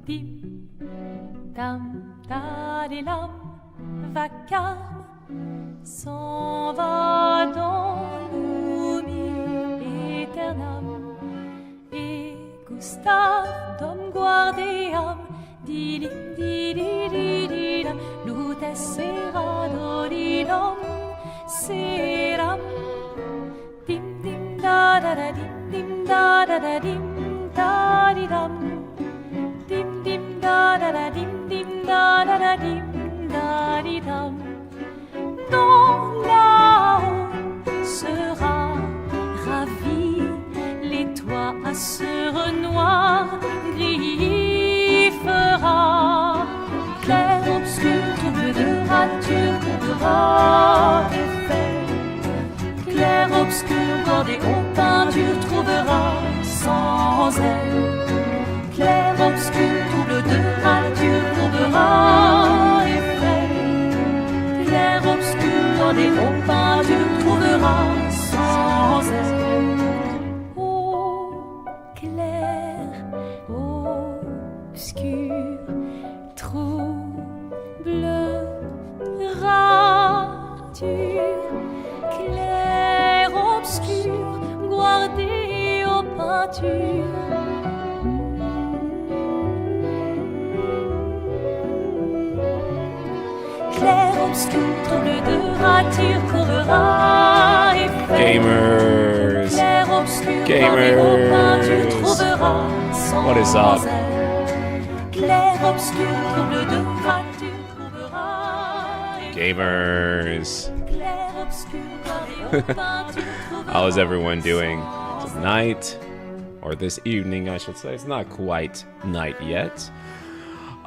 Dim, dam, dadilam, vacarme s'en va dans l'oubli éternel. Et Gustave, dom guardiam, dilim, didididilam, lutessera dodilom, seram. Dim, dim, da da da, dim, da da da, dim, da di dam. Dim, dim, da da da, dim, da da da, dim, da di dam. Dans là-haut sera ravi, les toits à sur noir griffera. Clair obscur, trouble de rature, couvrera effet. Clair obscur, bordé aux peintures, trouvera sans elle. Clair obscur, trouble de rature, trouvera effet. Clair obscur, bordé aux peintures, trouvera sans elle. Ô clair obscur, trouble rature, clair obscur, guardé aux peintures. Clair obscur, trouble de rature, couvrera effet. Gamers. Clair obscur, Gamers. guardé aux peintures, trouvera sans What is up? elle. Clair obscur, trouble de rature, trouvera effet. Gamers. Clair obscur, guardé aux peintures, trouvera How's everyone doing tonight? Or this evening, I should say. It's not quite night yet.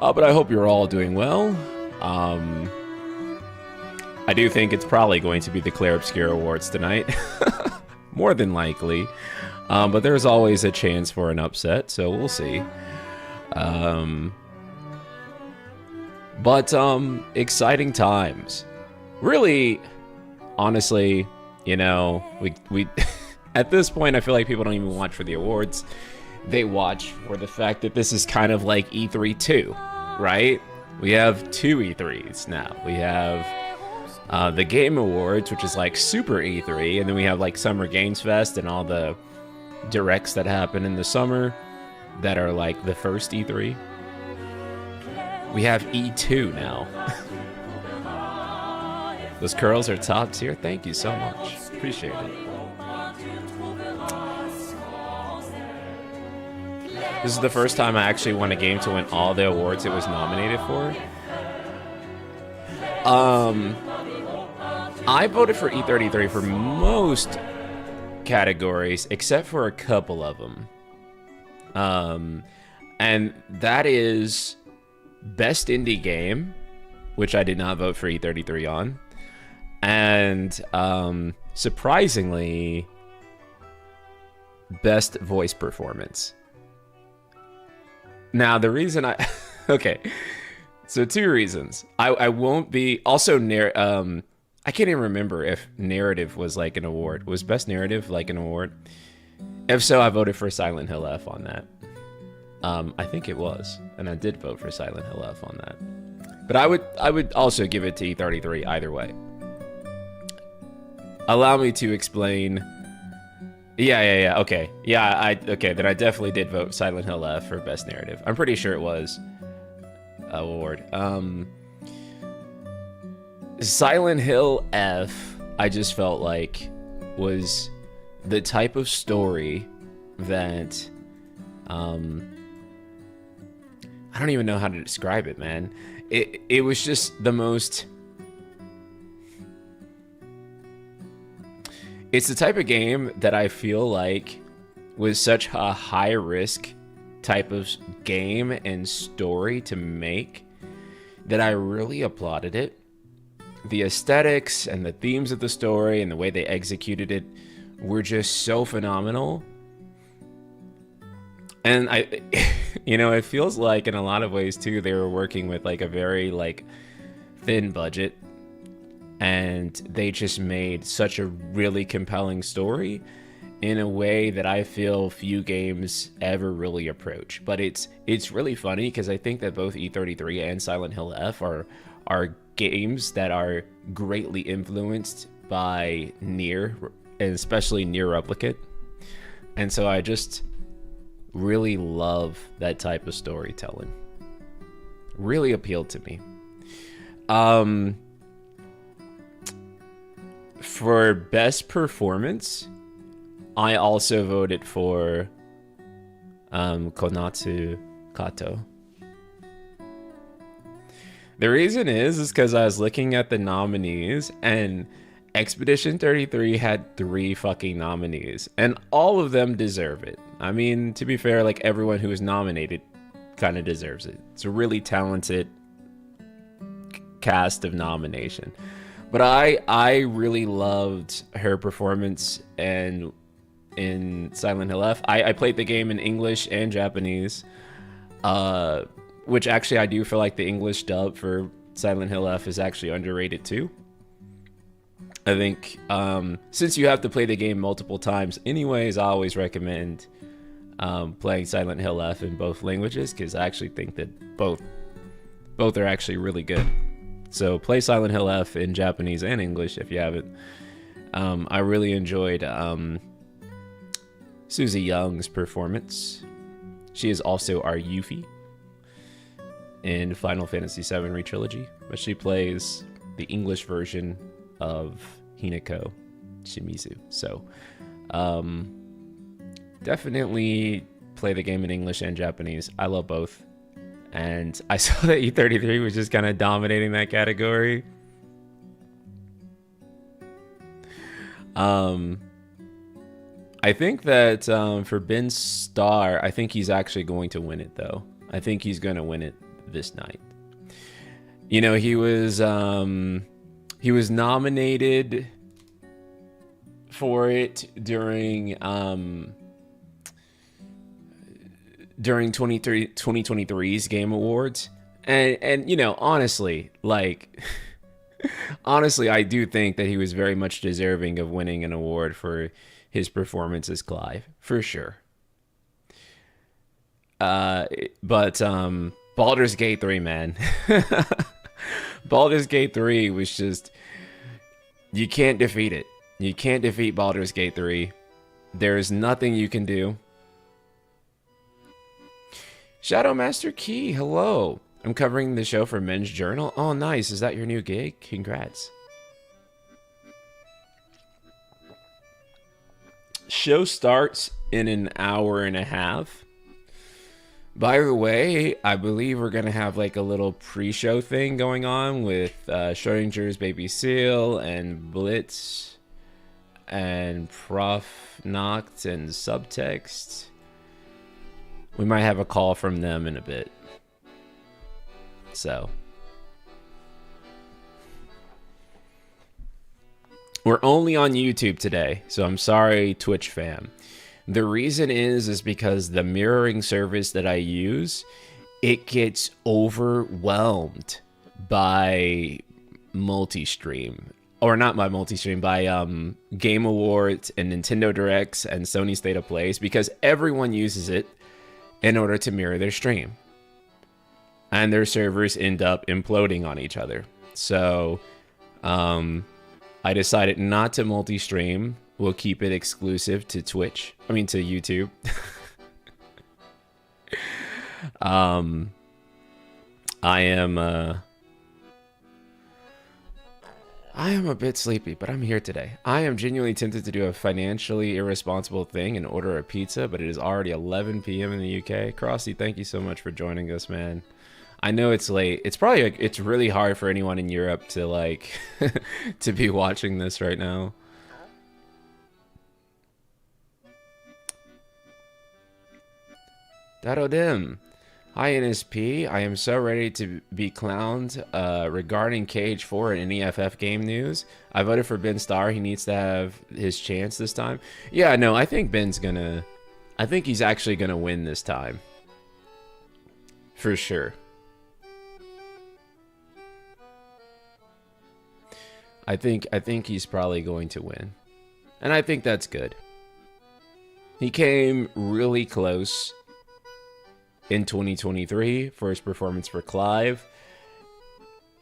But I hope you're all doing well. I do think it's probably going to be the Clair Obscur Awards tonight. More than likely. But there's always a chance for an upset, so we'll see. But exciting times. Really, honestly, you know, we at this point, I feel like people don't even watch for the awards. They watch for the fact that this is kind of like E3 2, right? We have two E3s now. We have the Game Awards, which is like Super E3, and then we have like Summer Games Fest and all the directs that happen in the summer that are like the first E3. We have E2 now. Those curls are top tier. Thank you so much. Appreciate it. This is the first time I actually won a game to win all the awards it was nominated for. I voted for E33 for most categories, except for a couple of them. And that is Best Indie Game, which I did not vote for E33 on. And surprisingly, Best Voice Performance. Now, the reason I... okay, so two reasons. I won't be... Also, I can't even remember if narrative was like an award. Was Best Narrative like an award? If so, I voted for Silent Hill F on that. I think it was, and I did vote for Silent Hill F on that. But I would also give it to E33 either way. Allow me to explain. Yeah. Okay. Yeah, okay, then I definitely did vote Silent Hill F for Best Narrative. I'm pretty sure it was a award. Silent Hill F, I just felt like was the type of story that I don't even know how to describe it, man. It was just the most... It's the type of game that I feel like was such a high-risk type of game and story to make that I really applauded it. The aesthetics and the themes of the story and the way they executed it were just so phenomenal. And it feels like in a lot of ways too, they were working with like a very like thin budget, and they just made such a really compelling story in a way that I feel few games ever really approach. But it's really funny because I think that both E33 and Silent Hill F are games that are greatly influenced by Nier, and especially Nier Replicant. And so I just really love that type of storytelling. Really appealed to me. For best performance, I also voted for Konatsu Kato. The reason is because I was looking at the nominees, and Expedition 33 had 3 fucking nominees, and all of them deserve it. I mean, to be fair, like, everyone who was nominated kind of deserves it. It's a really talented cast of nomination. But I really loved her performance and in Silent Hill F. I played the game in English and Japanese, which actually I do feel like the English dub for Silent Hill F is actually underrated too. I think since you have to play the game multiple times anyways, I always recommend playing Silent Hill F in both languages, because I actually think that both are actually really good. So play Silent Hill F in Japanese and English if you haven't. I really enjoyed Susie Young's performance. She is also our Yuffie in Final Fantasy VII Retrilogy, but she plays the English version of Hinako Shimizu. So definitely play the game in English and Japanese. I love both. And I saw that E33 was just kind of dominating that category. I think that for Ben Starr, I think he's actually going to win it, though. I think he's going to win it this night. You know, he was nominated for it during 2023's Game Awards, and you know, honestly, like honestly, I do think that he was very much deserving of winning an award for his performance as Clive, for sure. But Baldur's Gate 3, man. Baldur's Gate 3 was just, you can't defeat it. You can't defeat Baldur's Gate 3. There's nothing you can do. Shadow Master Key, hello. I'm covering the show for Men's Journal. Oh, nice. Is that your new gig? Congrats. Show starts in an hour and a half. By the way, I believe we're going to have like a little pre-show thing going on with Schrodinger's Baby Seal and Blitz and Prof Noct and Subtext. We might have a call from them in a bit. So we're only on YouTube today, so I'm sorry, Twitch fam. The reason is because the mirroring service that I use, it gets overwhelmed by multi-stream. Or not by multi-stream, by Game Awards and Nintendo Directs and Sony State of Plays, because everyone uses it in order to mirror their stream. And their servers end up imploding on each other. So I decided not to multi-stream. We'll keep it exclusive to Twitch. I mean, to YouTube. I am a bit sleepy, but I'm here today. I am genuinely tempted to do a financially irresponsible thing and order a pizza, but it is already 11 p.m. in the UK. Crossy, thank you so much for joining us, man. I know it's late. It's probably it's really hard for anyone in Europe to like to be watching this right now. Darodim. Hi NSP, I am so ready to be clowned regarding KH4 and any FF game news. I voted for Ben Starr. He needs to have his chance this time. Yeah, no, I think Ben's gonna... I think he's actually gonna win this time. For sure. I think he's probably going to win. And I think that's good. He came really close in 2023 for his performance for Clive.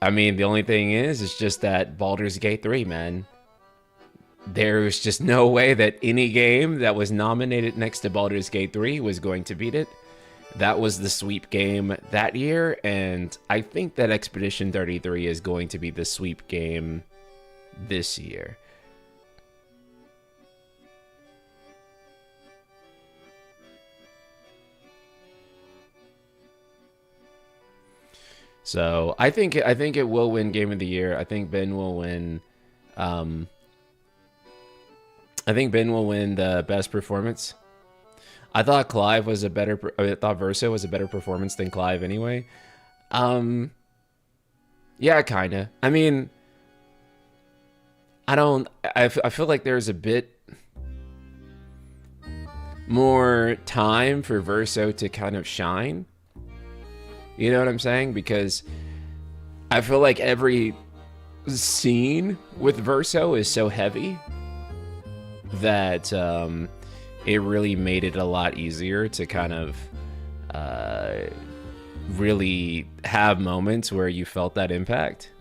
I mean, the only thing is just that Baldur's Gate 3, man. There's just no way that any game that was nominated next to Baldur's Gate 3 was going to beat it. That was the sweep game that year, and I think that Expedition 33 is going to be the sweep game this year. So I think it will win Game of the Year. I think Ben will win. I think Ben will win the best performance. I thought Clive was a better. I thought Verso was a better performance than Clive anyway. Yeah, kinda. I mean, I feel like there's a bit more time for Verso to kind of shine. You know what I'm saying? Because I feel like every scene with Verso is so heavy that it really made it a lot easier to kind of really have moments where you felt that impact.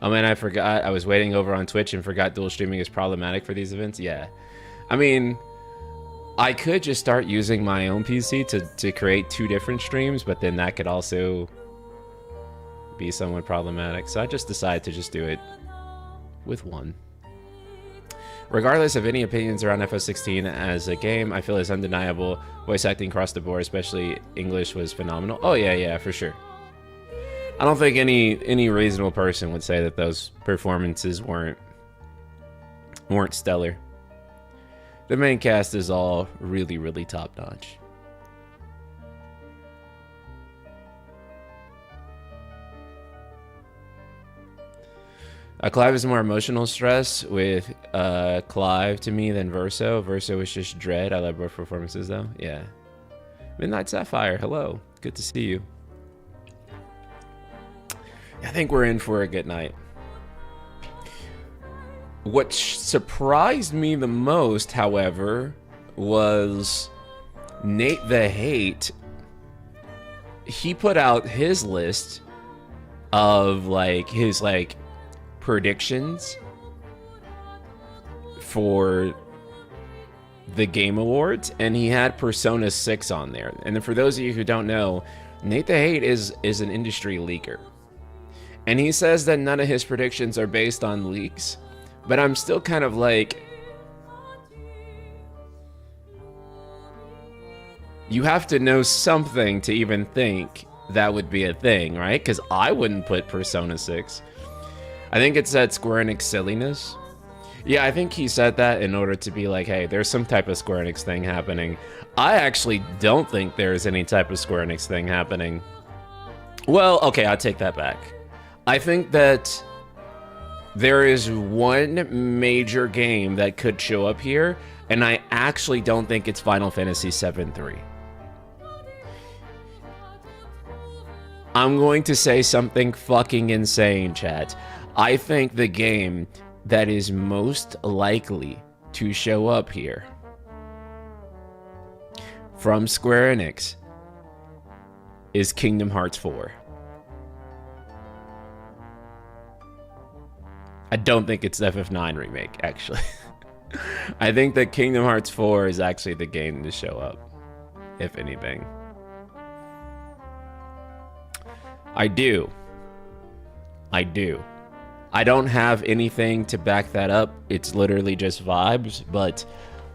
Oh man, I forgot. I was waiting over on Twitch and forgot dual streaming is problematic for these events. Yeah. I mean, I could just start using my own PC to create 2 different streams, but then that could also be somewhat problematic. So I just decided to just do it with one. Regardless of any opinions around FF16 as a game, I feel it's undeniable. Voice acting across the board, especially English, was phenomenal. Oh yeah, for sure. I don't think any reasonable person would say that those performances weren't stellar. The main cast is all really, really top-notch. Clive is more emotional stress with Clive to me than Verso. Verso is just dread. I love both performances though. Yeah. Midnight Sapphire, hello. Good to see you. I think we're in for a good night. What surprised me the most, however, was Nate the Hate. He put out his list of his predictions for the Game Awards, and he had Persona 6 on there. And for those of you who don't know, Nate the Hate is an industry leaker. And he says that none of his predictions are based on leaks. But I'm still kind of like, you have to know something to even think that would be a thing, right? Because I wouldn't put Persona 6. I think it's that Square Enix silliness. Yeah, I think he said that in order to be like, hey, there's some type of Square Enix thing happening. I actually don't think there's any type of Square Enix thing happening. Well, okay, I'll take that back. I think that there is one major game that could show up here, and I actually don't think it's Final Fantasy VII-3. I'm going to say something fucking insane, chat. I think the game that is most likely to show up here from Square Enix is Kingdom Hearts 4. I don't think it's FF9 remake, actually. I think that Kingdom Hearts 4 is actually the game to show up, if anything. I do. I don't have anything to back that up. It's literally just vibes, but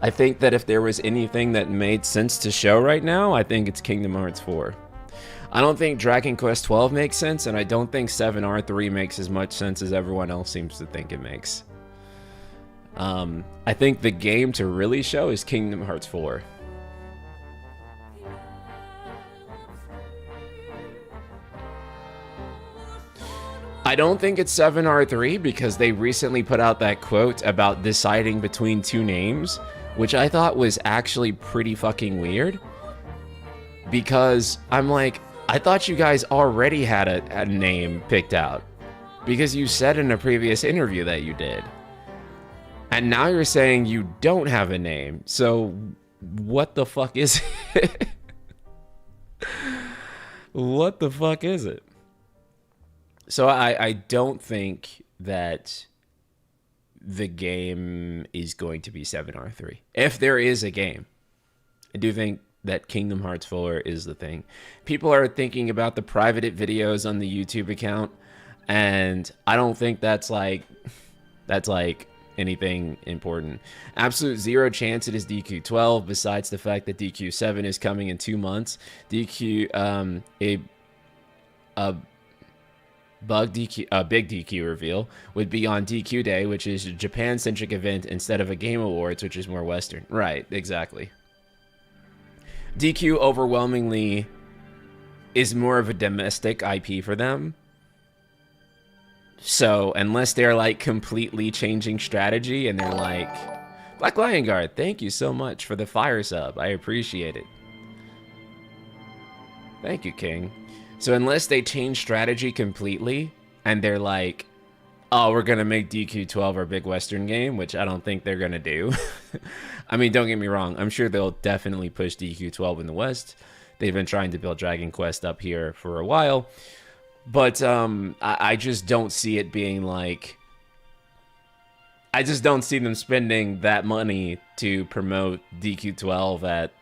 I think that if there was anything that made sense to show right now, I think it's Kingdom Hearts 4. I don't think Dragon Quest 12 makes sense, and I don't think 7R3 makes as much sense as everyone else seems to think it makes. I think the game to really show is Kingdom Hearts 4. I don't think it's 7R3 because they recently put out that quote about deciding between 2 names, which I thought was actually pretty fucking weird. Because I'm like, I thought you guys already had a name picked out. Because you said in a previous interview that you did. And now you're saying you don't have a name. So what the fuck is it? What the fuck is it? So I don't think that the game is going to be 7R3. If there is a game, I do think that Kingdom Hearts 4 is the thing. People are thinking about the private videos on the YouTube account, and I don't think that's like anything important. Absolute zero chance it is DQ12, besides the fact that DQ7 is coming in 2 months. DQ a big DQ reveal would be on DQ Day, which is a Japan-centric event instead of a Game Awards, which is more Western. Right, exactly. DQ overwhelmingly is more of a domestic IP for them. So unless they're like completely changing strategy and they're like, Black Lion Guard, thank you so much for the fire sub. I appreciate it. Thank you, King. So unless they change strategy completely and they're like, oh, we're going to make DQ12 our big Western game, which I don't think they're going to do. I mean, don't get me wrong. I'm sure they'll definitely push DQ12 in the West. They've been trying to build Dragon Quest up here for a while. But I just don't see it being like... I just don't see them spending that money to promote DQ12 at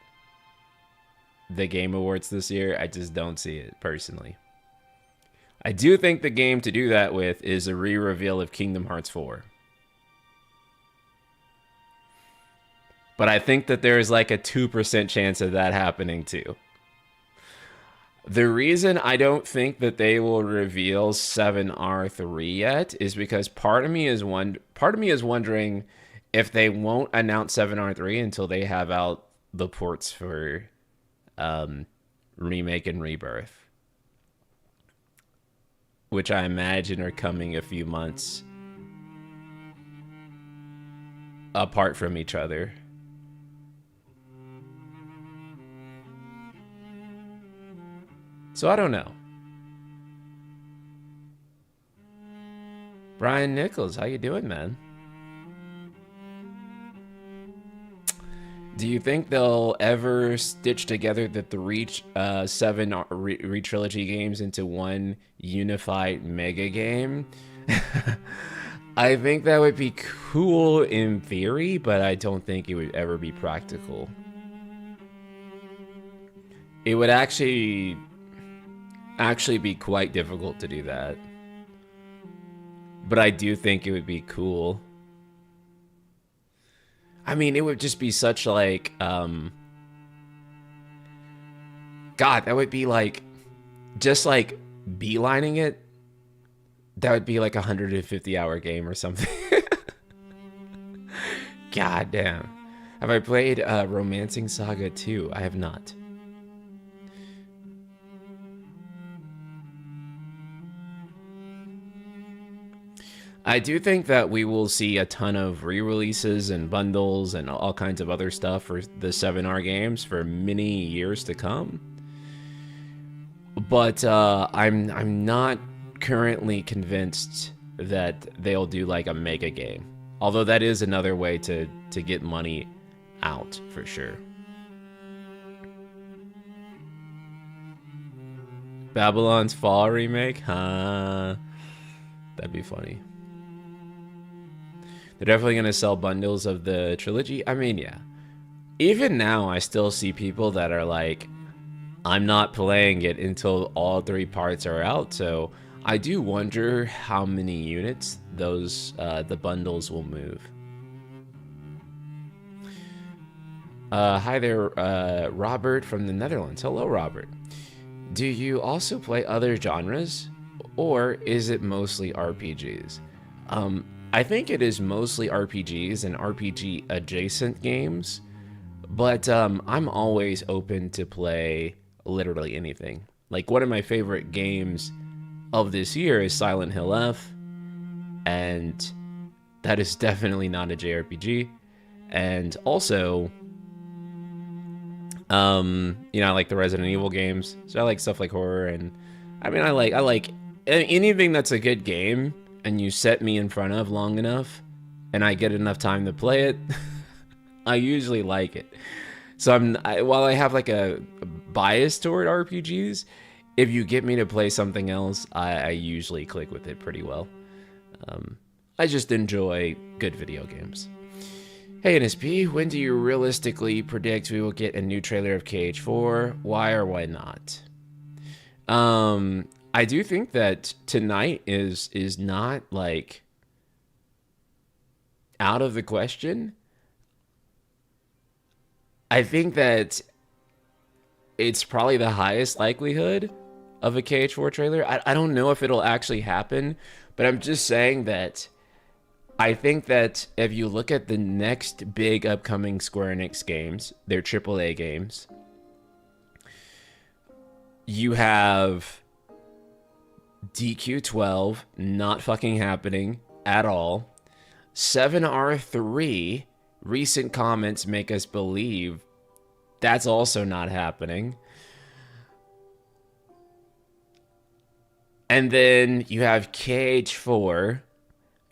the Game Awards this year. I just don't see it, personally. I do think the game to do that with is a re-reveal of Kingdom Hearts 4. But I think that there's like a 2% chance of that happening too. The reason I don't think that they will reveal 7R3 yet is because part of me is wondering if they won't announce 7R3 until they have out the ports for Remake and Rebirth, which I imagine are coming a few months apart from each other. So I don't know. Brian Nichols, how you doing, man? Do you think they'll ever stitch together the 7 re-trilogy games into one unified mega game? I think that would be cool in theory, but I don't think it would ever be practical. It would actually be quite difficult to do that. But I do think it would be cool. I mean, it would just be such like, God, that would be like, just like beelining it, that would be like a 150-hour game or something. God damn. Have I played Romancing Saga 2? I have not. I do think that we will see a ton of re-releases and bundles and all kinds of other stuff for the 7R games for many years to come. But I'm not currently convinced that they'll do like a mega game. Although that is another way to get money out for sure. Babylon's Fall remake? Huh? That'd be funny. They're definitely going to sell bundles of the trilogy. I mean, yeah. Even now, I still see people that are like, I'm not playing it until all 3 parts are out. So I do wonder how many units those the bundles will move. Hi there, Robert from the Netherlands. Hello, Robert. Do you also play other genres, or is it mostly RPGs? I think it is mostly RPGs and RPG adjacent games, but I'm always open to play literally anything. Like, one of my favorite games of this year is Silent Hill F, and that is definitely not a JRPG. And also, you know, I like the Resident Evil games, so I like stuff like horror, and I mean, I like anything that's a good game and you set me in front of long enough and I get enough time to play it, I usually like it. So while I have like a bias toward RPGs, if you get me to play something else, I usually click with it pretty well. I just enjoy good video games. Hey NSP, when do you realistically predict we will get a new trailer of KH4? Why or why not? I do think that tonight is not like out of the question. I think that it's probably the highest likelihood of a KH4 trailer. I don't know if it'll actually happen, but I'm just saying that I think that if you look at the next big upcoming Square Enix games, their AAA games, you have DQ12 not fucking happening at all. 7R3, recent comments make us believe that's also not happening. And then you have KH4,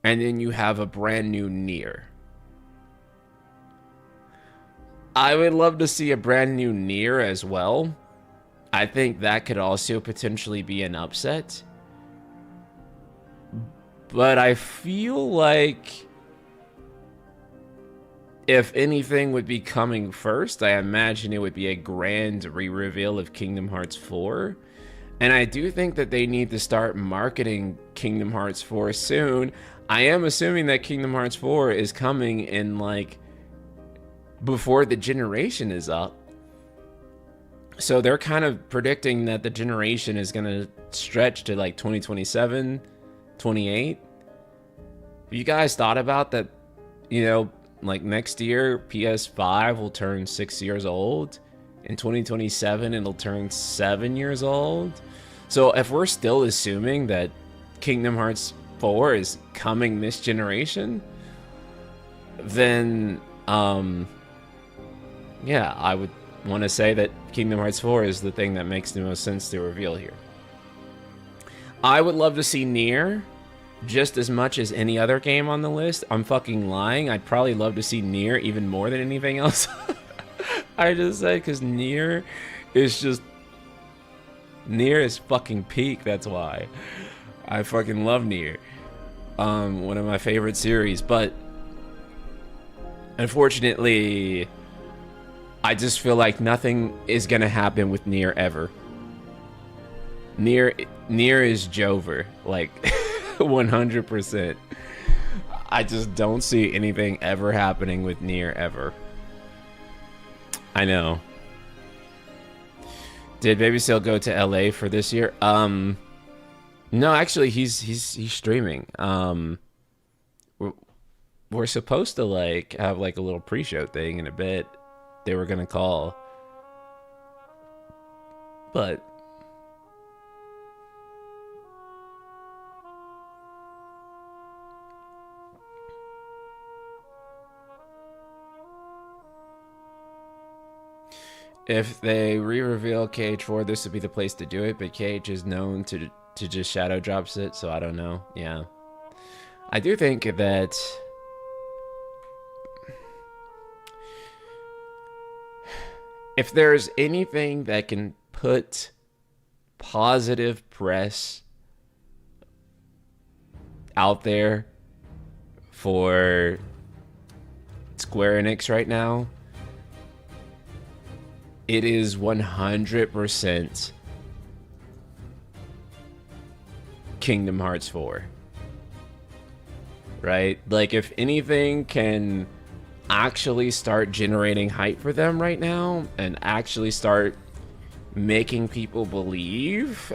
and then you have a brand new Nier. I would love to see a brand new Nier as well. I think that could also potentially be an upset. But I feel like if anything would be coming first, I imagine it would be a grand re-reveal of Kingdom Hearts 4. And I do think that they need to start marketing Kingdom Hearts 4 soon. I am assuming that Kingdom Hearts 4 is coming in like before the generation is up. So they're kind of predicting that the generation is going to stretch to like 2027, 28. Have you guys thought about that, you know, like next year, PS5 will turn 6 years old. In 2027, it'll turn 7 years old. So if we're still assuming that Kingdom Hearts 4 is coming this generation, then, yeah, I would want to say that Kingdom Hearts 4 is the thing that makes the most sense to reveal here. I would love to see Nier just as much as any other game on the list. I'm fucking lying. I'd probably love to see Nier even more than anything else. I just say because Nier is just... Nier is fucking peak, that's why. I fucking love Nier. One of my favorite series, but... Unfortunately, I just feel like nothing is gonna happen with Nier ever. Nier is Jover, like 100%. I just don't see anything ever happening with Nier ever. I know. Did Baby Seal go to LA for this year? No, actually he's streaming. We're supposed to like have like a little pre-show thing in a bit. They were gonna call, but if they re-reveal KH4, this would be the place to do it, but KH is known to just shadow drops it, so I don't know. Yeah. I do think that if there's anything that can put positive press out there for Square Enix right now, it is 100% Kingdom Hearts 4. Right? Like, if anything can actually start generating hype for them right now and actually start making people believe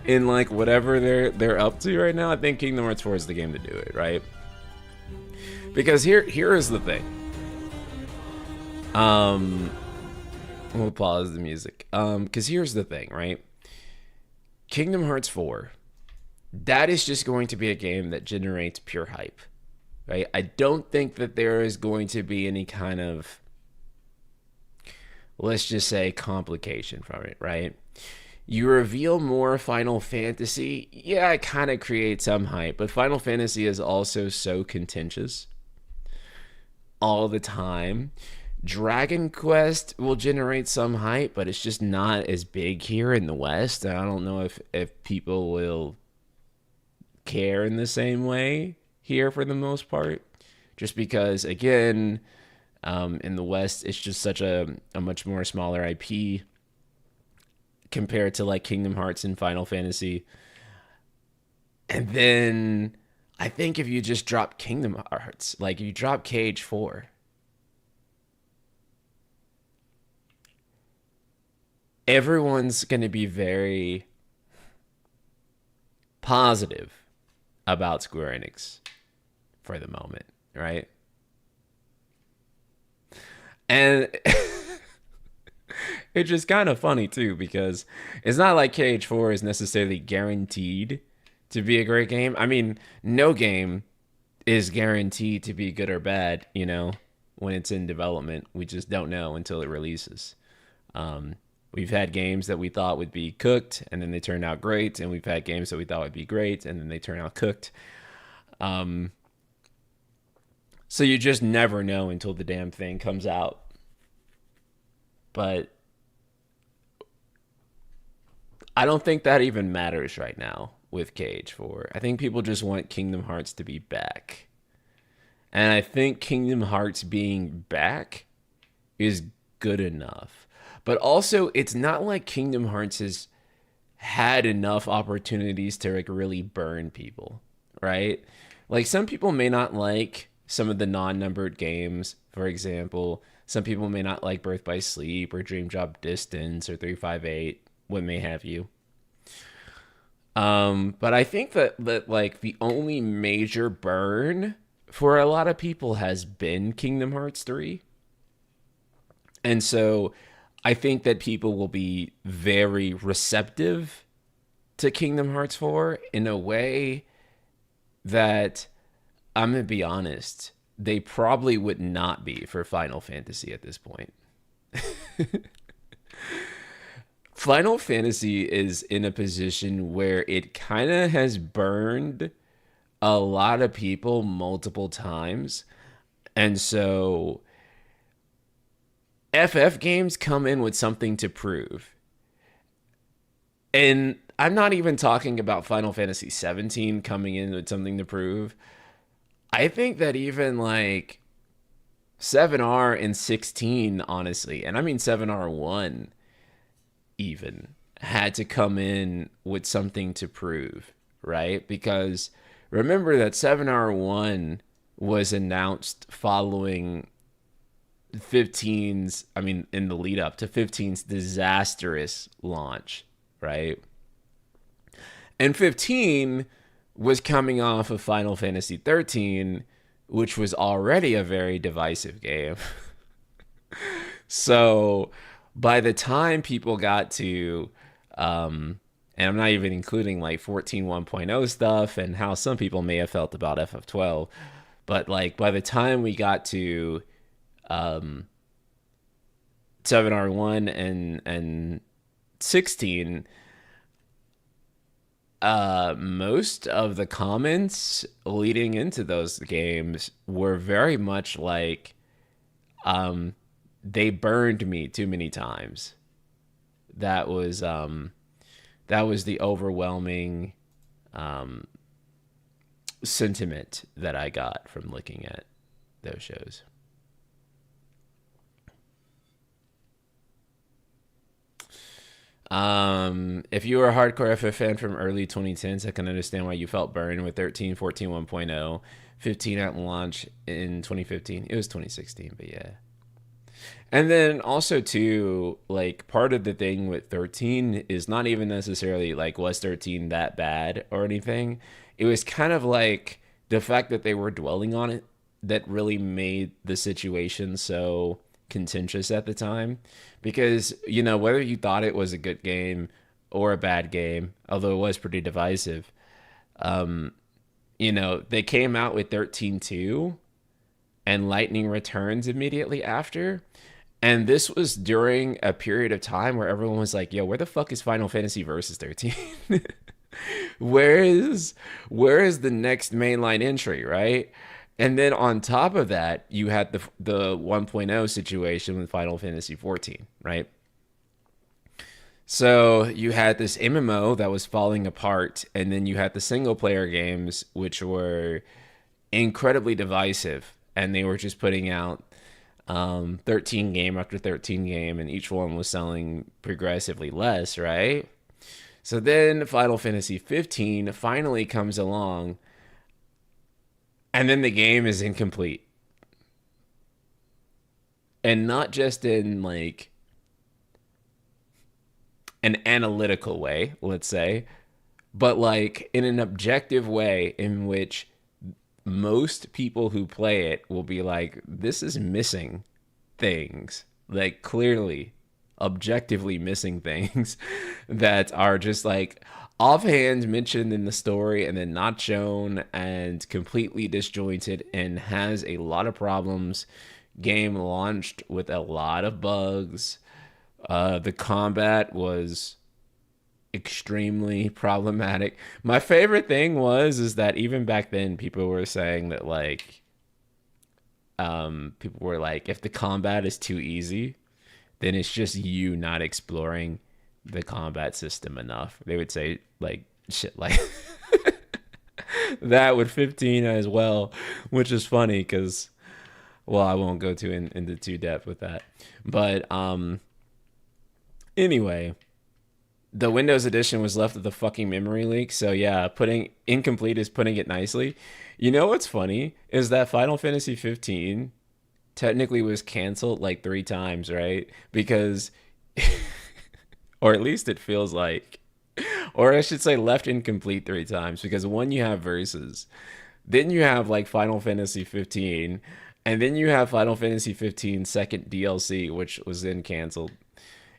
in like whatever they're up to right now, I think Kingdom Hearts 4 is the game to do it, right? Because here is the thing. We'll pause the music. Because here's the thing, right? Kingdom Hearts 4, that is just going to be a game that generates pure hype, right? I don't think that there is going to be any kind of, let's just say, complication from it, right? You reveal more Final Fantasy. Yeah, it kind of creates some hype, but Final Fantasy is also so contentious all the time. Dragon Quest will generate some hype, but it's just not as big here in the West. I don't know if people will care in the same way here for the most part. Just because, again, in the West, it's just such a much more smaller IP compared to like Kingdom Hearts and Final Fantasy. And then I think if you just drop Kingdom Hearts, like you drop Cage 4, everyone's going to be very positive about Square Enix for the moment, right? And it's just kind of funny too because it's not like Cage 4 is necessarily guaranteed to be a great game. I mean, no game is guaranteed to be good or bad, when it's in development. We just don't know until it releases. Um, we've had games that we thought would be cooked and then they turned out great, and we've had games that we thought would be great and then they turn out cooked. Um, so you just never know until the damn thing comes out. But I don't think that even matters right now with Cage 4. I think people just want Kingdom Hearts to be back. And I think Kingdom Hearts being back is good enough. But also, it's not like Kingdom Hearts has had enough opportunities to like really burn people, right? Like some people may not like some of the non-numbered games, for example. Some people may not like Birth by Sleep or Dream Job Distance or 358, what may have you. But I think that like the only major burn for a lot of people has been Kingdom Hearts 3. And so I think that people will be very receptive to Kingdom Hearts 4 in a way that, I'm going to be honest, they probably would not be for Final Fantasy at this point. Final Fantasy is in a position where it kind of has burned a lot of people multiple times. And so FF games come in with something to prove. And I'm not even talking about Final Fantasy 17 coming in with something to prove. I think that even like 7R and 16, honestly, and I mean 7R1 even, had to come in with something to prove, right? Because remember that 7R1 was announced following 15's, I mean, in the lead up to 15's disastrous launch, right? And 15 was coming off of Final Fantasy 13, which was already a very divisive game. So by the time people got to, and I'm not even including like 14 1.0 stuff and how some people may have felt about FF12, but like by the time we got to 7R1 and 16, most of the comments leading into those games were very much like, they burned me too many times. That was the overwhelming sentiment that I got from looking at those shows. If you were a hardcore FF fan from early 2010s, I can understand why you felt burned with 13, 14 1.0, 15 at launch in 2015. It was 2016, but yeah. And then also too, like part of the thing with 13 is not even necessarily like was 13 that bad or anything. It was kind of like the fact that they were dwelling on it that really made the situation so contentious at the time. Because, whether you thought it was a good game or a bad game, although it was pretty divisive, they came out with 13.2 and Lightning Returns immediately after. And this was during a period of time where everyone was like, yo, where the fuck is Final Fantasy Versus 13? where is the next mainline entry, right? And then on top of that, you had the 1.0 situation with Final Fantasy 14, right? So you had this MMO that was falling apart, and then you had the single player games, which were incredibly divisive, and they were just putting out 13 game after 13 game, and each one was selling progressively less, right? So then Final Fantasy 15 finally comes along, and then the game is incomplete. And not just in like an analytical way, let's say, but like in an objective way in which most people who play it will be like, this is missing things, like clearly objectively missing things that are just like offhand mentioned in the story and then not shown, and completely disjointed and has a lot of problems. Game launched with a lot of bugs. The combat was extremely problematic. My favorite thing is that even back then people were saying that like people were like, if the combat is too easy, then it's just you not exploring the combat system enough. They would say like shit like that with 15 as well, which is funny because, well, I won't go into too depth with that. But anyway, the Windows edition was left with a fucking memory leak. So yeah, putting incomplete is putting it nicely. You know what's funny is that Final Fantasy 15 technically was canceled like 3 times, right? Because, or at least it feels like, or I should say left incomplete 3 times, because one, you have Versus, then you have like Final Fantasy 15, and then you have Final Fantasy 15 second DLC, which was then canceled.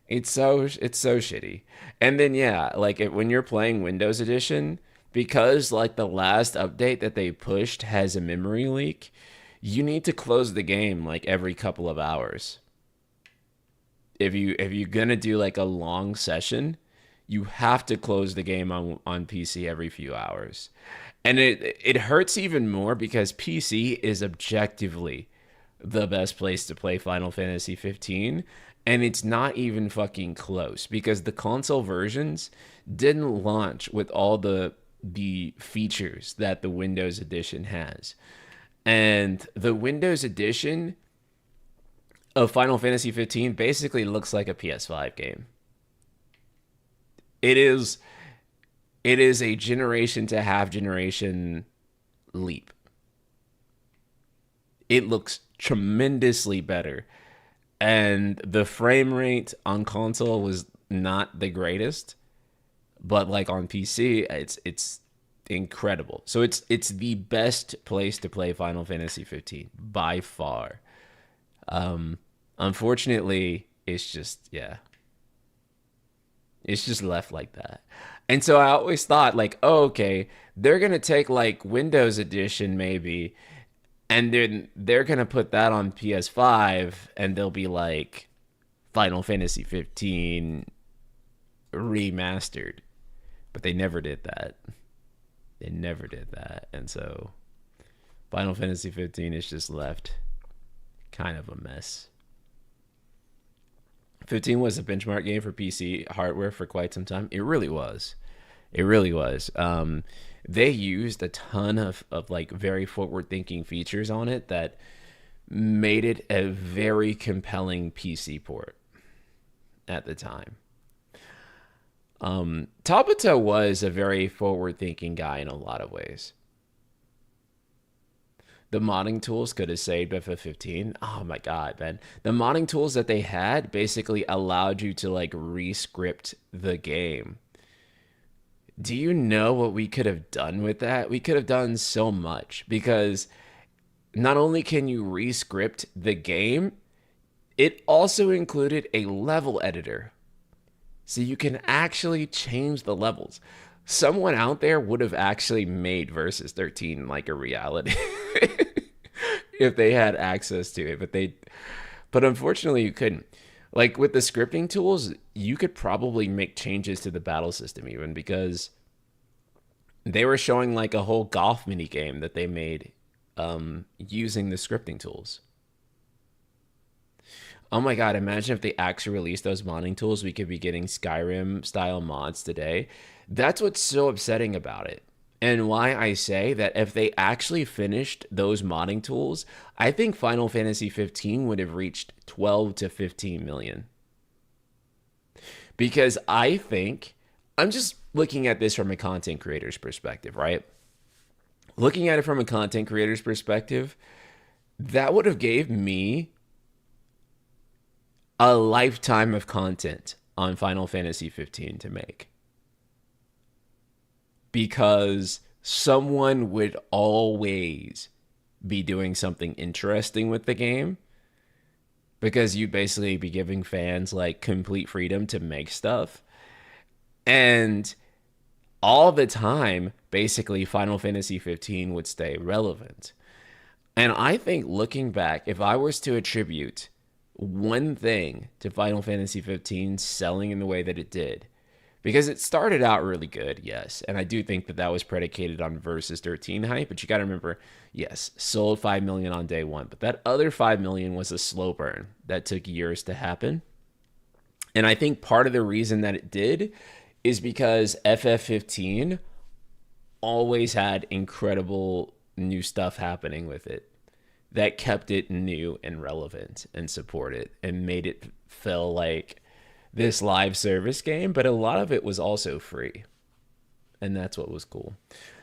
It's so shitty. And then yeah, like when you're playing Windows Edition, because like the last update that they pushed has a memory leak, you need to close the game like every couple of hours. If you're gonna do like a long session, you have to close the game on PC every few hours. And it hurts even more because PC is objectively the best place to play Final Fantasy 15, and it's not even fucking close because the console versions didn't launch with all the features that the Windows edition has. And the Windows edition of Final Fantasy 15 basically looks like a PS5 game. It is a generation to half generation leap. It looks tremendously better. And the frame rate on console was not the greatest, but like on PC, it's incredible. So it's the best place to play Final Fantasy 15 by far. Unfortunately, it's just left like that. And so I always thought like, oh, okay, they're gonna take like Windows Edition maybe, and then they're gonna put that on PS5, and they'll be like Final Fantasy 15 remastered. But they never did that. They never did that. And so Final Fantasy 15 is just left kind of a mess. 15 was a benchmark game for PC hardware for quite some time. It really was. It really was. They used a ton of like very forward thinking features on it that made it a very compelling PC port at the time. Tabata was a very forward thinking guy in a lot of ways. The modding tools could have saved FF15. Oh my god, man. The modding tools that they had basically allowed you to like re-script the game. Do you know what we could have done with that? We could have done so much, because not only can you re-script the game, it also included a level editor. So you can actually change the levels. Someone out there would have actually made Versus 13 like a reality if they had access to it, but But unfortunately, you couldn't. Like with the scripting tools, you could probably make changes to the battle system even because they were showing like a whole golf mini game that they made using the scripting tools. Oh my god, imagine if they actually released those modding tools, we could be getting Skyrim style mods today. That's what's so upsetting about it. And why I say that if they actually finished those modding tools, I think Final Fantasy 15 would have reached 12 to 15 million. Because I think I'm just looking at this from a content creator's perspective, right? Looking at it from a content creator's perspective, that would have gave me a lifetime of content on Final Fantasy 15 to make. Because someone would always be doing something interesting with the game. Because you'd basically be giving fans like complete freedom to make stuff. And all the time, basically, Final Fantasy 15 would stay relevant. And I think looking back, if I was to attribute one thing to Final Fantasy 15 selling in the way that it did, because it started out really good, yes, and I do think that that was predicated on Versus 13 hype, but you got to remember, yes, sold 5 million on day one, but that other 5 million was a slow burn that took years to happen. And I think part of the reason that it did is because FF15 always had incredible new stuff happening with it that kept it new and relevant and supported and made it feel like this live service game, but a lot of it was also free. And that's what was cool.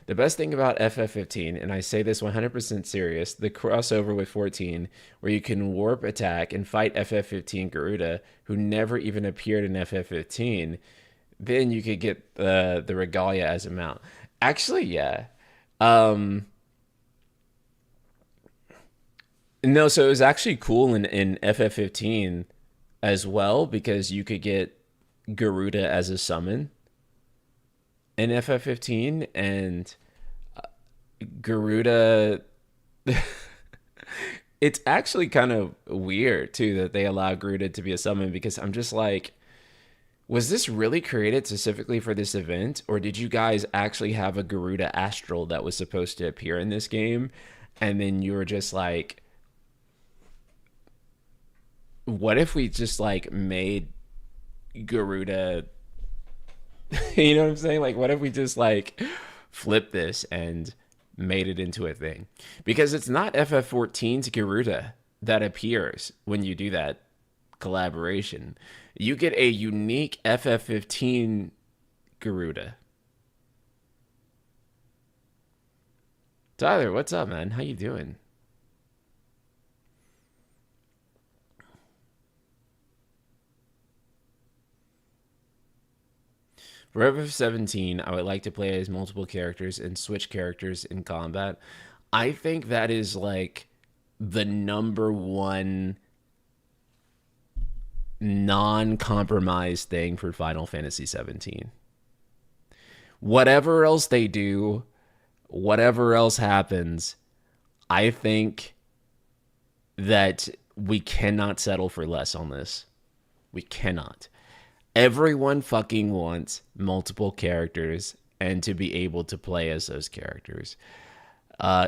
The best thing about FF15, and I say this 100% serious, the crossover with 14, where you can warp attack and fight FF15 Garuda, who never even appeared in FF15, then you could get the regalia as a mount. Actually, yeah. No, so it was actually cool in FF15 as well, because you could get Garuda as a summon in FF15, and Garuda... It's actually kind of weird, too, that they allow Garuda to be a summon, because I'm just like, was this really created specifically for this event, or did you guys actually have a Garuda Astral that was supposed to appear in this game, and then you were just like, what if we just like made Garuda, you know what I'm saying? Like, what if we just like flip this and made it into a thing? Because it's not FF14's Garuda that appears when you do that collaboration. You get a unique FF15 Garuda. Tyler, what's up, man? How you doing? For FF17, I would like to play as multiple characters and switch characters in combat. I think that is like the number one non-compromise thing for Final Fantasy 17. Whatever else they do, whatever else happens, I think that we cannot settle for less on this. We cannot. Everyone fucking wants multiple characters and to be able to play as those characters.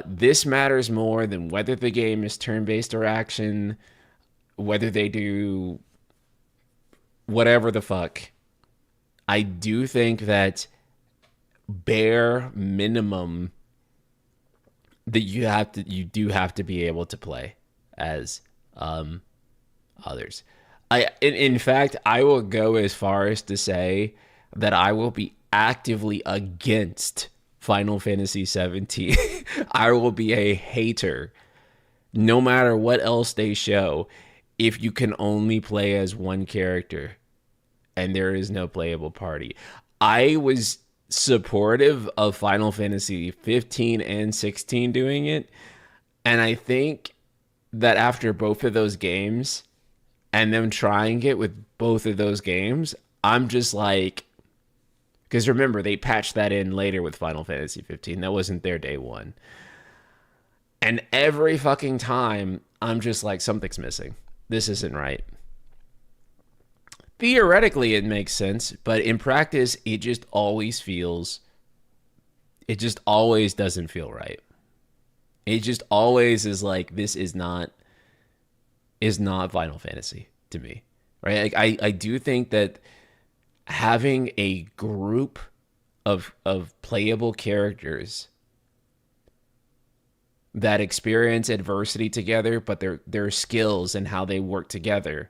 This matters more than whether the game is turn-based or action, whether they do whatever the fuck. I do think that bare minimum that you do have to be able to play as others. In fact, I will go as far as to say that I will be actively against Final Fantasy 17. I will be a hater, no matter what else they show, if you can only play as one character and there is no playable party. I was supportive of Final Fantasy 15 and 16 doing it, and I think that after both of those games and them trying it with both of those games, I'm just like, because remember, they patched that in later with Final Fantasy 15. That wasn't there day one. And every fucking time, I'm just like, something's missing. this isn't right. Theoretically, it makes sense, but in practice, it just always doesn't feel right. It just always is like, this is not Final Fantasy to me, right? Like, I do think that having a group of playable characters that experience adversity together, but their skills and how they work together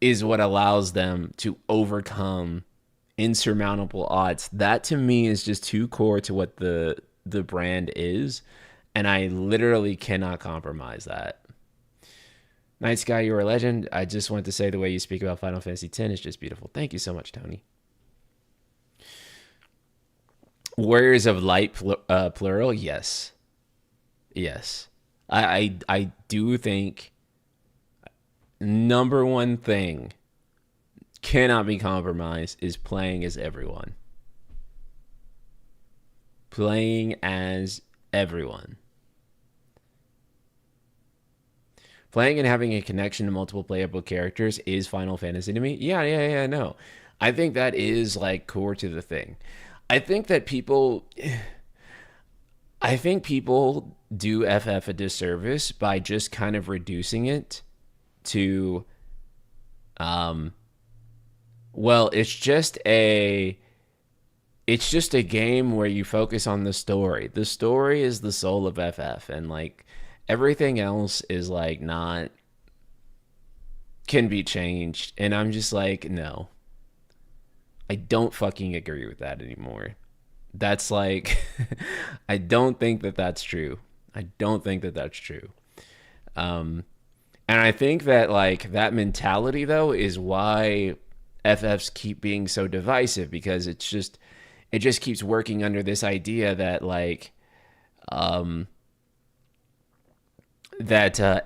is what allows them to overcome insurmountable odds. That to me is just too core to what the brand is, and I literally cannot compromise that. Night Sky, you're a legend. I just want to say the way you speak about Final Fantasy X is just beautiful. Thank you so much, Tony. Warriors of Light, plural, yes. Yes. I do think number one thing cannot be compromised is playing as everyone. Playing as everyone. Playing and having a connection to multiple playable characters is Final Fantasy to me. Yeah, no. I think that is like core to the thing. I think people do FF a disservice by just kind of reducing it to well, it's just a game where you focus on the story. The story is the soul of FF, and like everything else is like not can be changed. And I'm just like, no. I don't fucking agree with that anymore. That's like I don't think that that's true. I don't think that that's true. And I think that like that mentality though is why FFs keep being so divisive, because it just keeps working under this idea that like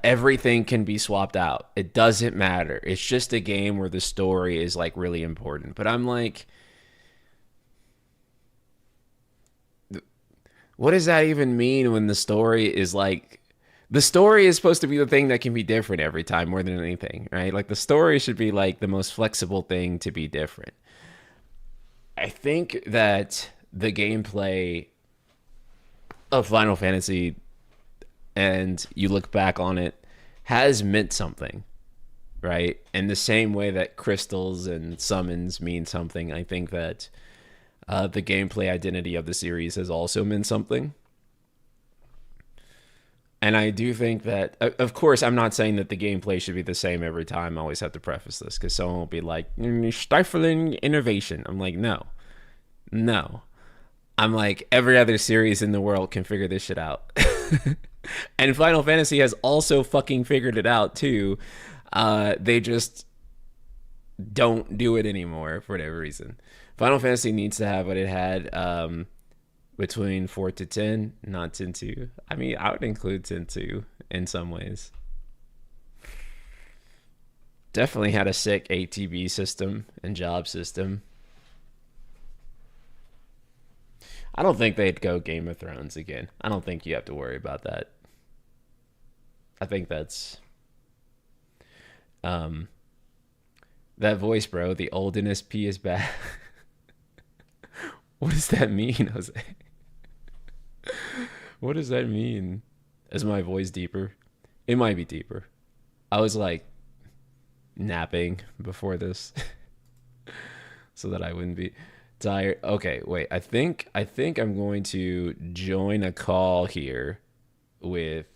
everything can be swapped out. It doesn't matter. It's just a game where the story is like really important. But I'm like, what does that even mean when the story is like, the story is supposed to be the thing that can be different every time more than anything, right? Like the story should be like the most flexible thing to be different. I think that the gameplay of Final Fantasy, and you look back on it, has meant something, right? In the same way that crystals and summons mean something, I think that the gameplay identity of the series has also meant something. And I do think that, of course, I'm not saying that the gameplay should be the same every time. I always have to preface this because someone will be like, stifling innovation. I'm like, no. I'm like, every other series in the world can figure this shit out. And Final Fantasy has also fucking figured it out too. They just don't do it anymore for whatever reason. Final Fantasy needs to have what it had between 4 to 10, not 10-2. I mean, I would include 10-2 in some ways. Definitely had a sick ATB system and job system. I don't think they'd go Game of Thrones again. I don't think you have to worry about that. I think that's that voice, bro. The old NSP is back. What does that mean, Jose? What does that mean? Is my voice deeper? It might be deeper. I was like napping before this so that I wouldn't be tired. Okay, wait. I think I'm going to join a call here with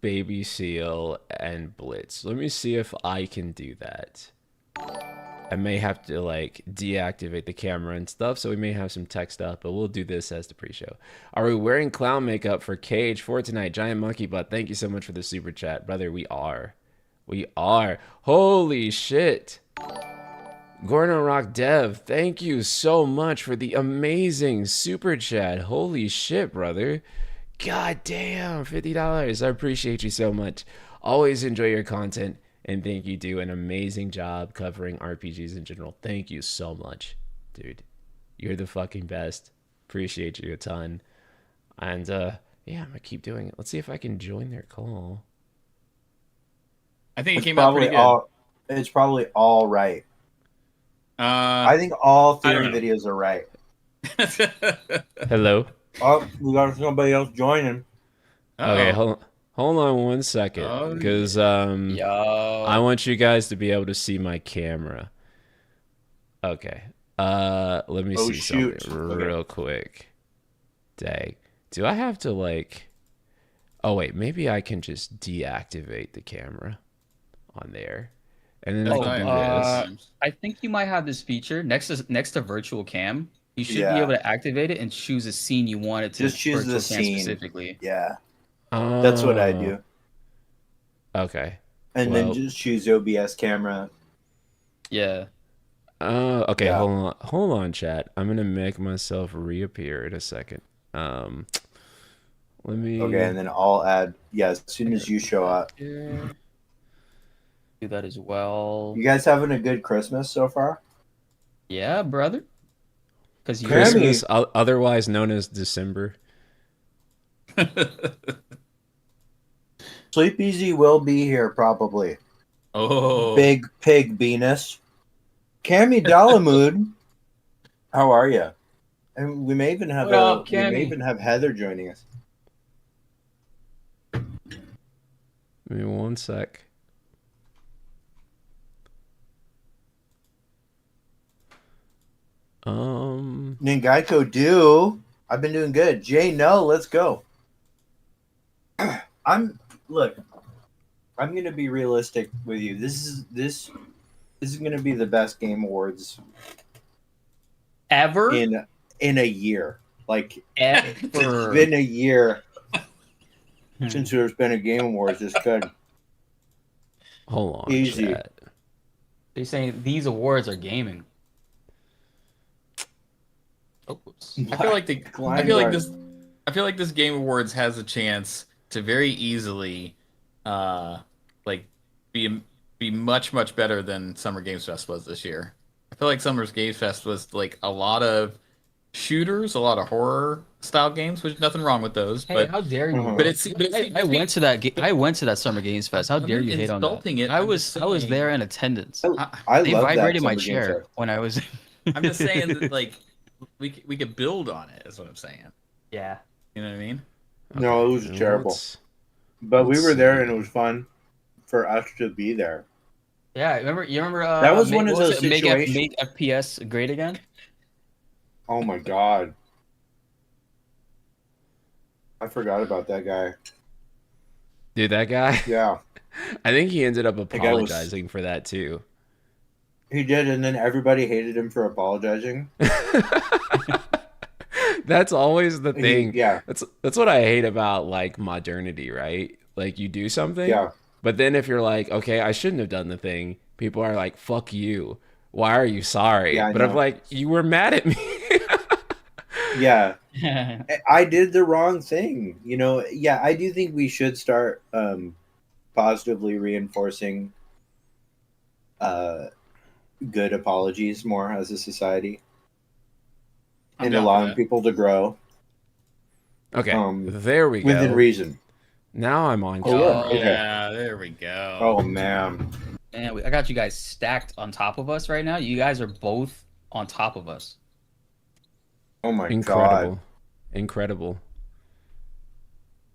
Baby Seal and Blitz. Let me see if I can do that. I may have to like deactivate the camera and stuff, so we may have some tech stuff, but we'll do this as the pre-show. Are we wearing clown makeup for KH4 tonight? Giant Monkey Butt, thank you so much for the super chat. Brother, we are. Holy shit. Gordon Rock Dev, thank you so much for the amazing super chat. Holy shit, brother. God damn, $50. I appreciate you so much. Always enjoy your content, and think you do an amazing job covering RPGs in general. Thank you so much, dude. You're the fucking best. Appreciate you a ton. And Yeah, I'm gonna keep doing it. Let's see if I can join their call. I think it It's came out pretty probably good. it's probably all right. I think all theory don't know. videos are right. Hello. Oh, we got somebody else joining. Okay, Uh-oh. hold on 1 second, Oh, because Yo. I want you guys to be able to see my camera. Okay. Let me Oh, see shoot. something Okay. real quick. Dang. Do I have to like? Oh wait, maybe I can just deactivate the camera on there, and then I That's can do nice. this. I think you might have this feature next to virtual cam. You should be Yeah. able to activate it and choose a scene you want it to Just choose virtual the cam scene. specifically. Yeah, that's what I Oh, do. Okay. And Well- then just choose OBS camera. Yeah. Okay. Yeah. Hold on, chat. I'm gonna make myself reappear in a second. Let me. Okay, and then I'll add. Yeah, as soon as you show up. Here. Do that as well. You guys having a good Christmas so far? Yeah, brother. Because you Christmas, otherwise known as December. Sleep Easy will be here probably. Oh. Big Pig Venus. Cammy Dalamud. How are you? And we may even have What up, we may Cammy? even have Heather joining us. Give me 1 sec. Ningaiko do. I've been doing good. Jay, no, let's go. I'm gonna be realistic with you. This is gonna be the best Game Awards ever? in a year. Like Ever. it's been a year since there's been a Game Awards. It's good. Hold on, Easy. chat. They're saying these awards are gaming. Oh, oops. I feel like Gleingarten. this Game Awards has a chance to very easily like be much better than Summer Games Fest was this year. I feel like Summer's Games Fest was like a lot of shooters, a lot of horror style games, which nothing wrong with those. Hey, but how dare you? Mhm. but it's I went to that. I went to that Summer Games Fest. How I'm dare not you hate on that? insulting it, I I'm was just I was saying. there in attendance. I They love that vibrated my Summer Games chair Fest. when I was. I'm just saying that like we could build on it. Is what I'm saying. Yeah. You know what I mean? No, it was then terrible. let's- But we Let's were there see. and it was fun for us to be there. Yeah. You remember? That was one of what those it? situations- Make FPS great again. Oh my god. I forgot about that guy. Dude, that guy. Yeah, I think he ended up guy was- apologizing for that too. he did, and then everybody hated him for apologizing. That's always the He- thing. yeah, That's what I hate about like modernity, right? Like you do something, yeah, but then if you're like, okay, I shouldn't have done the thing, people are like, fuck you. Why are you sorry? Yeah, I but I'm know. like, you were mad at me. yeah. I did the wrong thing. You know, yeah, I do think we should start positively reinforcing good apologies more as a society I'm and down for allowing that. people to grow Okay, Um, there we go. within reason. Now I'm on Oh, camera. yeah. Okay. Yeah, there we go. Oh man. Man, I got you guys stacked on top of us right now. You guys are both on top of us. Oh my Incredible. god. Incredible.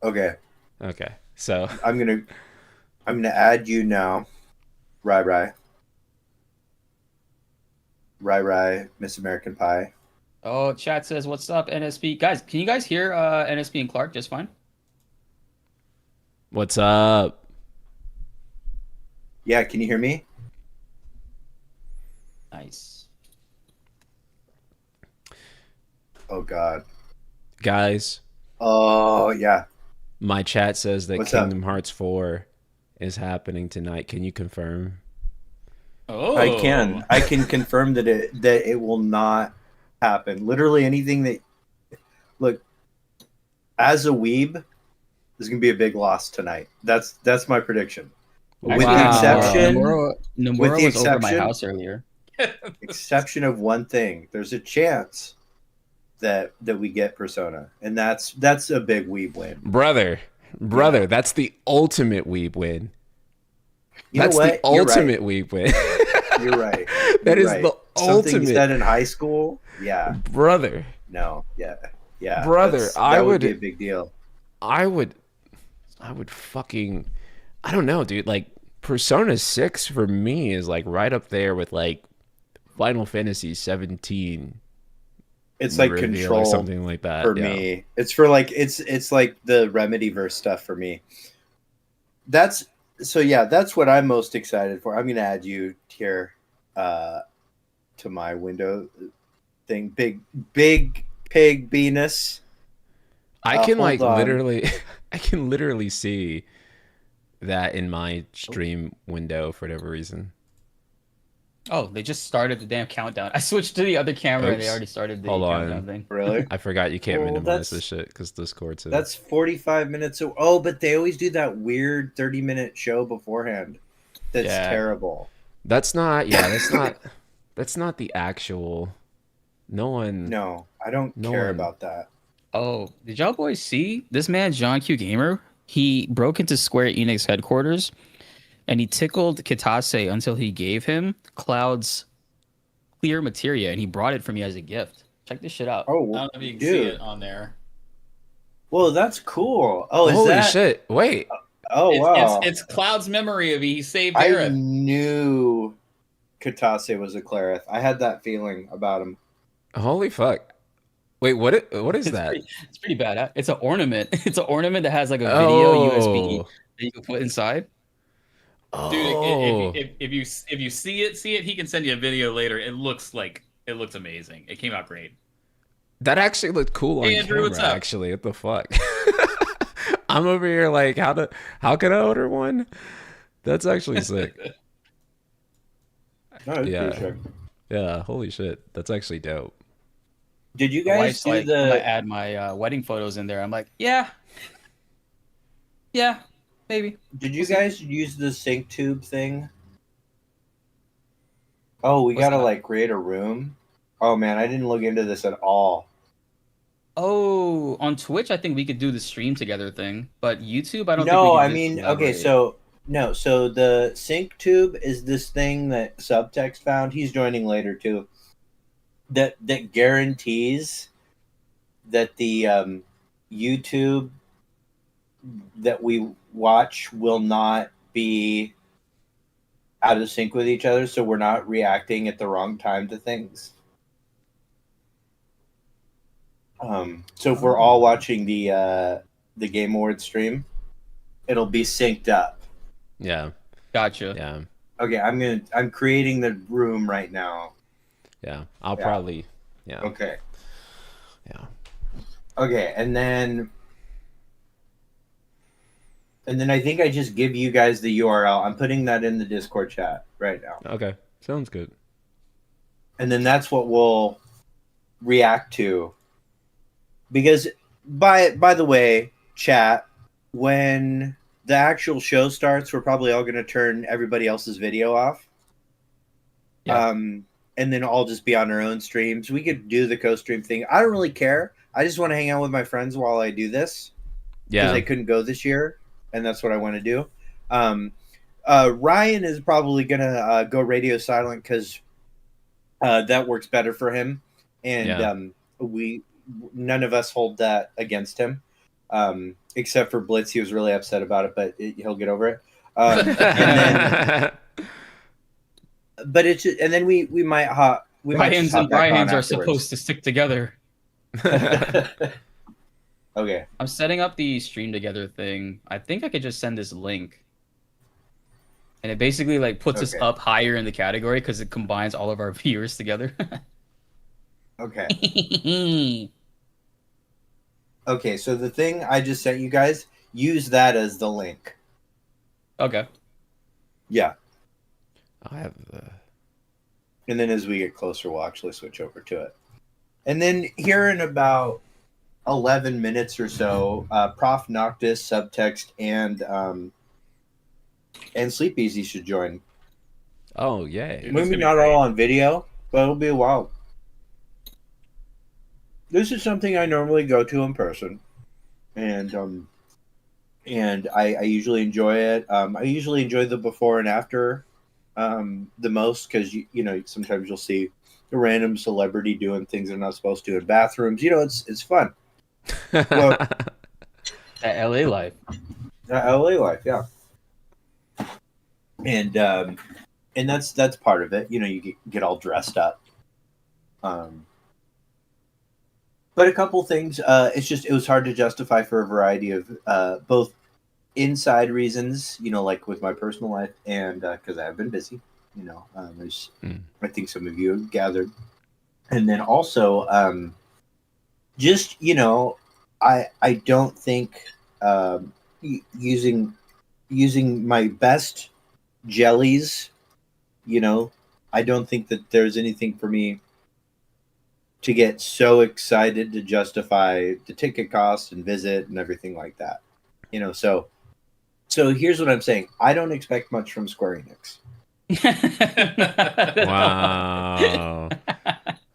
Okay, Okay, so I'm gonna add you now, Rai, Miss American Pie. Oh, chat says, "What's up, NSP guys? Can you guys hear NSP and Clark just fine?" what's up? Yeah, can you hear me? Nice. Oh god. Guys, Oh yeah. my chat says that What's up? Kingdom Hearts 4 is happening tonight. Can you confirm? Oh, I can confirm that it will not happen. Literally anything that look as a weeb is gonna be a big loss tonight. That's my prediction. With the Wow. exception Nomura with the was over my exception- house earlier. exception of one thing. There's a chance that we get Persona, and that's a big weeb win. Brother, that's the ultimate weeb win. You know That's what? the ultimate weeb win. You're right. That You're is right. the Something ultimate. said in high school. Yeah. Brother, No. Yeah. Yeah. Brother, that would be a big deal. I would fucking, I don't know, dude. Like Persona 6 for me is like right up there with like Final Fantasy 17. It's like reveal Control or something like that for me. It's for like it's like the Remedyverse stuff for me. That's what I'm most excited for. I'm gonna add you here to my window thing. Big pig Venus. I can like on. literally I can literally see that in my stream window for whatever reason. Oh, they just started the damn countdown. I switched to the other camera and they Oops. already started the Hold on. countdown thing. Really? I forgot you can't Well, minimize that's- this shit because Discord too. That's 45 minutes. Oh, but they always do that weird 30-minute show beforehand. That's Yeah. terrible. That's not that's not the actual. No one. No, I don't No care one- about that. Oh, did y'all boys see this man, John Q Gamer? He broke into Square Enix headquarters and he tickled Kitase until he gave him Cloud's clear materia and he brought it for me as a gift. Check this shit out. I Oh, don't know if you can see dude. it on there. Well, that's cool. Oh, is Holy that? shit! Wait, Oh, wow. It's Cloud's memory of he saved I Aerith. knew Katase was a Clarith. I had that feeling about him. holy fuck! Wait, what is that? It's pretty bad. It's an ornament. It's an ornament that has like a video USB Oh, that you can put inside. Dude, oh. if you see it, he can send you a video later. It looks amazing. It came out great. That actually looked cool on Hey, Andrew, camera. what's up? Actually, what the fuck? I'm over here like, how can I order one? That's actually sick. No, it's Yeah. pretty sick. Yeah, holy shit, that's actually dope. Did you My guys wife's do like, I'm gonna the? add my wedding photos in there. I'm like, yeah, maybe. Did you guys use the sync tube thing? Oh, we What's gotta that? like create a room. Oh man, I didn't look into this at all. Oh, on Twitch, I think we could do the stream together thing, but YouTube, I don't. No, think we I could mean, okay, collaborate. so no, so the sync tube is this thing that Subtext found. He's joining later too. That guarantees that the YouTube that we watch will not be out of sync with each other, so we're not reacting at the wrong time to things. So if we're all watching the Game Awards stream, it'll be synced up. Yeah, Gotcha. yeah, Okay, I'm creating the room right now. yeah. I'll Yeah. probably, yeah, Okay. yeah. Okay, and then I think I just give you guys the URL. I'm putting that in the Discord chat right now. Okay, sounds good. And then that's what we'll react to. Because by the way, chat, when the actual show starts, we're probably all going to turn everybody else's video off. Yeah. And then all just be on our own streams. We could do the co-stream thing. I don't really care. I just want to hang out with my friends while I do this. Because Yeah, I couldn't go this year, and that's what I want to do. Ryan is probably gonna go radio silent because that works better for him, and Yeah. none of us hold that against him, except for Blitz. He was really upset about it, but he'll get over it. But it's and then we might might just Ryans hop and back on Bryans are afterwards. supposed to stick together. Okay. I'm setting up the stream together thing. I think I could just send this link. And it basically like puts us Okay. up higher in the category because it combines all of our viewers together. Okay. Okay. So the thing I just sent you guys, use that as the link. Okay. Yeah. I have the. And then as we get closer, we'll actually switch over to it. And then here in about 11 minutes or so, Prof Noctis, Subtext, and Sleep Easy should join. Oh yay! Dude, it's Maybe gonna be not great. all on video, but it'll be a while. this is something I normally go to in person, and I usually enjoy it. I usually enjoy the before and after the most because you know sometimes you'll see a random celebrity doing things they're not supposed to in bathrooms. You know, it's fun. Well, That LA life. LA life, yeah, and that's part of it. You know, you get all dressed up. But a couple things. It was hard to justify for a variety of both inside reasons, you know, like with my personal life, and because I have been busy, you know, as I think some of you have gathered, and then also just you know, I don't think using my best jellies, you know, I don't think that there's anything for me to get so excited to justify the ticket cost and visit and everything like that. You know, so here's what I'm saying. I don't expect much from Square Enix. Wow.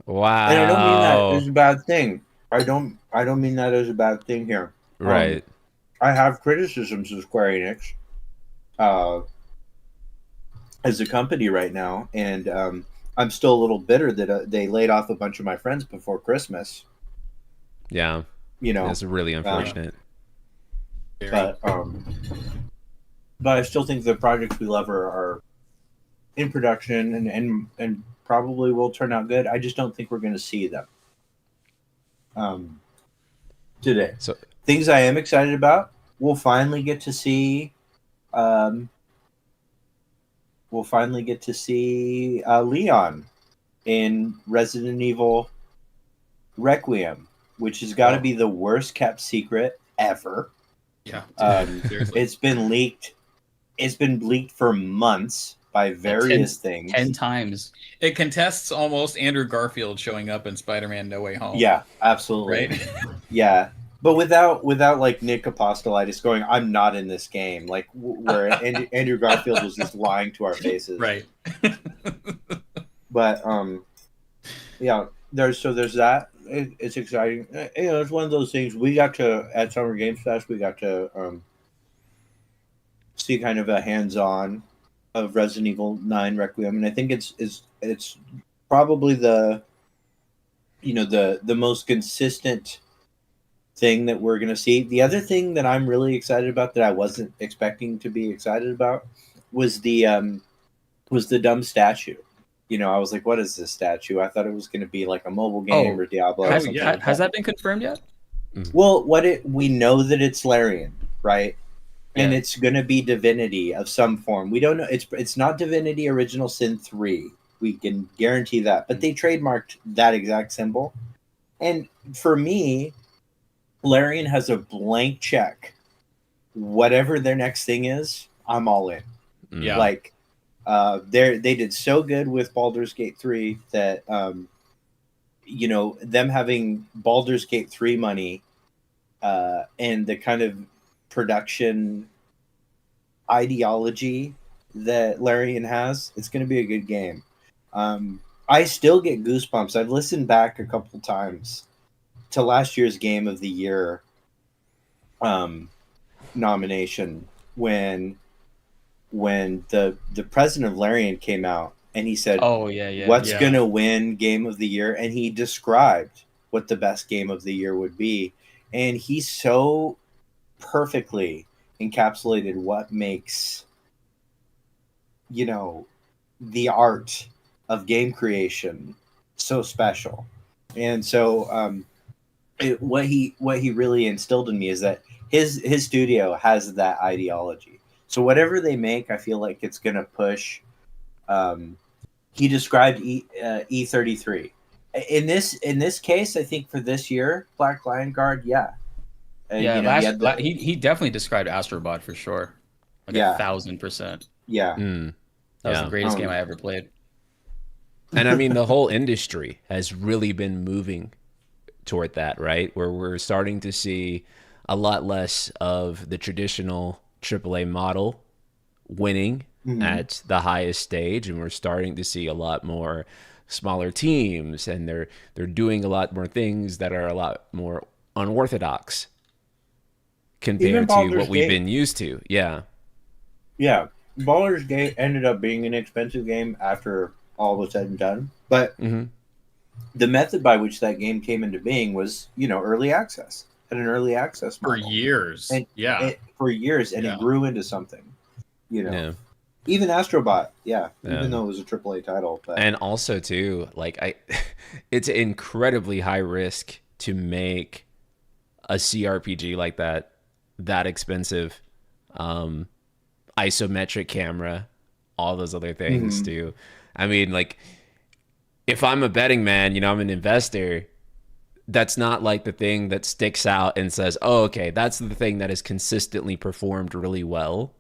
Wow. And I don't mean that as a bad thing. I don't mean that as a bad thing here. Right. I have criticisms of Square Enix as a company right now, and I'm still a little bitter that they laid off a bunch of my friends before Christmas. Yeah. You know, It's really unfortunate. but I still think the projects we love are in production and probably will turn out good. I just don't think we're going to see them today. So Things I am excited about. We'll finally get to see. Leon in Resident Evil Requiem, which has got to be the worst kept secret ever. Yeah. Seriously. It's been leaked for months by various things. 10 times. It contests almost Andrew Garfield showing up in Spider-Man No Way Home. Yeah, absolutely. Right? Yeah. But without like Nick Apostolitis going, I'm not in this game, like where Andrew Garfield was just lying to our faces. Right. But yeah, there's that. It's exciting. You know, it's one of those things we got to at Summer Games Fest. We got to see kind of a hands-on of Resident Evil 9 Requiem, and I think it's probably the most consistent thing that we're going to see. The other thing that I'm really excited about that I wasn't expecting to be excited about was the dumb statue. You know, I was like, what is this statue? I thought it was going to be like a mobile game or Diablo. Has, or something like has that been confirmed yet? Well, we know that it's Larian, right? And Yeah. it's going to be Divinity of some form. We don't know. It's not Divinity Original Sin 3. We can guarantee that. But they trademarked that exact symbol. And for me, Larian has a blank check. Whatever their next thing is, I'm all in. Yeah. Like, they did so good with Baldur's Gate 3 that, you know, them having Baldur's Gate 3 money and the kind of production ideology that Larian has, it's going to be a good game. I still get goosebumps. I've listened back a couple times to last year's Game of the Year nomination when the president of Larian came out and he said, Oh, yeah. what's Yeah. going to win Game of the Year? And he described what the best Game of the Year would be. And he so perfectly encapsulated what makes, you know, the art of game creation so special. And so what he really instilled in me is that his studio has that ideology. So whatever they make, I feel like it's going to push. He described E33. In this case, I think for this year, Black Lion Guard, yeah. Yeah, You know, he definitely described Astrobot for sure. Like Yeah. 1,000%. yeah. That was Yeah. the greatest game I ever played. And I mean, the whole industry has really been moving toward that, right? Where we're starting to see a lot less of the traditional AAA model winning at the highest stage, and we're starting to see a lot more smaller teams, and they're doing a lot more things that are a lot more unorthodox compared to Baldur's what we've Gate. been used to. Yeah. Yeah, Baldur's Gate ended up being an expensive game after all was said and done. But Hmm. the method by which that game came into being was, early access. Had an early access For model. years. And Yeah. for years, and Yeah. it grew into something. Yeah. Even Astrobot, Yeah. even though it was a AAA title. But And also too, it's incredibly high risk to make a CRPG like that expensive, isometric camera, all those other things Mhm. too. I mean, like, if I'm a betting man, I'm an investor. That's not like the thing that sticks out and says, "Oh, okay, that's the thing that has consistently performed really well."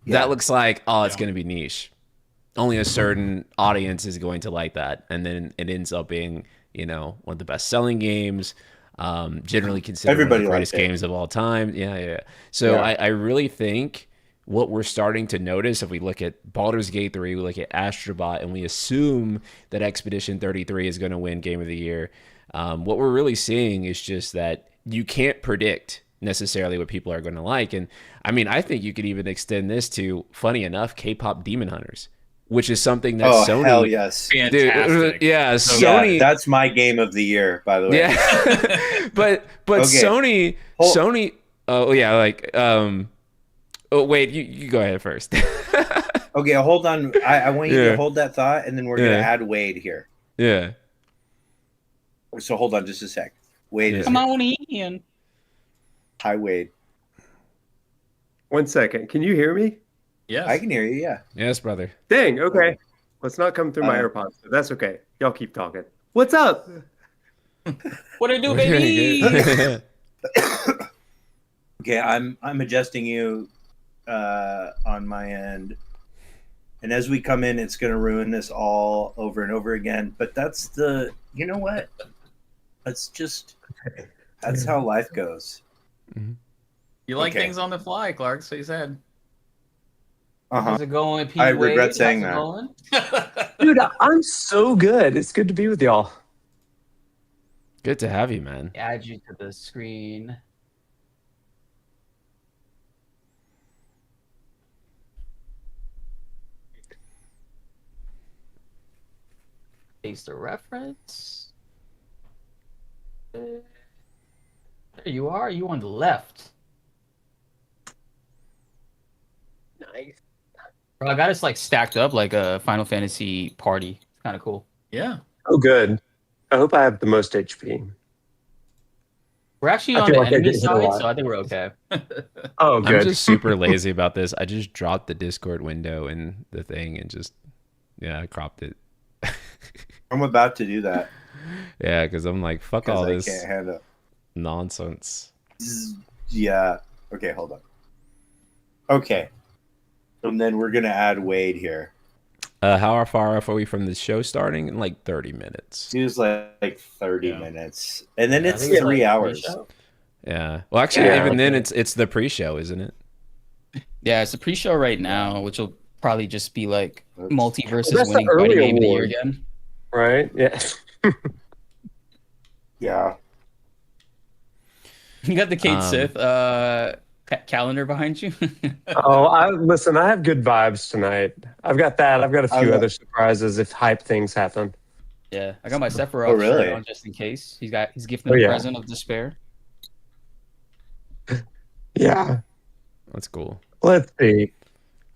Yeah. That looks like, oh, it's Yeah. going to be niche. Only a certain audience is going to like that, and then it ends up being, one of the best-selling games, generally considered one Everybody of the greatest liked it. games of all time. Yeah. So Yeah. I really think what we're starting to notice, if we look at Baldur's Gate 3, we look at Astrobot, and we assume that Expedition 33 is going to win Game of the Year, what we're really seeing is just that you can't predict necessarily what people are going to like. And I mean, I think you could even extend this to, funny enough, K-pop Demon Hunters, which is something that Oh, Sony. hell yes. Fantastic. Yeah, Yeah, Sony. that's my game of the year, by the way. Yeah, but Okay. Sony. Oh yeah, Oh wait, you go ahead first. Okay, hold on. I want you Yeah. to hold that thought, and then we're going to add Wade here. Yeah. So hold on just a sec. Wade is Come here. on in. Hi, Wade. 1 second. Can you hear me? Yes. I can hear you, yeah. Yes, brother. Dang, okay. Let's not come through my AirPods. That's okay. Y'all keep talking. What's up? What it do, baby? Okay, I'm adjusting you on my end. And as we come in, it's going to ruin this all over and over again. But that's you know what? That's how life goes. You like Okay. things on the fly, Clark, so you said. Uh-huh. How's it going, Pete? I regret Wade? saying How's it that. going? Dude, I'm so good. It's good to be with y'all. Good to have you, man. Add you to the screen. Paste the reference. There you are. You on the left. Nice. Bro, I got us stacked up like a Final Fantasy party. It's kind of cool. Yeah. Oh, good. I hope I have the most HP. We're actually I on feel the like I enemy get hit a side, lot. so I think we're okay. Oh, I'm good. just super lazy about this. I just dropped the Discord window in the thing and I cropped it. I'm about to do that Yeah, because I'm like, fuck all because I this can't handle nonsense. Yeah. Okay, hold on. Okay. And then we're going to add Wade here. How far off are we from the show starting? In like 30 minutes. He was like 30 Yeah. minutes. And then I it's think it's 3 like hours. pre-show. Yeah. Well, actually, Yeah. even then, it's the pre-show, isn't it? Yeah, it's a pre-show right now, which will probably just be like Oops. multiverses That's the winning early fighting game of the year award. again. Right? Yeah. Yeah. You got the Kate Um, Sith calendar behind you. Listen, I have good vibes tonight. I've got that. I've got a few Okay. other surprises if hype things happen. Yeah, I got my Sephiroth Oh, really? shirt on just in case. He's gifting Oh, a yeah. present of despair. Yeah. That's cool. Let's see.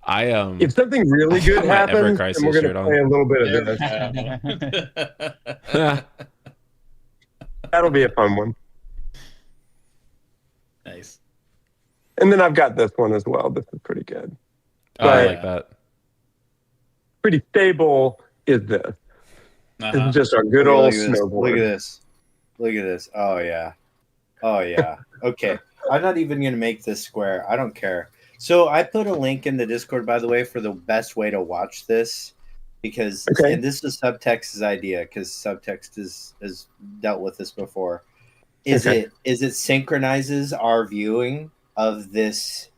I If something really I good have my Ever happens, Crisis then we're shirt going on. to play a little bit of this. That'll be a fun one. Nice. And then I've got this one as well. This is pretty good. Oh, I But- like that. Pretty stable is this. This Uh-huh. is just our good Look old at this. snowboard. Look at this. Look at this. Oh, yeah. Oh, yeah. Okay. I'm not even going to make this square. I don't care. So I put a link in the Discord, by the way, for the best way to watch this. Because, Okay. and this is Subtext's idea, because Subtext has dealt with this before. Is Okay. it synchronizes our viewing of this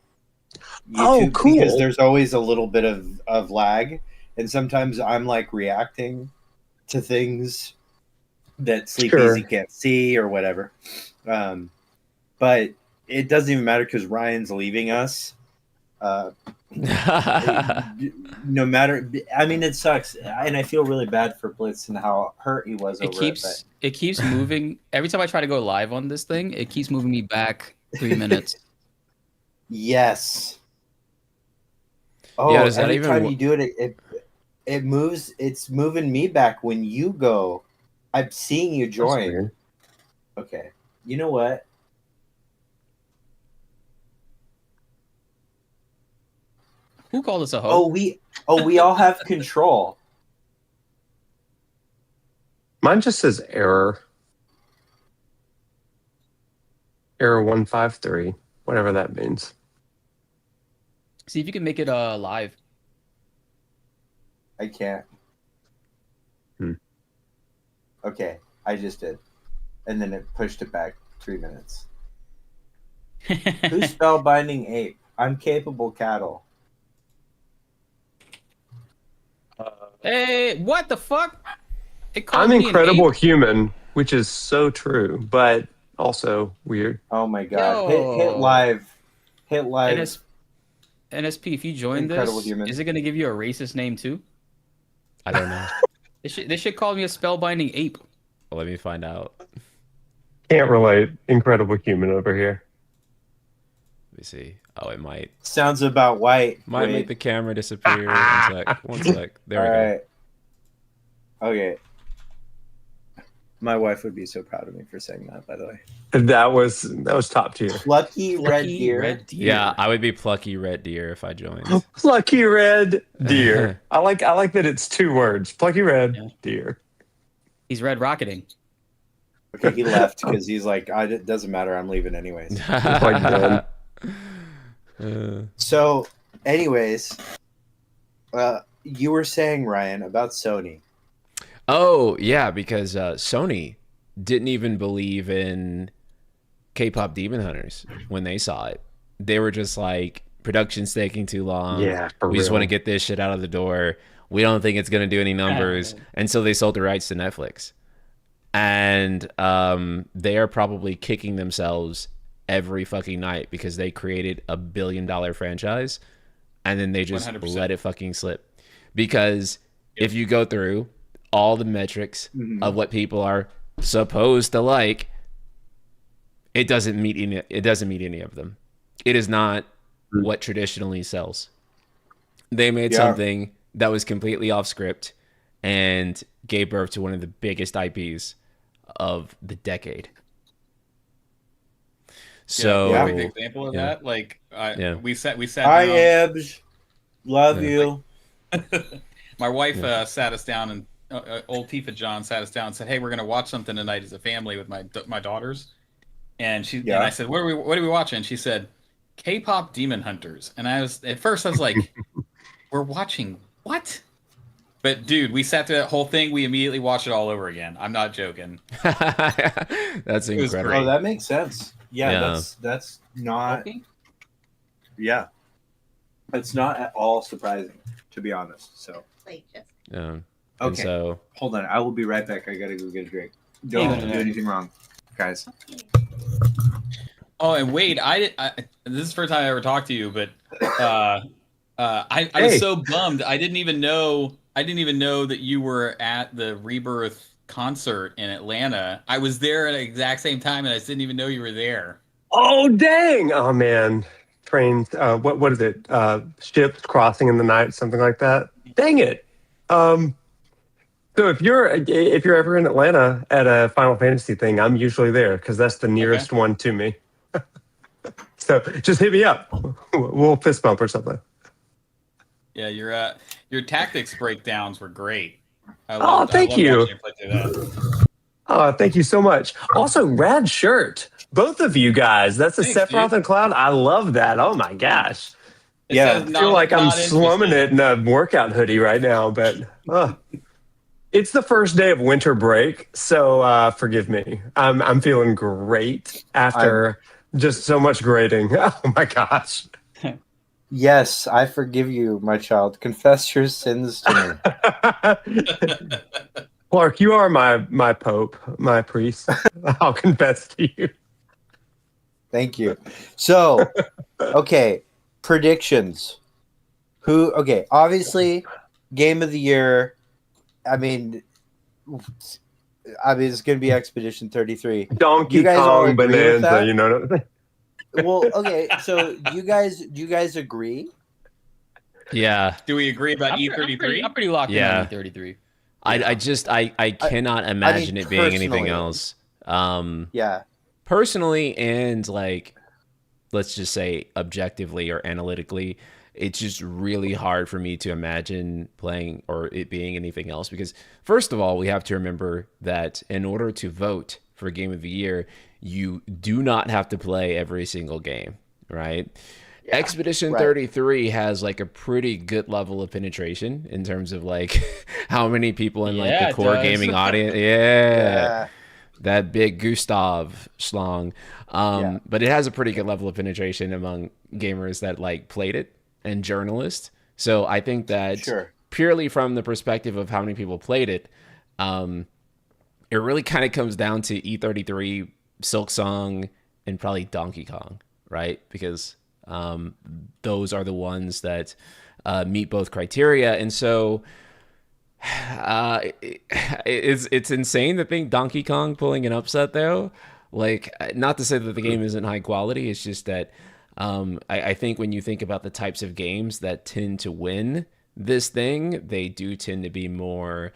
Oh, cool. because there's always a little bit of lag. And sometimes I'm like reacting to things that Sleep Sure. Easy can't see or whatever. But it doesn't even matter because Ryan's leaving us. No matter, I mean, it sucks, and I feel really bad for Blitz and how hurt he was over It keeps moving. Every time I try to go live on this thing, it keeps moving me back 3 minutes. Yes. Oh, Yeah, does that every even time you do it, it moves. It's moving me back when you go. I'm seeing you That's join. weird. Okay. You know what? Who called us a hoe? We all have control. Mine just says error. Error 153, whatever that means. See if you can make it live. I can't. Hmm. Okay, I just did, and then it pushed it back 3 minutes. Who's spellbinding ape? I'm capable cattle. Hey, what the fuck? It called I'm me an incredible ape? human, which is so true, but also weird. Oh my god! Yo. Hit live. Hit live. NSP, if you join Incredible this, human. is it going to give you a racist name too? I don't know. They should call me a spellbinding ape. Let me find out. Can't relate. Incredible human over here. Let me see. Oh, it might Sounds about white. make Wait. the camera disappear. One sec. One sec. There we All go. right. Okay. My wife would be so proud of me for saying that, by the way. That was top tier. Plucky red Lucky deer. red deer. Yeah, I would be plucky red deer if I joined. Plucky red deer. I like that it's 2 words. Plucky red Yeah. deer. He's red rocketing. Okay, he left because he's like, it doesn't matter. I'm leaving anyways. Like done. So, anyways, you were saying, Ryan, about Sony. Oh, yeah, because Sony didn't even believe in K-pop Demon Hunters when they saw it. They were just like, production's taking too long. Yeah, for we just real. want to get this shit out of the door. We don't think it's going to do any numbers. And so they sold the rights to Netflix. And they are probably kicking themselves every fucking night because they created a $1 billion franchise and then they just 100%. let it fucking slip. Because if you go through all the metrics of what people are supposed to like, it doesn't meet any of them. It is not what traditionally sells. They made something that was completely off script and gave birth to one of the biggest IPs of the decade. So Perfect example of that. Like, we sat. Hi, down. Ebs. Love you. My wife sat us down, and old Tifa John sat us down and said, "Hey, we're gonna watch something tonight as a family with my daughters." And and I said, "What are we watching?" She said, "K-pop Demon Hunters." And at first I was like, "We're watching what?" But dude, we sat through that whole thing. We immediately watched it all over again. I'm not joking. that's It was incredible. great. Oh, that makes sense. Yeah. That's not. Okay. Yeah, it's not at all surprising, to be honest. So, Yeah. And okay, so hold on. I will be right back. I gotta go get a drink. Don't do anything wrong, guys. Oh, and Wade, this is the first time I ever talked to you, but I was so bummed. I didn't even know that you were at the Rebirth concert in Atlanta. I was there at the exact same time, and I didn't even know you were there. Oh dang! Oh man, trains. What is it? Ships crossing in the night, something like that. Dang it! So if you're ever in Atlanta at a Final Fantasy thing, I'm usually there because that's the nearest one to me. So just hit me up. We'll fist bump or something. Yeah, your tactics breakdowns were great. Thank you. watching you play through that. Oh, thank you so much. Also, rad shirt. Both of you guys. That's a Thanks, Sephiroth dude. and Cloud. I love that. Oh my gosh. It Yeah, says I feel like I'm not slumming interested. it in a workout hoodie right now, but it's the first day of winter break, so forgive me. I'm feeling great after just so much grading. Oh my gosh. Yes, I forgive you, my child. Confess your sins to me. Clark, you are my pope, my priest. I'll confess to you. Thank you. So, okay, predictions. Who? Okay, obviously, game of the year. I mean, it's going to be Expedition 33. Donkey You guys all Kong agree with Bonanza, that? you know what I'm saying? Well, okay. So, do you guys agree? Yeah, Do we agree about I'm E33? pretty locked Yeah. in on E33. I cannot imagine it being anything personally. else. Yeah. Personally, and like, let's just say objectively or analytically, it's just really hard for me to imagine playing or it being anything else, because first of all, we have to remember that in order to vote for Game of the Year, you do not have to play every single game, right? Expedition right. 33 has like a pretty good level of penetration in terms of like how many people in like Yeah, the it core does. gaming audience. Yeah. That big Gustav schlong. Yeah. But it has a pretty good level of penetration among gamers that like played it and journalists. So I think that Sure. purely from the perspective of how many people played it, it really kind of comes down to E33, Silk Song, and probably Donkey Kong, right? Because those are the ones that meet both criteria. And so it's insane to think Donkey Kong pulling an upset, though. Like, not to say that the game isn't high quality, it's just that I think when you think about the types of games that tend to win this thing, they do tend to be more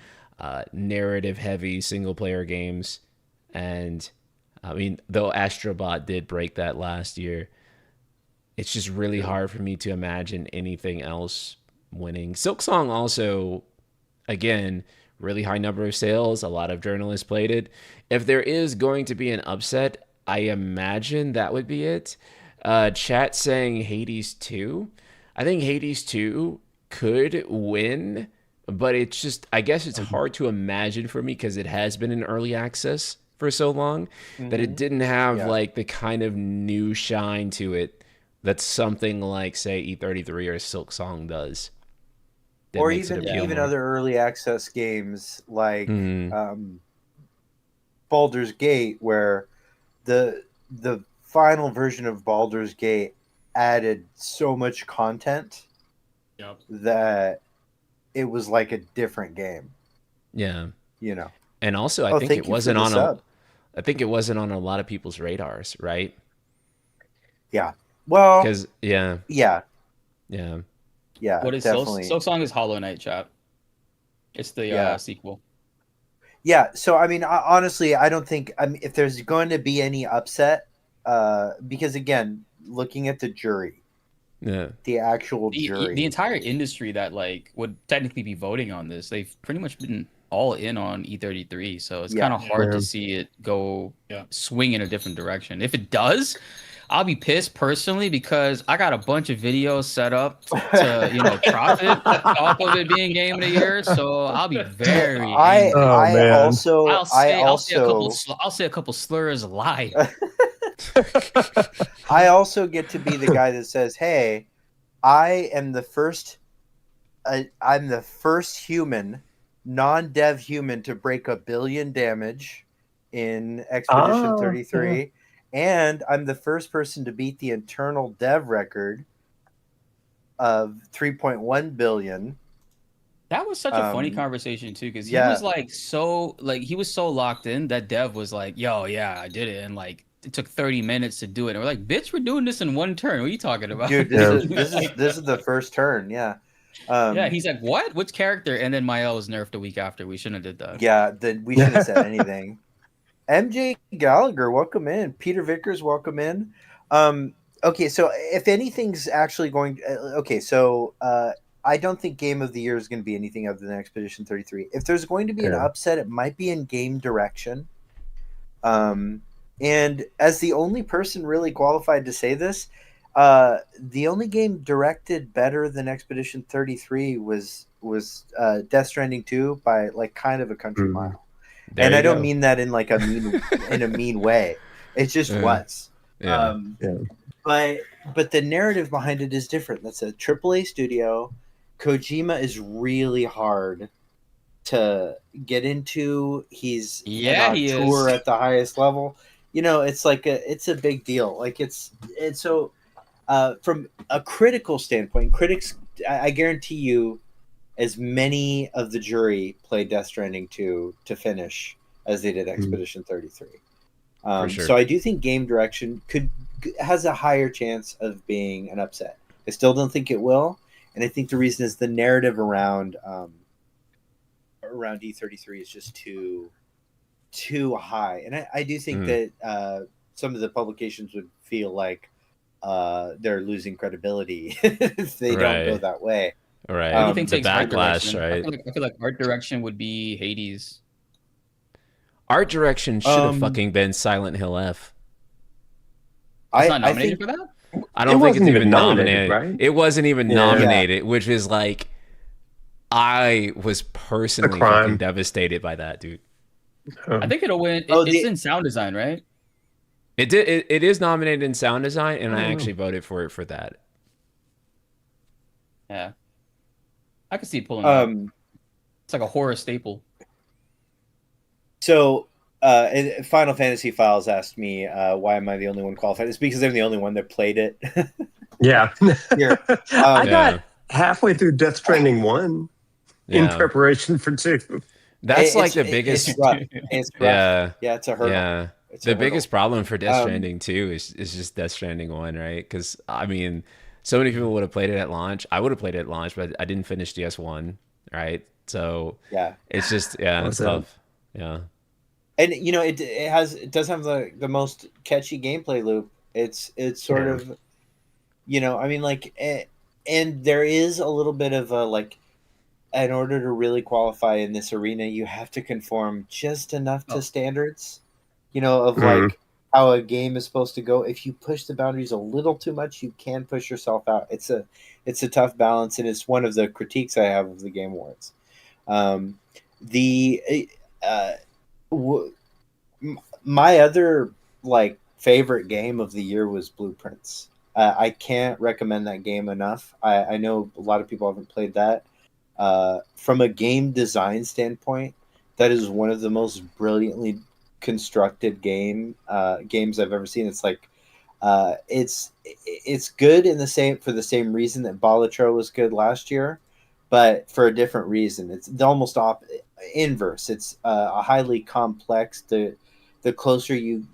narrative heavy single player games. And I mean, though Astrobot did break that last year, it's just really hard for me to imagine anything else winning. Silksong also, again, really high number of sales. A lot of journalists played it. If there is going to be an upset, I imagine that would be it. Chat saying Hades 2. I think Hades 2 could win, but it's just, I guess it's hard to imagine for me because it has been in early access for so long that it didn't have like the kind of new shine to it that something like, say, E33 or Silk Song does. That Or makes it appeal even more. other early access games like Baldur's Gate, where the final version of Baldur's Gate added so much content that it was like a different game. Yeah. You know. And also, I think thank it you wasn't for the on sub. I think it wasn't on a lot of people's radars, right? Yeah. Well, Because yeah, yeah, What is definitely. Silk Song is Hollow Knight, chat. It's the sequel. Yeah, so I mean, honestly, I don't think if there's going to be any upset, because again, looking at the jury, yeah, the actual jury, The entire industry that like would technically be voting on this, they've pretty much been all in on E33, so it's kind of hard to see it go swing in a different direction. If it does, I'll be pissed personally because I got a bunch of videos set up to profit off of it being Game of the Year. So I'll be very angry. man. I'll say a couple slurs live. I also get to be the guy that says, "Hey, I am the first. I'm the first human, non-dev human, to break 1 billion damage in Expedition 33." And I'm the first person to beat the internal dev record of 3.1 billion. That was such a funny conversation too, because he was so locked in that dev was like, "Yo, yeah, I did it," and like it took 30 minutes to do it. And we're like, "Bitch, we're doing this in one turn. What are you talking about?" Dude, this is the first turn. Yeah. He's like, "What? Which character?" And then Mael was nerfed a week after. We shouldn't have did that. Yeah, we shouldn't have said anything. MJ Gallagher, welcome in. Peter Vickers, welcome in. Okay, so if anything's actually going, I don't think Game of the Year is going to be anything other than Expedition 33. If there's going to be an upset, it might be in game direction. And as the only person really qualified to say this, the only game directed better than Expedition 33 was Death Stranding 2 by like kind of a country mile. And I don't mean that in like a mean way. It just was. Yeah. But the narrative behind it is different. That's a AAA studio. Kojima is really hard to get into. He's Yeah, on he tour is. at the highest level. You know, it's like it's a big deal. Like it's so from a critical standpoint, critics, I guarantee you, as many of the jury played Death Stranding 2 to finish as they did Expedition 33. sure. So I do think game direction has a higher chance of being an upset. I still don't think it will, and I think the reason is the narrative around D33 is just too high, and I do think that some of the publications would feel like they're losing credibility if they don't go that way. Right. What do you think The takes art backlash, direction? right? I feel like art direction would be Hades. Art direction should have fucking been Silent Hill F. It's I not nominated think for that? I don't think wasn't it's even even nominated. nominated, right? It wasn't even Yeah. nominated, which is like, I was personally crime. fucking devastated by that, dude. I think it'll win. Oh, It's in sound design, right? It did. It is nominated in sound design, and I actually voted for it for that. Yeah. I could see it pulling up. It's like a horror staple. So, Final Fantasy Files asked me why am I the only one qualified? It's because I'm the only one that played it. Yeah. Here, I Yeah. got halfway through Death Stranding 1 in Yeah. preparation for 2. That's like the biggest. It's rough. It's rough. Yeah. It's a hurdle. Yeah. It's The a hurdle. biggest problem for Death Stranding 2 is just Death Stranding 1, right? Because, I mean, so many people would have played it at launch. I would have played it at launch, but I didn't finish DS1, right? So Yeah, it's just, it's tough. Yeah. and you know it does have the most catchy gameplay loop. It's sort of, you know, I mean, like, and there is a little bit of a like, in order to really qualify in this arena, you have to conform just enough to standards, you know, of like how a game is supposed to go. If you push the boundaries a little too much, you can push yourself out. It's a tough balance, and it's one of the critiques I have of the Game Awards. My other like favorite game of the year was Blueprints. I can't recommend that game enough. I know a lot of people haven't played that. From a game design standpoint, that is one of the most brilliantly constructed games I've ever seen. It's like it's good for the same reason that Balatro was good last year, but for a different reason. It's almost inverse. It's a highly complex. The closer you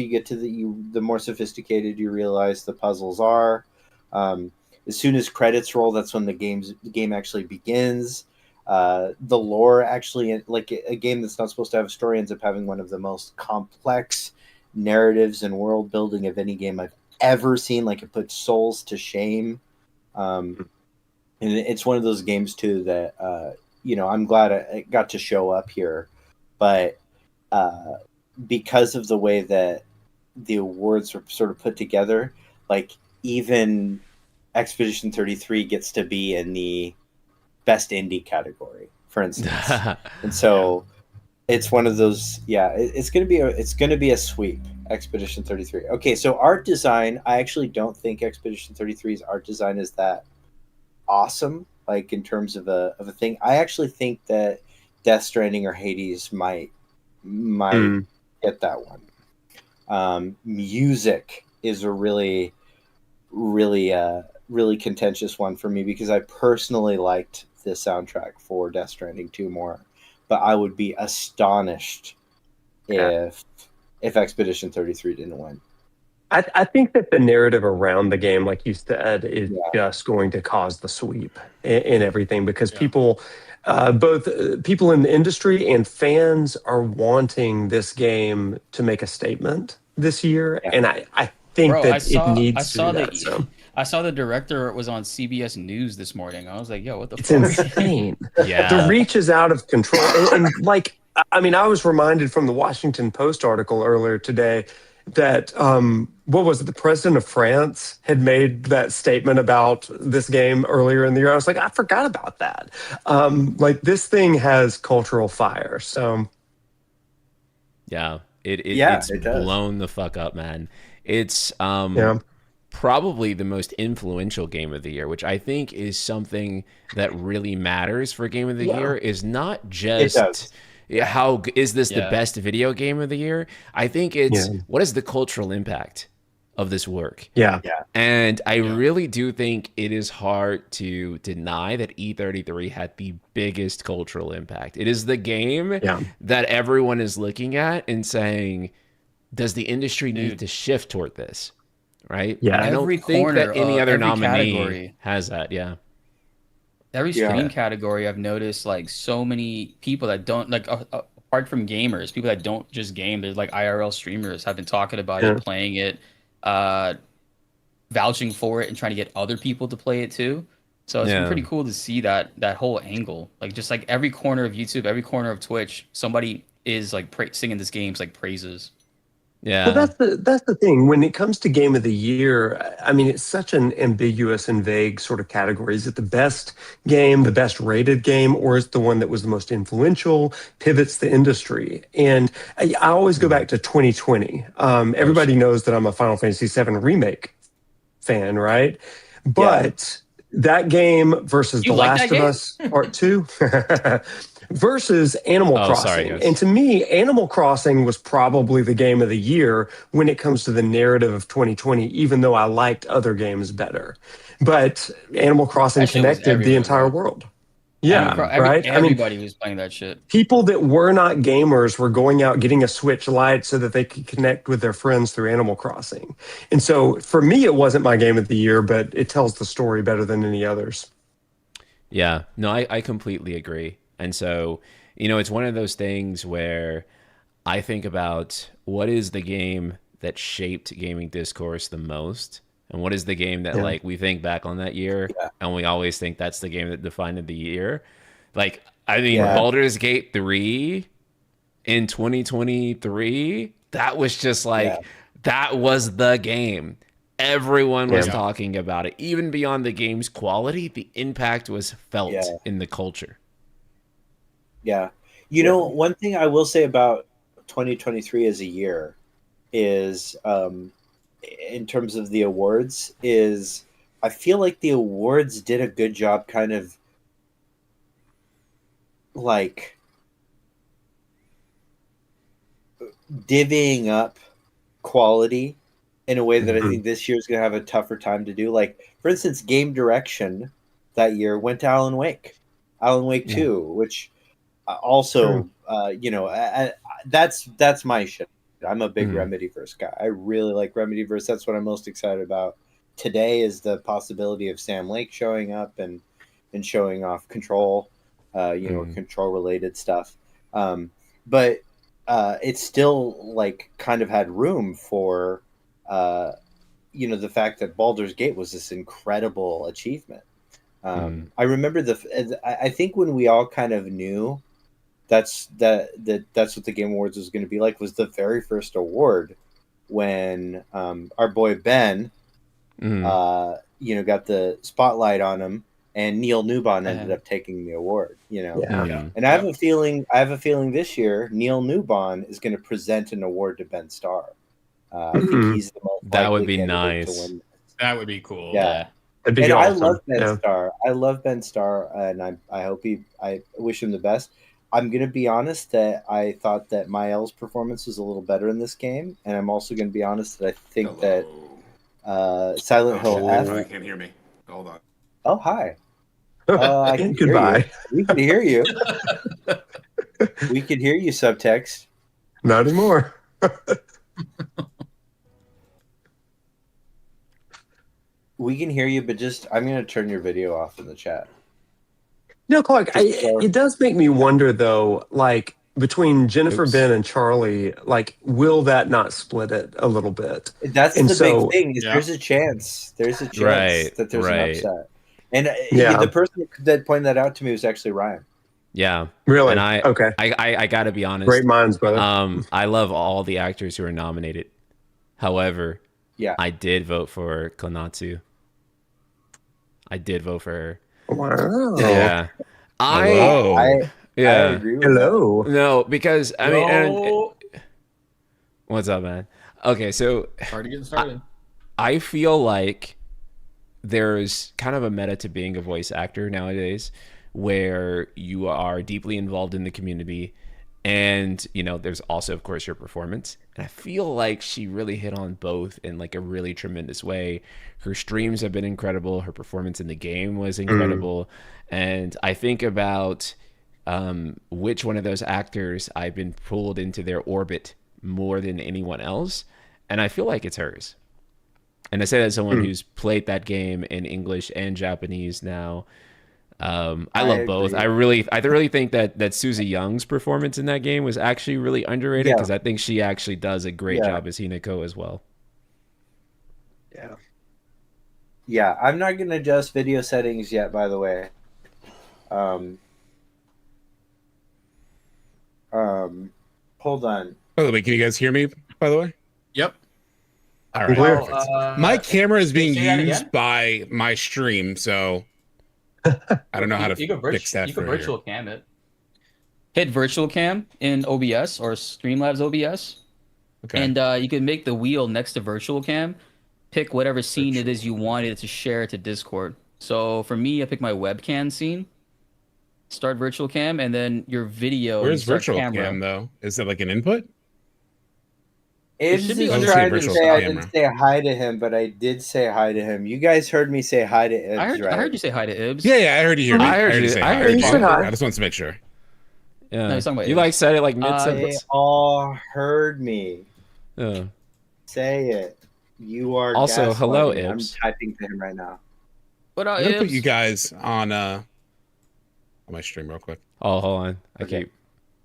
get to the more sophisticated you realize the puzzles are. As soon as credits roll, that's when the game actually begins. The lore actually, like a game that's not supposed to have a story, ends up having one of the most complex narratives and world building of any game I've ever seen. Like, it puts souls to shame. And it's one of those games too that you know, I'm glad I got to show up here, but because of the way that the awards were sort of put together, like even Expedition 33 gets to be in the best indie category, for instance. And so it's one of those, it's going to be a sweep, Expedition 33. Okay, so art design, I actually don't think Expedition 33's art design is that awesome, like in terms of a thing. I actually think that Death Stranding or Hades might get that one. Music is a really contentious one for me because I personally liked the soundtrack for Death Stranding 2 more, but I would be astonished if Expedition 33 didn't win. I think that the narrative around the game, like you said, is just going to cause the sweep in everything because people, both people in the industry and fans, are wanting this game to make a statement this year, and I think it needs to do that. So. I saw the director was on CBS News this morning. I was like, yo, what the fuck? It's insane. Yeah. The reach is out of control. And like, I mean, I was reminded from the Washington Post article earlier today that, what was it? The president of France had made that statement about this game earlier in the year. I was like, I forgot about that. Like, this thing has cultural fire. So. Yeah. It's blown the fuck up, man. It's, probably the most influential game of the year, which I think is something that really matters for game of the year, is not just how is this the best video game of the year? I think it's what is the cultural impact of this work? Yeah. And I really do think it is hard to deny that E33 had the biggest cultural impact. It is the game that everyone is looking at and saying, does the industry need to shift toward this? Right? Yeah. And I don't Every think that corner any of other every nominee category. has that. Yeah. Every stream category, I've noticed like so many people that don't like apart from gamers, people that don't just game. There's like IRL streamers have been talking about it, playing it, vouching for it, and trying to get other people to play it too. So it's been pretty cool to see that whole angle. Like just like every corner of YouTube, every corner of Twitch, somebody is like singing this game's like praises. Yeah. Well, that's the thing. When it comes to game of the year, I mean, it's such an ambiguous and vague sort of category. Is it the best game, the best rated game, or is it the one that was the most influential, pivots the industry? And I always go back to 2020. Everybody knows that I'm a Final Fantasy VII Remake fan, right? But that game versus The Last of Us Part 2 versus Animal Crossing. Sorry, guys. And to me, Animal Crossing was probably the game of the year when it comes to the narrative of 2020, even though I liked other games better. But Animal Crossing connected the entire world. Yeah, right? Everybody was playing that shit. People that were not gamers were going out getting a Switch Lite so that they could connect with their friends through Animal Crossing. And so for me, it wasn't my game of the year, but it tells the story better than any others. Yeah, no, I completely agree. And so, you know, it's one of those things where I think about what is the game that shaped gaming discourse the most? And what is the game that like we think back on that year and we always think that's the game that defined the year? Like, I mean, Baldur's Gate 3 in 2023, that was just like, that was the game. Everyone was talking about it. Even beyond the game's quality, the impact was felt in the culture. Yeah. You know, one thing I will say about 2023 as a year is, in terms of the awards, is I feel like the awards did a good job kind of like divvying up quality in a way that I think this year is going to have a tougher time to do. Like, for instance, game direction that year went to Alan Wake 2, which also, you know, that's my shit. I'm a big Remedyverse guy. I really like Remedyverse. That's what I'm most excited about today is the possibility of Sam Lake showing up and showing off Control, you know, Control related stuff. But it still like kind of had room for, you know, the fact that Baldur's Gate was this incredible achievement. I remember I think when we all kind of knew that's what the Game Awards was going to be like was the very first award when our boy Ben, you know, got the spotlight on him, and Neil Newbon ended up taking the award. You know, and I have a feeling this year Neil Newbon is going to present an award to Ben Starr. I think he's the most. That would be nice. nice. To win. That would be cool. Yeah. That'd be And awesome. I love Ben Starr. I love Ben Starr, and I hope I wish him the best. I'm going to be honest that I thought that Mael's performance was a little better in this game, and I'm also going to be honest that I think that Silent Hill F. I can't hear me. Hold on. Oh, hi. I can hear Goodbye. you. We can hear you. We can hear you, subtext. Not anymore. We can hear you, but just I'm going to turn your video off in the chat. No, Clark, it does make me wonder, though, like, between Jennifer, Ben, and Charlie, like, will that not split it a little bit? That's the big thing. Is there's a chance. There's a chance that there's an upset. And the person that pointed that out to me was actually Ryan. Yeah. Really? And I got to be honest. Great minds, brother. I love all the actors who are nominated. However, I did vote for Konatsu. I did vote for her. Wow. Yeah. I agree with Hello. No, because I mean, what's up, man? Okay, so Already getting started. I feel like there's kind of a meta to being a voice actor nowadays where you are deeply involved in the community, and there's also of course your performance, and I feel like she really hit on both in like a really tremendous way. Her streams have been incredible, her performance in the game was incredible, and I think about which one of those actors I've been pulled into their orbit more than anyone else, and I feel like it's hers. And I say that as someone who's played that game in English and Japanese now. I love both. I really think that Susie Young's performance in that game was actually really underrated, because I think she actually does a great job as Hinako as well. Yeah, I'm not going to adjust video settings yet, by the way. Hold on. By the way, can you guys hear me, by the way? Yep. All right. Well, My camera is being say that used again? by my stream, so I don't know how to fix that. You can for here. virtual cam it. Hit virtual cam in OBS or Streamlabs OBS, Okay. and you can make the wheel next to virtual cam. Pick whatever scene it is you wanted to share to Discord. So for me, I pick my webcam scene. Start virtual cam, and then your video. Where's you start virtual camera. cam though? Is it like an input? Ibs should be is under trying to virtual say I camera. didn't say hi to him, but I did say hi to him. You guys heard me say hi to Ibs, I right? heard you say hi to Ibs. Yeah, I heard you hear me. I heard you. say I hi. heard you say hi. I just wanted to make sure. Yeah, No, he's talking about you Ibs. like said it like mid They sentence. all heard me Yeah. say it. You are Also, hello, gaslighting. I'm Ibs. typing to him right now. What I'm up, gonna put Ibs? you guys on my stream real quick. Oh, hold on. I Okay. keep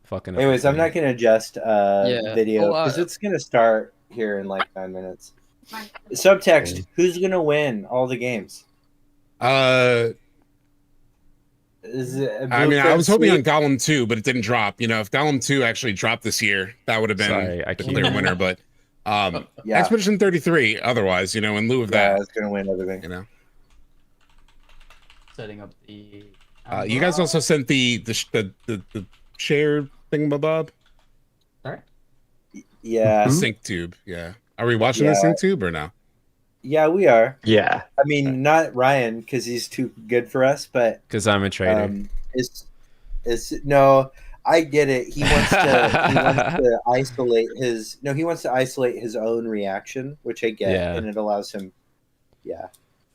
fucking up. Anyways, I'm not going to adjust Yeah. video Oh, because it's going to start here in like 9 minutes. Subtext: who's going to win all the games? Is it I mean, I was hoping on Sleep? Gollum 2, but it didn't drop. If Gollum 2 actually dropped this year, that would have been Sorry, I the can't. clear winner. But Yeah, Expedition 33, otherwise, in lieu of yeah, that, it's going to win everything. Setting up the. you guys also sent the share thingamabob, Sorry. Yeah, sync tube. Yeah, are we watching the Yeah. sync tube or no? yeah, we are. Yeah. I mean, not Ryan because he's too good for us, but Because I'm a traitor. it's no. I get it. He wants to isolate his. No, he wants to isolate his own reaction, which I get, Yeah. and it allows him. Yeah,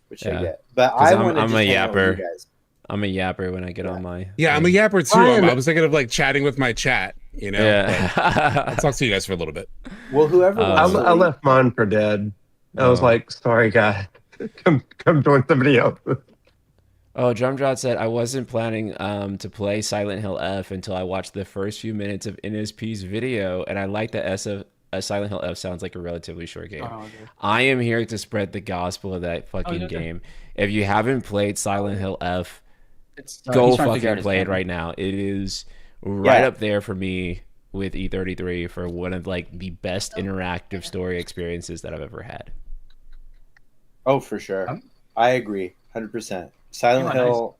which I Yeah. get. But 'Cause I I'm- want to I'm just a hang out with yapper. you guys. I'm a yapper when I get on my. Yeah, I'm a yapper too. Ryan- I was thinking of like chatting with my chat. But I'll Yeah. talk to you guys for a little bit. Well, whoever I wants to I leave- left mine for dead. I was Oh. like, sorry, guy. Come join somebody else. Oh, Drumdrot said I wasn't planning to play Silent Hill F until I watched the first few minutes of NSP's video, and I like that Silent Hill F sounds like a relatively short game. Oh, okay. I am here to spread the gospel of that fucking yeah. game. If you haven't played Silent Hill F, It's, go he's trying to figure out fucking his play it game. right now. It is right Yeah. up there for me with E33 for one of like the best interactive story experiences that I've ever had. Oh, for sure. I agree, 100%. Silent Yeah, nice. Hill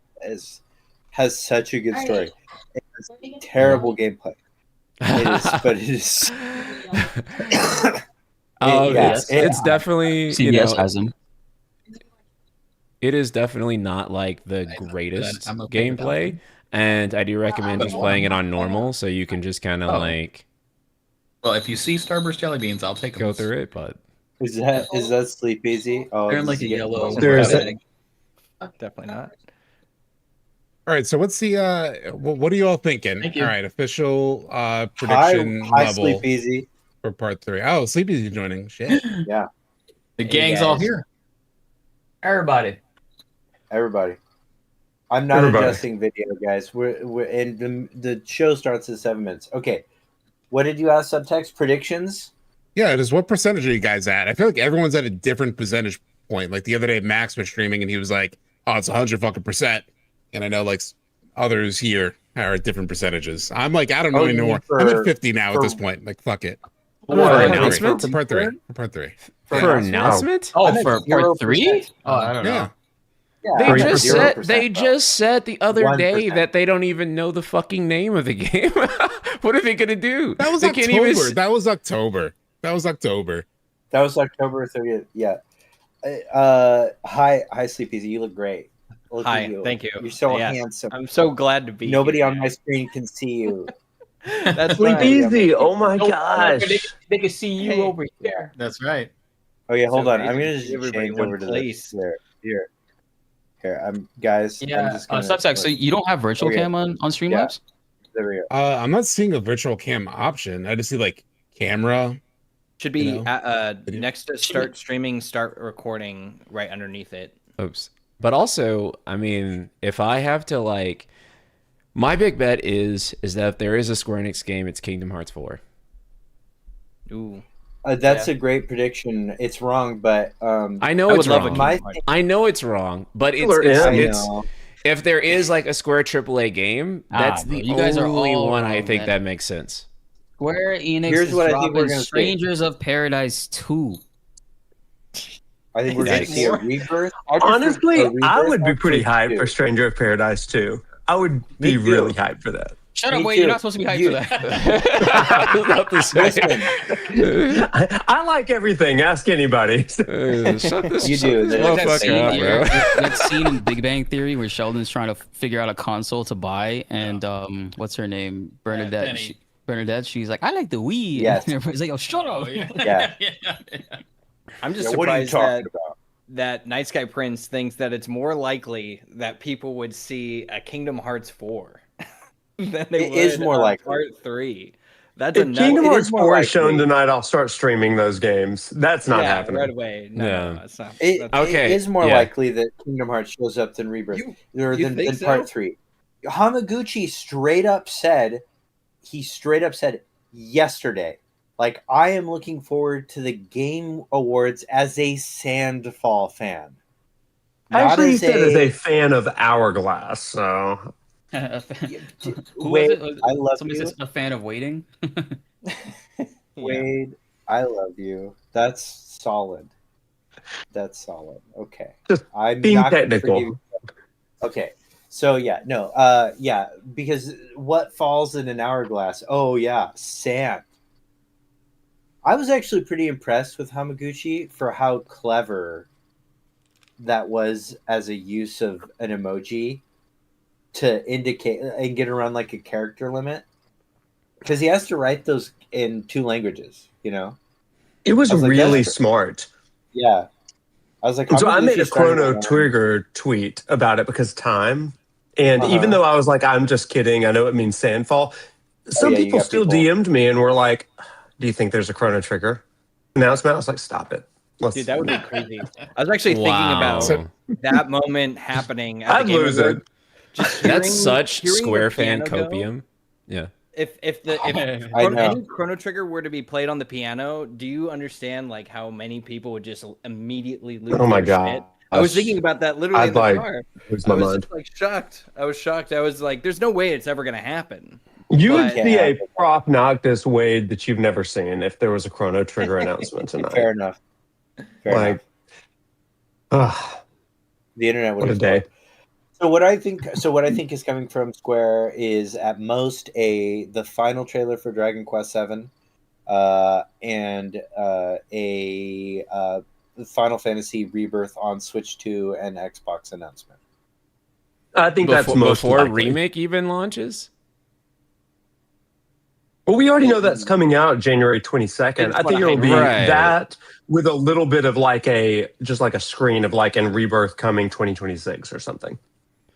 has such a good story. It has terrible gameplay. It is, but it is. Oh, Yeah, it's definitely CBS has him. it is definitely not like the greatest I'm okay with that gameplay, and I do recommend just playing it on normal so you can just kind of like Well, if you see Starburst jelly beans, I'll take them. go through it. But Is that Sleep Easy? Oh, They're in like does a he get- yellow. There's setting. Definitely not. All right, so what's the what are you all thinking? Thank you. All right, official prediction Hi, level Sleep Easy. for part 3. Oh, Sleepy's joining. Shit. Yeah, The gang's all here. Everybody. everybody. I'm not Everybody. adjusting video, guys. We're and the show starts in 7 minutes. Okay, what did you ask? Subtext predictions. Yeah, just what percentage are you guys at? I feel like everyone's at a different percentage point. Like the other day, Max was streaming and he was like, "Oh, it's 100%." And I know like others here are at different percentages. I'm like, I don't know Oh, you anymore. mean I'm for- at 50 now at for- this point. Like, fuck it. For part announcement? three. For part 3. For part 3. for announcement, Oh, I'm at for 0%. part 3? Oh, I don't know. Yeah. Yeah, they I'm at just 0%, said they bro. just said the other day 1%. that they don't even know the fucking name of the game. What are they gonna do? That was they October. can't even. That was October. That was October. That was October 30th. Yeah. Hi, Sleepy. You look great. Look Hi, at you. thank you. You're so Yes, handsome. I'm so glad to be Nobody here, on my man. screen can see you. That's Sleep right. easy. Oh my They, gosh. they can see you Hey. over here. That's right. Oh yeah, hold So on. great I'm to gonna see just everybody change in one over to place. this. Here. I'm guys. I'm Yeah, just gonna. Substack. So you don't have virtual Okay. cam on Streamlabs? There we go. I'm not seeing a virtual cam option. I just see like camera. Should be You know, video. next to start streaming, start recording right underneath it. Oops. But also, I mean, if I have to like, my big bet is that if there is a Square Enix game, it's Kingdom Hearts 4. Ooh. That's a great prediction. It's wrong, but I know I it's would love a wrong. my Kingdom Hearts. I know it's wrong, but People are it's in. it's know. if there is like a Square AAA game, that's bro, the you guys are only all one I wrong, think man. that makes sense. Square Enix Here's is what I think we're dropping gonna see. Strangers of Paradise 2. I think we're gonna Yikes. see a rebirth. I just Honestly, think a I rebirth would be on pretty Switch hyped 2. for Stranger of Paradise too. I would Me be too. really hyped for that. Shut Me up, wait, too. you're not supposed to be hyped You- for that. I was about to say. I like everything. Ask anybody. Shut this, You shut do. this That motherfucker scene, up, bro. that scene in Big Bang Theory where Sheldon's trying to figure out a console to buy, and what's her name? Bernadette. Penny. Bernadette, she's like, I like the Wii. Yes. And everybody's like, oh, shut up. Yeah. I'm just Yeah, what are you surprised talking that about? that Night Sky Prince thinks that it's more likely that people would see a Kingdom Hearts 4 than they It would is more on likely. Part 3. That's a If nut. Kingdom it is Hearts more 4 is shown likely. tonight, I'll start streaming those games. That's not yeah, happening. right away. No, Yeah. no, it's not. It that's- Okay, is more yeah. likely that Kingdom Hearts shows up than Rebirth, You than think so? Part 3. Hamaguchi straight up said yesterday, like, I am looking forward to the Game Awards as a Sandfall fan. Actually, he Not said as a fan of Hourglass, so Who Wade, was it? I love Somebody you. says a fan of waiting. Wade, I love you. That's solid. That's solid. Okay. Just I'm being not gonna technical. forgive you. Okay. So yeah, because what falls in an hourglass? Oh yeah, sand. I was actually pretty impressed with Hamaguchi for how clever that was as a use of an emoji to indicate and get around like a character limit. Because he has to write those in 2 languages, you know? it was I was like, really that's- smart. Yeah. I was like, So I made a Hamaguchi started Chrono around- Trigger tweet about it because time. And Uh-huh. even though I was like, I'm just kidding, I know it means Sandfall. Some yeah, you people got still people. DM'd me and were like, do you think there's a Chrono Trigger announcement? I was like, stop it. Let's, Dude, that would be crazy. I was actually thinking Wow. about that moment happening. At I'd the Game lose Awards. it. Just That's hearing- such hearing the Square fan piano go, copium. Yeah. If I know. any Chrono Trigger were to be played on the piano, do you understand like how many people would just immediately lose? Oh my their God. shit? I was thinking about that literally I'd in the like- car. lose I my was mind. just like shocked. I was shocked. I was like, "There's no way it's ever gonna happen." You would But- see a prop Noctis Wade that you've never seen if there was a Chrono Trigger announcement tonight. Fair enough. Fair Like, enough. ugh, The internet would what a explode. day. So what I think is coming from Square is at most the final trailer for Dragon Quest VII, and a Final Fantasy Rebirth on Switch 2 and Xbox announcement. I think that's most before likely. remake even launches. Well, we already know that's coming out January 22nd. I think it'll be Right. that with a little bit of like just like a screen of like in Rebirth coming 2026 or something.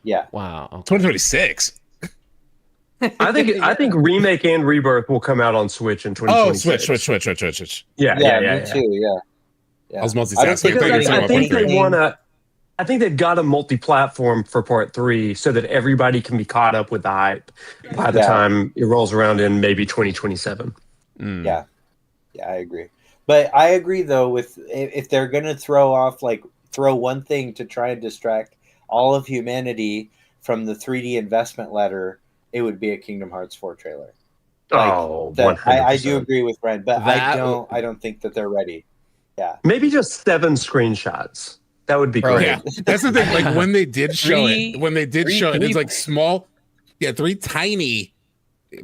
Yeah. Wow. Okay. 2026. I think remake and Rebirth will come out on Switch in Oh, 2026. Switch. Yeah. Me too. Yeah. I was I don't multitasking. think I thought you were talking I about think part they three. want to. I think they've got a multi-platform for Part 3 so that everybody can be caught up with the hype by the Yeah. time it rolls around in maybe 2027. Mm. Yeah. Yeah, I agree. But I agree though with if they're gonna throw one thing to try and distract all of humanity from the 3D investment ladder, it would be a Kingdom Hearts 4 trailer. Oh, I 100%. do agree with Ryan, but That- I don't think that they're ready. Maybe just 7 screenshots. That would be Bro, great. Yeah, that's the thing. Like when they did show it, three- it's like small, 3 tiny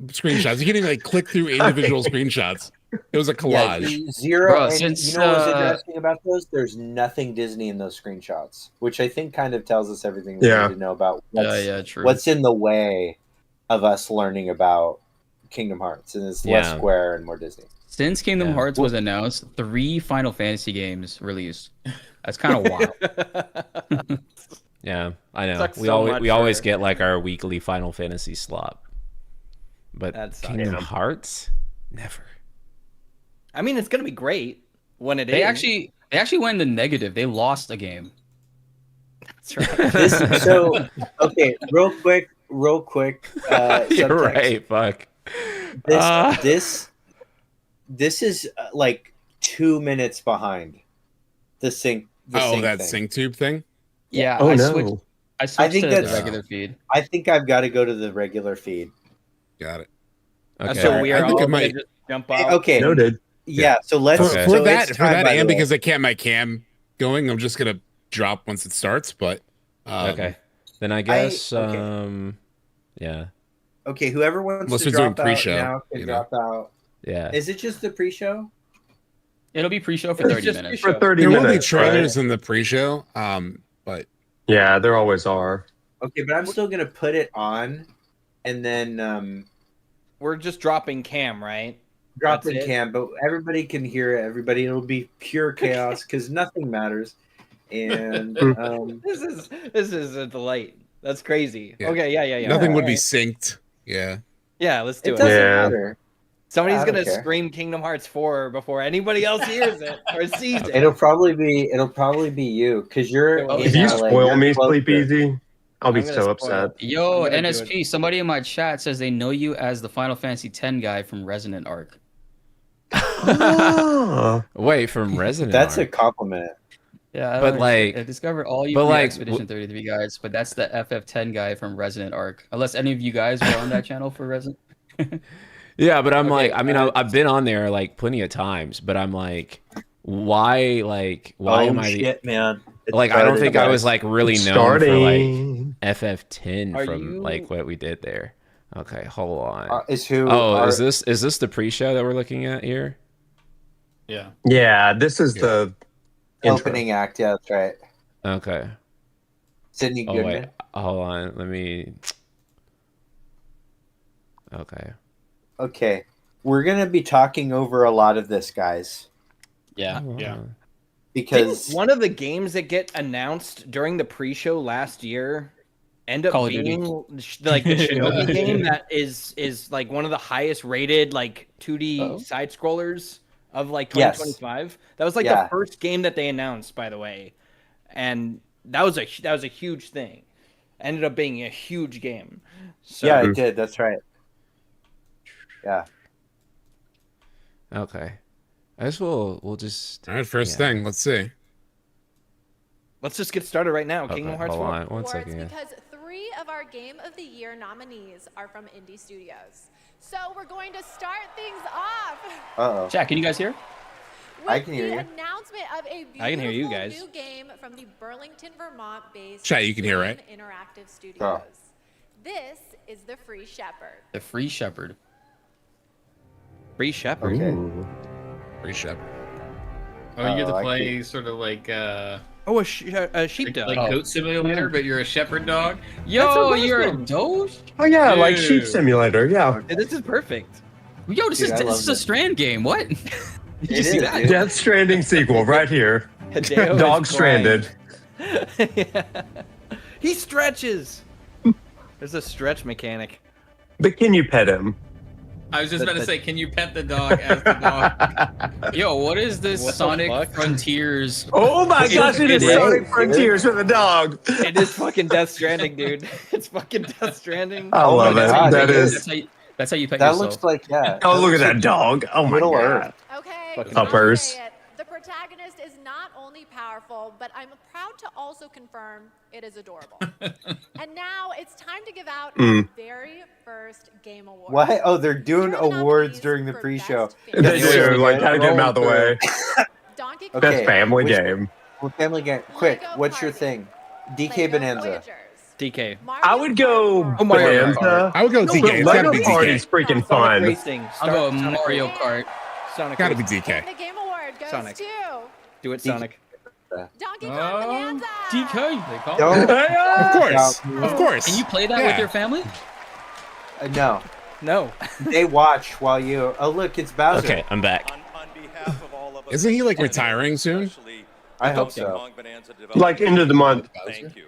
screenshots. You can't even like click through individual screenshots. It was a Yeah, collage. zero. Bro, and since, you know what was interesting about those? There's nothing Disney in those screenshots, which I think kind of tells us everything we Yeah. need to know about True. what's in the way of us learning about Kingdom Hearts, and it's less Yeah. Square and more Disney. Since Kingdom Yeah. Hearts was announced, 3 Final Fantasy games released. That's kind of wild. Yeah, I know. Sucks We so always much we always for- get like our weekly Final Fantasy slot, but That sucks. Kingdom Hearts never. I mean, it's gonna be great when it is. They actually went in the negative. They lost a game. That's right. So okay, real quick. You're Subtext. right. Fuck. This is like 2 minutes behind the sync. That thing. sync tube thing. Yeah, Oh I no. switched. I I switched think to the that's- regular feed. I think I've got to go to the regular feed. Got it. Okay. So we I are think all it gonna might- just jump out. Okay. Noted. Yeah. So let's Okay. For so that, it's time, by the and way. because I can't my cam going, I'm just gonna drop once it starts. But Okay. Then I guess. okay. Yeah. Okay, whoever wants Unless to we're doing drop pre-show, out now can you know. drop out. Yeah. Is it just the pre-show? It'll be pre-show for It's 30 just minutes. pre-show. For 30 there will be minutes. trailers Right? in the pre-show. But Yeah, there always are. Okay, but I'm still gonna put it on, and then We're just dropping cam, right? drop That's in it? cam. But everybody can hear it. Everybody, it'll be pure chaos because nothing matters. And This is a delight. That's crazy. Yeah. Okay, yeah. nothing would be alright. synced. Yeah. Yeah, let's do it it. doesn't Yeah. matter. Somebody's I don't gonna care. scream Kingdom Hearts 4 before anybody else hears it or sees it. It'll probably be you because you're. Oh, in If you LA, spoil you're me, closer. Sleep Easy, I'll be I'm gonna so spoil upset. it. Yo, I'm gonna do NSP, somebody in my chat says they know you as the Final Fantasy X guy from Resonant Arc. Ah. Wait, from Resident. That's a Arc. compliment. Yeah, But, like- I discovered all you but, free like, Expedition 33 guys, but that's the FF10 guy from Resonant Arc. Unless any of you guys were on that channel for Resident. Yeah, but I'm Okay, like, I mean, I've been on there like plenty of times, but I'm like, why am I shit, man? It's like? I don't started, think I guys. was like really It's known for like starting. FF10 Are from you- like what we did there. Okay, hold on. Is who? Oh, are- is this the pre-show that we're looking at here? Yeah. Yeah, this is Yeah. the intro. opening act? Yeah, that's right. Okay. Sydney Oh Goodman. wait, hold on. Let me. Okay. Okay, we're gonna be talking over a lot of this, guys, Yeah. Hold Yeah. on. because Didn't one of the games that get announced during the pre-show last year end up Call of Duty. being like the Shinobi game that is like one of the highest rated like 2D Oh. side scrollers of like Yes. 2025? That was like Yeah. the first game that they announced, by the way, and that was a huge thing. Ended up being a huge game. So, yeah, it did. That's right. Yeah. Okay. I guess we'll just. All right, first Yeah. thing. Let's see. let's just get started right now. Okay, Kingdom Hearts hold 4. on one Awards second. Yeah. because 3 of our Game of the Year nominees are from indie studios. So we're going to start things off Uh oh. Chat, can you guys hear? with I can hear the you. announcement of a beautiful I can hear you guys. new game from the Burlington, Vermont-based Chat, you can hear, right? Dream Interactive Studios. Oh. This is The Free Shepherd. The Free Shepherd. Free Shepherd. Okay. Ooh. Pretty sharp. Oh, you get to I play sort of like Oh, a sheepdog. like goat simulator, but you're a shepherd dog. Yo, That's you're a awesome. Doge? Oh yeah, like Dude. Sheep Simulator. Yeah, This is perfect. Yo, this Dude, I is love a this. Strand game. What? Did you It see is, that? dude. Death Stranding sequel right here. Hideo Dog is crying. Stranded. Yeah. He stretches. There's a stretch mechanic. But can you pet him? I was just about to say, can you pet the dog as the dog? Yo, what is this What the Sonic fuck? Frontiers? Oh my gosh, it is It is. Sonic Frontiers with a dog. It is fucking Death Stranding, dude. It's fucking Death Stranding. I Oh my love it. God, That it is. That's how you pet That yourself. looks like yeah. Oh, look at that dog. Oh my Middle god. Earth. Okay, Fucking I'll uppers. say it. The protagonist is not only powerful, but I'm proud to also confirm it is adorable. And now it's time to give out our very first game award. What? Oh, they're doing Here are the awards nominees during the for pre-show. Best They Family That's do. Like, gotta get him out of the way. Donkey Okay. Best family which- game. Well, family game. Quick, Lego what's your Party, thing? DK Lego Bonanza. Voyagers, DK. Mario I would go Kart Oh, Mario Bonanza. I would go No, DK. But It's gotta Lego be Party's DK. freaking Sonic fun. Racing. I'll go Sonic Mario Racing. Kart. Sonic. Gotta be And DK. the Game Award goes Sonic. to Do it, Sonic. Donkey Kong Bonanza. DK. They call Don't. Of course, Yeah. of course. Can you play that Yeah. with your family? No, No. they watch while you. Oh, look, it's Bowser. Okay, I'm back. Isn't he like retiring soon? I hope so. Like end of the month. Thank you.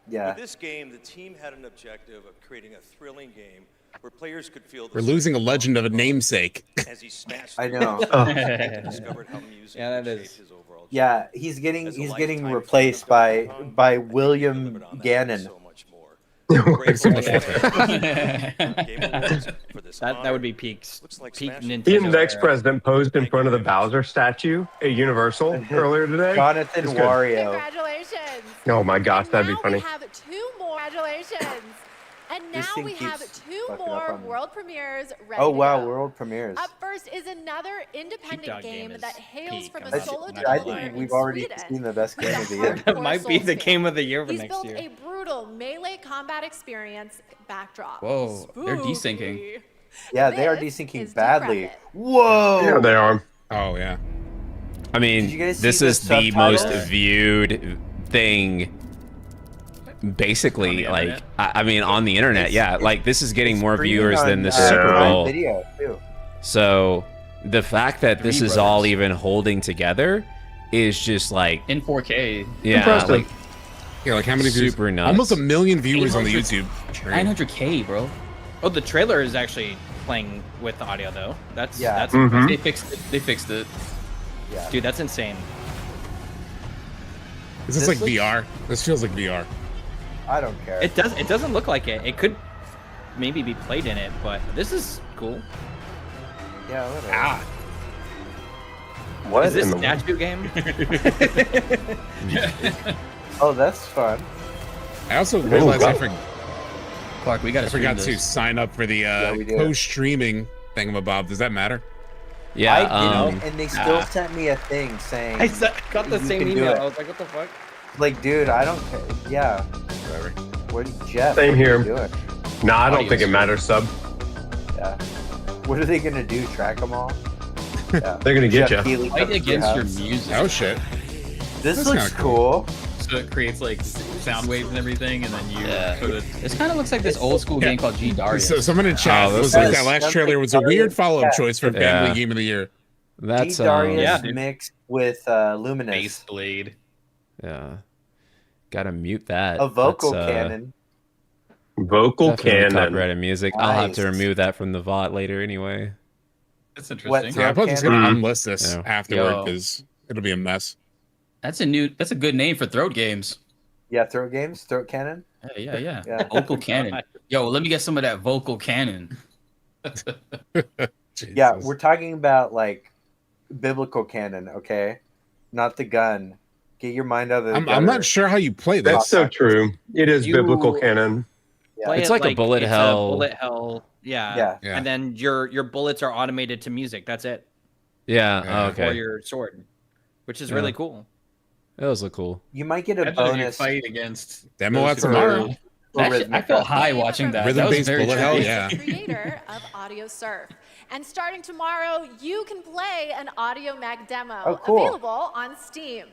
Yeah. With this game, the team had an objective of creating a thrilling game where players could feel the We're losing a legend of a namesake. as he smashed I through know. it and discovered how music Yeah, that shaped is. his overall Yeah, he's getting As a getting lifetime replaced fan of Donkey by Kong, William delivered on that Gannon. so much more. Grateful to That Game Awards for this That honor. would be peaks. Looks like Peak smashing Nintendo. He and the next era. president posed in front of the Bowser statue at Universal earlier today. Jonathan It's good. Wario. Congratulations. Oh my gosh, And that'd be now funny. we have 2 more. Congratulations. And This now thing we have keeps 2 fucking up more on me. world premieres ready Oh to wow, go. world premieres. Up first is another independent Dog game game is that hails peak, from I'm a not- solo I'm not I developer think in we've already Sweden. seen the best With game a of the year. That might be Souls the fan. game of the year for He's next built year. a brutal melee combat experience backdrop. Whoa, they're Spooky. desyncing. Yeah, they are This desyncing is badly. decrepit. Whoa! Yeah, they are. Oh yeah. I mean, Did you guys this see the is the most subtitles? viewed thing. Basically, like I mean, on the internet, It's- yeah. Like this is getting It's more streamed viewers on, than the Yeah. Super Prime Bowl. Video too. So the fact that this Three is all brothers. even holding together is just like, In 4K. yeah, Impressive. like Yeah, like how many views? Super nuts. Almost 1 million viewers on the 800 YouTube. stream. 900K, bro. Oh, the trailer is actually playing with the audio though. That's Yeah. that's Mhm. impressive. They fixed it. They fixed it. Yeah. Dude, that's insane. Is this This like looks- VR? This feels like VR. I don't care. It doesn't look like it. It could maybe be played in it, but this is cool. Yeah, whatever. Ah, What is this in a the statue game? Oh, that's fun. I also realized God. Clark, we gotta I forgot stream to this. sign up for the we do. post-streaming thingamabob. Does that matter? yeah. I didn't, and they still ah. sent me a thing saying, I got the You same can do email. it. I was like, what the fuck? like, dude, I don't care. Yeah. Whatever. What, Jeff? Same what here. Are you doing? Nah, I don't Audio think it stream. matters, sub. Yeah. What are they gonna do? Track them all? Yeah. They're gonna get Jeff you. Keighley Fight comes to against your house. music. Oh shit. This That's looks kinda cool. cool. So it creates like sound waves and everything, and then you Yeah. put it. This kind of looks like this old school game called G Darius. So someone in chat Oh, was this like, is- that last That's trailer like was a weird Darius, follow-up yeah. choice for Yeah. Family Game of the Year. That's G Darius Yeah. mixed with Luminous. Bass Blade. yeah. Gotta mute that. A vocal That's, cannon. Vocal definitely cannon. copyrighted music. I'll have to Nice. remove that from the VOD later anyway. That's What, interesting. Yeah, I'm probably just gonna cannon? unlist this Yeah. afterward Yo. because it'll be a mess. That's a good name for throat games. Yeah, throat games, throat cannon. Yeah. Yeah. Vocal cannon. Yo, let me get some of that vocal cannon. Yeah, Jesus. we're talking about like biblical canon, okay? Not the gun. Get your mind out of the I'm gutter. not sure how you play this. That's so true. It is You- biblical canon. Yeah. Play It's it like a bullet hell. bullet hell. Yeah. Yeah. Yeah. And then your bullets are automated to music. That's it. Yeah. Yeah. Oh, Or okay. your sword, which is Yeah. really cool. Those look cool. You might get a I thought if you bonus. fight against Demo those out who tomorrow. are- for Actually, I rhythmic felt weapons. high watching that. That was Rhythm-based very bullet hell, trippy. yeah. Creator of Audio Surf. And starting tomorrow, you can play an Audio Mag demo Oh, cool. available on Steam.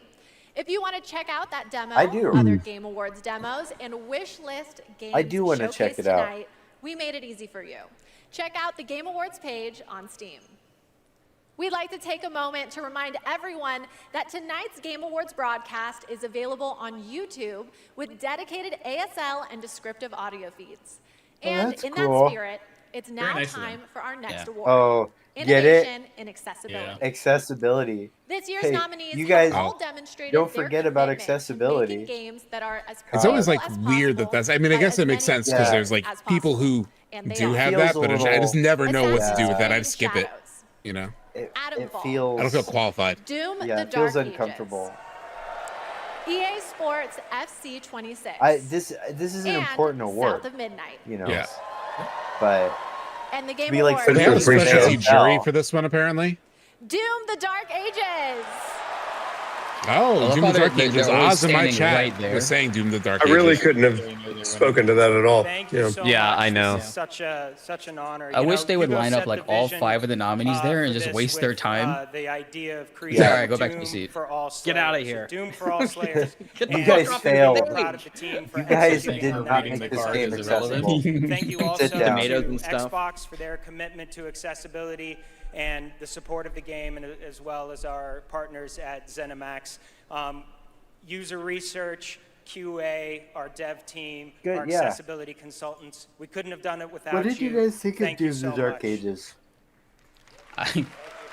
If you want to check out that demo, I do. other Game Awards demos, and wish list games I do wanna check showcased it out. tonight, we made it easy for you. Check out the Game Awards page on Steam. We'd like to take a moment to remind everyone that tonight's Game Awards broadcast is available on YouTube with dedicated ASL and descriptive audio feeds. Oh, And that's in cool. that spirit, it's now nice of time them. for our next Yeah. award. Oh, get it? Innovation in Accessibility. Yeah. Accessibility. This year's Hey, nominees you guys have all demonstrated don't their forget about commitment to accessibility. making games that are as It's always like accessible as weird that possible that's. I mean, I by guess as it makes many sense because Yeah. there's like as people who possible. And they do are. have Feels that, a but I just little- never know what to do Assassins with that. I in just skip it. Shadows, You know, It, Atom it Fall. feels. I don't feel qualified. Doom: Yeah, The it feels Dark uncomfortable. Ages, EA Sports FC 26, This is an and important award. South of Midnight. You know. Yeah. But And the Game be like Awards. But they have a Appreciate specialty it. jury for this one, apparently. Doom: The Dark Ages. Oh, love Doom how the Dark they're Ages. always Oz in my standing chat right there. was saying Doom the Dark I really Ages. couldn't have spoken to that at all. Thank Yeah. you so Yeah, much. I know. This is such an honor. I You wish know, they would Hugo line set up like the all vision, 5 of the nominees there and for just this waste their with, time. the idea of creating All right, go back to Doom your seat. for all Get outta Slayers. here. Doom for all Slayers. Get the And fuck I'm off the really proud of the team for You guys executing did our not vision. make this card game is irrelevant. accessible. Thank you also Sit down. Tomatoes to and stuff. Xbox for their commitment to accessibility and the support of the game, and as well as our partners at ZeniMax. User research, QA, our dev team, Good, our yeah. accessibility consultants. We couldn't have done it without you. What did you guys think of Thank you Doom so the Dark much. Ages?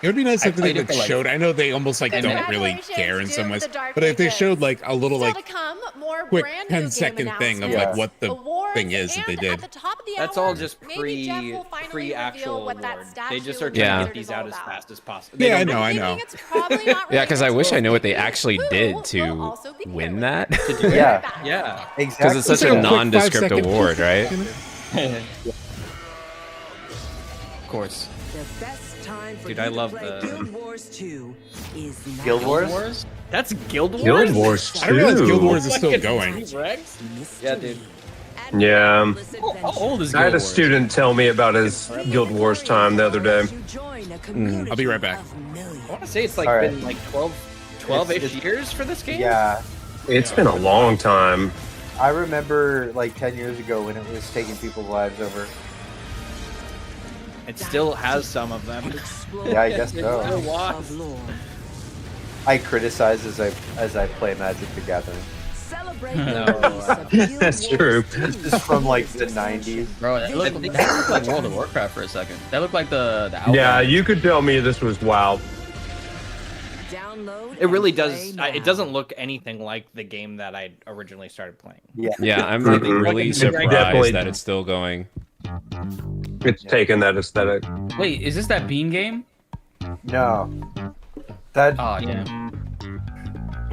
It would be nice I if they played it like for, like, showed. I know they almost like don't really Congratulations, care in some Doom ways, the Dark but if they Ages. showed like a little Still like to come, more quick brand new 10-second game thing of Yeah. like what the awards, thing is that they and did. At the top of the That's hour, all just maybe Jeff will finally pre-actual reveal what that award. statue They just are of trying Yeah. to Blizzard get these is all out as about. fast as possible. Yeah, They I don't know, I I'm know. thinking it's probably not Yeah, because I related wish to I knew what they who actually did will to also be here win with that. us. Yeah, Yeah. exactly. Because it's such like a a quick nondescript 5-second award, right? Of course. Dude, I love the Guild Wars? That's Guild Wars. Guild Wars 2. I didn't realize Guild Wars is still Fucking going. T-Rex? Yeah, dude. Yeah. How old is I Guild had a Wars? student tell me about his Guild Wars time the other day. I'll be right back. I want to say it's like All right. been like 12-ish years for this game. Yeah, It's been a long time. I remember like 10 years ago when it was taking people's lives over. It still has some of them. Yeah, I guess It still so. was. I criticize as I play Magic the Gathering. That's true. This is from like the 90s. Bro, that looked like World of Warcraft for a second. That looked like the outbound. Yeah, you could tell me this was WoW. It really does. It doesn't look anything like the game that I originally started playing. Yeah. Yeah, I'm like really Definitely. surprised that it's still going. It's taken that aesthetic. Wait, is this that Bean game? No. That Oh, yeah.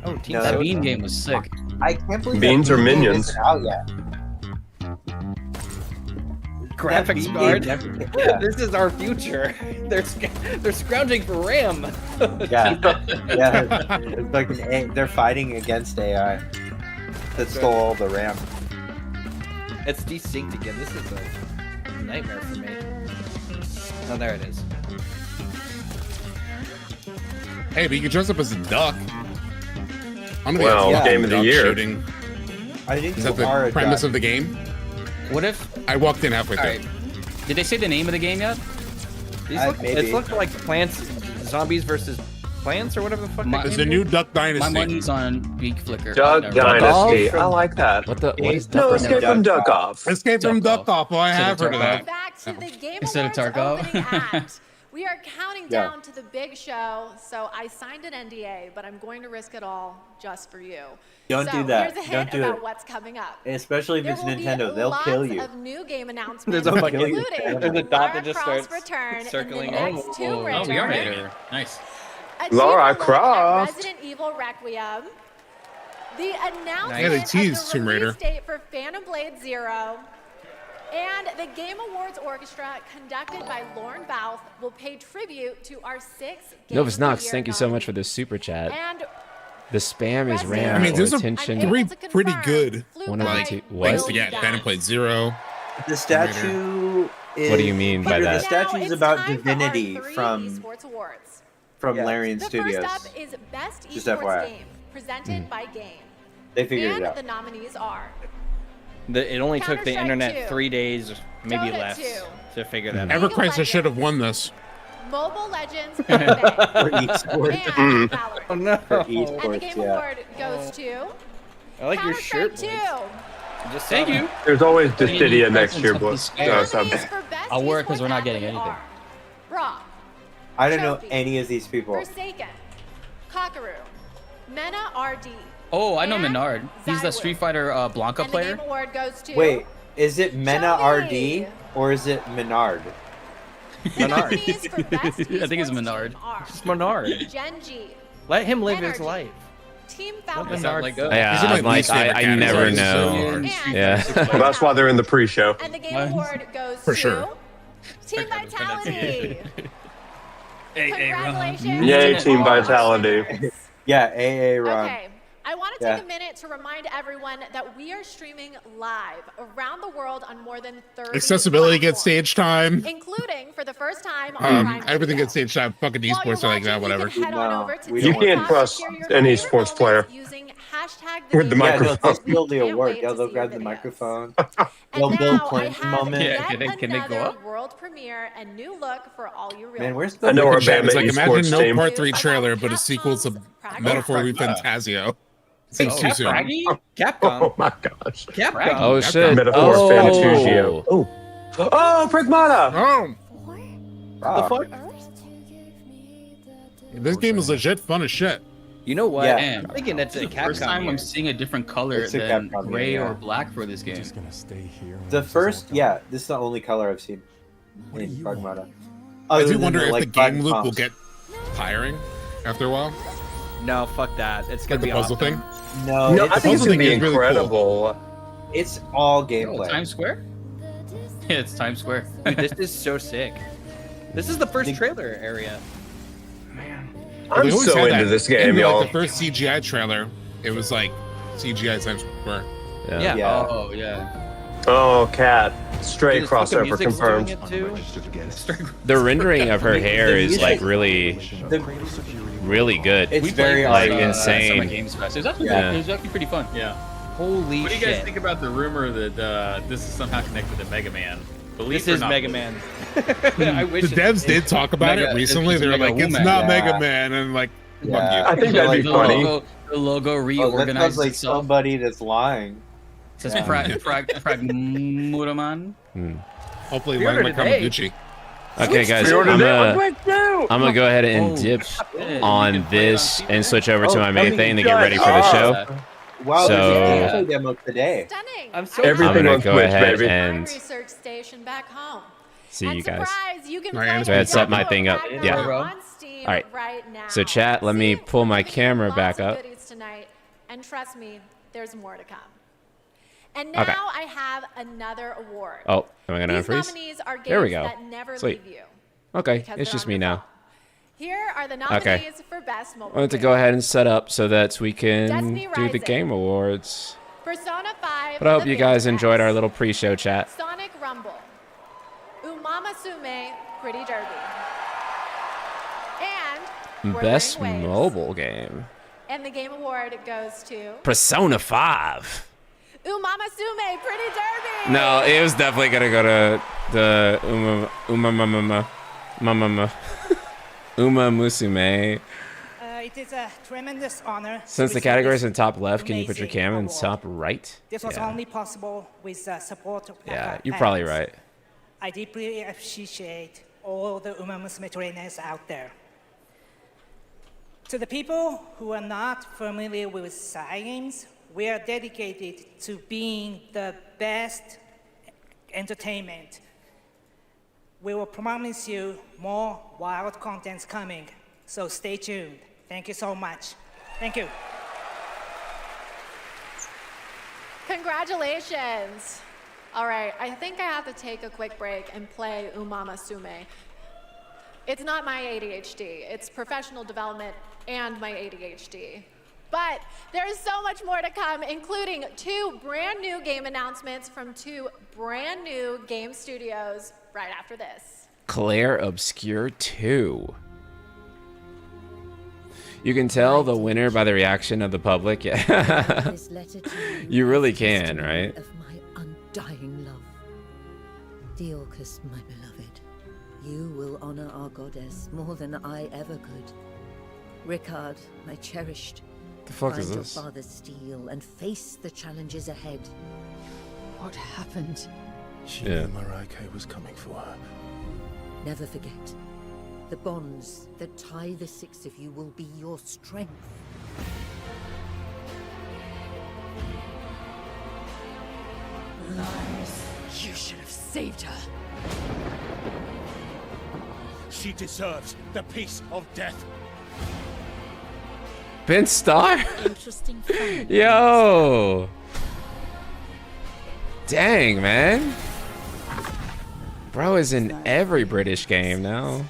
Oh, Team No. That Soda. Bean game was sick. I can't believe Beans that or game minions? isn't out yet. Graphics That card. game never- yeah. This is our future. They're scrounging for RAM. Yeah, yeah. It's like they're fighting against AI that stole all the RAM. It's desynced again. This is a nightmare for me. Oh, there it is. Hey, but you can dress up as a duck. I'm gonna be Well, a game of the duck year. Shooting. I think Is you that the are a premise duck. of the game? What if? I walked in halfway All through. right. Did they say the name of the game yet? Maybe. It's looked like plants, zombies versus plants, or whatever the fuck. My- they There's came a to. new Duck My Dynasty. money's on Geek Flicker. Duck Never- Dynasty. From- I like that. What the? What is No, Duck Escape from Duck Duck Off. Escape from Duck Duck Off. Oh, I Instead have of heard of Duck that. Off. Back to the Game Instead of Awards Tarkov. opening act. We are counting Yeah. down to the big show, so I signed an NDA, but I'm going to risk it all just for you. Don't so do that. Here's a Don't hint do about it. what's coming up. Especially if There it's will be Nintendo, they'll kill lots you. of new game announcements, There's a fucking- including there's a dot that just Lara starts Croft's return circling. in the next Tomb Oh, Raider. we are here. Nice. A deeper Lara look at Croft. Resident Evil Requiem. The announcement Yeah, they of teased the Tomb release Raider. date for Phantom Blade Zero. And the Game Awards Orchestra, conducted by Lauren Bouth, will pay tribute to our 6 Game Novus of the Knox, Year thank you so much for nominees. this super chat. And The spam is Resident ram I mean, or those are attention. I'm able three to pretty confirm good. Fluke One of the Light two- will what? Thanks be to get back. Phantom Blade Zero. The statue is. What do you mean by Peter, that? The statue Now is it's about time for our Divinity 3 from Esports Awards. Larian The Studios. first up is Best Just Esports FYI. Game, presented by Game. They figured And it out. the nominees are It only took the Counter-Strike internet 2, 3 days, maybe Dota less, 2, to figure that out. League of Everchrist should have Legends, won this. Mobile Legends, PUBG, For esports. and Valorant. Oh no! For And the esports, Game yeah. Award goes to I like your Counter-Strike shirt. 2. Blitz. Just Thank saw you. There's always What do you Dissidia need next year, presents but of the Nominees for Best I'll work 'cause we're not Esports getting Athlete anything. are Brawl, I don't know Trophy, any of these people. Forsaken, Kakaru, Mena RD. Oh, I know and Menard. He's the Zywoo. Street Fighter Blanca And the player. Game Award goes to Wait, is it Mena Shelby. RD or is it Menard? The nominees for Best I think it's Esports Menard. Team are It's Menard. Genji, Let him live his Energy. life. Team Let Falcon, Menard like go. Yeah, These are my I'm like, least favorite I never categories. know. and Yeah. Well, that's why they're in the pre-show. And the Game What? Award goes For to sure. Team Vitality. Hey, Congratulations. Yay, to Team all our Vitality. winners. Yeah, AA run. Okay, I want to Yeah. take a minute to remind everyone that we are streaming live around the world on more than 30 Accessibility gets platforms, stage time. including for the first time on Prime Everything Video. gets stage time. Fucking While you're esports are like that. watching, Whatever. You can head on No, over to we You don't can't TikTok trust to share your any favorite sports player moments using hashtag with the game Yeah, no, microphone. they'll awards. steal the We can't award. wait Yeah, to they'll see your grab the videos. microphone. And They'll Bill now I Clinton have moment. yet Can they go another up? world premiere and new look for all you real Man, where's ones. the I know our Chat Bama It's like imagine esports no team. part 3 trailer, but a sequel to Metaphor Fantasio. Seems too soon. Fraggy? Oh Capcom. my gosh. Capcom. Oh shit! Metaphor Oh, Fantasio. Oh. Oh, Pragmata! Oh, The fuck? this game is legit fun as shit. You know what? Yeah. Damn. I'm thinking that's a This is the first Capcom time year. I'm seeing a different color It's a than Capcom gray game, or yeah. black for this game. The first, yeah, this is the only color I've seen in Pragmata. I Other do than wonder if the like, game button loop will pumps. get tiring after a while. No, fuck that. It's Like gonna the be puzzle awesome. thing. No, No, it's, I think it's puzzle gonna be thing is really cool. incredible. it's all Oh, gameplay. Times Square? Yeah, it's Times Square. Dude, this is so sick. This is the first The- trailer area. I'm They always so had into that. this game, Even, y'all. Like the first CGI trailer, it was like CGI Times Square. Yeah. Yeah. Oh yeah. Oh, cat. Straight Dude, fucking crossover music's confirmed. doing it too. the rendering of her hair is like really, The- really good. it's We very played like arty. insane. Summer Games Fest. It was actually, Yeah. it was actually pretty fun. Yeah. Holy What do you guys shit. think about the rumor that this is somehow connected to Mega Man? Believe This or is not Mega believe. Man. I wish The devs did talk about Mega- it recently. it's They were Mega like, "It's Woman. not Yeah. Mega Man," and like, fuck Yeah. you. I think that'd be The funny. logo Oh, that reorganizes sounds like itself. somebody that's lying. It says Yeah. Pragmuraman. Hopefully, Pre-order like today. Kamaguchi. Okay, guys, Pre-order I'm day. gonna, Quick, no! I'm gonna go ahead and Oh, dip shit. You on can play it this on and switch over to Oh, my main coming thing to get shut ready for the up. show. Wow, So- there's a gameplay demo today. Stunning. I'm so I have Everything I'm gonna on go Twitch, ahead baby. my and research station back home. see And you guys. surprise, you can Alright, play Anna's Go ahead, set my Django thing up. Ragnarok Yeah. on Steam Alright. right now. So chat, let me See, pull we're my giving you camera lots back of up. goodies tonight, and trust me, there's more to come. And now Okay. I have another award. Oh, am I gonna These unfreeze? nominees are games There we go. that never Sweet. leave you. Okay, because it's they're just on me your now. phone. Here are the nominees for Best Mobile I wanted to Game. go ahead and set up so that we can Destiny do the Rising. Game Awards. Persona 5. But I hope The you guys Phantom enjoyed our Menace, little pre-show chat. Sonic Rumble, Umamasume Pretty Derby, and Best Wuthering Waves. mobile game. And the Game Award goes to Persona 5. Umamasume Pretty Derby. No, it was definitely gonna go to the Uma Musume. It is a tremendous honor. Since the categories in top left, can you put your camera in top right? This was Yeah. only possible with the support of Yeah, our you're probably fans. right. I deeply appreciate all the Uma Musume trainers out there. To the people who are not familiar with games, we are dedicated to being the best entertainment. We will promise you more wild contents coming, so stay tuned. Thank you so much. Thank you. Congratulations. All right, I think I have to take a quick break and play Umamasume. It's not my ADHD, it's professional development and my ADHD. But there is so much more to come, including 2 brand new game announcements from 2 brand new game studios right after this. Clair Obscur 2. You can tell the winner by the reaction of the public. Yeah. This letter to You really is a can, testimony right? Of my undying love. Deorcus, my beloved, you will honor our goddess more than I ever could. Ricard, my cherished, The fuck find is your this? father's steel and face the challenges ahead. What happened? She Yeah. knew Marike was coming for her. Never forget. The bonds that tie the 6 of you will be your strength. Lies. You should have saved her. She deserves the peace of death. Ben Starr? Interesting find. Yo! Dang, man. Bro is in every British game now.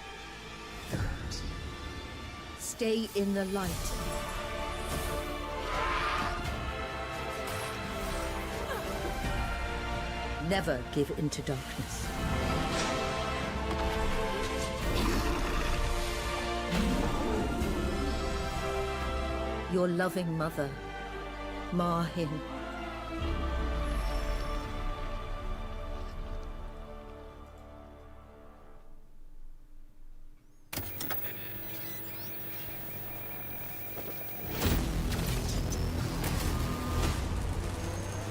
Stay in the light. Never give into darkness. Your loving mother, Ma Hin.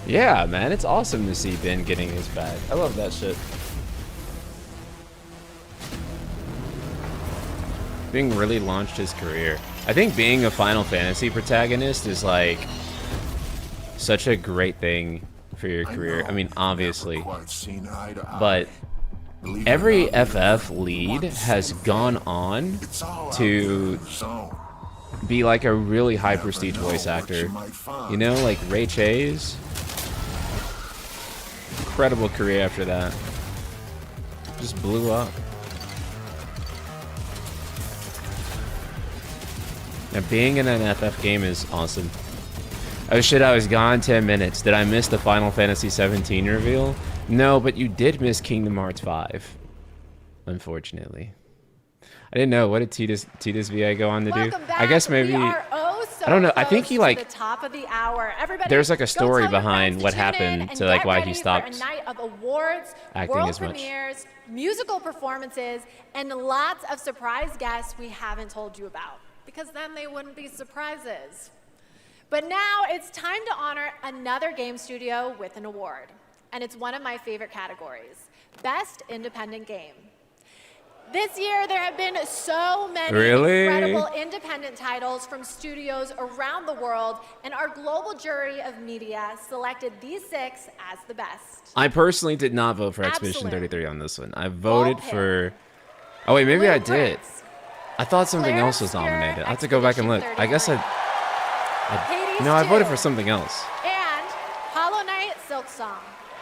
Yeah, man, it's awesome to see Ben getting his bag. I love that shit. Being really launched his career. I think being a Final Fantasy protagonist is like such a great thing for your career. I mean, obviously, but every FF lead has gone on to be like a really high prestige voice actor. You know, like Ray Chase. Incredible career after that. Just blew up. Now, being in an FF game is awesome. Oh shit, I was gone 10 minutes. Did I miss the Final Fantasy 17 reveal? No, but you did miss Kingdom Hearts 5. Unfortunately. I didn't know. What did Titus VA go on to do? I guess maybe... I don't know. I think he like... The top of the hour. Everybody, there's like a story behind what happened to like why he stopped a night of awards, acting world as much. premieres, musical performances, and lots of surprise guests we haven't told you about, because then they wouldn't be surprises. But now it's time to honor another game studio with an award, and it's one of my favorite categories: Best Independent Game. This year, there have been so many incredible independent titles from studios around the world, and our global jury of media selected these 6 as the best. I personally did not vote for Expedition 33 on this one. I voted for... Oh, wait, maybe I did. I thought something else was nominated. I have to go back and look. I guess I no, I voted for something else. And Hollow Knight Silk Song.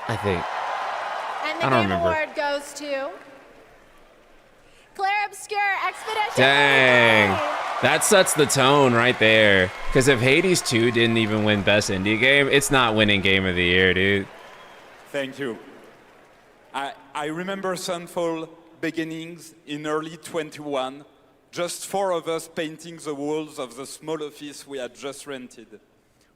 I think. And the I don't Game remember. Award goes to Clair Obscur Expedition. Dang. That sets the tone right there. Because if Hades 2 didn't even win Best Indie Game, it's not winning Game of the Year, dude. Thank you. I remember Sunfall beginnings in early 21, just 4 of us painting the walls of the small office we had just rented.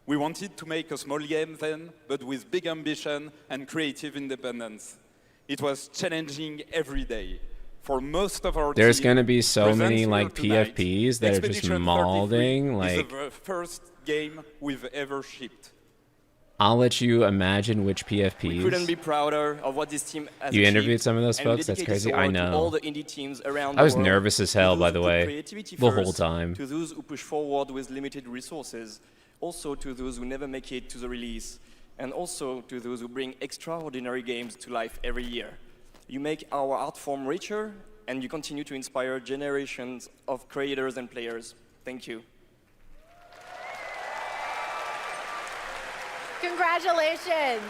We wanted to make a small game then, but with big ambition and creative independence. It was challenging every day. For most of our There's team, going to be so present many here like tonight, PFPs that are just Expedition molding. 33 Like, is the first game we've ever shipped. I'll let you imagine which We couldn't PFPs. be prouder of what this team has You achieved, interviewed some of those and we folks? That's dedicate this crazy. I award to all know. the indie teams around I was the world, nervous as to hell, those by who the put way, creativity the whole first, time. To those who push forward with limited resources, also to those who never make it to the release, and also to those who bring extraordinary games to life every year. You make our art form richer, and you continue to inspire generations of creators and players. Thank you. Congratulations.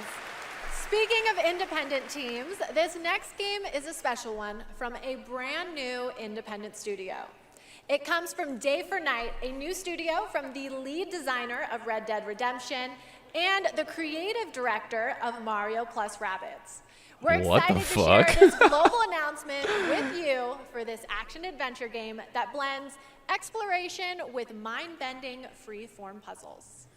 Speaking of independent teams, this next game is a special one from a brand new independent studio. It comes from Day for Night, a new studio from the lead designer of Red Dead Redemption and the creative director of Mario plus Rabbids. We're What the excited to fuck? share this global announcement with you for this action-adventure game that blends exploration with mind-bending free-form puzzles.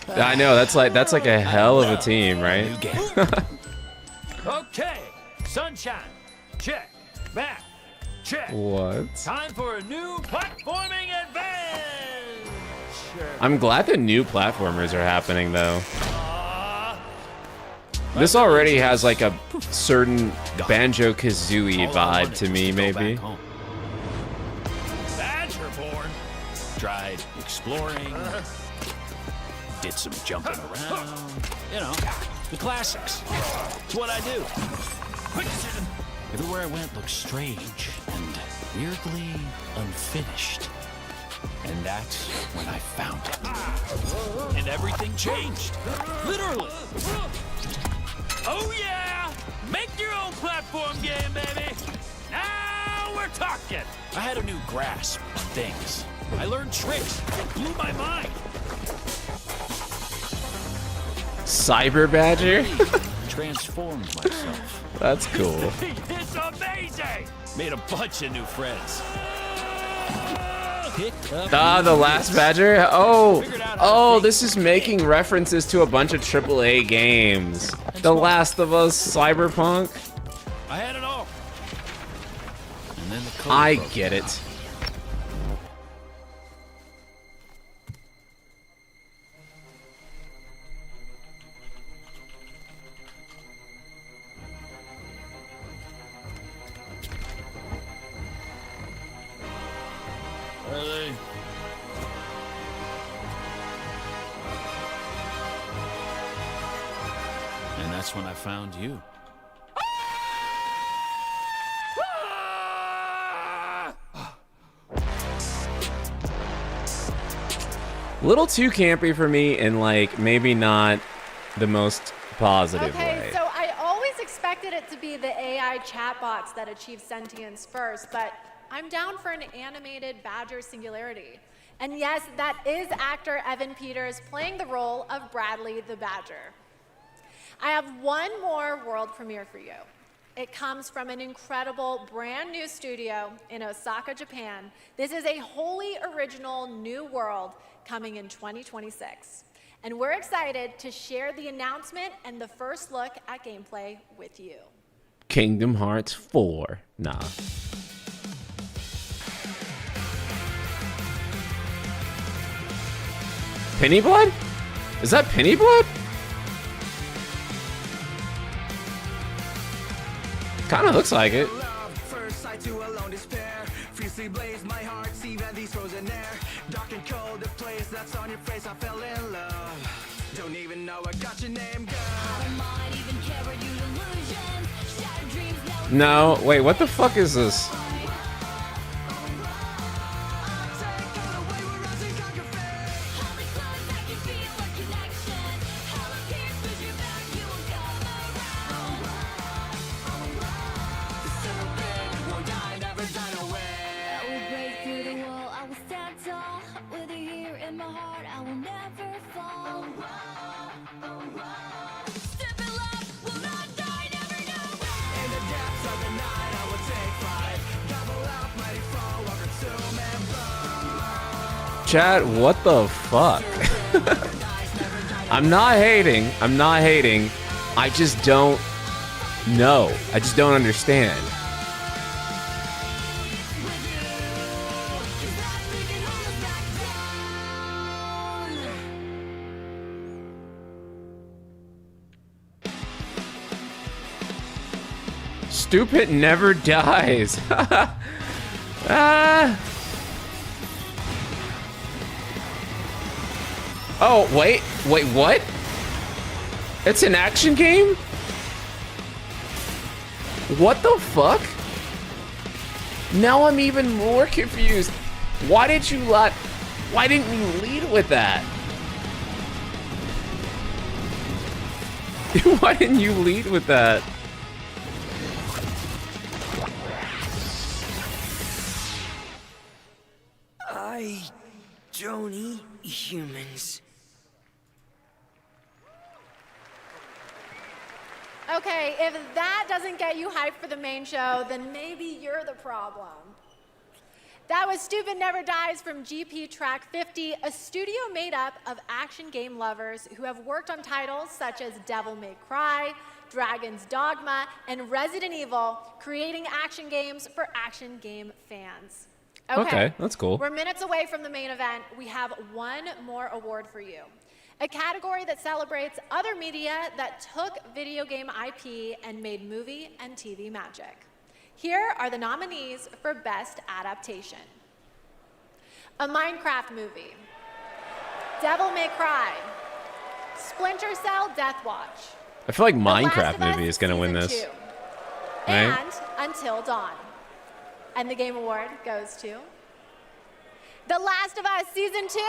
I know, that's like a hell of a team, right? Okay, sunshine, check. Back, check. What? Time for a new platforming adventure. I'm glad the new platformers are happening though. This already has like a certain Banjo-Kazooie vibe to me, maybe. Badgerborn. Tried exploring. Did some jumping around. You know, the classics. It's what I do. Everywhere I went looked strange and weirdly unfinished. And that's when I found it. And everything changed. Literally. Oh yeah! Make your own platform game, baby! Now we're talking! I had a new grasp on things. I learned tricks that blew my mind. Cyber Badger? Transformed myself. That's cool. It's amazing! Made a bunch of new friends. The last Badger? Oh, this is making references to a bunch of AAA games. The Last of Us, Cyberpunk. I had it all. And then the code I broke get down. it. Where are they? And that's when I found you. Little too campy for me, and like maybe not the most positive Okay, way. so I always expected it to be the AI chat box that achieves sentience first, but I'm down for an animated Badger singularity. And yes, that is actor Evan Peters playing the role of Bradley the Badger. I have one more world premiere for you. It comes from an incredible brand new studio in Osaka, Japan. This is a wholly original new world coming in 2026. And we're excited to share the announcement and the first look at gameplay with you. Kingdom Hearts 4. Nah. Penny Blood? Is that Penny Blood? Kind of looks like it. First sight to alone despair. Fiercely blaze my heart, see that these frozen air. Dark and cold, the place that's on your face, I fell in love. Don't even know I got your name, girl. I don't mind even care what you illusions. Shattered dreams now. No, wait, what the fuck is this? Chat, what the fuck? I'm not hating. I'm not hating. I just don't know. I just don't understand. Stupid never dies. Oh, wait, what? It's an action game? What the fuck? Now I'm even more confused. Why didn't you lead with that? Why didn't you lead with that? I don't eat humans. Okay, if that doesn't get you hyped for the main show, then maybe you're the problem. That was Stupid Never Dies from GP Track 50, a studio made up of action game lovers who have worked on titles such as Devil May Cry, Dragon's Dogma, and Resident Evil, creating action games for action game fans. Okay, that's cool. We're minutes away from the main event. We have one more award for you. A category that celebrates other media that took video game IP and made movie and TV magic. Here are the nominees for Best Adaptation. A Minecraft movie, Devil May Cry, Splinter Cell Death Watch, I feel like The Last Minecraft of Us movie is gonna win Season this. 2, Right? and Until Dawn. And the Game Award goes to The Last of Us Season 2.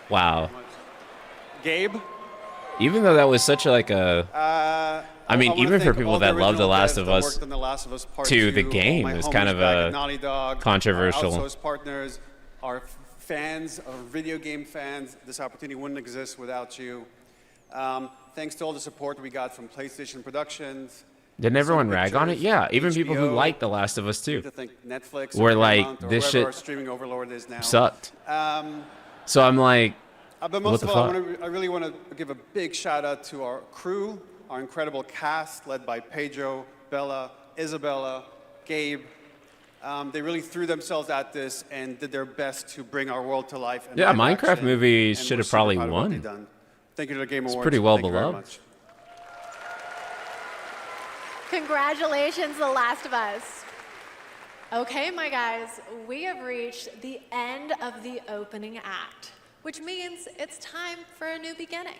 Wow. Gabe? Even though that was such a, like a, I mean, wanna even for thank people all that love The original Last devs of that Us worked on The Last of Us Part 2, the 2, game all my is kind homies of back at a Naughty Dog, controversial. our outsourced partners, our fans, our video game fans. This opportunity wouldn't exist without you. Thanks to all the support we got from PlayStation Productions. Didn't everyone Sony rag on it? Pictures, Yeah, even people who HBO, like The Last of Us 2 to thank Netflix were or like, Paramount or this whoever our shit streaming overlord is now. sucked. Um, So I'm like, but what most the of all, fuck? I really want to give a big shout out to our crew, our incredible cast led by Pedro, Bella, Isabella, Gabe. They really threw themselves at this and did their best to bring our world to life. in Yeah, live Minecraft action, movie and should we're have super probably proud of what won. they've done. Thank you to the Game It's Awards. pretty well Thank you very beloved. much. Congratulations, The Last of Us. Okay, my guys, we have reached the end of the opening act, which means it's time for a new beginning.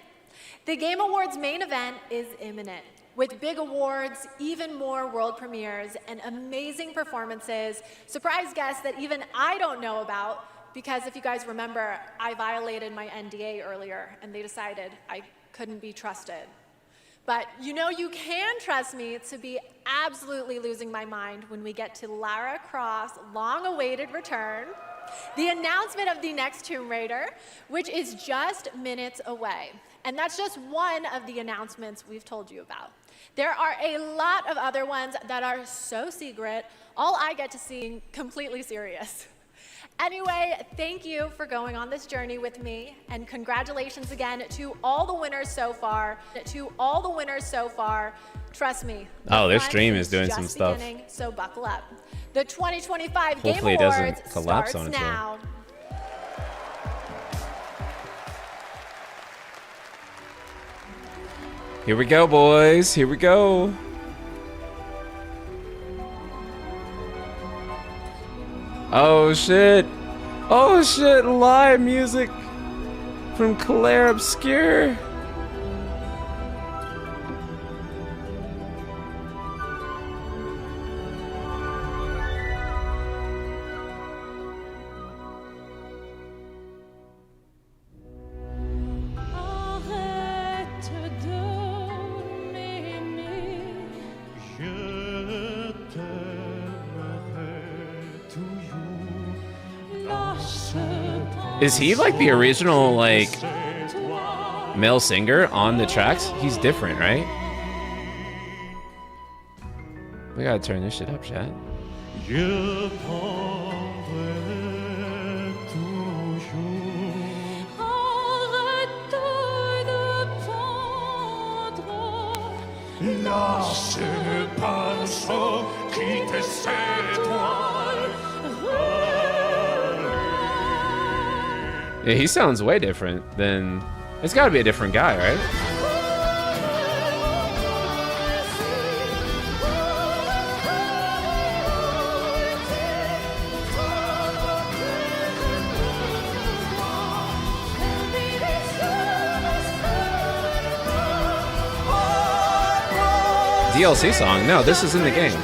The Game Awards main event is imminent, with big awards, even more world premieres, and amazing performances, surprise guests that even I don't know about, because if you guys remember, I violated my NDA earlier, and they decided I couldn't be trusted. But you know you can trust me to be absolutely losing my mind when we get to Lara Croft's long-awaited return, the announcement of the next Tomb Raider, which is just minutes away. And that's just one of the announcements we've told you about. There are a lot of other ones that are so secret, all I get to see completely serious. Anyway, thank you for going on this journey with me, and congratulations again to all the winners so far. Trust me. Oh, the this fun stream is doing just some stuff. beginning, so buckle up. The 2025 Hopefully Game it doesn't Awards collapse starts on its own. now. Here we go, boys. Here we go. Oh shit. Oh shit, live music from Clair Obscur. Arrête de m'aimer. Je t'aimerai toujours. Lâche Is he like the original like male singer on the tracks? He's different, right? We gotta turn this shit up, chat. Je prendrai toujours. Arrête de prendre. Lâche pas le chaud qui te s'étoile. Yeah, he sounds way different than. It's gotta be a different guy, right? DLC song? No, this is in the game.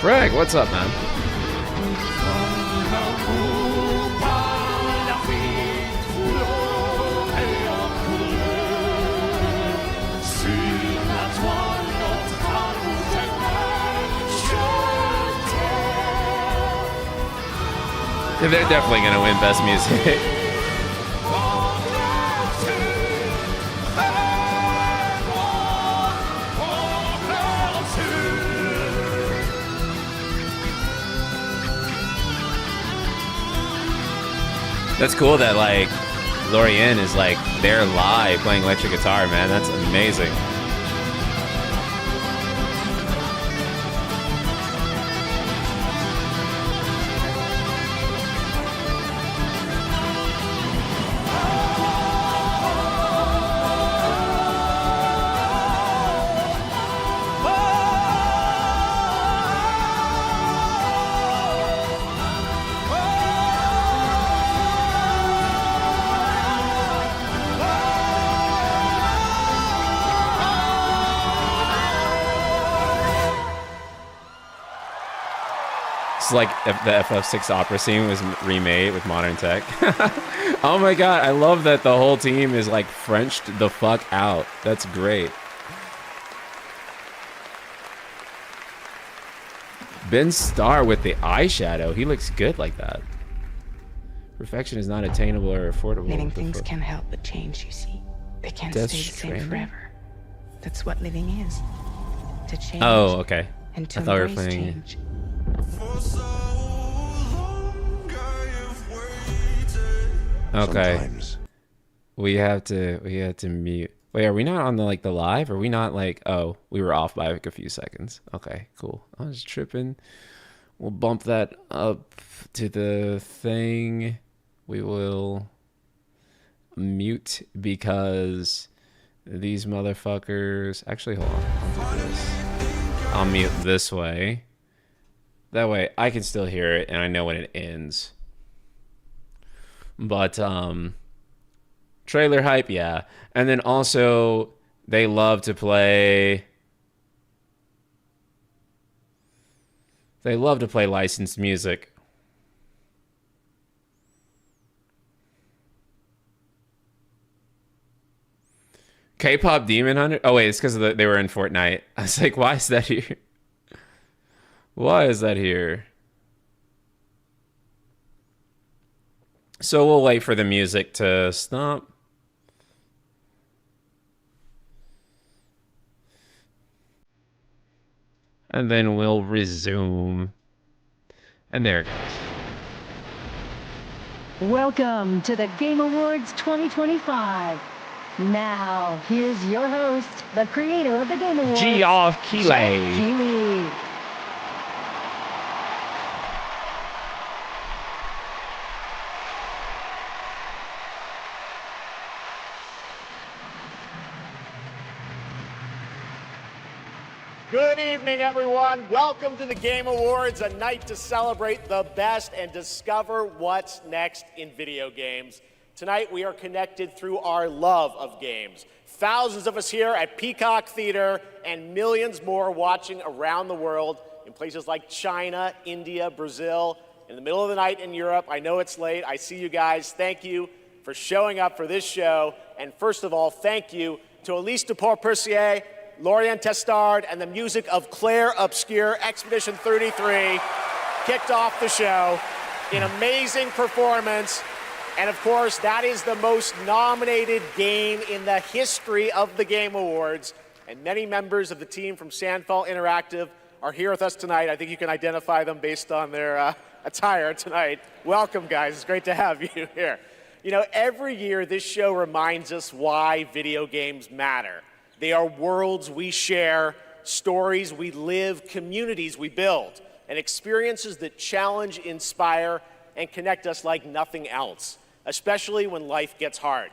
Craig, what's up, man? Yeah, they're definitely gonna win Best Music. That's cool that like Lorianne is like there live playing electric guitar, man. That's amazing. It's like if the FF6 opera scene was remade with modern tech. Oh my god, I love that the whole team is like Frenched the fuck out. That's great. Ben Starr with the eyeshadow. He looks good like that. Perfection is not attainable or affordable. Living things can't help but change, you see. They can't Death stay the same Stranding? forever. That's what living is. To change. Oh, okay. And to I thought we were embrace playing. change. Okay. Sometimes. We have to mute. Wait, are we not on the like the live? Are we not like, oh, we were off by like a few seconds. Okay, cool. I was tripping. We'll bump that up to the thing. We will mute because these motherfuckers. Actually, hold on. I'll do this. I'll mute this way. That way I can still hear it and I know when it ends. But trailer hype, yeah. And then also they love to play licensed music. K-pop Demon Hunter? Oh wait, it's because they were in Fortnite. I was like, why is that here? Why is that here? So we'll wait for the music to stop. And then we'll resume. And there it goes. Welcome to the Game Awards 2025. Now, here's your host, the creator of the Game Awards, Geoff Keighley. Geoff Keighley. Good evening, everyone. Welcome to the Game Awards, a night to celebrate the best and discover what's next in video games. Tonight, we are connected through our love of games. Thousands of us here at Peacock Theater and millions more watching around the world in places like China, India, Brazil, in the middle of the night in Europe. I know it's late. I see you guys. Thank you for showing up for this show. And first of all, thank you to Elise Duport-Percier, Lorient Testard, and the music of Clair Obscur. Expedition 33 kicked off the show. An amazing performance. And of course, that is the most nominated game in the history of the Game Awards. And many members of the team from Sandfall Interactive are here with us tonight. I think you can identify them based on their attire tonight. Welcome, guys. It's great to have you here. You know, every year this show reminds us why video games matter. They are worlds we share, stories we live, communities we build, and experiences that challenge, inspire, and connect us like nothing else, especially when life gets hard.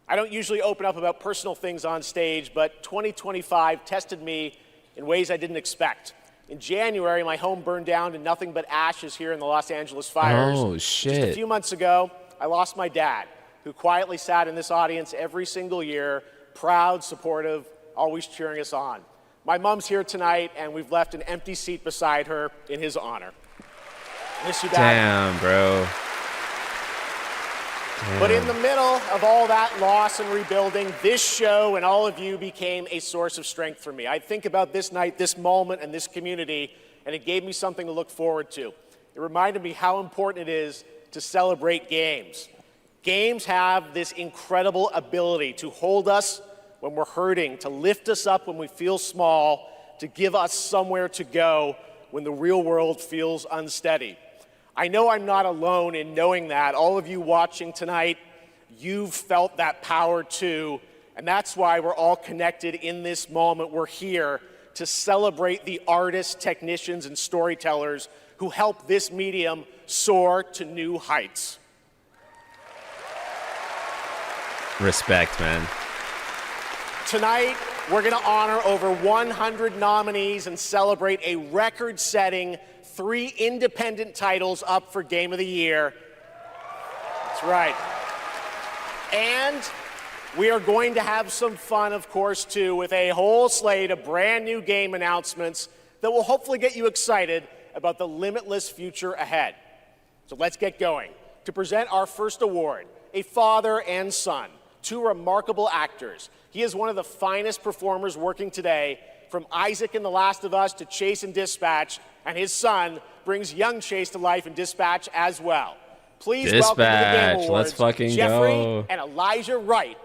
I don't usually open up about personal things on stage, but 2025 tested me in ways I didn't expect. In January, my home burned down to nothing but ashes here in the Los Angeles fires. Oh, Just shit. a few months ago, I lost my dad, who quietly sat in this audience every single year, proud, supportive, always cheering us on. My mom's here tonight, and we've left an empty seat beside her in his honor. Miss you, Dad. Damn, bro. But in the middle of all that loss and rebuilding, this show and all of you became a source of strength for me. I think about this night, this moment, and this community, and it gave me something to look forward to. It reminded me how important it is to celebrate games. Games have this incredible ability to hold us when we're hurting, to lift us up when we feel small, to give us somewhere to go when the real world feels unsteady. I know I'm not alone in knowing that. All of you watching tonight, you've felt that power too, and that's why we're all connected in this moment. We're here to celebrate the artists, technicians, and storytellers who help this medium soar to new heights. Respect, man. Tonight, we're going to honor over 100 nominees and celebrate a record-setting 3 independent titles up for Game of the Year. That's right. And we are going to have some fun, of course, too, with a whole slate of brand new game announcements that will hopefully get you excited about the limitless future ahead. So let's get going. To present our first award, a father and son, two remarkable actors. He is one of the finest performers working today, from Isaac in The Last of Us to Chase in Dispatch, and his son brings young Chase to life in Dispatch as well. Please welcome to the Game Dispatch, Awards, let's fucking Jeffrey go. and Elijah Wright.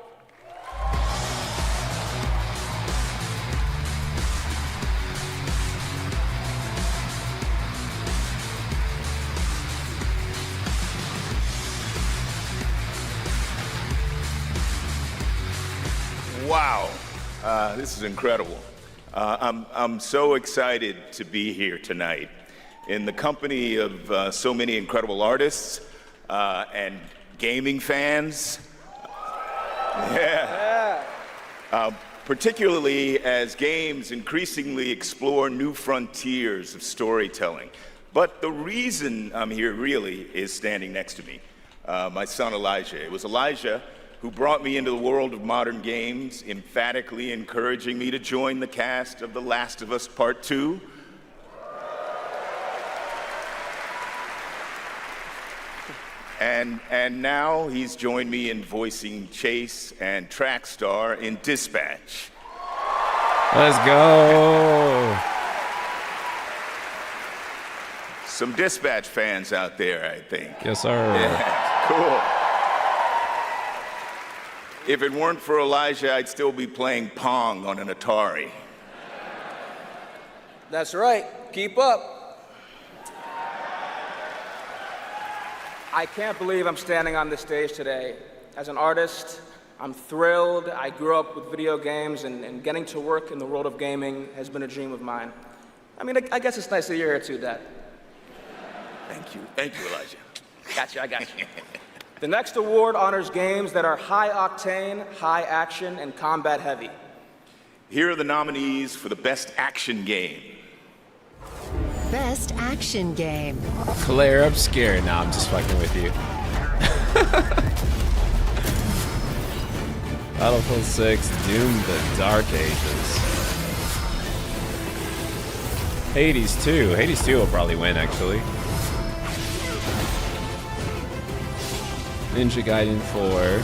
Wow, this is incredible. I'm so excited to be here tonight in the company of so many incredible artists and gaming fans. Particularly as games increasingly explore new frontiers of storytelling. But the reason I'm here really is standing next to me, my son Elijah. It was Elijah who brought me into the world of modern games, emphatically encouraging me to join the cast of The Last of Us Part 2. And now he's joined me in voicing Chase and Trackstar in Dispatch. Let's go. Some Dispatch fans out there, I think. Yes, sir. Yeah, cool. If it weren't for Elijah, I'd still be playing Pong on an Atari. That's right. Keep up. I can't believe I'm standing on this stage today. As an artist, I'm thrilled. I grew up with video games, and getting to work in the world of gaming has been a dream of mine. I mean, I guess it's nice that you're here too, Dad. Thank you. Thank you, Elijah. Gotcha, I got you. The next award honors games that are high octane, high action, and combat heavy. Here are the nominees for the Best Action Game. Best action game. Clair Obscur. No, I'm just fucking with you. Battlefield 6, Doom the Dark Ages. Hades 2. Hades 2 will probably win, actually. Ninja Gaiden 4.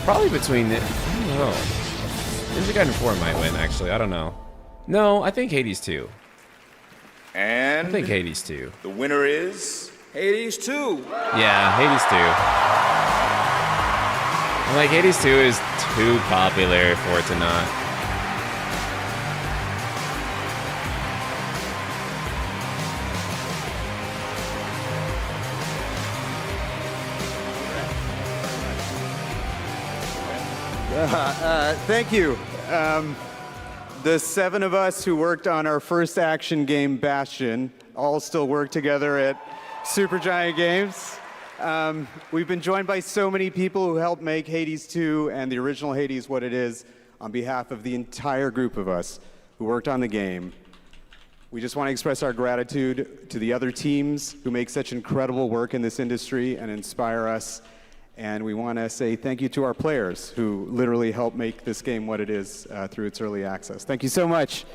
Probably between the... I don't know. Ninja Gaiden 4 might win, actually. I don't know. No, I think Hades 2. And I think Hades 2. The winner is... Hades 2. Yeah, Hades 2. I'm like, Hades 2 is too popular for it to not. Thank you. The seven of us who worked on our first action game, Bastion, all still work together at Supergiant Games. We've been joined by so many people who helped make Hades 2 and the original Hades what it is. On behalf of the entire group of us who worked on the game, we just want to express our gratitude to the other teams who make such incredible work in this industry and inspire us. And we want to say thank you to our players who literally helped make this game what it is through its early access. Thank you so much.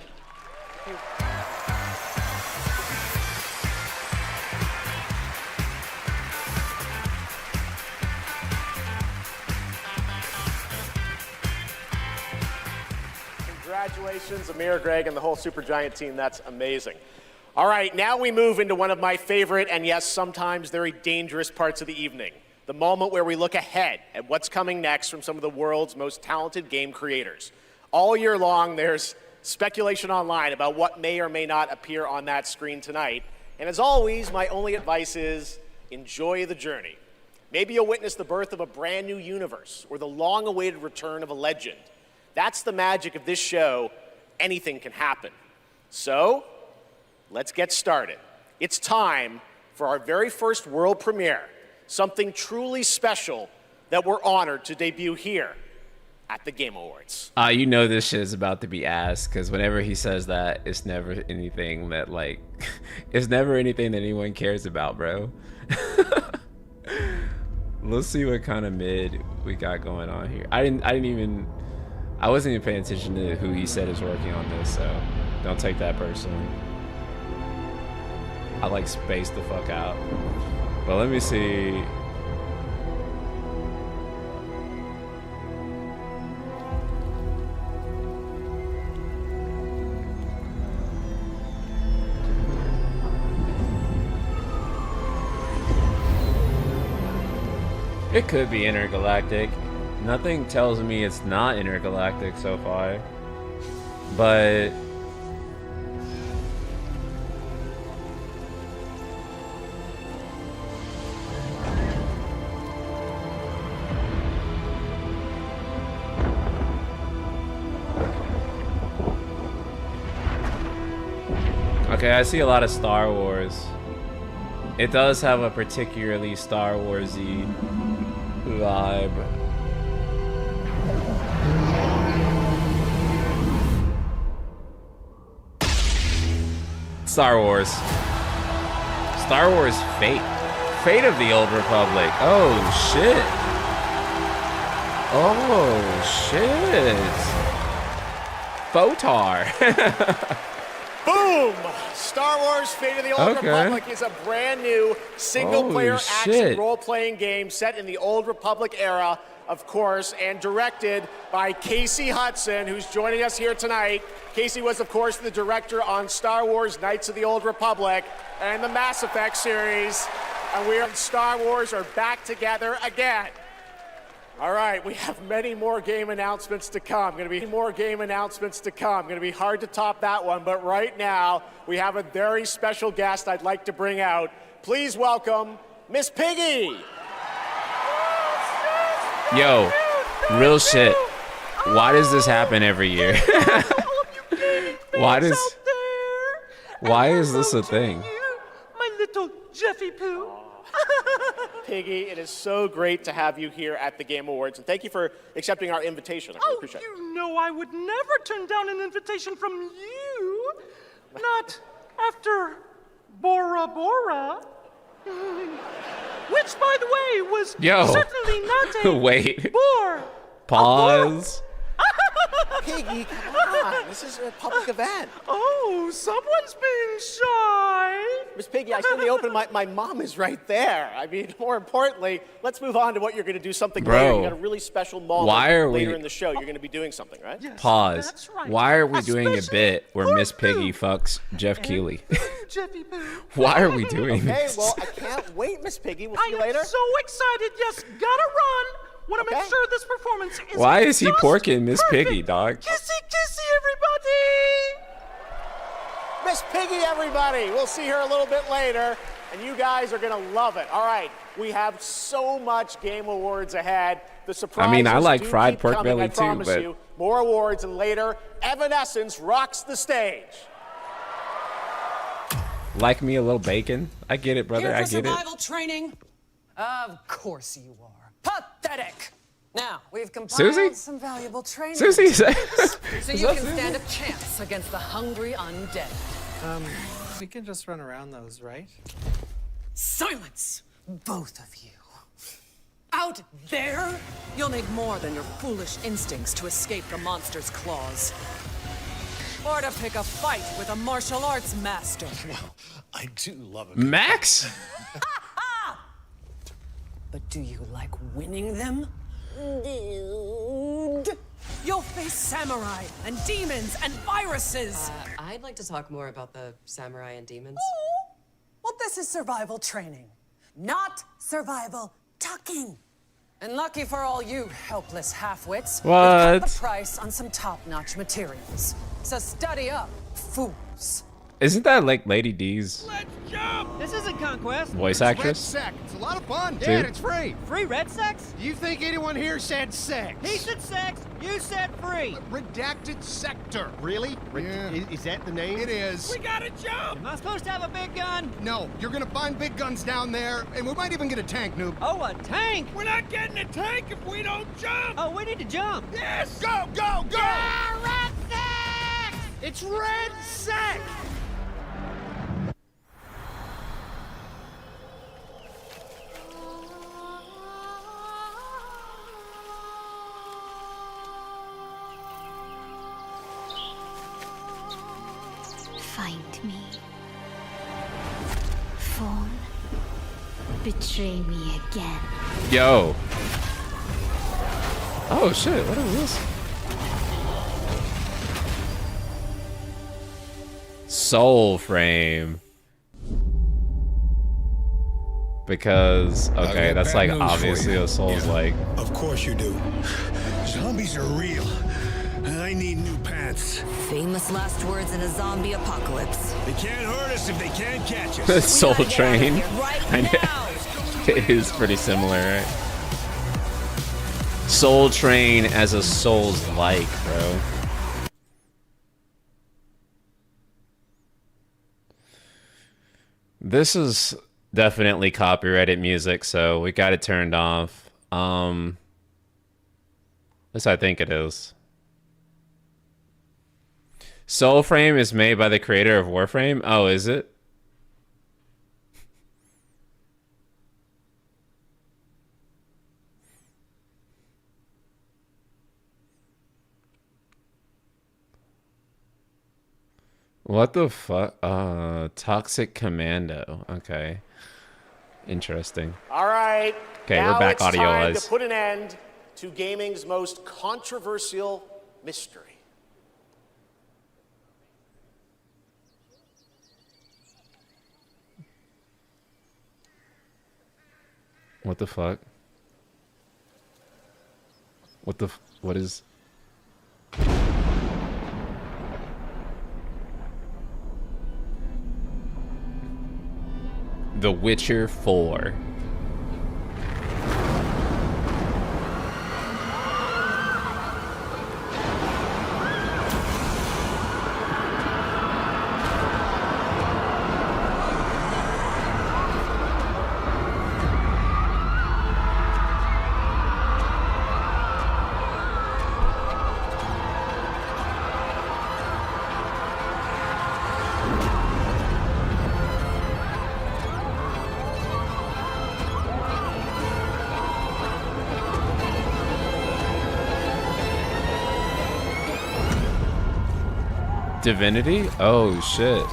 Congratulations, Amir, Greg, and the whole Supergiant team. That's amazing. All right, now we move into one of my favorite and, yes, sometimes very dangerous parts of the evening. The moment where we look ahead at what's coming next from some of the world's most talented game creators. All year long, there's speculation online about what may or may not appear on that screen tonight. And as always, my only advice is enjoy the journey. Maybe you'll witness the birth of a brand new universe or the long-awaited return of a legend. That's the magic of this show. Anything can happen. So, let's get started. It's time for our very first world premiere. Something truly special that we're honored to debut here at the Game Awards. You know this shit is about to be asked, because whenever he says that, it's never anything that, like, it's never anything that anyone cares about, bro. Let's see what kind of mid we got going on here. I wasn't even paying attention to who he said is working on this, so don't take that personally. I like spaced the fuck out. But let me see. It could be intergalactic. Nothing tells me it's not intergalactic so far. But okay, I see a lot of Star Wars. It does have a particularly Star Warsy vibe. Star Wars. Star Wars Fate. Fate of the Old Republic. Oh shit. Oh shit. Photar. Boom! Star Wars Fate of the Old Okay. Republic is a brand new single-player Holy action shit. role-playing game set in the Old Republic era, of course, and directed by Casey Hudson, who's joining us here tonight. Casey was, of course, the director on Star Wars Knights of the Old Republic and the Mass Effect series. And we are Star Wars are back together again. All right, we have many more game announcements to come. Going to be more game announcements to come. Going to be hard to top that one, but right now we have a very special guest I'd like to bring out. Please welcome Miss Piggy. Yo, real shit. Why does this happen every year? Why is this a thing? My little Jeffy Poo. Piggy, it is so great to have you here at the Game Awards, and thank you for accepting our invitation. I really appreciate it. You know I would never turn down an invitation from you. Not after Bora Bora. Which, by the way, was certainly not a Wait. bore. Pause. Piggy, come on. This is a public event. Oh, someone's being shy. Miss Piggy, I said in the open, my mom is right there. I mean, more importantly, let's move on to what you're going to do something Bro, later. You got a really special moment why are later we- in the show. You're going to be doing something, right? Pause. Why are we doing a bit where Miss Piggy fucks Jeff Keighley? Jeffy Poo. Why are we doing Okay, this? well, I can't wait, Miss Piggy. We'll see you later. I'm so excited. Yes, gotta run. Want to make sure this performance is Why is he just porking Miss perfect. Piggy, dog? Kissy, kissy, everybody. Miss Piggy, everybody. We'll see her a little bit later, and you guys are going to love it. All right, we have so much Game Awards ahead. The surprises I mean, I like do fried keep pork coming, belly I too, promise but- you. More awards, and later, Evanescence rocks the stage. Like me a little bacon? I get it, brother. Here I for get it. survival training? Of course you are. Pathetic. Now, we've compiled Susie? some valuable training Susie, is that- materials, so is you that can Susie? stand a chance against the hungry undead. We can just run around those, right? Silence, both of you. Out there, you'll need more than your foolish instincts to escape the monster's claws. Or to pick a fight with a martial arts master. I do love it. Max? But do you like winning them? Dude. You'll face samurai and demons and viruses. I'd like to talk more about the samurai and demons. Well, this is survival training, not survival tucking. And lucky for all you helpless half-wits, we've cut What? the price on some top-notch materials. So study up, fools. Isn't that like Lady D's This isn't Conquest. voice It's actress? Red Sec. It's a lot of fun. Dude. Yeah, it's free. Free red sex? Do you think anyone here said sex? He said sex. You said free. Redacted sector. Really? Is that the name? It is. We gotta jump. Am I supposed to have a big gun? No, you're gonna find big guns down there, and we might even get a tank, noob. Oh, a tank? We're not getting a tank if we don't jump. Oh, we need to jump. Yes. Go, go, go. Yeah, red sex. It's red sex. Find me. betray me again. Yo. Oh shit, what is this? Soul Frame. Because, okay, that's like obviously a Souls like. Of course you do. Zombies are real. I need new pants. Famous last words in a zombie apocalypse. They can't hurt us if they can't catch us. Soul Train. I know. It is pretty similar, right? Soul Train as a Souls like, bro. This is definitely copyrighted music, so we got it turned off. At least I think it is. Soulframe is made by the creator of Warframe. Oh, is it? What the fuck? Toxic Commando. Okay. Interesting. All right. Okay, now we're back it's time audio-wise. to put an end to gaming's most controversial mystery. What the fuck? What is... The Witcher 4. Divinity? Oh shit.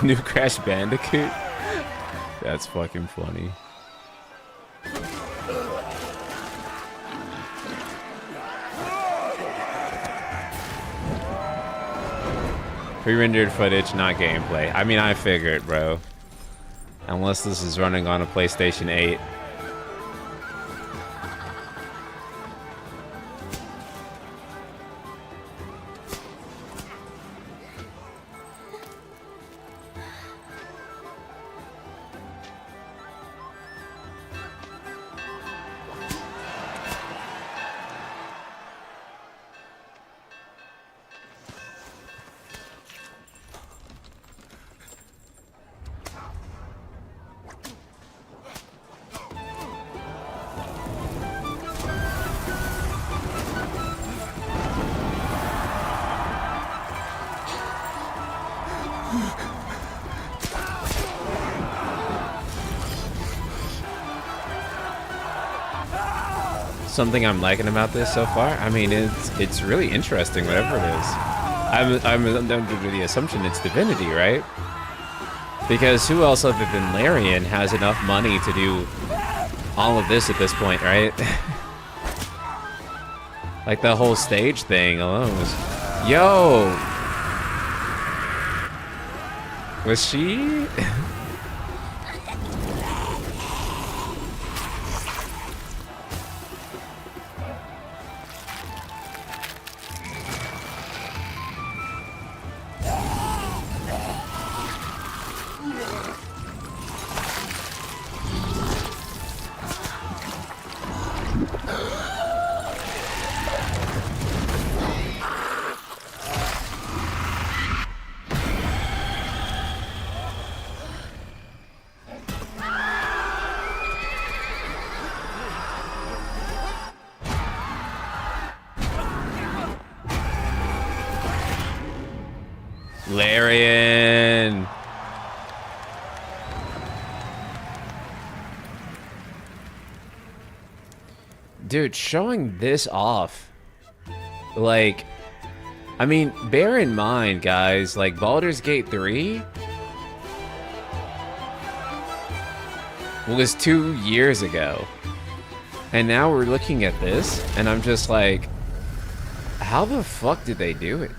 New Crash Bandicoot? That's fucking funny. Pre-rendered footage, not gameplay. I mean, I figured, bro. Unless this is running on a PlayStation 8. Something I'm liking about this so far. I mean, it's really interesting, whatever it is. I'm under the assumption it's Divinity, right? Because who else other than Larian has enough money to do all of this at this point, right? Like the whole stage thing alone was... Yo! Was she... Larian. Dude, showing this off. Like, I mean, bear in mind, guys, like Baldur's Gate 3 was 2 years ago. And now we're looking at this, and I'm just like, how the fuck did they do it?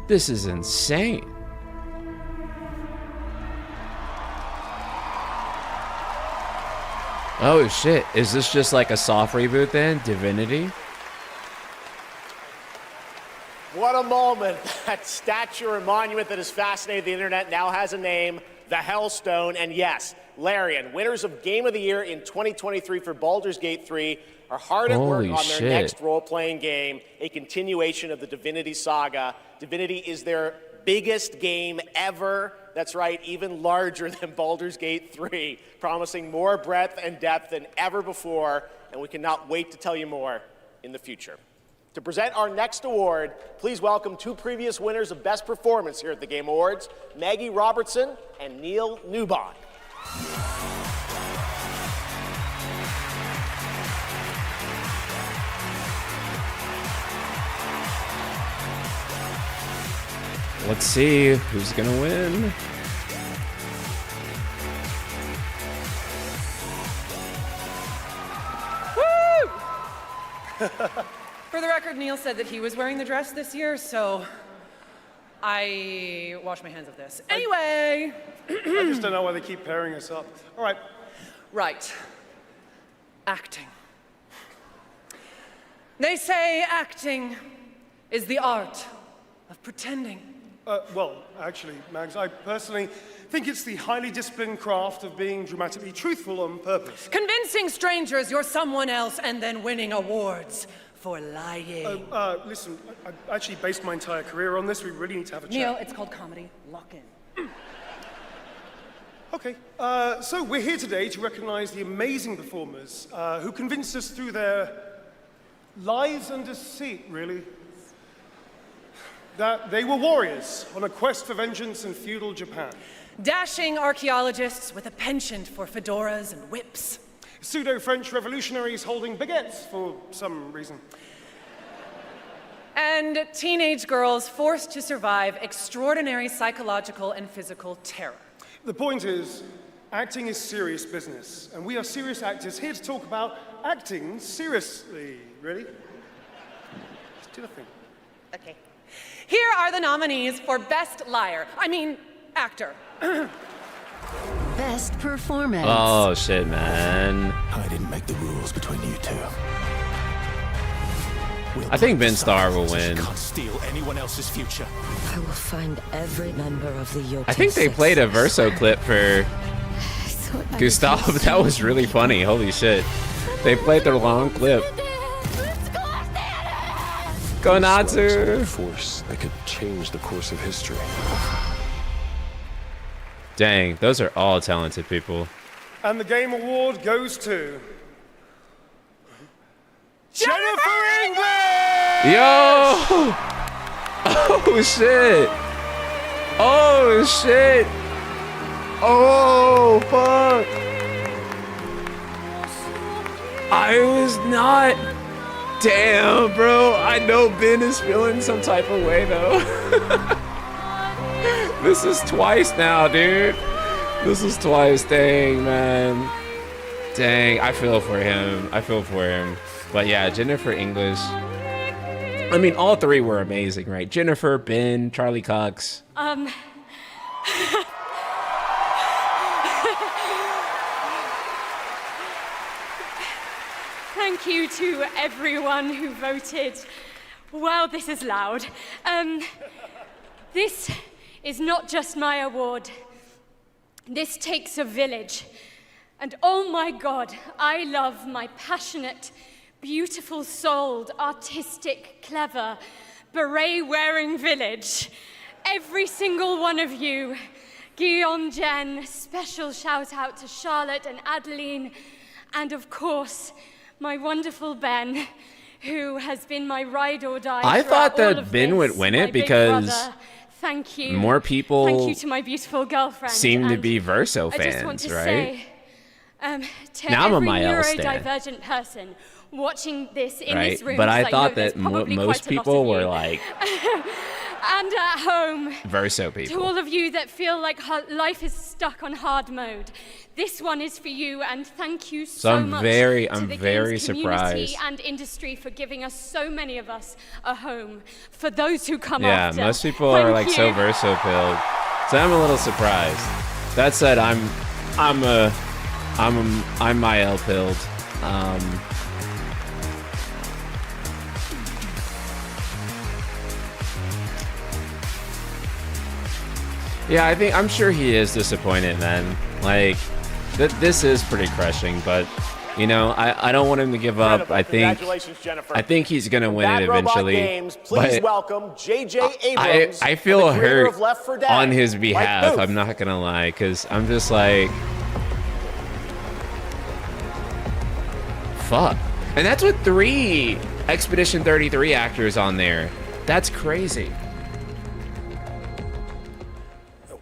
This is insane. Oh shit, is this just like a soft reboot then? Divinity? What a moment. That statue or monument that has fascinated the internet now has a name, the Hellstone. And yes, Larian, winners of Game of the Year in 2023 for Baldur's Gate 3, are hard at work Holy on shit. their next role-playing game, a continuation of the Divinity saga. Divinity is their biggest game ever. That's right, even larger than Baldur's Gate 3, promising more breadth and depth than ever before, and we cannot wait to tell you more in the future. To present our next award, please welcome two previous winners of Best Performance here at the Game Awards, Maggie Robertson and Neil Newbon. Let's see who's gonna win. For the record, Neil said that he was wearing the dress this year, so I wash my hands of this. Anyway. I just don't know why they keep pairing us up. All right. Right. Acting. They say acting is the art of pretending. Well, actually, Mags, I personally think it's the highly disciplined craft of being dramatically truthful on purpose. Convincing strangers you're someone else and then winning awards for lying. Listen, I actually based my entire career on this. We really need to have a chat. Neil, it's called comedy. Lock in. Okay, so we're here today to recognize the amazing performers who convinced us through their lies and deceit, really, that they were warriors on a quest for vengeance in feudal Japan. Dashing archaeologists with a penchant for fedoras and whips. Pseudo-French revolutionaries holding baguettes for some reason. And teenage girls forced to survive extraordinary psychological and physical terror. The point is, acting is serious business, and we are serious actors here to talk about acting seriously, really. Just do the thing. Okay. Here are the nominees for Best Liar. I mean, Actor. Best Performance. Oh shit, man. I didn't make the rules between you two. I think Ben Starr will win. Can't steal anyone else's future. I will find every member of the Yoke. I think they played a Verso clip for Gustav. That was really funny. Holy shit. They played their long clip. Go Natsu! Force that could change the course of history. Dang, those are all talented people. And the Game Award goes to Jennifer English! Yo! Oh shit! Oh shit! Oh fuck! I was not. Damn, bro. I know Ben is feeling some type of way though. This is twice now, dude. This is twice. Dang, man. Dang, I feel for him. I feel for him. But yeah, Jennifer English. I mean, all three were amazing, right? Jennifer, Ben, Charlie Cox. Thank you to everyone who voted. Wow, this is loud. This is not just my award. This takes a village. And oh my God, I love my passionate, beautiful-souled, artistic, clever, beret-wearing village. Every single one of you. Guillaume, Jen, special shout out to Charlotte and Adeline, and of course, my wonderful Ben, who has been my ride or die. I thought throughout all that of Ben this, would win my it big because brother. Thank you. more people Thank you to my beautiful girlfriend. seem to and be Verso I just want fans, to right? say, to Now I'm a every Mael stan. neurodivergent person watching this in Right? this room, But I 'cause thought know there's that probably most quite a lot people of were you, like and at home. Verso To people. all of you that feel like life is stuck on hard mode, this one is for you, and thank you so I'm much very- to I'm the very games community surprised. and industry for giving us so many of us a home. For those who come Yeah, after, most people are like thank so you. Verso pilled. So I'm a little surprised. That said, I'm Mael pilled. Yeah, I'm sure he is disappointed, man. Like, this is pretty crushing, but you know, I don't want him to give up. Congratulations, Jennifer. I think he's gonna win Bad it Robot eventually. Games, please but welcome J.J. Abrams. I feel and the creator hurt of Left 4 Dead, on his Mike behalf. Booth. I'm not gonna lie, because I'm just like, fuck. And that's with 3 Expedition 33 actors on there. That's crazy.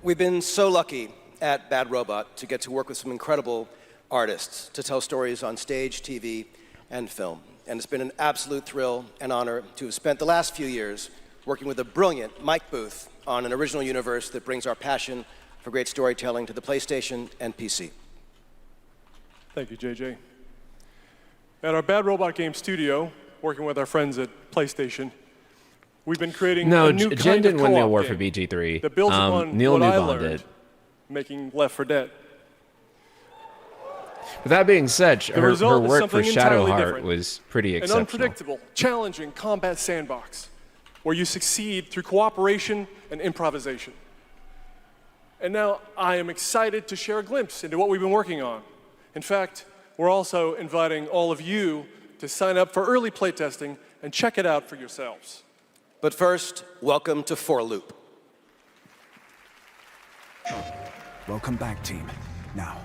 We've been so lucky at Bad Robot to get to work with some incredible artists to tell stories on stage, TV, and film. And it's been an absolute thrill and honor to have spent the last few years working with the brilliant Mike Booth on an original universe that brings our passion for great storytelling to the PlayStation and PC. Thank you, JJ. At our Bad Robot Game studio, working with our friends at PlayStation, we've been creating No, a new Jen kind didn't of win the co-op award game for BG3. that builds upon Neil what I Newbon learned did. making Left 4 Dead. With that being said, The her result is work for something entirely Shadowheart different. was pretty An exceptional. unpredictable, challenging combat sandbox where you succeed through cooperation and improvisation. And now I am excited to share a glimpse into what we've been working on. In fact, we're also inviting all of you to sign up for early playtesting and check it out for yourselves. But first, welcome to 4 Loop. Welcome back, team. Now,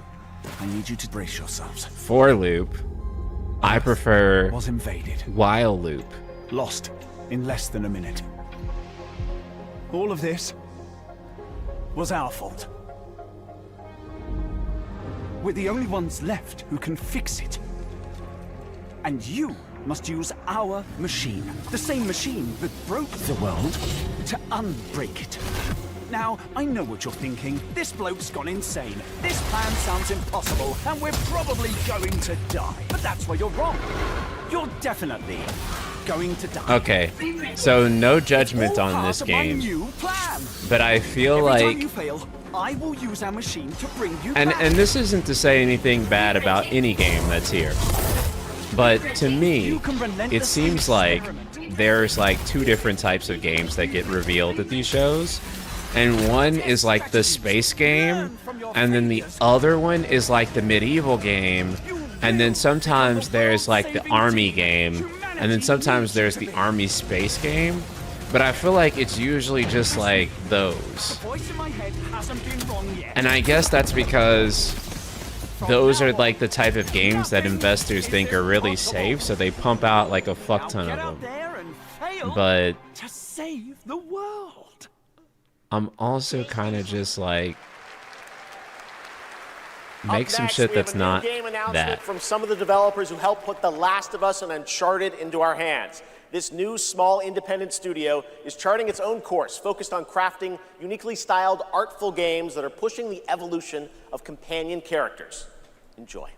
I need you to brace yourselves. For Loop, I prefer Was invaded. While Loop. Lost in less than a minute. All of this was our fault. We're the only ones left who can fix it. And you must use our machine, the same machine that broke the world, to unbreak it. Now, I know what you're thinking. This bloke's gone insane. This plan sounds impossible, and we're probably going to die. But that's where you're wrong. You're definitely going to die. Okay, so no judgment It's all on part this of my game, new plan. but I feel Every time like, you fail, I will use our machine to bring you and back. this isn't to say anything bad about any game that's here, but to me, it seems like there's like 2 different types of games that get revealed at these shows. And one is like the space game, and then the other one is like the medieval game, and then sometimes there's like the army game, and then sometimes there's the army space game. But I feel like it's usually just like those. Voice in my head hasn't been wrong yet. And I guess that's because those are like the type of games that investors think are really safe, so they pump out like a fuck ton of them. But To save the world. I'm also kind of just like, make Up some next, shit we have that's a new not game announcement that. from some of the developers who helped put The Last of Us and Uncharted into our hands. This new, small, independent studio is charting its own course, focused on crafting uniquely styled, artful games that are pushing the evolution of companion characters. Enjoy.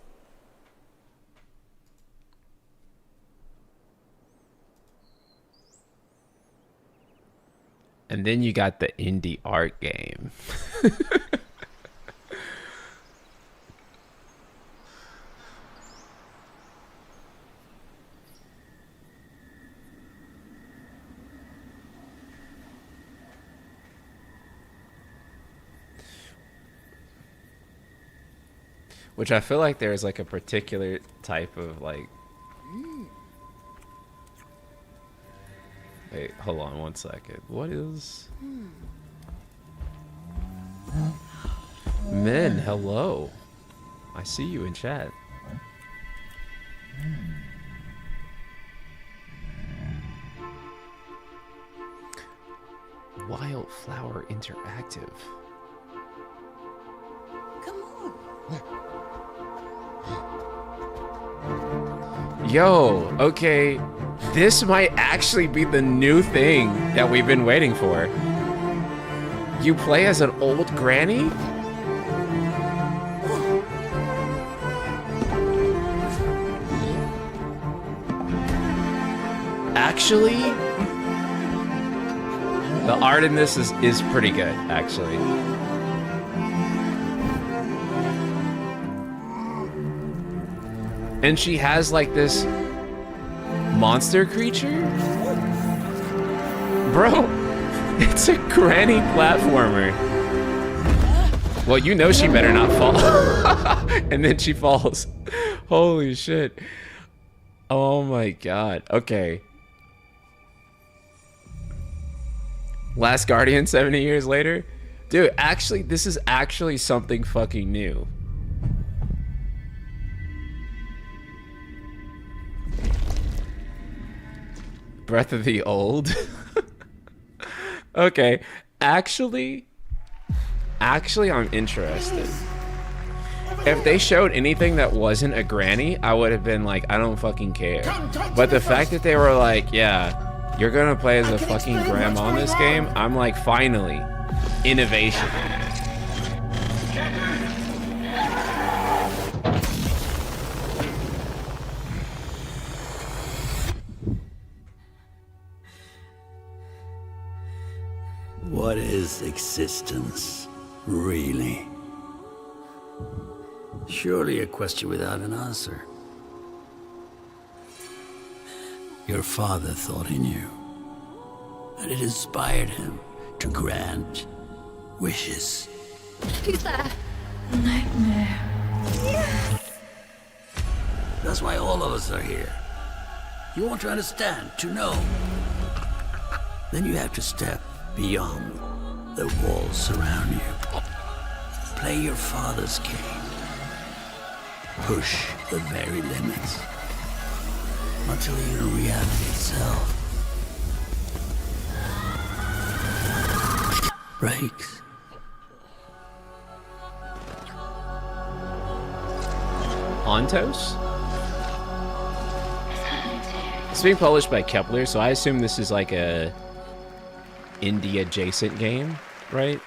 And then you got the indie art game. Which I feel like there's like a particular type of like. Wait, hold on 1 second. What is. Men, hello. I see you in chat. Wildflower Interactive. Yo, okay. This might actually be the new thing that we've been waiting for. You play as an old granny? Actually, the art in this is pretty good, actually. And she has like this monster creature? Bro, it's a granny platformer. Well, you know she better not fall. And then she falls. Holy shit. Oh my god. Okay. Last Guardian 70 years later? Dude, actually, this is actually something fucking new. Breath of the Old? Okay. Actually, I'm interested. If they showed anything that wasn't a granny, I would have been like, I don't fucking care. But the fact that they were like, yeah, you're gonna play as a fucking grandma in this game, I'm like, finally, innovation. What is existence, really? Surely a question without an answer. Your father thought he knew, and it inspired him to grant wishes. Who's that? Nightmare. Yes! That's why all of us are here. You want to understand, to know. Then you have to step beyond the walls surround you. Play your father's game. Push the very limits. Until you're reality itself breaks. Ontos? It's being published by Kepler, so I assume this is like a indie adjacent game, right?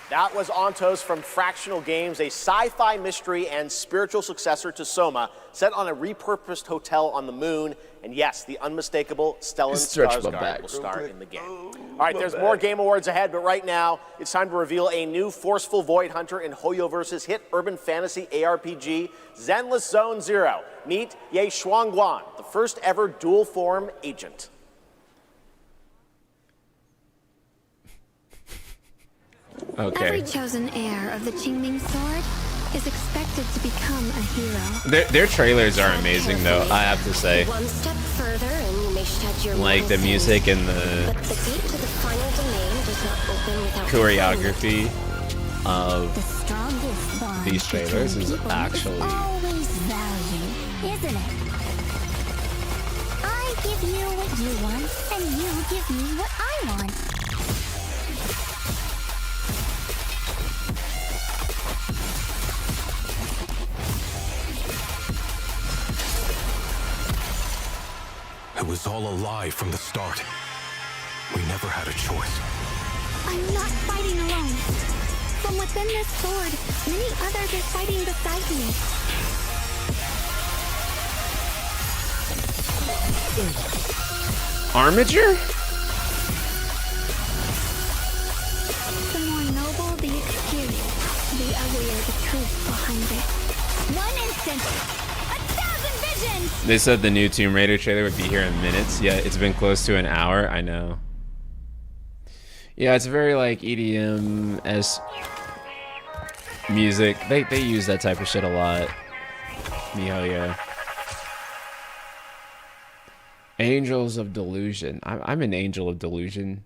That was Ontos from Fractional Games, a sci-fi mystery and spiritual successor to Soma, set on a repurposed hotel on the moon. And yes, the unmistakable Stellan Skarsgård will star in the game. All right, there's more Game Awards ahead, but right now, it's time to reveal a new forceful Void Hunter in Hoyoverse's hit urban fantasy ARPG, Zenless Zone Zero. Meet Ye Shuangguan, the first ever dual-form agent. Okay. Every chosen heir of the Qingming sword is expected to become a hero. Their trailers are amazing, though, I have to say. One step further and you may shed your Like the music and the But the gate to the final domain does not open without choreography of the strongest bond these trailers is actually always value, isn't it? I give you what you want, and you give me what I want. It was all a lie from the start. We never had a choice. I'm not fighting alone. From within this sword, many others are fighting beside me. Armiger? The more noble the excuse, the uglier the truth behind it. One instant, 1,000 visions! They said the new Tomb Raider trailer would be here in minutes. Yeah, it's been close to an hour. I know. Yeah, it's very like EDM-esque music. They use that type of shit a lot. MiHoYo. Angels of Delusion. I'm an angel of delusion.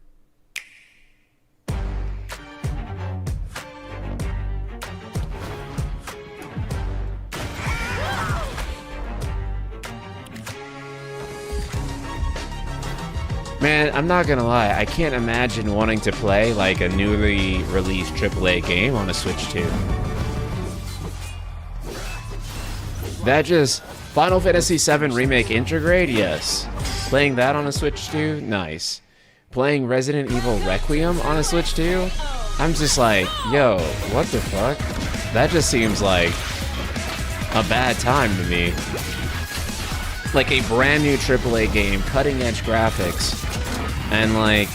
Man, I'm not gonna lie, I can't imagine wanting to play like a newly released AAA game on a Switch 2. That just... Final Fantasy VII Remake Intergrade? Yes. Playing that on a Switch 2? Nice. Playing Resident Evil Requiem on a Switch 2? I'm just like, yo, what the fuck? That just seems like a bad time to me. Like a brand new AAA game, cutting edge graphics, and like,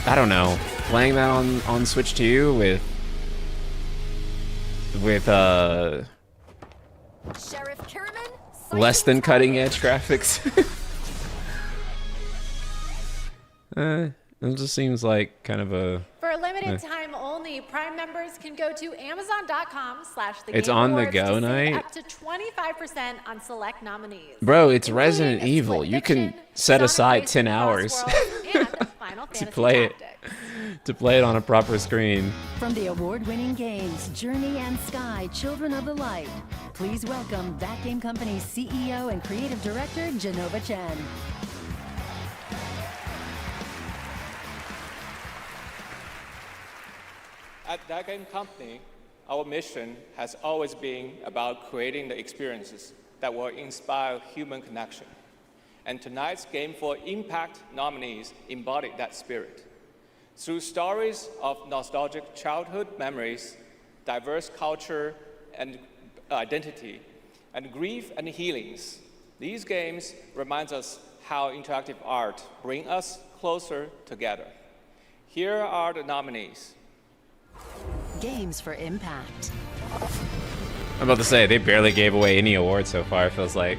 I don't know, playing that on Switch 2 with less than cutting edge graphics. It just seems like kind of a... For a limited time only, Prime members can go to Amazon.com/thegameawards It's on the go to night? save up to 25% on select nominees. Bro, it's Resident Evil. You can set aside 10 hours to play it. To play it on a proper screen. From the award-winning games Journey and Sky, Children of the Light, please welcome That Game Company's CEO and Creative Director, Genova Chen. At That Game Company, our mission has always been about creating the experiences that will inspire human connection. And tonight's Game for Impact nominees embody that spirit. Through stories of nostalgic childhood memories, diverse culture and identity, and grief and healings, these games remind us how interactive art brings us closer together. Here are the nominees. Games for Impact. I'm about to say, they barely gave away any awards so far, it feels like.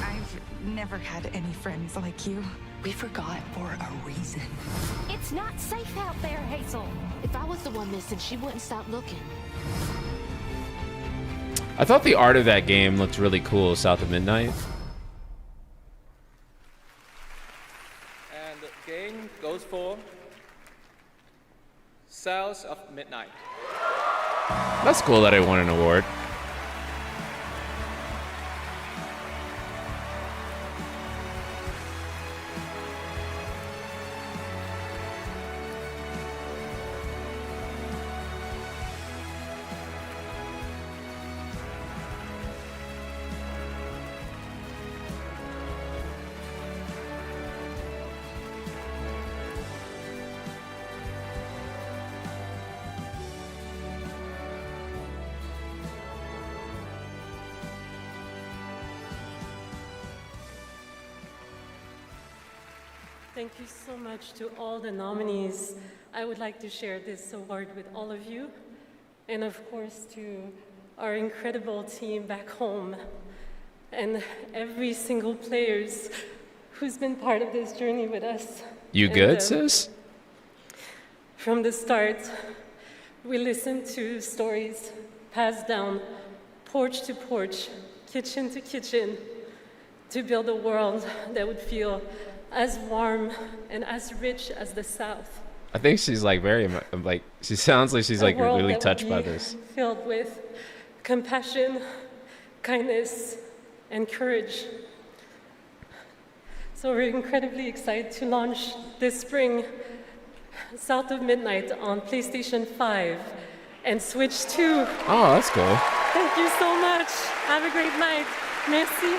I've never had any friends like you. We forgot for a reason. It's not safe out there, Hazel. If I was the one missing, she wouldn't stop looking. I thought the art of that game looked really cool, South of Midnight. And the game goes for South of Midnight. That's cool that I won an award. Thank you so much to all the nominees. I would like to share this award with all of you, and of course to our incredible team back home, and every single players who's been part of this journey with us. You good, sis? From the start, we listened to stories passed down porch to porch, kitchen to kitchen, to build a world that would feel as warm and as rich as the South. I think she's like very, like, she sounds like she's like really touched by this. Filled with compassion, kindness, and courage. So we're incredibly excited to launch this spring South of Midnight on PlayStation 5 and Switch 2. Oh, that's cool. Thank you so much. Have a great night. Merci.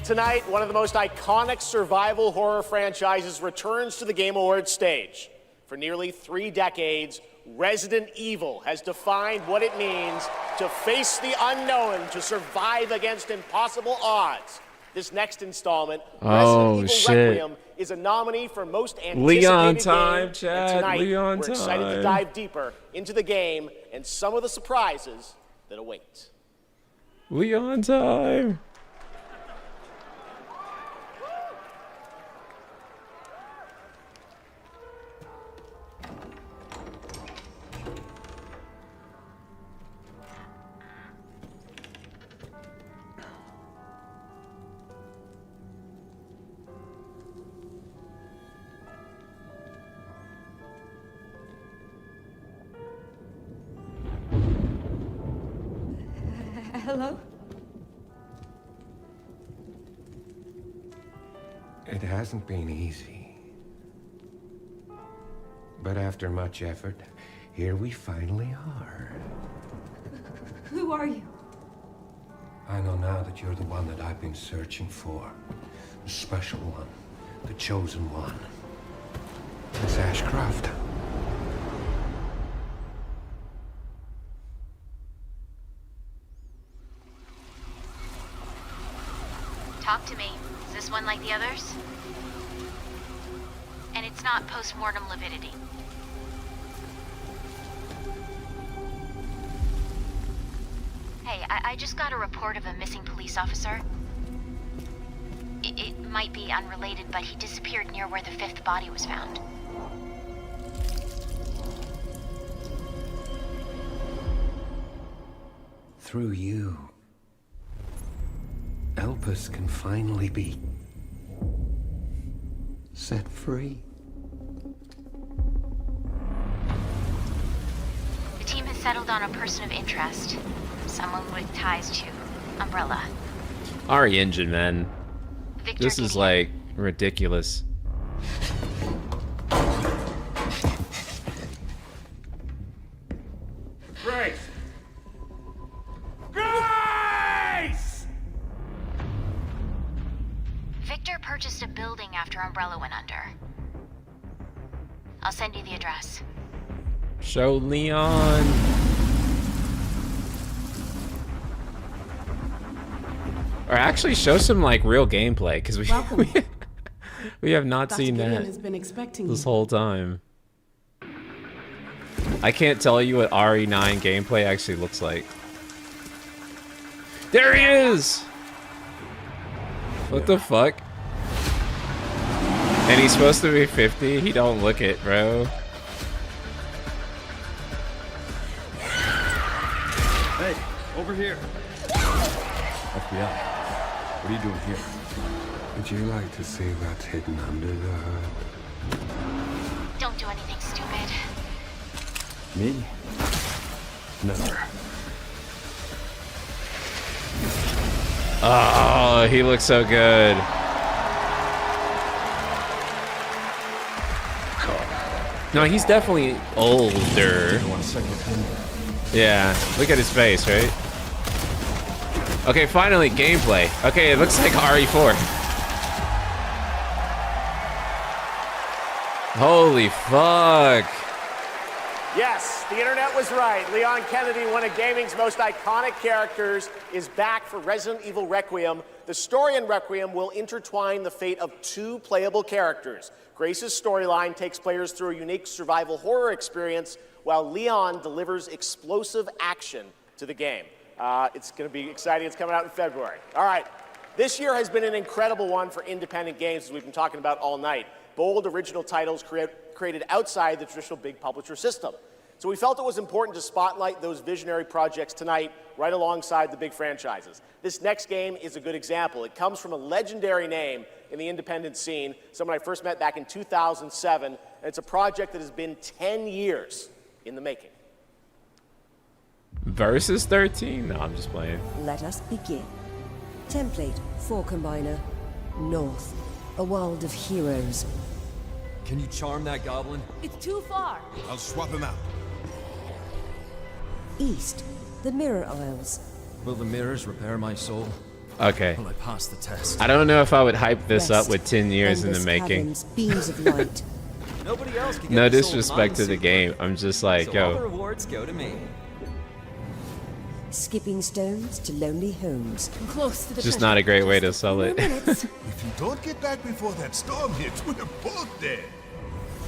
Tonight, one of the most iconic survival horror franchises returns to the Game Awards stage. For nearly 3 decades, Resident Evil has defined what it means to face the unknown, to survive against impossible odds. This next installment, Resident Evil Requiem, is a nominee for most anticipated Leon game. time, Chad. And tonight, Leon we're excited to time. dive deeper into the game and some of the surprises that await. Leon time. It hasn't been easy. But after much effort, here we finally are. Who are you? I know now that you're the one that I've been searching for. The special one. The chosen one. Miss Ashcroft. Talk to me. Is this one like the others? And it's not post-mortem lividity. Hey, I just got a report of a missing police officer. It might be unrelated, but he disappeared near where the 5th body was found. Through you, Elpis can finally be set free. The team has settled on a person of interest. Someone with ties to Umbrella. Ari Engine, man. Victor This is like ridiculous. Grace! Grace! Victor purchased a building after Umbrella went under. I'll send you the address. Show Leon. Or actually show some like real gameplay, because we have not Dr. seen Gideon that has been expecting this you. whole time. I can't tell you what RE9 gameplay actually looks like. There he is! What the fuck? And he's supposed to be 50? He don't look it, bro. Hey, over here. FBI. What are you doing here? Would you like to see what's hidden under the hood? Don't do anything stupid. Me? Never. Oh, he looks so good. No, he's definitely older. Yeah, look at his face, right? Okay, finally, gameplay. Okay, it looks like RE4. Holy fuck. Yes, the internet was right. Leon Kennedy, one of gaming's most iconic characters, is back for Resident Evil Requiem. The story in Requiem will intertwine the fate of 2 playable characters. Grace's storyline takes players through a unique survival horror experience, while Leon delivers explosive action to the game. It's going to be exciting. It's coming out in February. All right. This year has been an incredible one for independent games, as we've been talking about all night. Bold, original titles created outside the traditional big publisher system. So we felt it was important to spotlight those visionary projects tonight, right alongside the big franchises. This next game is a good example. It comes from a legendary name in the independent scene, someone I first met back in 2007, and it's a project that has been 10 years in the making. Versus 13? No, I'm just playing. Let us begin. Template 4 Combiner. North. A world of heroes. Can you charm that goblin? It's too far. I'll swap him out. East. The Mirror Isles. Will the mirrors repair my soul? Okay. Will I pass the test? I don't know if I would hype this up West. with 10 years in the Endless making. caverns, beams of light. Nobody else can get No the soul of disrespect to mine, the game. I'm just like, so all the yo. rewards go to me. Skipping stones to lonely homes. Close to the Just not a great way to sell it. If you don't get back before that storm hits, we're both dead.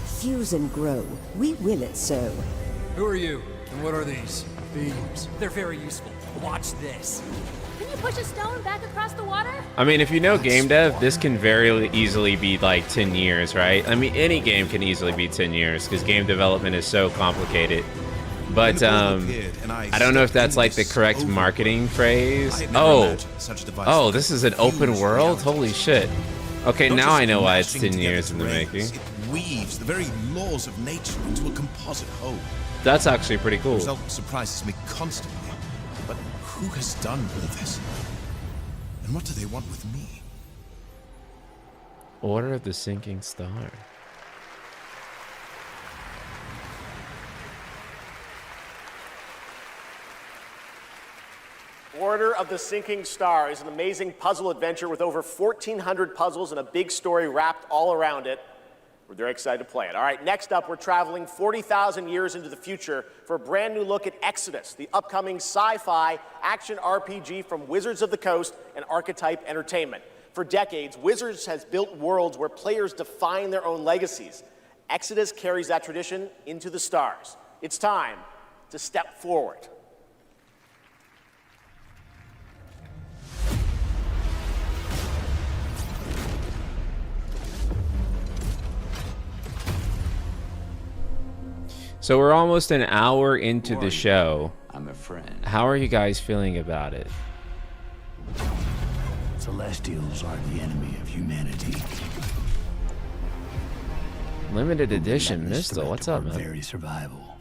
Fuse and grow. We will it so. Who are you? And what are these? Beams. They're very useful. Watch this. Can you push a stone back across the water? I mean, if you know game dev, this can very easily be like 10 years, right? I mean, any game can easily be 10 years because game development is so complicated. But I don't know if that's like the correct marketing phrase. Oh, this is an open world? Holy shit. Okay, now I know why it's 10 years in the making. It weaves the very laws of nature into a composite whole. That's actually pretty cool. The result surprises me constantly. But who has done all this? And what do they want with me? Order of the Sinking Star. Order of the Sinking Star is an amazing puzzle adventure with over 1,400 puzzles and a big story wrapped all around it. We're very excited to play it. All right, next up, we're traveling 40,000 years into the future for a brand new look at Exodus, the upcoming sci-fi action RPG from Wizards of the Coast and Archetype Entertainment. For decades, Wizards has built worlds where players define their own legacies. Exodus carries that tradition into the stars. It's time to step forward. So we're almost an hour into the show. I'm a friend. How are you guys feeling about it? Celestials are the enemy of humanity. Limited edition Mistle. What's up, man? Very survival.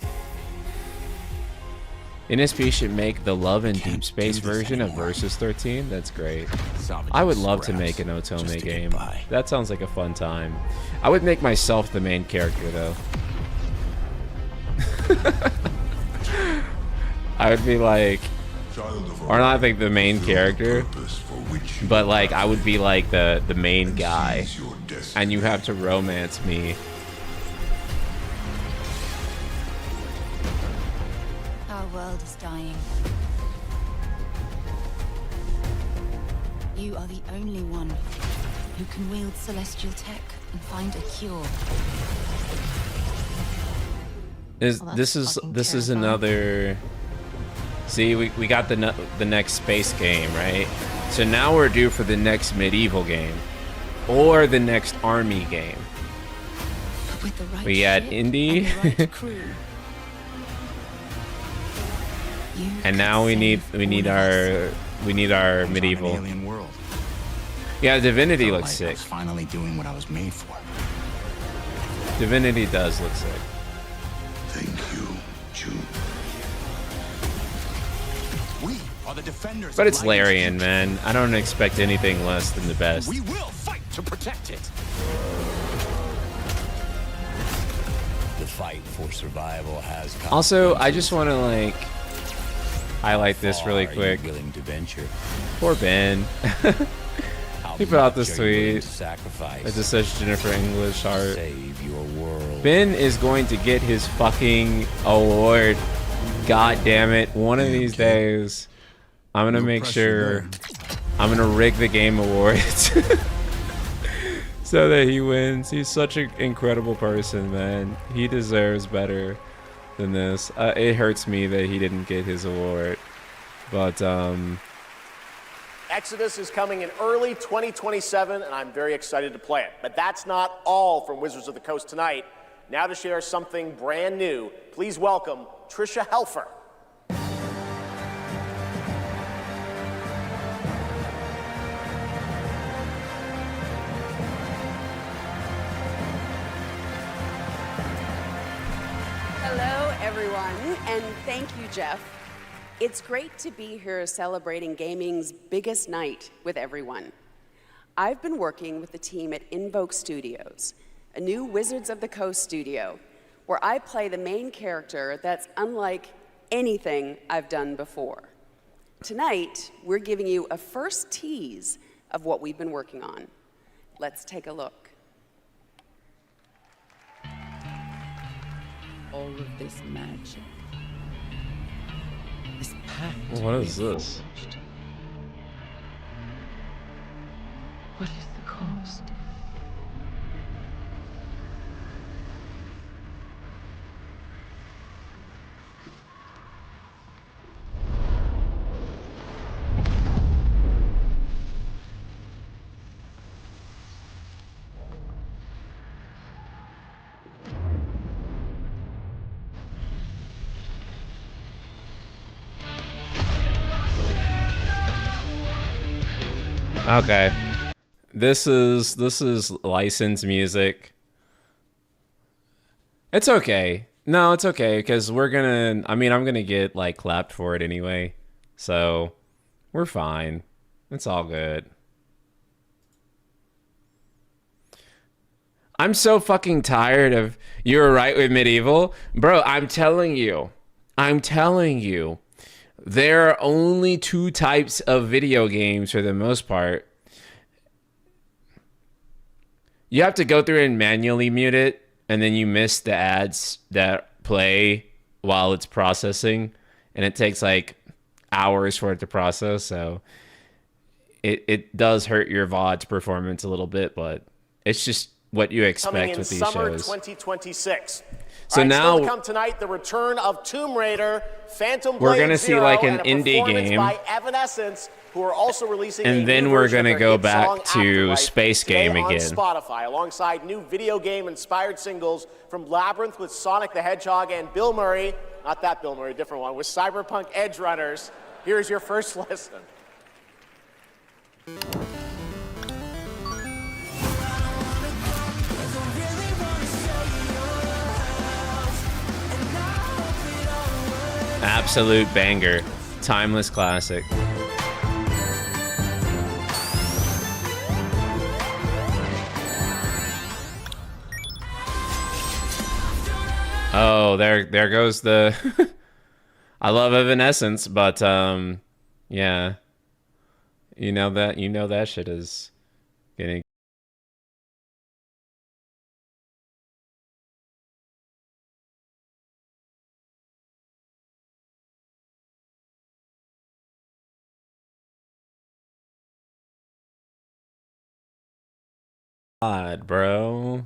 NSP should make the Love and Deep Space version of Versus 13. That's great. I would love to make an Otome game. That sounds like a fun time. I would make myself the main character, though. I would be like, or not like the main character, but like I would be like the main guy, and you have to romance me. Our world is dying. You are the only one who can wield celestial tech and find a cure. This is another. See, we got the next space game, right? So now we're due for the next medieval game, or the next army game. With the right We got indie, and now we need our medieval. Alien world. Yeah, Divinity Felt looks like sick. I was finally doing what I was made for. Divinity does look sick. Thank you, June. We are the defenders. But of it's Light Larian, man. I don't expect anything less than the best. We will fight to protect it. The fight for survival has come. Also, I just want to like highlight this really quick. Willing to venture. Poor Ben. He put out this tweet. Sacrifice. It just says Jennifer English heart. Save your world. Ben is going to get his fucking award. God damn it. One of these days, I'm going to make sure I'm going to rig the Game Awards so that he wins. He's such an incredible person, man. He deserves better than this. It hurts me that he didn't get his award. But, Exodus is coming in early 2027, and I'm very excited to play it. But that's not all from Wizards of the Coast tonight. Now to share something brand new, please welcome Trisha Helfer. Hello, everyone, and thank you, Jeff. It's great to be here celebrating gaming's biggest night with everyone. I've been working with the team at Invoke Studios, a new Wizards of the Coast studio, where I play the main character that's unlike anything I've done before. Tonight, we're giving you a first tease of what we've been working on. Let's take a look. All of this magic. This pact. what is this? What is the cost? Okay. This is licensed music. It's okay. No, it's okay because I'm gonna get like clapped for it anyway. So we're fine. It's all good. I'm so fucking tired of you were right with Medieval. Bro, I'm telling you, there are only 2 types of video games for the most part. You have to go through and manually mute it, and then you miss the ads that play while it's processing, and it takes like hours for it to process, so it does hurt your VOD's performance a little bit, but it's just what you expect with these summer shows. 2026. So All right, now still to come tonight, the return of Tomb Raider, Phantom Blade we're gonna see like an and a indie performance game, by Evanescence, who are also releasing and a then new we're version of gonna their go hit back song to Afterlife Space today Game on again. Spotify, alongside new video game-inspired singles from Labyrinth with Sonic the Hedgehog and Bill Murray, not that Bill Murray, a different one, with Cyberpunk Edge Runners. Here's your first listen. Absolute banger, timeless classic. Oh, there goes the. I love Evanescence, but yeah, you know that shit is getting. God, bro.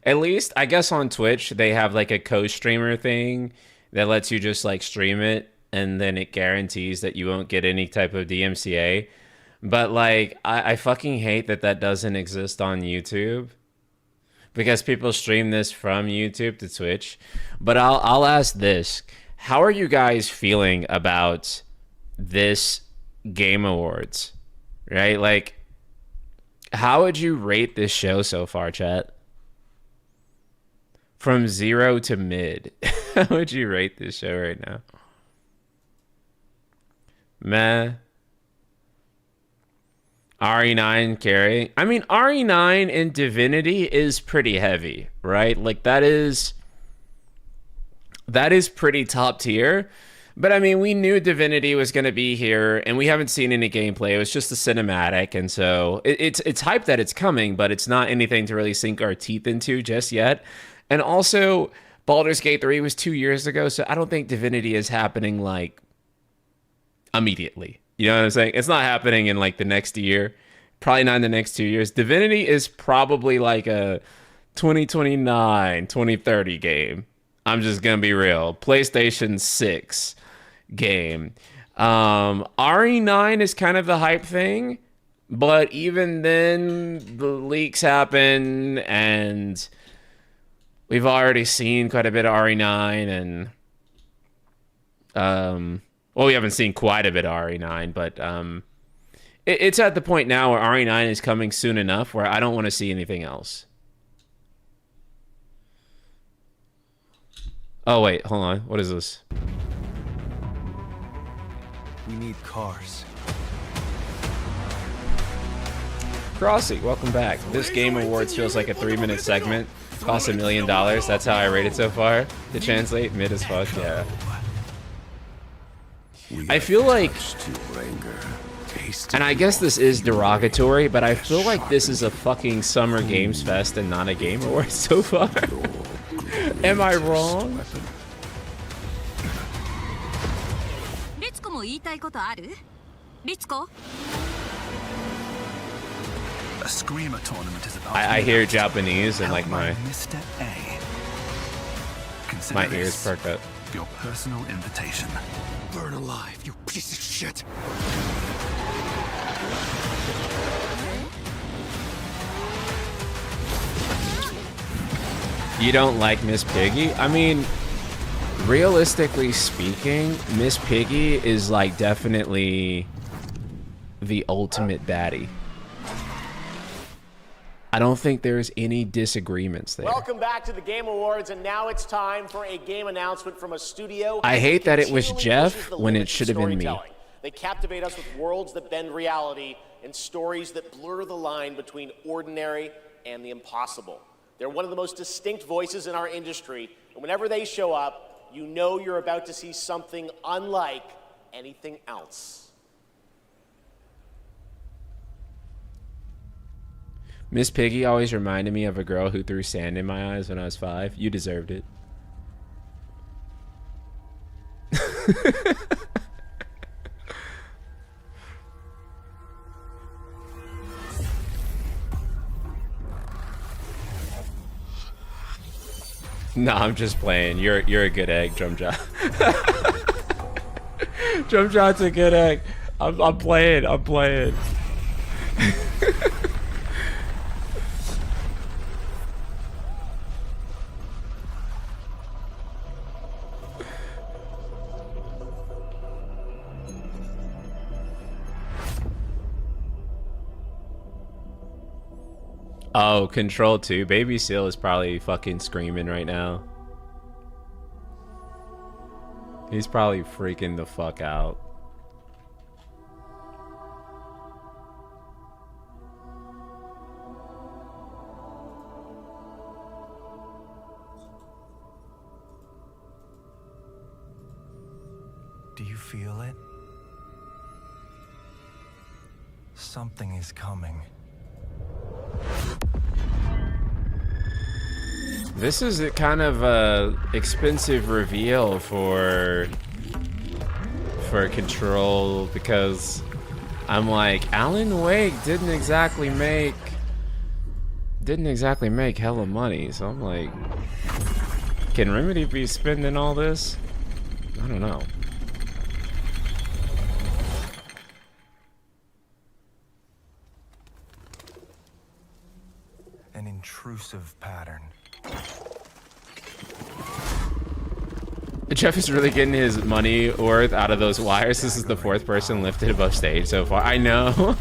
At least, I guess on Twitch, they have like a co-streamer thing that lets you just like stream it, and then it guarantees that you won't get any type of DMCA. But like, I fucking hate that that doesn't exist on YouTube, because people stream this from YouTube to Twitch. But I'll ask this. How are you guys feeling about this Game Awards? Right? Like, how would you rate this show so far, chat? From 0 to mid. How would you rate this show right now? Meh. RE9 carry. I mean, RE9 in Divinity is pretty heavy, right? Like that is pretty top tier. But I mean, we knew Divinity was going to be here, and we haven't seen any gameplay. It was just a cinematic, and so it's hype that it's coming, but it's not anything to really sink our teeth into just yet. And also, Baldur's Gate 3 was 2 years ago, so I don't think Divinity is happening like immediately. You know what I'm saying? It's not happening in like the next year, probably not in the next 2 years. Divinity is probably like a 2029, 2030 game. I'm just gonna be real. PlayStation 6 game. RE9 is kind of the hype thing, but even then the leaks happen, and we've already seen quite a bit of RE9, and well, we haven't seen quite a bit of RE9, but it's at the point now where RE9 is coming soon enough where I don't want to see anything else. Oh, wait, hold on. What is this? We need cars. Crossy, welcome back. This Game Awards feels like a 3-minute segment. Costs $1 million. That's how I rate it so far. To translate, mid as fuck, yeah. I feel like, and I guess this is derogatory, but I feel like this is a fucking Summer Games Fest and not a Game Awards so far. Am I wrong? A Screamer tournament is about I hear Japanese and like my Mr. A. my ears perk up. Your personal invitation. Burn alive, you piece of shit. You don't like Miss Piggy? I mean, realistically speaking, Miss Piggy is like definitely the ultimate baddie. I don't think there's any disagreements there. Welcome back to the Game Awards, and now it's time for a game announcement from a studio. I hate that it was Jeff when it should have been me. They captivate us with worlds that bend reality and stories that blur the line between ordinary and the impossible. They're one of the most distinct voices in our industry, and whenever they show up, you know you're about to see something unlike anything else. Miss Piggy always reminded me of a girl who threw sand in my eyes when I was 5. You deserved it. No, I'm just playing. You're a good egg, Drumjob. Drumjob's a good egg. I'm playing. I'm playing. Oh, Control 2. Baby Seal is probably fucking screaming right now. He's probably freaking the fuck out. Do you feel it? Something is coming. This is a kind of a expensive reveal for Control, because I'm like, Alan Wake didn't exactly make hella money, so I'm like, can Remedy be spending all this? I don't know. An intrusive pattern. Jeff is really getting his money worth out of those wires. This is the 4th person lifted above stage so far. I know.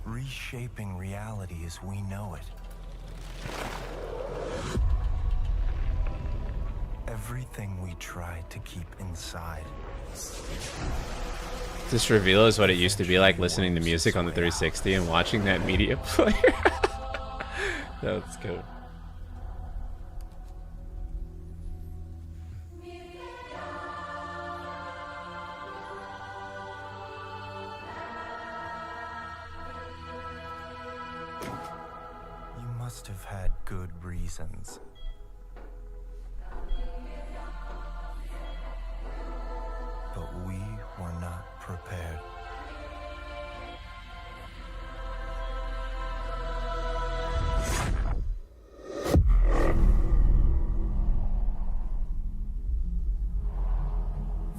Reshaping reality as we know it. Everything we tried to keep inside. This reveal is what it used to be like listening to music on the 360 and watching that media player. That's cool. You must have had good reasons. But we were not prepared.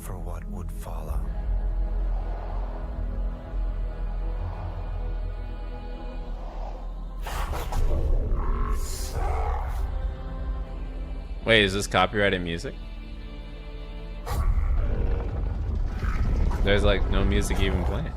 For what would follow. Wait, is this copyrighted music? There's like no music even playing.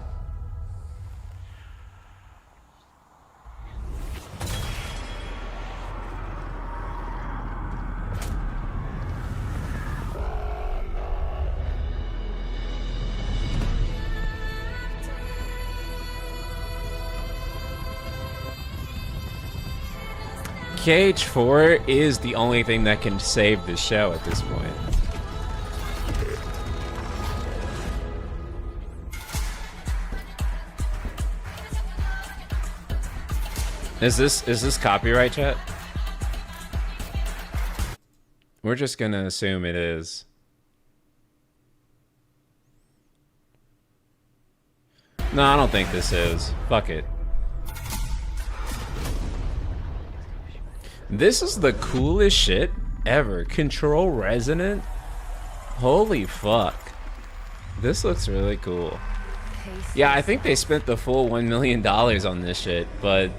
KH4 is the only thing that can save the show at this point. Is this copyright, chat? We're just gonna assume it is. No, I don't think this is. Fuck it. This is the coolest shit ever. Control Resonant? Holy fuck. This looks really cool. Yeah, I think they spent the full $1 million on this shit, but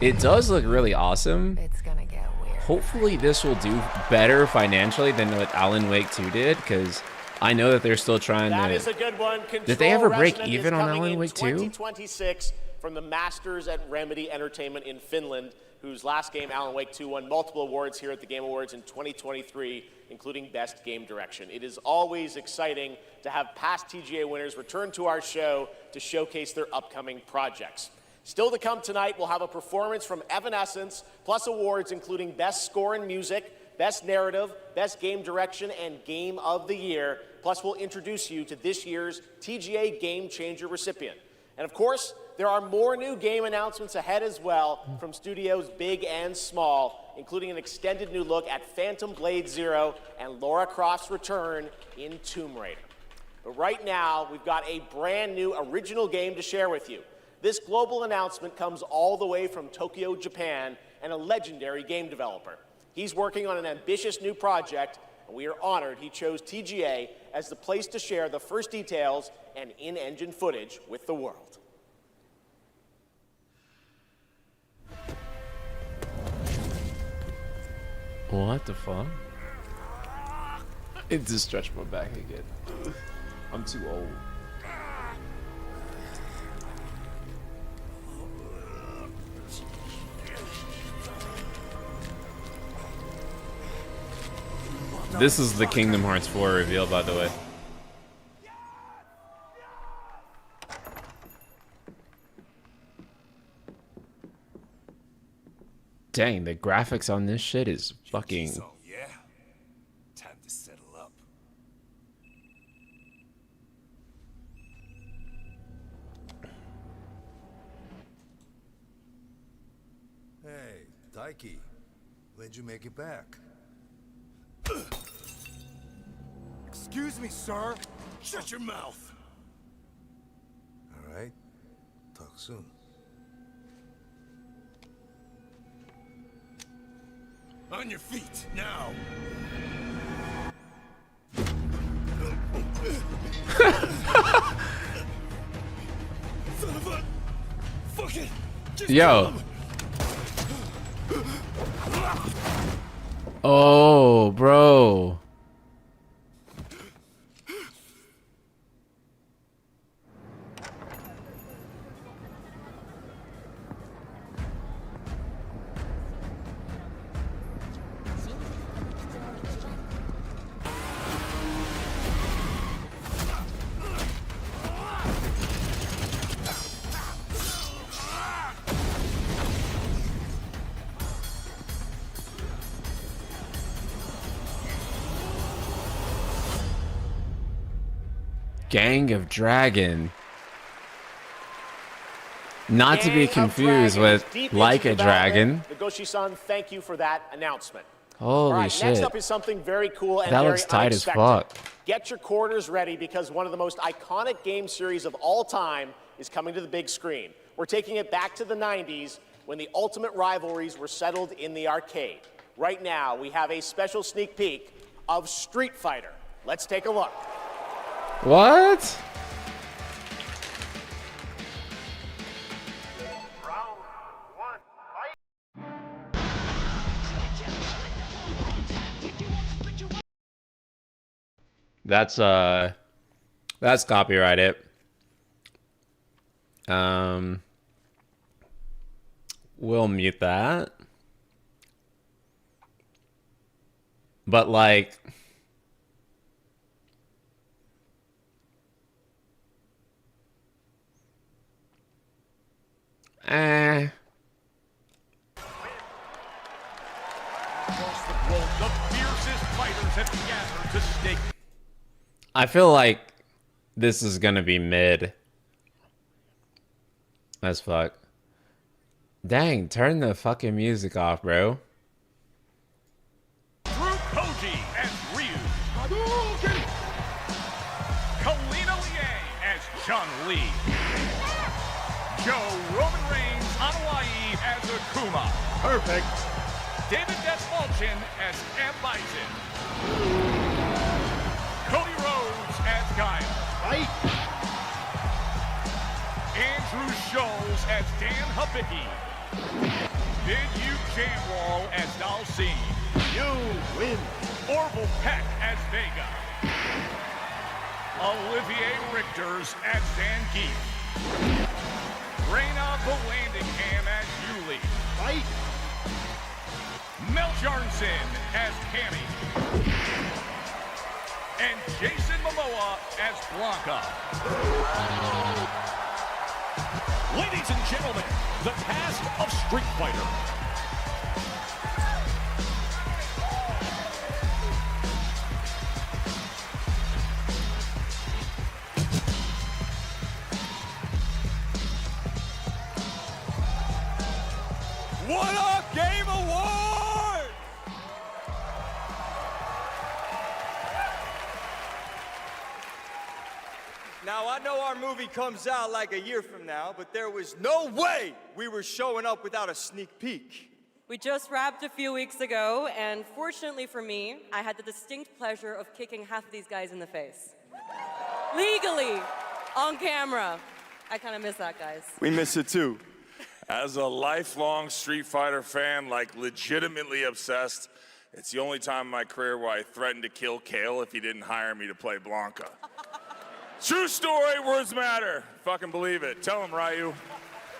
it does look really awesome. It's gonna get weird. Hopefully this will do better financially than what Alan Wake 2 did, because I know that they're still trying That to... is a good one. Did they ever break Resonant even is on coming Alan in Wake 2? 2026 from the masters at Remedy Entertainment in Finland, whose last game, Alan Wake 2, won multiple awards here at the Game Awards in 2023, including Best Game Direction. It is always exciting to have past TGA winners return to our show to showcase their upcoming projects. Still to come tonight, we'll have a performance from Evanescence, plus awards including Best Score in Music, Best Narrative, Best Game Direction, and Game of the Year. Plus, we'll introduce you to this year's TGA Game Changer recipient. And of course, there are more new game announcements ahead as well from studios big and small, including an extended new look at Phantom Blade Zero and Lara Croft's return in Tomb Raider. But right now, we've got a brand new original game to share with you. This global announcement comes all the way from Tokyo, Japan, and a legendary game developer. He's working on an ambitious new project, and we are honored he chose TGA as the place to share the first details and in-engine footage with the world. What the fuck? It just stretched my back again. I'm too old. This is the Kingdom Hearts 4 reveal, by the way. Dang, the graphics on this shit is fucking... So, yeah. Time to settle up. Hey, Daiki. When'd you make it back? Excuse me, sir. Shut your mouth. All right. Talk soon. On your feet, now. Son of a... Fuck it. Just Yo. Oh, bro. Gang of Dragon. Not to be confused with Like a Dragon. Nagoshi-san, thank you for that announcement. Holy All right, shit. next up is something very cool and That very looks tight as unexpected. fuck. Get your quarters ready because one of the most iconic game series of all time is coming to the big screen. We're taking it back to the 90s when the ultimate rivalries were settled in the arcade. Right now, we have a special sneak peek of Street Fighter. Let's take a look. What? That's copyrighted. We'll mute that. But like Across the globe, the fiercest fighters have gathered to stake. I feel like this is gonna be mid as fuck. Dang, turn the fucking music off, bro. Drew Koji as Ryu. Hadouken! Kalina Liang as Chun-Li. Joe Roman Reigns on Hawaii as Akuma. Perfect. David Dastmalchian as M. Bison. Cody Rhodes as Guile. Right. Andrew Scholes as Dan Hibiki. Bid-Yu Jamwal as Dalsim. You win. Orville Peck as Vega. Olivier Richters as Zangief. Reyna Vallandigham as Yuli. Fight. Mel Jarnson as Cammy. And Jason Momoa as Blanca. Ladies and gentlemen, the cast of Street Fighter. What a Game Award! Now, I know our movie comes out like a year from now, but there was no way we were showing up without a sneak peek. We just wrapped a few weeks ago, and fortunately for me, I had the distinct pleasure of kicking half of these guys in the face. Legally, on camera. I kind of miss that, guys. We miss it too. As a lifelong Street Fighter fan, like legitimately obsessed, it's the only time in my career where I threatened to kill Kale if he didn't hire me to play Blanca. True story, words matter. Fucking believe it. Tell him, Ryu.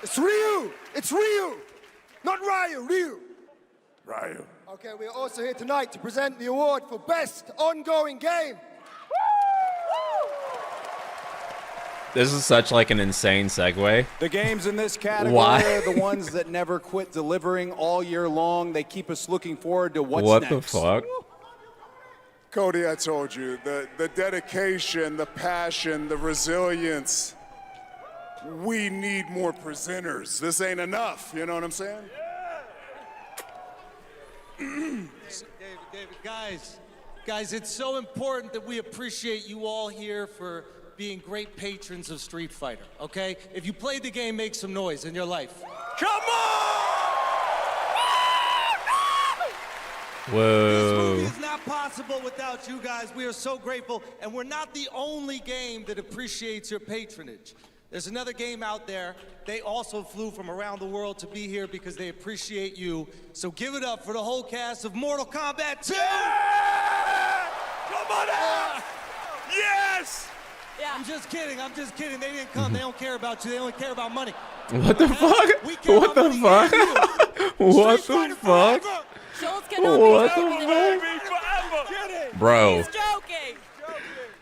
It's Ryu! It's Ryu! Not Ryu, Ryu! Ryu. Okay, we're also here tonight to present the award for Best Ongoing Game. This is such like an insane segue. The games in this category Why? are the ones that never quit delivering all year long. They keep us looking forward to what's What next. the fuck? Cody, I told you, the dedication, the passion, the resilience. We need more presenters. This ain't enough, you know what I'm saying? David, guys, it's so important that we appreciate you all here for being great patrons of Street Fighter, okay? If you played the game, make some noise in your life. Come on! Whoa. It's not possible without you guys. We are so grateful, and we're not the only game that appreciates your patronage. There's another game out there. They also flew from around the world to be here because they appreciate you. So give it up for the whole cast of Mortal Kombat 2! Yeah! Come on out! Yes! Yeah. I'm just kidding. They didn't come. They don't care about you. They only care about money. What the fuck? What the fuck? What the fuck? What the fuck? Bro. He's joking.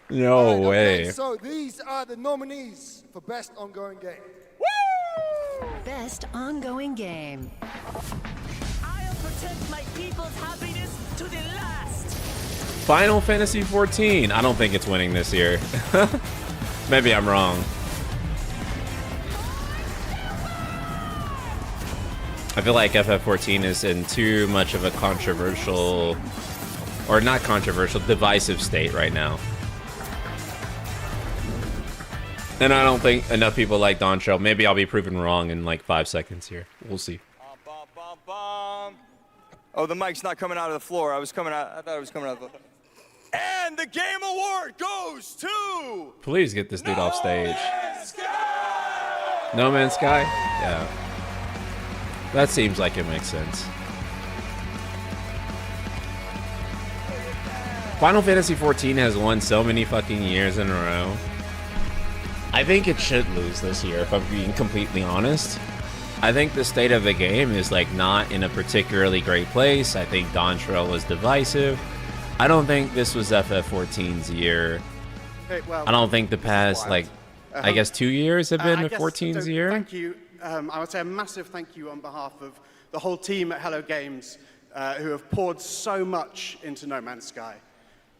No way. Okay, so these are the nominees for Best Ongoing Game. Best Ongoing Game. I'll protect my people's happiness to the last. Final Fantasy 14. I don't think it's winning this year. Maybe I'm wrong. I feel like FF14 is in too much of a controversial, or not controversial, divisive state right now. And I don't think enough people like Dontrell. Maybe I'll be proven wrong in like 5 seconds here. We'll see. Oh, the mic's not coming out of the floor. I thought it was coming out of the floor. And the Game Award goes to... Please get this dude off stage. No Man's Sky? Yeah. That seems like it makes sense. Final Fantasy 14 has won so many fucking years in a row. I think it should lose this year, if I'm being completely honest. I think the state of the game is like not in a particularly great place. I think Dontrell was divisive. I don't think this was FF14's year. Okay, well, I don't think the past, like, I guess 2 years have been 14's year. Thank you. I would say a massive thank you on behalf of the whole team at Hello Games who have poured so much into No Man's Sky.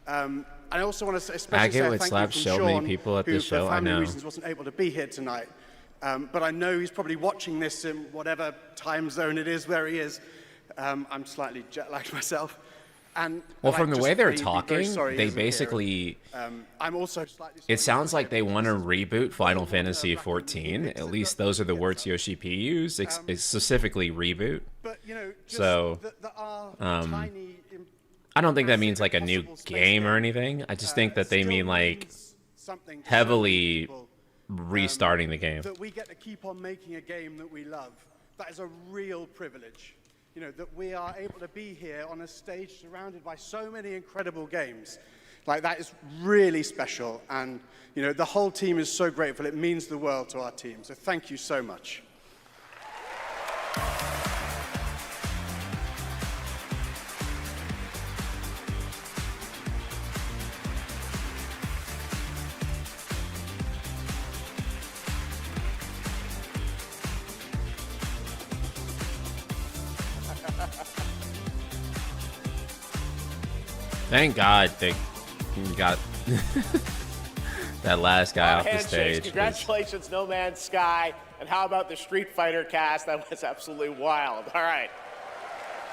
I also want to especially say thank you to Sean, people at who this show, for I family know. reasons wasn't able to be here tonight. But I know he's probably watching this in whatever time zone it is where he is. I'm slightly jet-lagged myself. Well, from the way they're I'd be very talking, sorry he they isn't here. basically... I'm also slightly It sounds like they want to reboot Final Fantasy 14. At least those are the words Yoshi P used, specifically reboot. So, I don't think that means like a new game or anything. I just think that they mean like heavily restarting the game. That we get to keep on making a game that we love. That is a real privilege. You know, that we are able to be here on a stage surrounded by so many incredible games. Like, that is really special. And, you know, the whole team is so grateful. It means the world to our team. So thank you so much. Thank God they got that last guy off the Handshakes. stage. Congratulations, No Man's Sky. And how about the Street Fighter cast? That was absolutely wild. All right.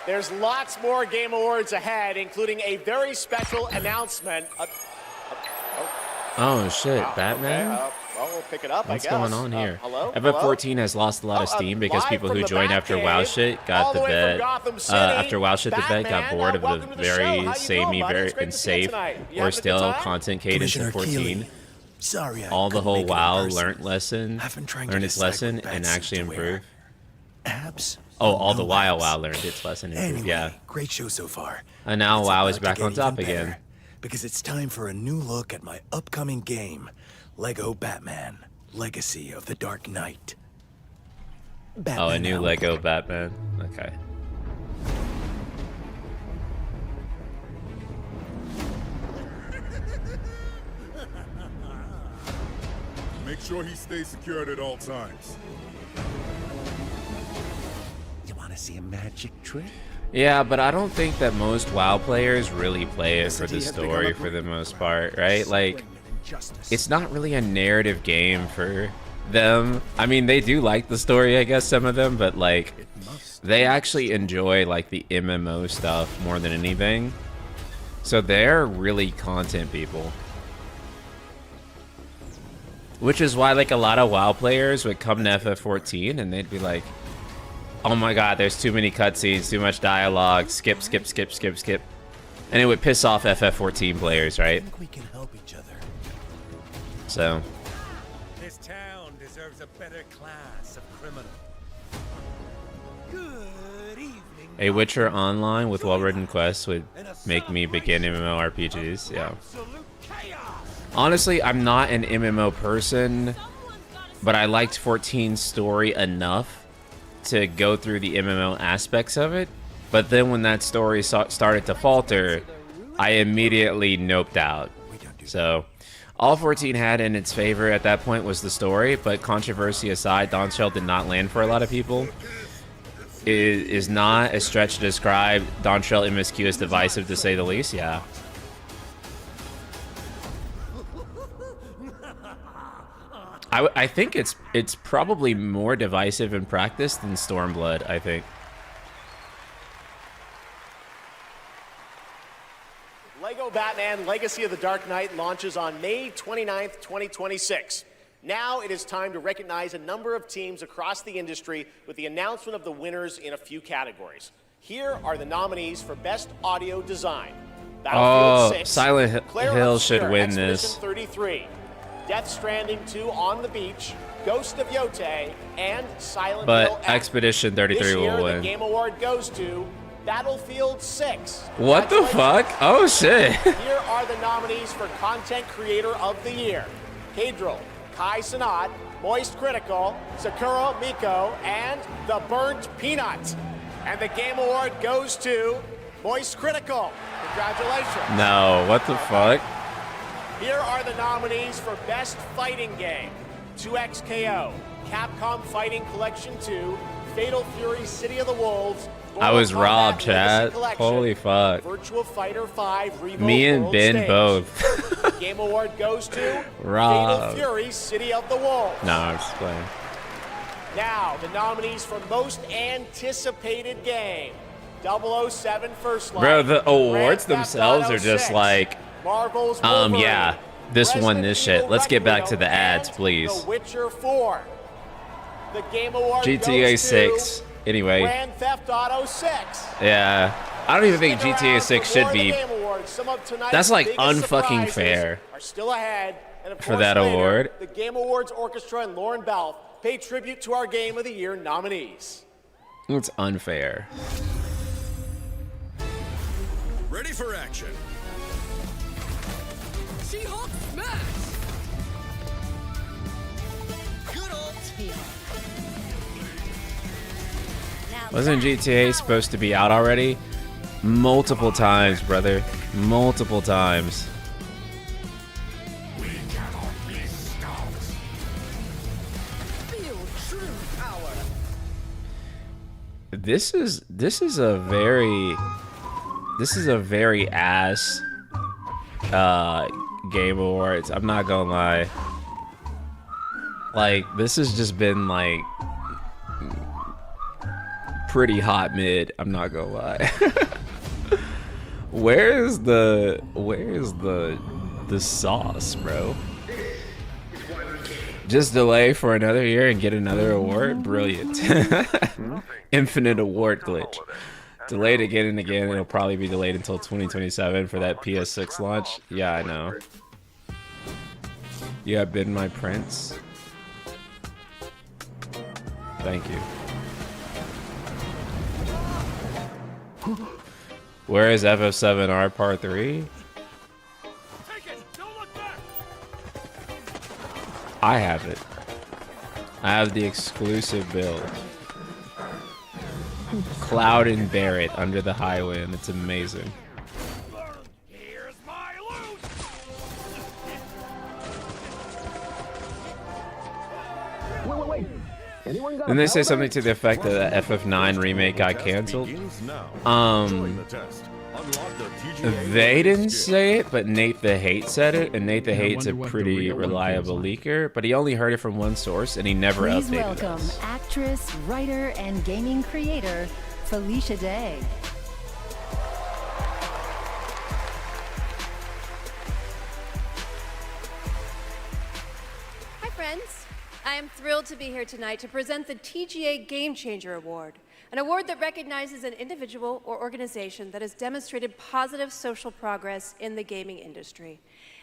There's lots more Game Awards ahead, including a very special announcement. Oh shit, Wow, Batman? Okay. Well, we'll pick it up, What's I guess. going on here? Hello? FF14 has lost a lot of steam because people who joined after WoW shit got the bet. After WoW shit, the bet got bored of the very samey, very unsafe, or still content cadence in 14. Sorry, all the whole WoW learned its lesson and actually improved. Abs? Oh, all the while WoW learned its lesson and improved. Yeah. Great show so far. And now It's WoW about is to back get on top even better, again. Because it's time for a new look at my upcoming game, Lego Batman: Legacy of the Dark Knight. Oh, a new Lego Batman. Okay. Make sure he stays secured at all times. You want to see a magic trick? Yeah, but I don't think that most WoW players really play it for the story for the most part, right? Like, it's not really a narrative game for them. I mean, they do like the story, I guess, some of them, but like, they actually enjoy like the MMO stuff more than anything. So they're really content people. Which is why like a lot of WoW players would come to FF14 and they'd be like, oh my god, there's too many cutscenes, too much dialogue, skip, skip, skip, skip, skip. And it would piss off FF14 players, right? I think we can help each other. So. This town deserves a better class of criminal. Good evening. A Witcher Online with well-written quests would make me begin MMORPGs, yeah. Honestly, I'm not an MMO person, but I liked 14's story enough to go through the MMO aspects of it. But then when that story started to falter, I immediately noped out. So, all 14 had in its favor at that point was the story, but controversy aside, Dawnshell did not land for a lot of people. It is not a stretch to describe Dawnshell MSQ as divisive, to say the least, yeah. I think it's probably more divisive in practice than Stormblood, I think. Lego Batman Legacy of the Dark Knight launches on May 29th, 2026. Now it is time to recognize a number of teams across the industry with the announcement of the winners in a few categories. Here are the nominees for Best Audio Design. Oh, 6, Silent Clair Hill should Obscur, win Expedition this. 33, Death Stranding 2 On the Beach, Ghost of Yote, and Silent Hill But X. Expedition 33 This year, will the win. Game Award goes to Battlefield 6. What the fuck? Oh shit. Here are the nominees for Content Creator of the Year. Cadril, Kai Sanat, Moist Critical, Sakura Miko, and The Burnt Peanut. And the Game Award goes to Moist Critical. Congratulations. No, what the fuck? Here are the nominees for Best Fighting Game. 2XKO, Capcom Fighting Collection 2, Fatal Fury City of the Wolves, I was Mortal Kombat robbed, Legacy chat. Collection, Holy fuck. Virtua Fighter 5 Revo Me and World Ben Stage. both. Game Award goes to Robbed. Fatal Fury City of the Wolves. No, I'm just playing. Now, the nominees for Most Anticipated Game. 007 First Light. Bro, the awards Grand Theft themselves Auto are just 6, like, Marvel's Wolverine, yeah, this won this shit. Let's get back to the ads, and please. The Witcher 4. The Game Award GTA goes 6. to Anyway, Grand Theft Auto 6. yeah. I don't even think Stick GTA around 6 for should more of the be. Game Awards. Some of tonight's That's like biggest unfucking surprises fair are still ahead. And of for course, that later, award. The Game Awards Orchestra and Lauren Balfe pay tribute to our Game of the Year nominees. It's unfair. Ready for action. She-Hulk smash! Good old team. Wasn't GTA supposed to be out already? Multiple times, brother. Multiple times. Feel true power. This is a very ass Game Awards. I'm not gonna lie. Like, this has just been like pretty hot mid. I'm not gonna lie. Where's the sauce, bro? Just delay for another year and get another award? Brilliant. Infinite award glitch. Delayed again and again. It'll probably be delayed until 2027 for that PS6 launch. Yeah, I know. You have been my prince. Thank you. Where is FF7R Part 3? I have it. I have the exclusive build. Cloud and Barrett under the highway, and it's amazing. Then they say something to the effect that the FF9 remake got canceled. They didn't say it, but Nate the Hate said it, and Nate the Hate's a pretty reliable leaker, but he only heard it from one source, and he never Please updated welcome us. actress, writer, and gaming creator, Felicia Day. Hi, friends. I am thrilled to be here tonight to present the TGA Game Changer Award, an award that recognizes an individual or organization that has demonstrated positive social progress in the gaming industry.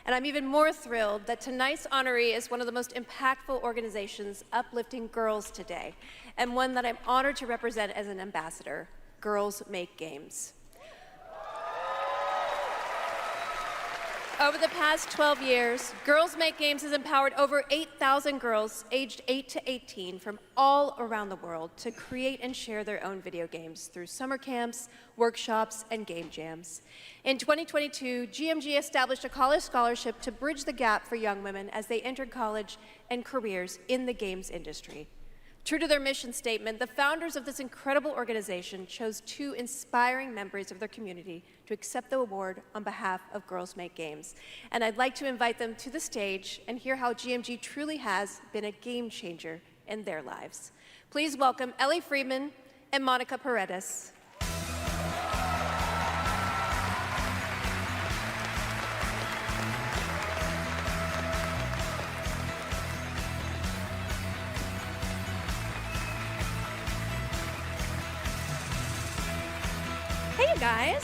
And I'm even more thrilled that tonight's honoree is one of the most impactful organizations uplifting girls today, and one that I'm honored to represent as an ambassador, Girls Make Games. Over the past 12 years, Girls Make Games has empowered over 8,000 girls aged 8 to 18 from all around the world to create and share their own video games through summer camps, workshops, and game jams. In 2022, GMG established a college scholarship to bridge the gap for young women as they entered college and careers in the games industry. True to their mission statement, the founders of this incredible organization chose 2 inspiring members of their community to accept the award on behalf of Girls Make Games. And I'd like to invite them to the stage and hear how GMG truly has been a game changer in their lives. Please welcome Ellie Friedman and Monica Paredes. Hey, you guys.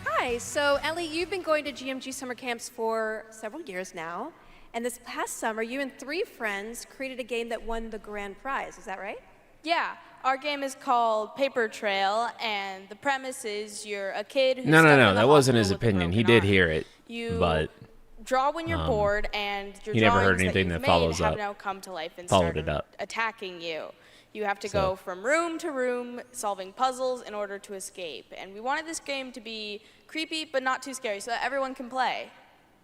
Hi, so Ellie, you've been going to GMG summer camps for several years now, and this past summer, you and 3 friends created a game that won the grand prize, is that right? Yeah, our game is called Paper Trail, and the premise is you're a kid who's No, stuck in the that wasn't his hospital with a opinion. He broken did arm. hear it, You but draw when you're bored, and your he never heard drawings anything that you've that follows made have up. now come to life and Followed start it up. attacking you. You have to So- go from room to room, solving puzzles in order to escape. And we wanted this game to be creepy, but not too scary, so that everyone can play.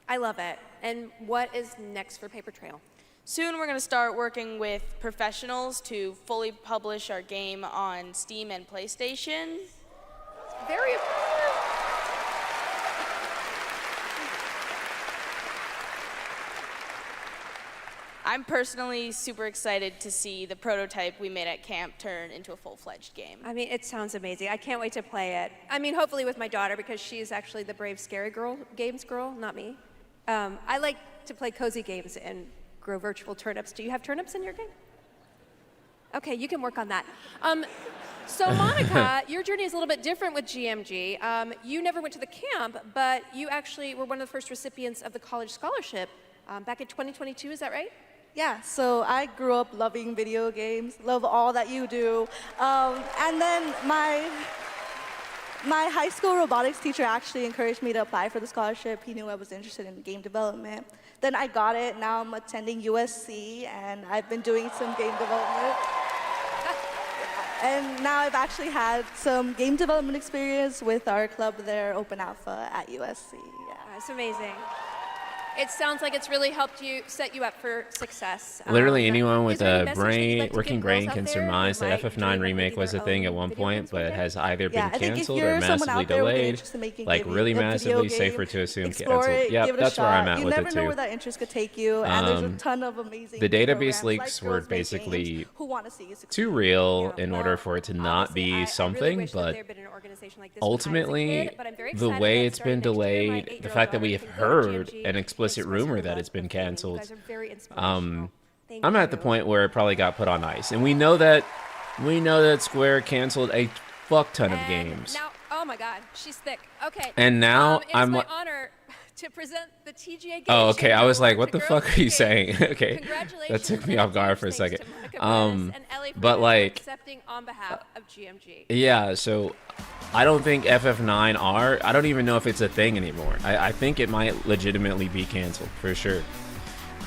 I love it. And what is next for Paper Trail? Soon we're going to start working with professionals to fully publish our game on Steam and PlayStation. Very I'm personally super excited to see the prototype we made at camp turn into a full-fledged game. I mean, it sounds amazing. I can't wait to play it. I mean, hopefully with my daughter, because she's actually the brave, scary games girl, not me. I like to play cozy games and grow virtual turnips. Do you have turnips in your game? Okay, you can work on that. So Monica, your journey is a little bit different with GMG. You never went to the camp, but you actually were one of the first recipients of the college scholarship back in 2022, is that right? Yeah, so I grew up loving video games, love all that you do. And then my high school robotics teacher actually encouraged me to apply for the scholarship. He knew I was interested in game development. Then I got it. Now I'm attending USC, and I've been doing some game development. And now I've actually had some game development experience with our club there, Open Alpha at USC. Yeah. That's amazing. It sounds like it's really helped you set you up for success. Literally anyone with is there any a message that you'd like to working give brain girls can out there who surmise that might FF9 dream of remake making was a their thing at own one video point, games but one day? has either Yeah, been I think if canceled you're or someone massively out there with an delayed. interest in making Like really a video massively game, safer to assume explore canceled. it, Yep, give it that's a where shot. I'm at You with never it know too. where that interest could take you, and there's a ton of amazing The database programs leaks like were Girls Make basically Games who want to see you succeed. too real in order for it to not be something, but ultimately, the way it's been delayed, the fact that we have heard an explicit rumor that it's been canceled, I'm at the point where it probably got put on ice, and we know that Square canceled a fuck ton of games. Now, oh my God, she's thick. Okay. And now it's I'm my like, honor to present the TGA Game oh, okay. I Changer was like, Award what the to fuck Girls are you Make saying? Games. Okay, that Congratulations took me and off guard huge for a thanks second. to Monica Perez and Ellie But for like, accepting on behalf of GMG. yeah. So I don't think FF9R. I don't even know if it's a thing anymore. I think it might legitimately be canceled for sure.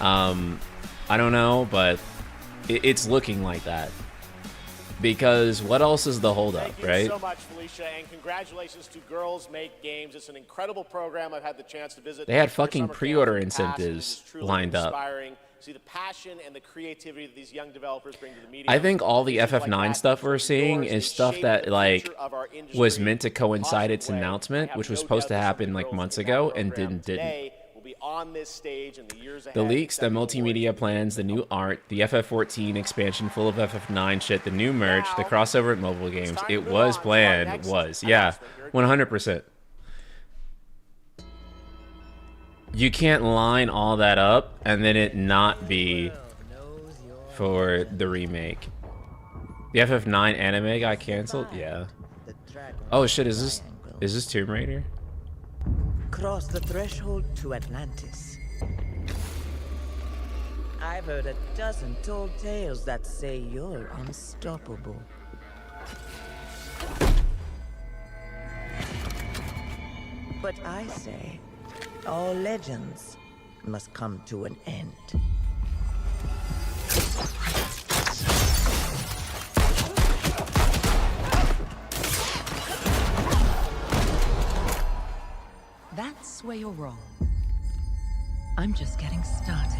I don't know, but it's looking like that. Because what else is the holdup, right? Thank you so much, Felicia, and congratulations to Girls Make Games. It's an incredible program. I've had the chance to visit. They had their fucking summer pre-order camps in the past, and it is incentives truly lined up. inspiring. See the passion and the creativity that these young developers bring to the media. I think all the FF9 stuff we're seeing is stuff that like was meant to coincide its announcement, which was supposed to happen like months ago and didn't. Be on this stage in the years ahead. The leaks, the multimedia plans, the new art, the FF14 expansion full of FF9 shit, the new merch, the crossover at mobile games. It was planned. Yeah, 100%. You can't line all that up and then it not be for the remake. The FF9 anime got canceled? Yeah. Oh shit, is this Tomb Raider? Cross the threshold to Atlantis. I've heard a dozen tall tales that say you're unstoppable. But I say, all legends must come to an end. That's where you're wrong. I'm just getting started.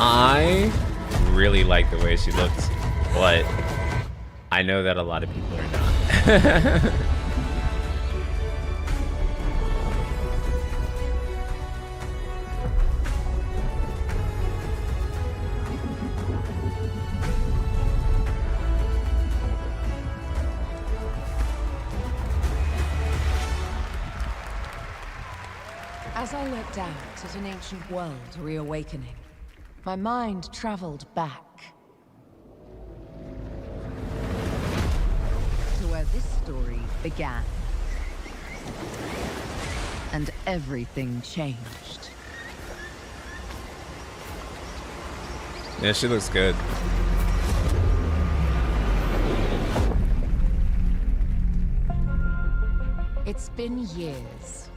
I really like the way she looks, but I know that a lot of people are not. As I looked out at an ancient world reawakening, my mind traveled back to where this story began. And everything changed. Yeah, she looks good. It's been years,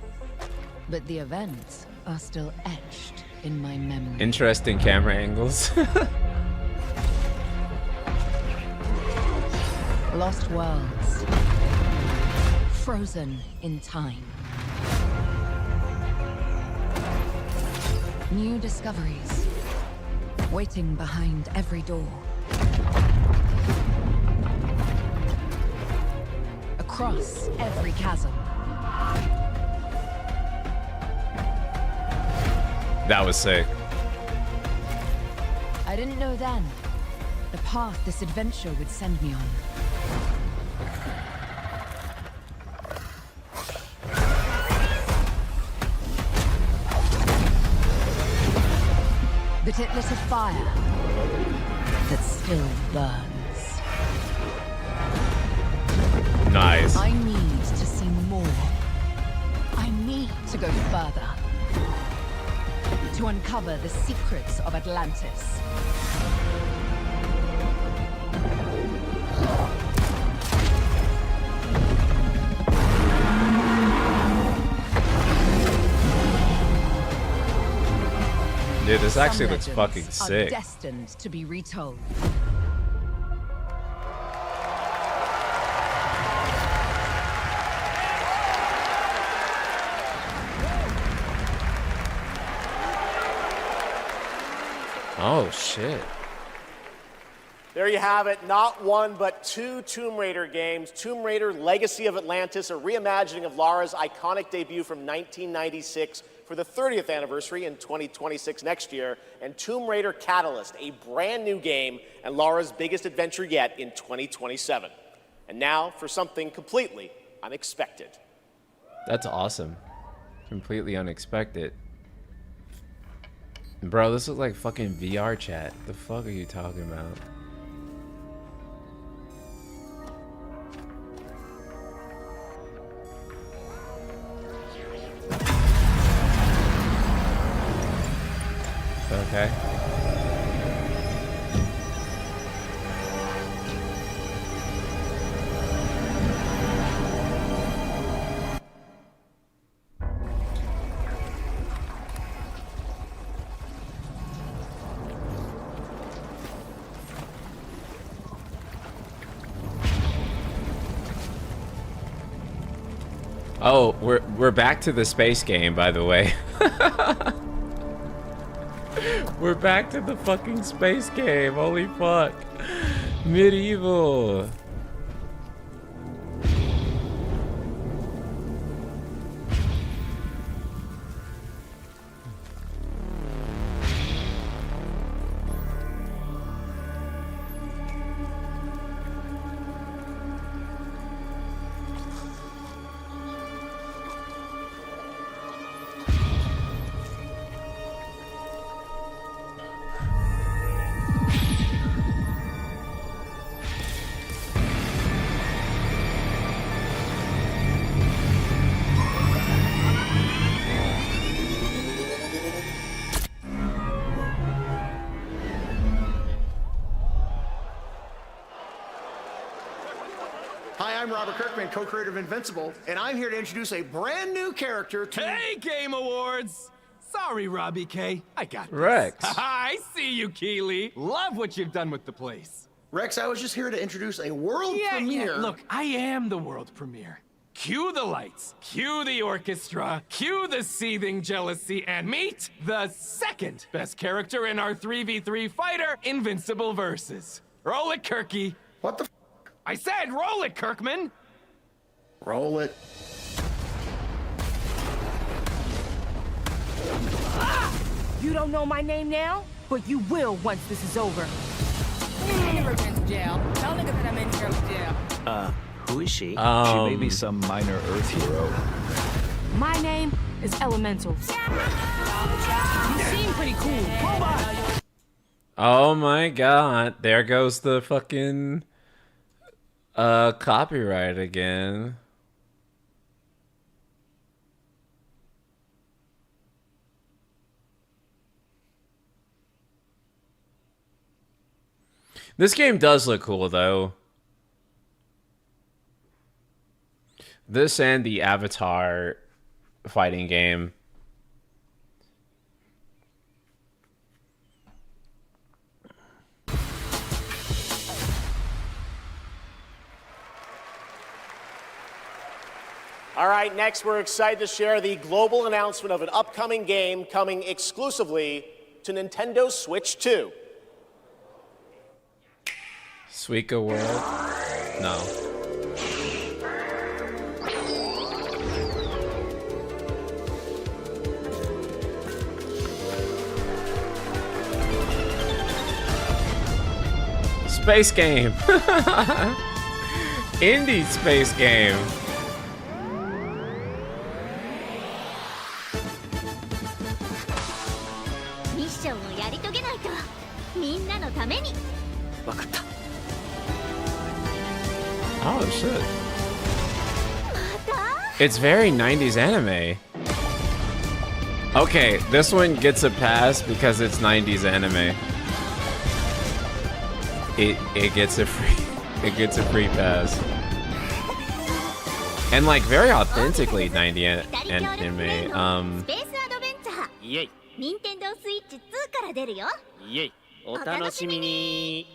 but the events are still etched in my memory. Interesting camera angles. Lost worlds, frozen in time. New discoveries, waiting behind every door. Across every chasm. That was sick. I didn't know then the path this adventure would send me on. That it lit a fire that still burns. Nice. I need to see more. I need to go further. To uncover the secrets of Atlantis. Dude, this actually Some looks legends fucking are sick. destined to be retold. Oh, shit. There you have it. Not one, but two Tomb Raider games. Tomb Raider Legacy of Atlantis, a reimagining of Lara's iconic debut from 1996 for the 30th anniversary in 2026 next year, and Tomb Raider Catalyst, a brand new game and Lara's biggest adventure yet in 2027. And now for something completely unexpected. That's awesome. Completely unexpected. Bro, this looks like fucking VR chat. The fuck are you talking about? Okay. Oh, we're back to the space game, by the way. We're back to the fucking space game. Holy fuck. Medieval. Hi, I'm Robert Kirkman, co-creator of Invincible, and I'm here to introduce a brand new character to... Hey, Game Awards! Sorry, Robbie K. I got this. Rex. I see you, Keeley. Love what you've done with the place. Rex, I was just here to introduce a world premiere. Yeah, look, I am the world premiere. Cue the lights, cue the orchestra, cue the seething jealousy, and meet the second best character in our 3v3 fighter Invincible Versus. Roll it, Kirky. What the f? I said roll it, Kirkman. Roll it. You don't know my name now, but you will once this is over. I never been to jail. Tell niggas that I'm in here to jail. Who is she? She may be some minor Earth hero. My name is Elemental. You seem pretty cool. Robot. Oh my god. There goes the fucking copyright again. This game does look cool though. This and the Avatar fighting game. All right, next we're excited to share the global announcement of an upcoming game coming exclusively to Nintendo Switch 2. Suika World? No. Space game. Indie space game. Oh shit. It's very 90s anime. Okay, this one gets a pass because it's 90s anime. It gets a free pass. And like very authentically 90s anime. Yay. 任天堂スイッチ2から出るよ。イエイ。お楽しみに。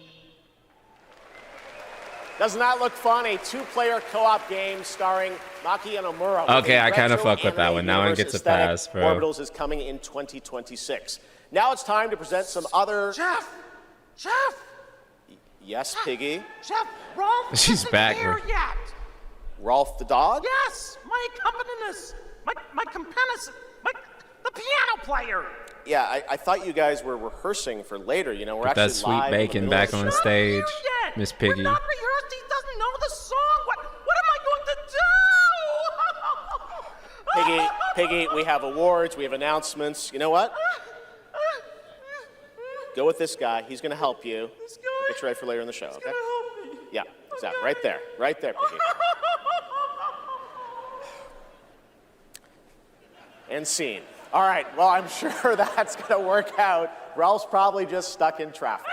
Doesn't that look fun? A two-player co-op game starring Maki Nomura. Okay, I kind of fucked with that one. Now it gets a pass, bro. Orbitals is coming in 2026. Now it's time to present some other... Chef! Yes, Piggy? Chef, Rolf She's isn't back. here yet. Rolf the dog? Yes, my accompanist, the piano player. Yeah, I thought you guys were rehearsing for later. You know, we're Put actually that sweet live in the bacon middle back of the on show. stage, Miss Piggy. We're not rehearsed. He doesn't know the song. What am I going to do? Piggy, we have awards, we have announcements. You know what? Go with this guy. He's going to help you. Get you ready for later in the show, okay? Yeah, exactly. Right there, Piggy. And scene. All right, well, I'm sure that's going to work out. Ralph's probably just stuck in traffic.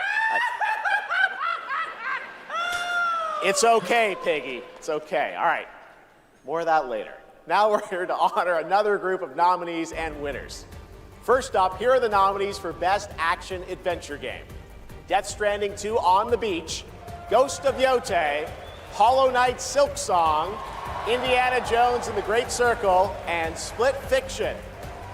It's okay, Piggy. It's okay. All right, more of that later. Now we're here to honor another group of nominees and winners. First up, here are the nominees for Best Action Adventure Game. Death Stranding 2 On the Beach, Ghost of Yote, Hollow Knight Silk Song, Indiana Jones and the Great Circle, and Split Fiction.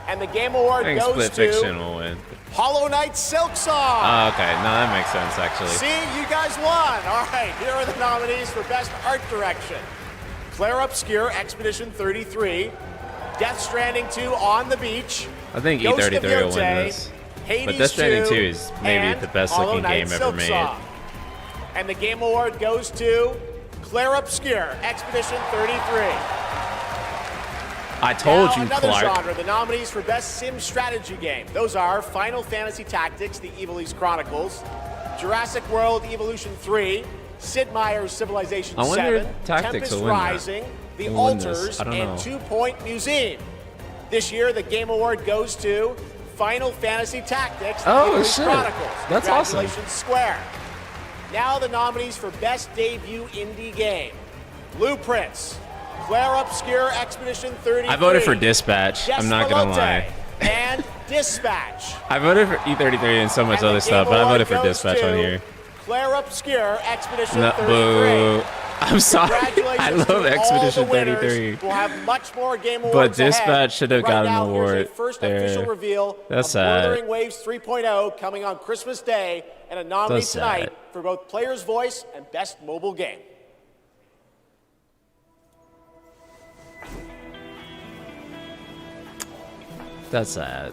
And the Game Award I think goes Split to Fiction will win. Hollow Knight Silk Song. Oh, okay. No, that makes sense, actually. See, you guys won. All right, here are the nominees for Best Art Direction. Clair Obscur, Expedition 33, Death Stranding 2 On the Beach, I think Ghost of E33 will win Yote, this. Hades But Death Stranding 2 2, is maybe and the best Hollow looking Knight game ever Silk made. Song. And the Game Award goes to Clair Obscur, Expedition 33. I told Now, you, another Clark. genre, the nominees for Best Sim Strategy Game. Those are Final Fantasy Tactics, The Evil East Chronicles, Jurassic World Evolution 3, Sid Meier's Civilization I wonder 7, if Tactics Tempest will win that. Rising, The Who will win this? Altars, I don't and know. 2 Point Museum. This year, the Game Award goes to Final Fantasy Tactics, The Oh, Evil East shit. Chronicles. That's awesome. Congratulations, Square. Now the nominees for Best Debut Indie Game. Blueprints, Clair Obscur, Expedition 33. I voted for Dispatch. I'm not gonna lie. And Dispatch. I voted for E33 and so much And the other stuff, Game but I Award voted for goes Dispatch on to here. Clair Obscur, Expedition No, 33. boo. I'm sorry. I Congratulations love to Expedition all the winners. 33. We'll have much more Game Awards But Dispatch ahead. should have Right gotten now, an here's award a first there. official reveal That's of sad. Wuthering Waves 3.0 coming on Christmas Day, and a nominee That's tonight sad. for both Player's Voice and Best Mobile Game. That's sad.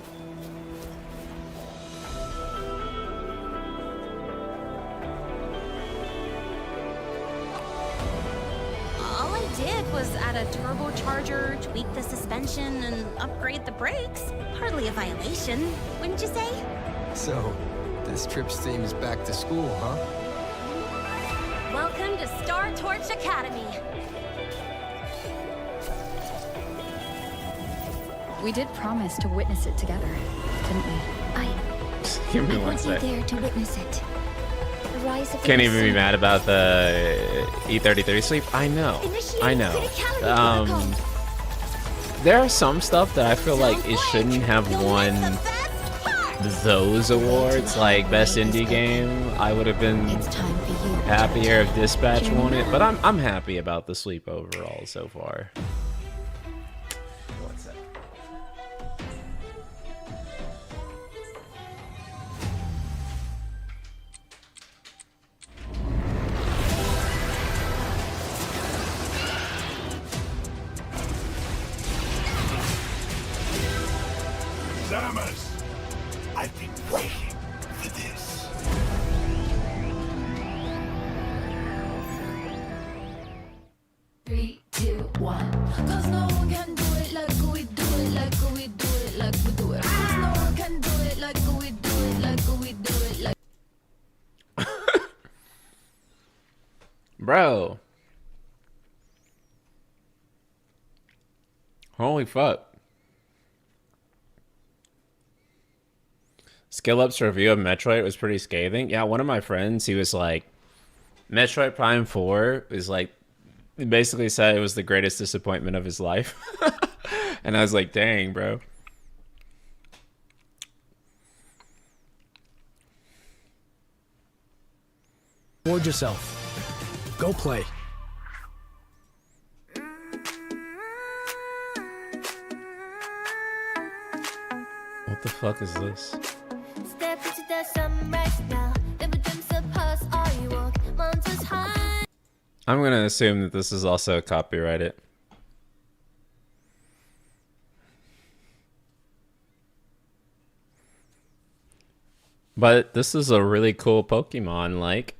All I did was add a turbocharger, tweak the suspension, and upgrade the brakes. Hardly a violation, wouldn't you say? So, this trip's theme is back to school, huh? Welcome to Star Torch Academy. We did promise to witness it together, didn't we? Give me I one want you sec. there to witness it. The rise of the Can't even be Resistance. mad about the E33 sleep. I know. I know. There are some stuff that I feel like it shouldn't have won those awards, like Best Indie Game. I would have been happier if Dispatch won it, but I'm happy about the sleep overall so far. One sec. Samus, I've been waiting for this. Three, two, one. 'Cause no one can do it like we do it, like we do it, like we do it. 'Cause no one can do it like we do it, like we do it, like. Bro. Holy fuck. Skill Up's review of Metroid was pretty scathing. Yeah, one of my friends, he was like, Metroid Prime 4 is like, he basically said it was the greatest disappointment of his life. And I was like, dang, bro. Reward yourself. Go play. What the fuck is this? I'm gonna assume that this is also copyrighted. But this is a really cool Pokemon, like.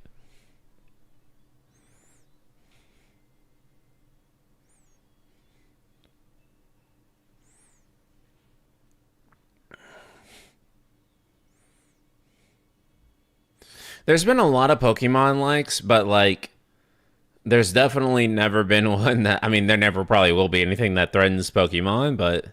There's been a lot of Pokemon likes, but like, there's definitely never been one that, I mean, there never probably will be anything that threatens Pokemon, but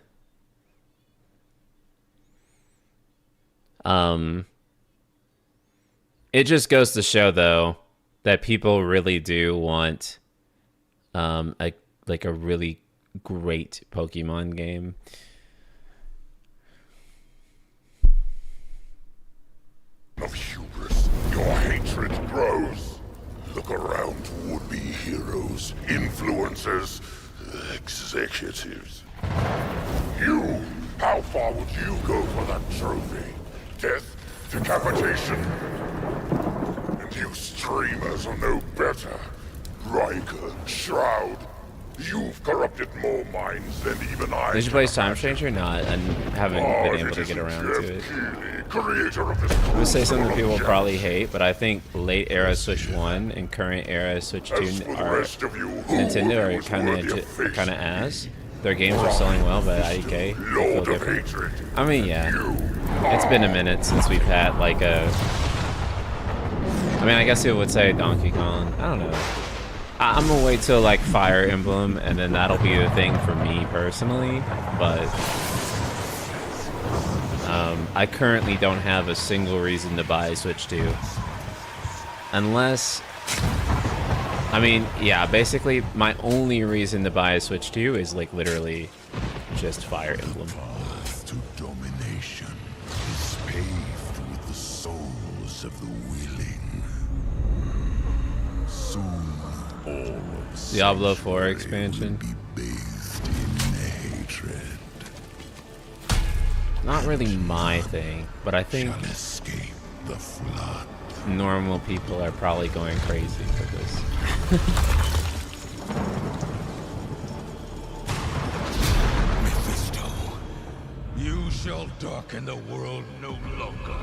it just goes to show, though, that people really do want a really great Pokemon game. Of hubris, your hatred grows. Look around to would-be heroes, influencers, executives. You, how far would you go for that trophy? Death, decapitation? And you streamers are no better. Riker, Shroud, you've corrupted more minds than even I. Did you play Time Strange or not? And haven't been able to get around to it. Creator of this I'm gonna say something people probably hate, but I think late era Switch 1 and current era Switch 2 are Nintendo are kind of ass. Their games are selling well, but IDK feel different. I mean, yeah, it's been a minute since we've had like a. I mean, I guess it would say Donkey Kong. I don't know. I'm gonna wait till like Fire Emblem, and then that'll be the thing for me personally. But I currently don't have a single reason to buy a Switch 2, unless. I mean, yeah, basically my only reason to buy a Switch 2 is like literally just Fire Emblem. Path to domination is paved with the souls of the willing. Soon all of Diablo 4 expansion. bathed in hatred. Not really my thing, but I think Escape the flood. normal people are probably going crazy for this. Mephisto, you shall darken the world no longer.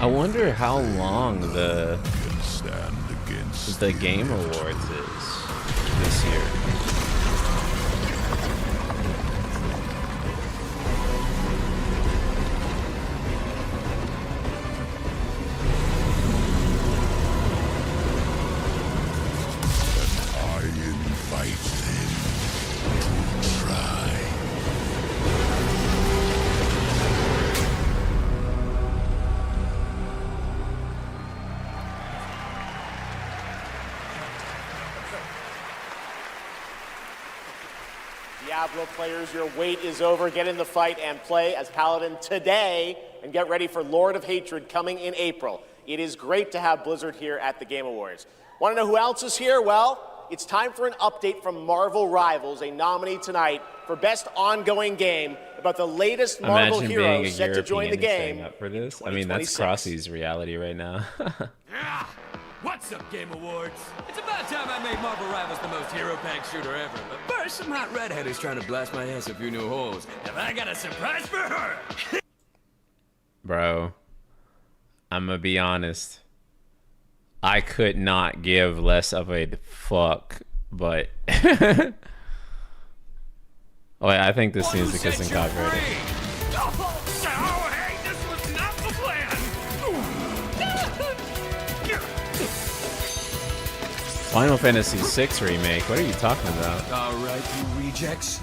I wonder how long the Game Awards is this year. I invite them to try. Diablo players, your wait is over. Get in the fight and play as Paladin today, and get ready for Lord of Hatred coming in April. It is great to have Blizzard here at the Game Awards. Want to know who else is here? Well, it's time for an update from Marvel Rivals, a nominee tonight for Best Ongoing Game about the latest Marvel Imagine hero being a set to join the European and game. staying up for this. I mean, that's Crossy's reality right now. What's up, Game Awards? It's about time I made Marvel Rivals the most hero-packed shooter ever. But first, some hot redhead is trying to blast my ass a few new holes. And I got a surprise for her! Bro, I'm gonna be honest. I could not give less of a fuck, but... oh wait, I think this needs to kiss and copyright. Final Fantasy VI remake. What are you talking about? All right, you rejects.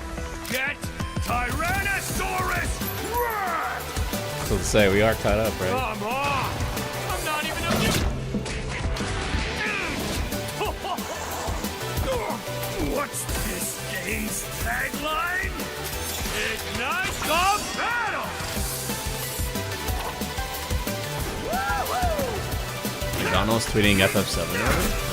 Get Tyrannosaurus Rex! So to say, we are caught up, right? Come on! I'm not even a... What's this game's tagline? Ignite the battle! McDonald's tweeting FF7.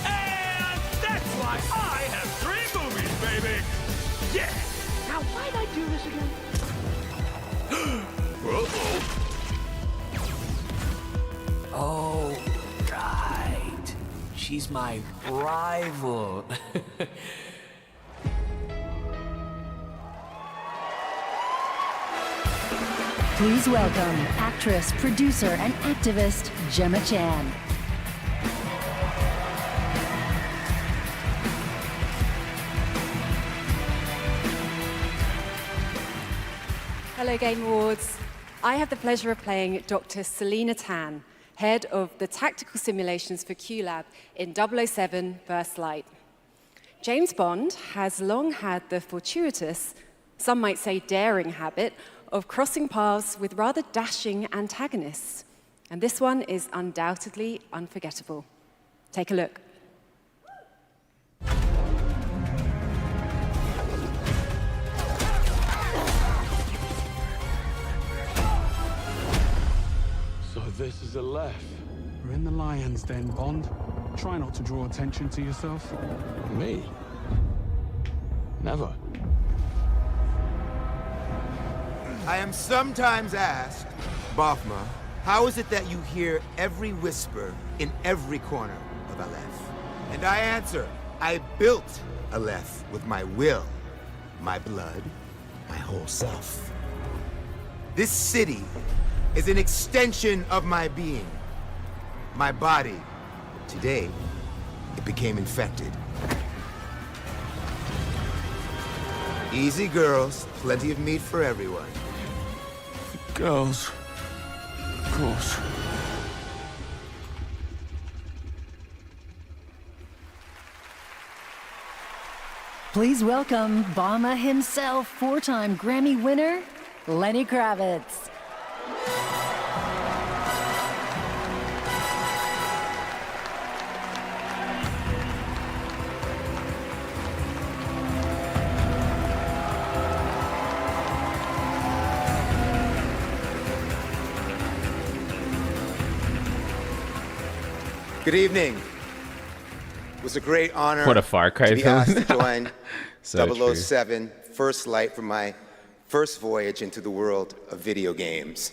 And that's why I have 3 movies, baby! Yeah! Now, why'd I do this again? Oh, right. She's my rival. Please welcome actress, producer, and activist Gemma Chan. Hello Game Awards. I have the pleasure of playing Dr. Selena Tan, head of the tactical simulations for QLab in 007 First Light. James Bond has long had the fortuitous, some might say daring habit, of crossing paths with rather dashing antagonists. And this one is undoubtedly unforgettable. Take a look. So this is a left. We're in the lion's den, Bond. Try not to draw attention to yourself. Me? Never. I am sometimes asked, Bafma, how is it that you hear every whisper in every corner of Aleph? And I answer, I built Aleph with my will, my blood, my whole self. This city is an extension of my being, my body. Today, it became infected. Easy, girls. Plenty of meat for everyone. Girls. Of course. Please welcome Obama himself, 4-time Grammy winner, Lenny Kravitz. Good evening. It was a great honor What a Far Cry to be villain. asked to join So 007 First Light for my first voyage into the world of video games.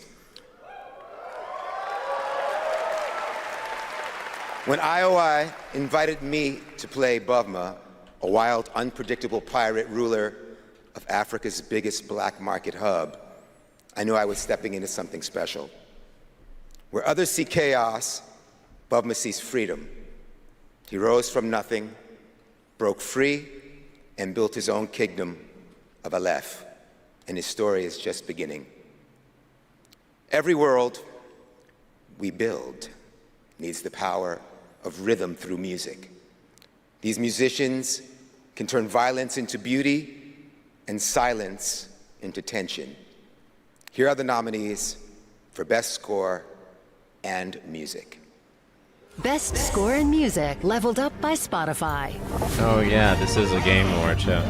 When IOI invited me to play Bavma, a wild, unpredictable pirate ruler of Africa's biggest black market hub, I knew I was stepping into something special. Where others see chaos, Bavma sees freedom. He rose from nothing, broke free, and built his own kingdom of Aleph. And his story is just beginning. Every world we build needs the power of rhythm through music. These musicians can turn violence into beauty and silence into tension. Here are the nominees for Best Score and Music. Best Score in Music, leveled up by Spotify. Oh yeah, this is a Game Award show.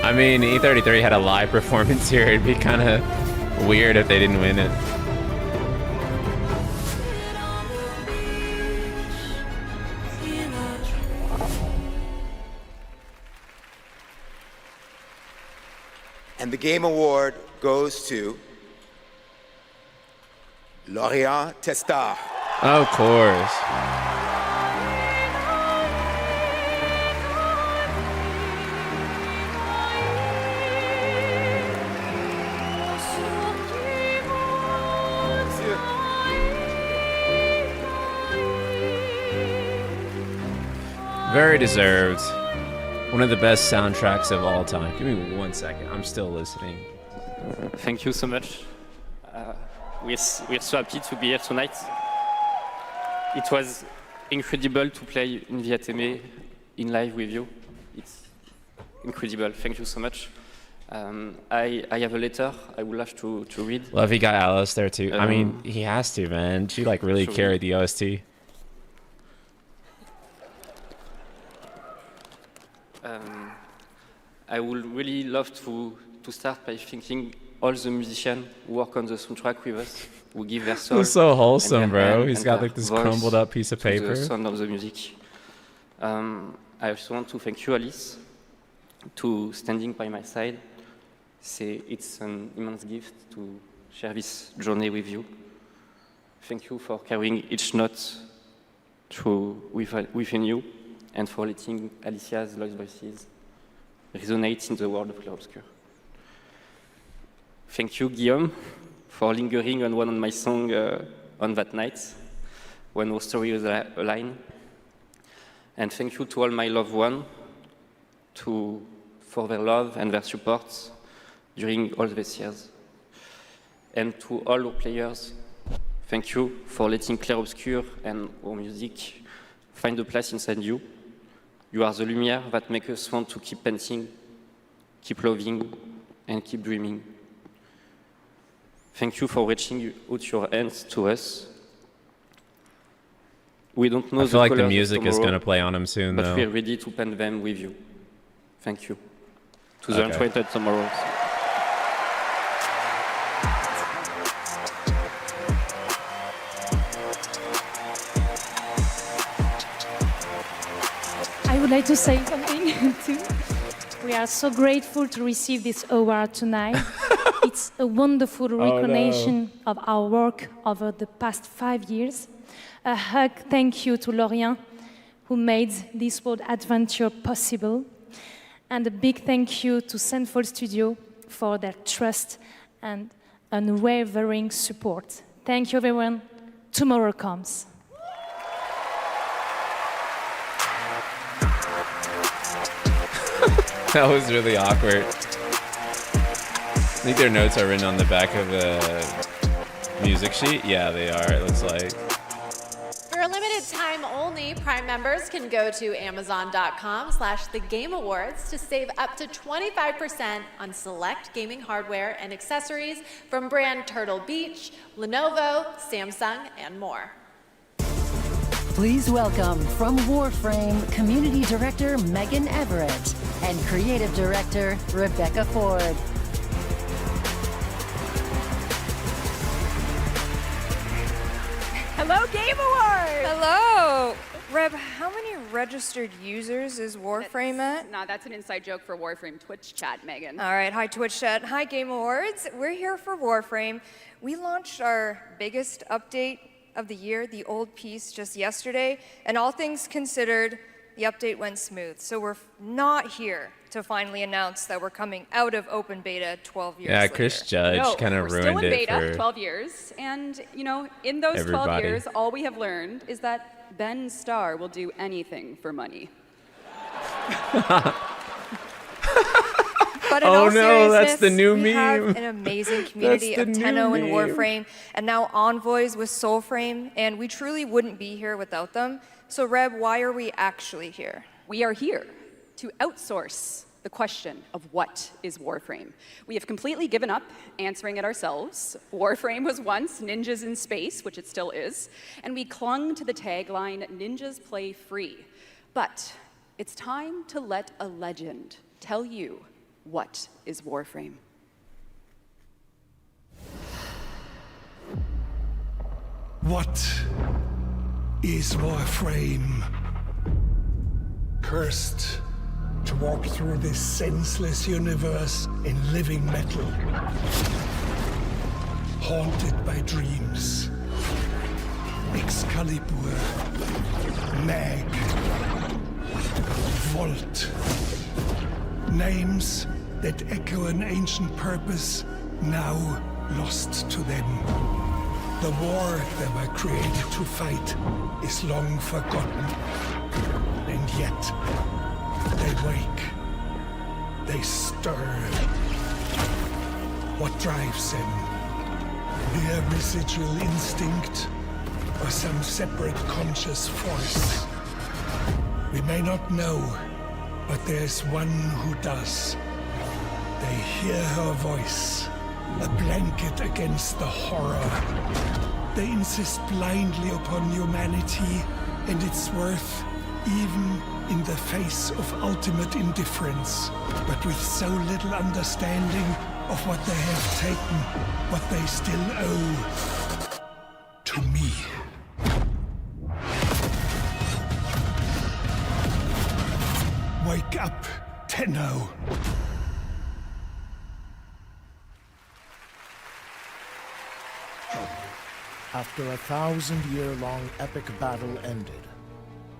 I mean, E33 had a live performance here. It'd be kind of weird if they didn't win it. And the Game Award goes to Lorient Testa. Of course. Very deserved. One of the best soundtracks of all time. Give me 1 second. I'm still listening. Thank you so much. We're so happy to be here tonight. It was incredible to play in Viateme in live with you. It's incredible. Thank you so much. I have a letter I would love to read. Love he got Alice there too. I mean, he has to, man. She like really carried the OST. I would really love to start by thanking all the musicians who work on the soundtrack with us, who give their soul. It's so wholesome, and their bro. hand He's and got their like this voice crumbled up piece of to paper. the sound of the music. I also want to thank you, Alice, to standing by my side. It's an immense gift to share this journey with you. Thank you for carrying each note within you, and for letting Alicia's lost voices resonate in the world of Clair Obscur. Thank you, Guillaume, for lingering on one of my songs on that night, when our story was aligned. And thank you to all my loved ones for their love and their support during all these years. And to all our players, thank you for letting Clair Obscur and our music find a place inside you. You are the lumière that makes us want to keep painting, keep loving, and keep dreaming. Thank you for reaching out your hands to us. We don't know I feel like the colors of music is tomorrow, going to play on him soon, but though. we're ready to paint them with you. Thank you. To the Enchanted Tomorrows. I would like to say something too. We are so grateful to receive this award tonight. It's a wonderful recognition of our work over the past 5 years. A hug thank you to Lorient, who made this world adventure possible. And a big thank you to Central Studio for their trust and unwavering support. Thank you, everyone. Tomorrow comes. That was really awkward. I think their notes are written on the back of the music sheet. Yeah, they are, it looks like. For a limited time only, Prime members can go to Amazon.com/thegameawards to save up to 25% on select gaming hardware and accessories from brand Turtle Beach, Lenovo, Samsung, and more. Please welcome from Warframe, Community Director Megan Everett and Creative Director Rebecca Ford. Hello, Game Awards! Hello! Reb, how many registered users is Warframe at? Nah, that's an inside joke for Warframe Twitch chat, Megan. All right, hi Twitch chat, hi Game Awards. We're here for Warframe. We launched our biggest update of the year, the old piece, just yesterday, and all things considered, the update went smooth. So we're not here to finally announce that we're coming out of open beta 12 years later. Chris Judge kind of ruined it We're still in beta, for 12 years, and you know, in those 12 everybody. years, all we have learned is that Ben Starr will do anything for money. But in Oh all no, that's the seriousness, new we have meme. an amazing community That's of the Tenno new and meme. Warframe, and now Envoys with Soulframe, and we truly wouldn't be here without them. So Reb, why are we actually here? We are here to outsource the question of what is Warframe. We have completely given up answering it ourselves. Warframe was once ninjas in space, which it still is, and we clung to the tagline, ninjas play free. But it's time to let a legend tell you what is Warframe. What is Warframe? Cursed to walk through this senseless universe in living metal. Haunted by dreams. Excalibur. Mag. Volt. Names that echo an ancient purpose, now lost to them. The war they were created to fight is long forgotten. And And yet, they wake. They stir. What drives them? Mere residual instinct? Or some separate conscious force? We may not know, but there's one who does. They hear her voice, a blanket against the horror. They insist blindly upon humanity and its worth, even in the face of ultimate indifference, but with so little understanding of what they have taken, what they still owe to me. Wake up, Tenno. After a 1,000-year-long epic battle ended,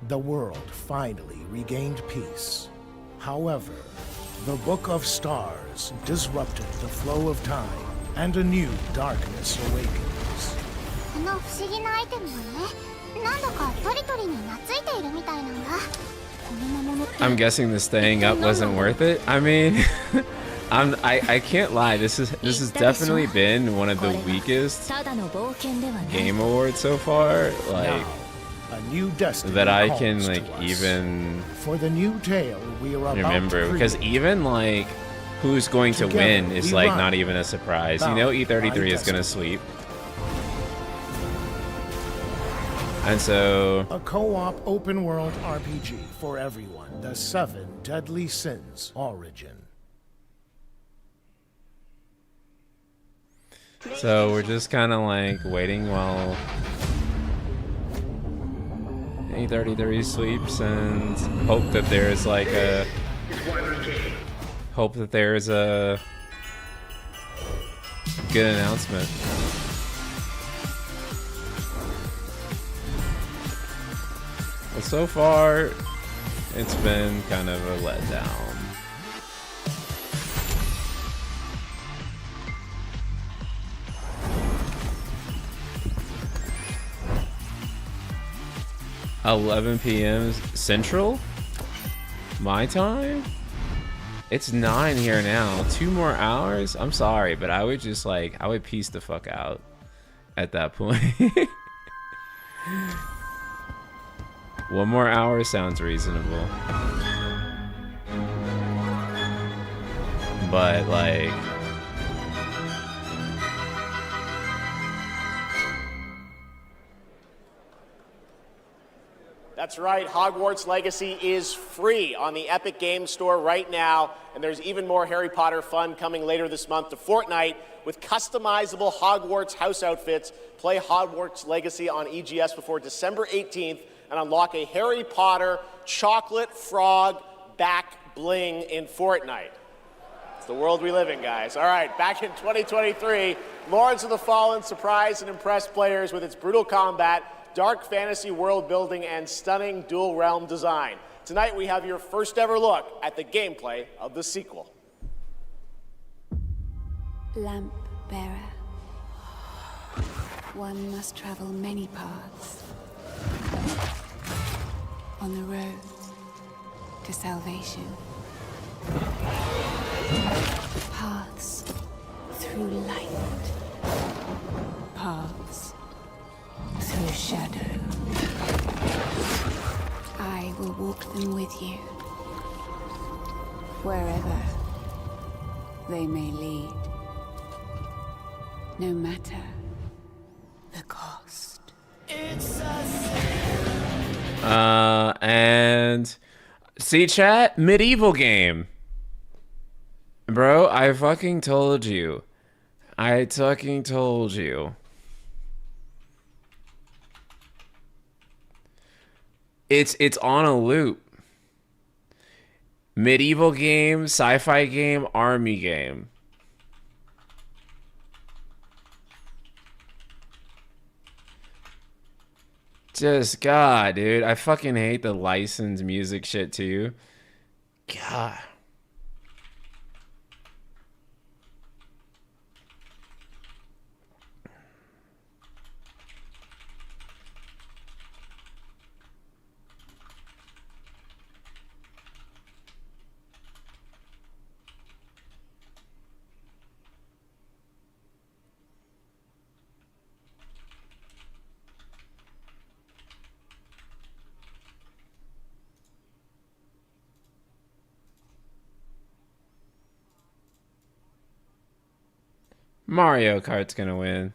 the world finally regained peace. However, the Book of Stars disrupted the flow of time, and a new darkness awakens. この不思議なアイテムはね、なんだかトリトリに懐いているみたいなんだ。この魔物って I'm guessing the staying up wasn't worth it. I mean, I can't lie. This has definitely been one of the weakest Game Awards so far. Like A new destiny that I calls can to like us. even For the new tale we are about remember, to because create. even like who's going to Together win is we like run, not even a surprise. You bound know, by E33 is gonna sweep, and so A co-op open-world RPG for everyone. The 7 Deadly Sins Origin. we're just kind of like waiting while E33 sweeps and hope that there's like a good announcement. But so far, it's been kind of a letdown. $11 p.m. Central? My time? It's 9 here now. 2 more hours? I'm sorry, but I would just like, I would peace the fuck out at that point. 1 more hour sounds reasonable. But like, That's right, Hogwarts Legacy is free on the Epic Games Store right now, and there's even more Harry Potter fun coming later this month to Fortnite with customizable Hogwarts house outfits. Play Hogwarts Legacy on EGS before December 18th and unlock a Harry Potter chocolate frog back bling in Fortnite. It's the world we live in, guys. All right, back in 2023, Lords of the Fallen surprised and impressed players with its brutal combat, dark fantasy world building, and stunning dual realm design. Tonight we have your first ever look at the gameplay of the sequel. Lamp bearer. One must travel many paths on the road to salvation. Paths through light. Paths through shadow. I will walk them with you, wherever they may lead, no matter the cost. And see, chat, medieval game. Bro, I fucking told you. I fucking told you. It's on a loop. Medieval game, sci-fi game, army game. Just God, dude. I fucking hate the licensed music shit too. God. Mario Kart's gonna win.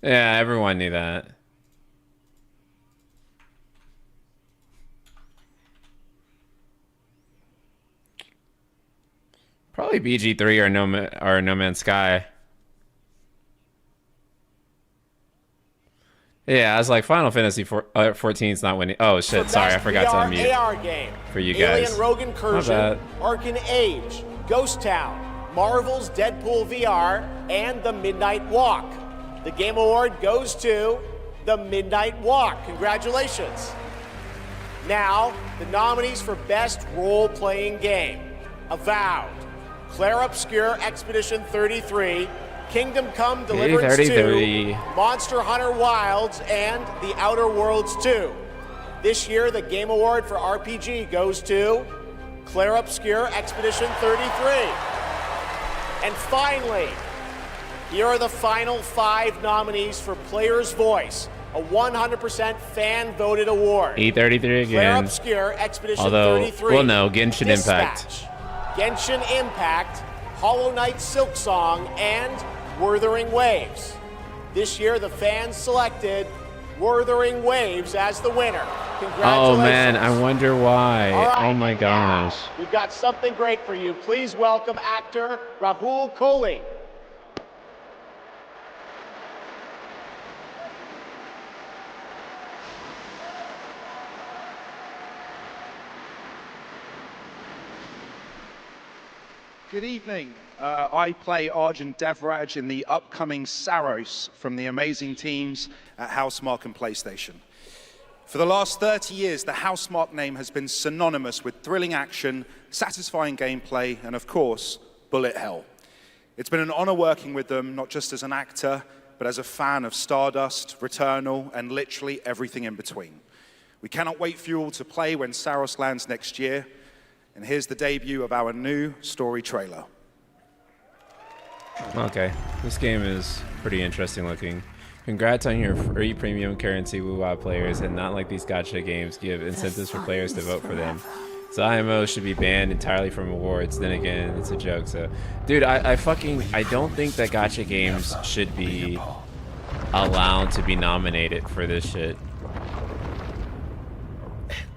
Yeah, everyone knew that. Probably BG3 or No Man's Sky. Yeah, I was like, Final Fantasy 14's not winning. Oh shit, sorry, I forgot to unmute. AR game. For you guys. Alien Rogue Incursion, Arkan Age, Ghost Town, Marvel's Deadpool VR, and The Midnight Walk. The Game Award goes to The Midnight Walk. Congratulations. Now, the nominees for Best Role-Playing Game. Avowed, Clair Obscur Expedition 33, Kingdom Come Deliverance 2, Monster Hunter Wilds, and The Outer Worlds 2. This year, the Game Award for RPG goes to Clair Obscur Expedition 33. And finally, here are the final 5 nominees for Player's Voice, a 100% fan-voted award. E33 again. Clair Obscur Expedition Although, 33. well, no, Genshin Dispatch, Impact. Genshin Impact, Hollow Knight Silksong, and Wuthering Waves. This year, the fans selected Wuthering Waves as the winner. Congratulations. Oh man, I wonder why. All right, oh my gosh. We've got something great for you. Please welcome actor Rahul Kohli. Good evening. I play Arjun Devraj in the upcoming Saros from the amazing teams at Housemarque and PlayStation. For the last 30 years, the Housemarque name has been synonymous with thrilling action, satisfying gameplay, and of course, bullet hell. It's been an honor working with them, not just as an actor, but as a fan of Stardust, Returnal, and literally everything in between. We cannot wait for you all to play when Saros lands next year. And here's the debut of our new story trailer. Okay, this game is pretty interesting looking. Congrats on your free premium currency WoWA players, and not like these gacha games give incentives for players to vote for them. So IMO should be banned entirely from awards. Then again, it's a joke. So, dude, I don't think that gacha games should be allowed to be nominated for this shit.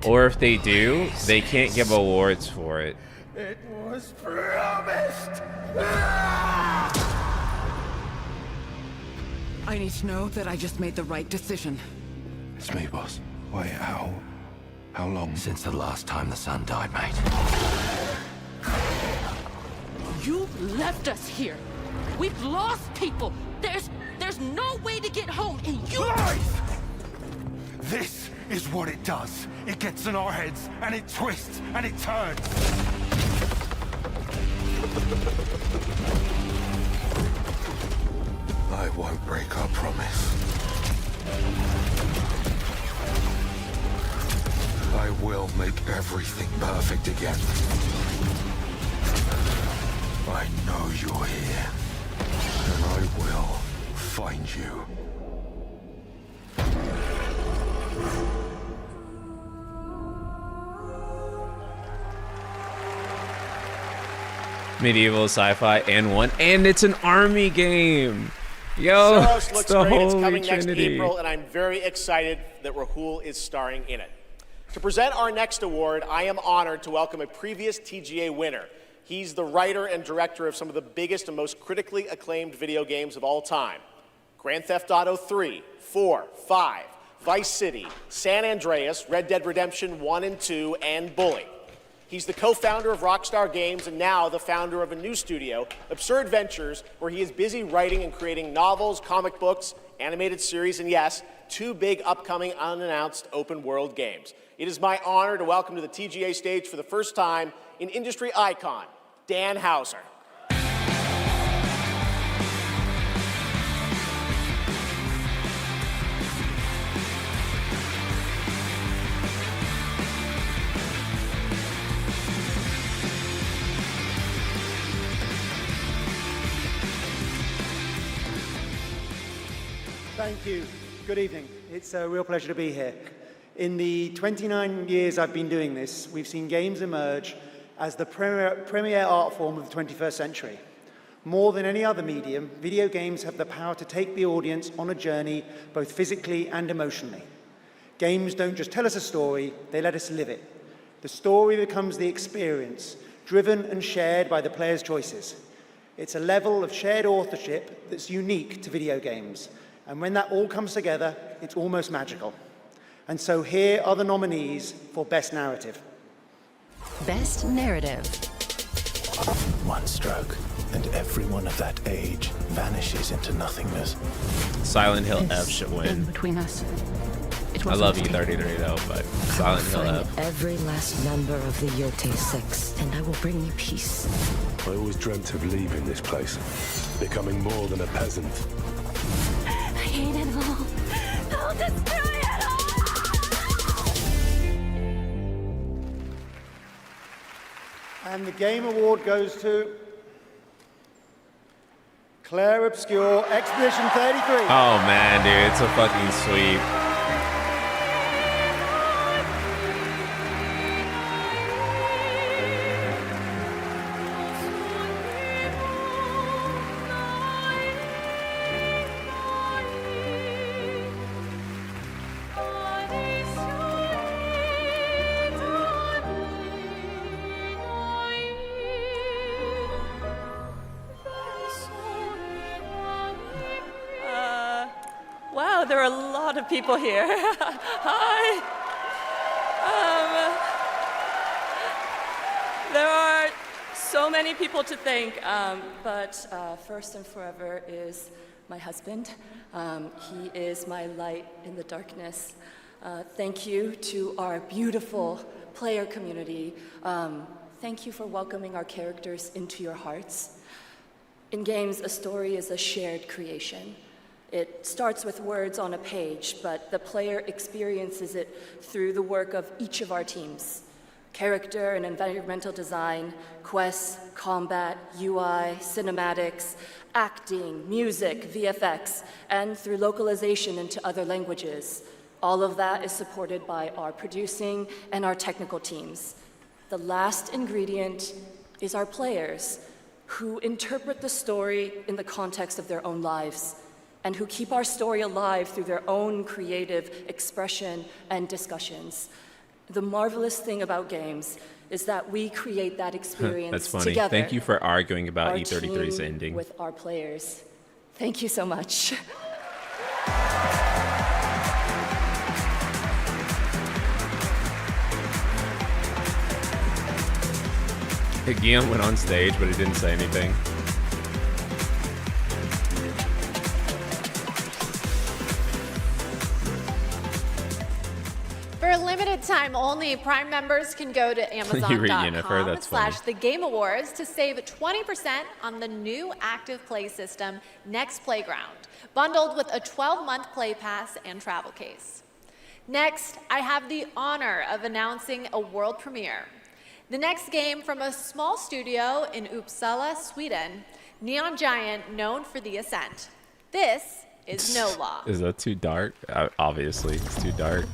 Or if they do, they can't give awards for it. It was promised. I need to know that I just made the right decision. It's me, boss. Wait, how long? Since the last time the sun died, mate. You left us here. We've lost people. There's no way to get home, and you... Lies! This is what it does. It gets in our heads, and it twists, and it turns. I won't break our promise. I will make everything perfect again. I know you're here, and I will find you. Medieval, sci-fi, and it's an army game. Yo, Saros it's looks the great. It's Holy coming next Trinity. April, and I'm very excited that Rahul is starring in it. To present our next award, I am honored to welcome a previous TGA winner. He's the writer and director of some of the biggest and most critically acclaimed video games of all time. Grand Theft Auto 3, 4, 5, Vice City, San Andreas, Red Dead Redemption 1 and 2, and Bully. He's the co-founder of Rockstar Games and now the founder of a new studio, Absurd Ventures, where he is busy writing and creating novels, comic books, animated series, and yes, 2 big upcoming unannounced open world games. It is my honor to welcome to the TGA stage for the first time an industry icon, Dan Houser. Thank you. Good evening. It's a real pleasure to be here. In the 29 years I've been doing this, we've seen games emerge as the premier art form of the 21st century. More than any other medium, video games have the power to take the audience on a journey, both physically and emotionally. Games don't just tell us a story, they let us live it. The story becomes the experience, driven and shared by the player's choices. It's a level of shared authorship that's unique to video games. And when that all comes together, it's almost magical. And so here are the nominees for Best Narrative. Best Narrative. One stroke, and everyone of that age vanishes into nothingness. Silent Hill F This should thing win. between us. It I wasn't love taken. E33 though, but Silent Hill Find F. every last member of the Yote Six, and I will bring you peace. I always dreamt of leaving this place, becoming more than a peasant. I hate it all. I'll destroy it all! And the Game Award goes to Clair Obscur, Expedition 33. Oh man, dude, it's a fucking sweep. Wow, there are a lot of people here. Hi. There are so many people to thank, but first and forever is my husband. He is my light in the darkness. Thank you to our beautiful player community. Thank you for welcoming our characters into your hearts. In games, a story is a shared creation. It starts with words on a page, but the player experiences it through the work of each of our teams. Character and environmental design, quests, combat, UI, cinematics, acting, music, VFX, and through localization into other languages. All of that is supported by our producing and our technical teams. The last ingredient is our players, who interpret the story in the context of their own lives, and who keep our story alive through their own creative expression and discussions. The marvelous thing about games is that we create that experience That's funny. together. Thank you for arguing about our E33's team ending. with our players. Thank you so much. Guillaume went on stage, but he didn't say anything. For a limited time only, Prime members can go to You read Yennefer, that's funny. Amazon.com/The Game Awards to save 20% on the new active play system, Next Playground, bundled with a 12-month play pass and travel case. Next, I have the honor of announcing a world premiere. The next game from a small studio in Uppsala, Sweden, Neon Giant, known for The Ascent. This is No Law. Is that too dark? Obviously, it's too dark.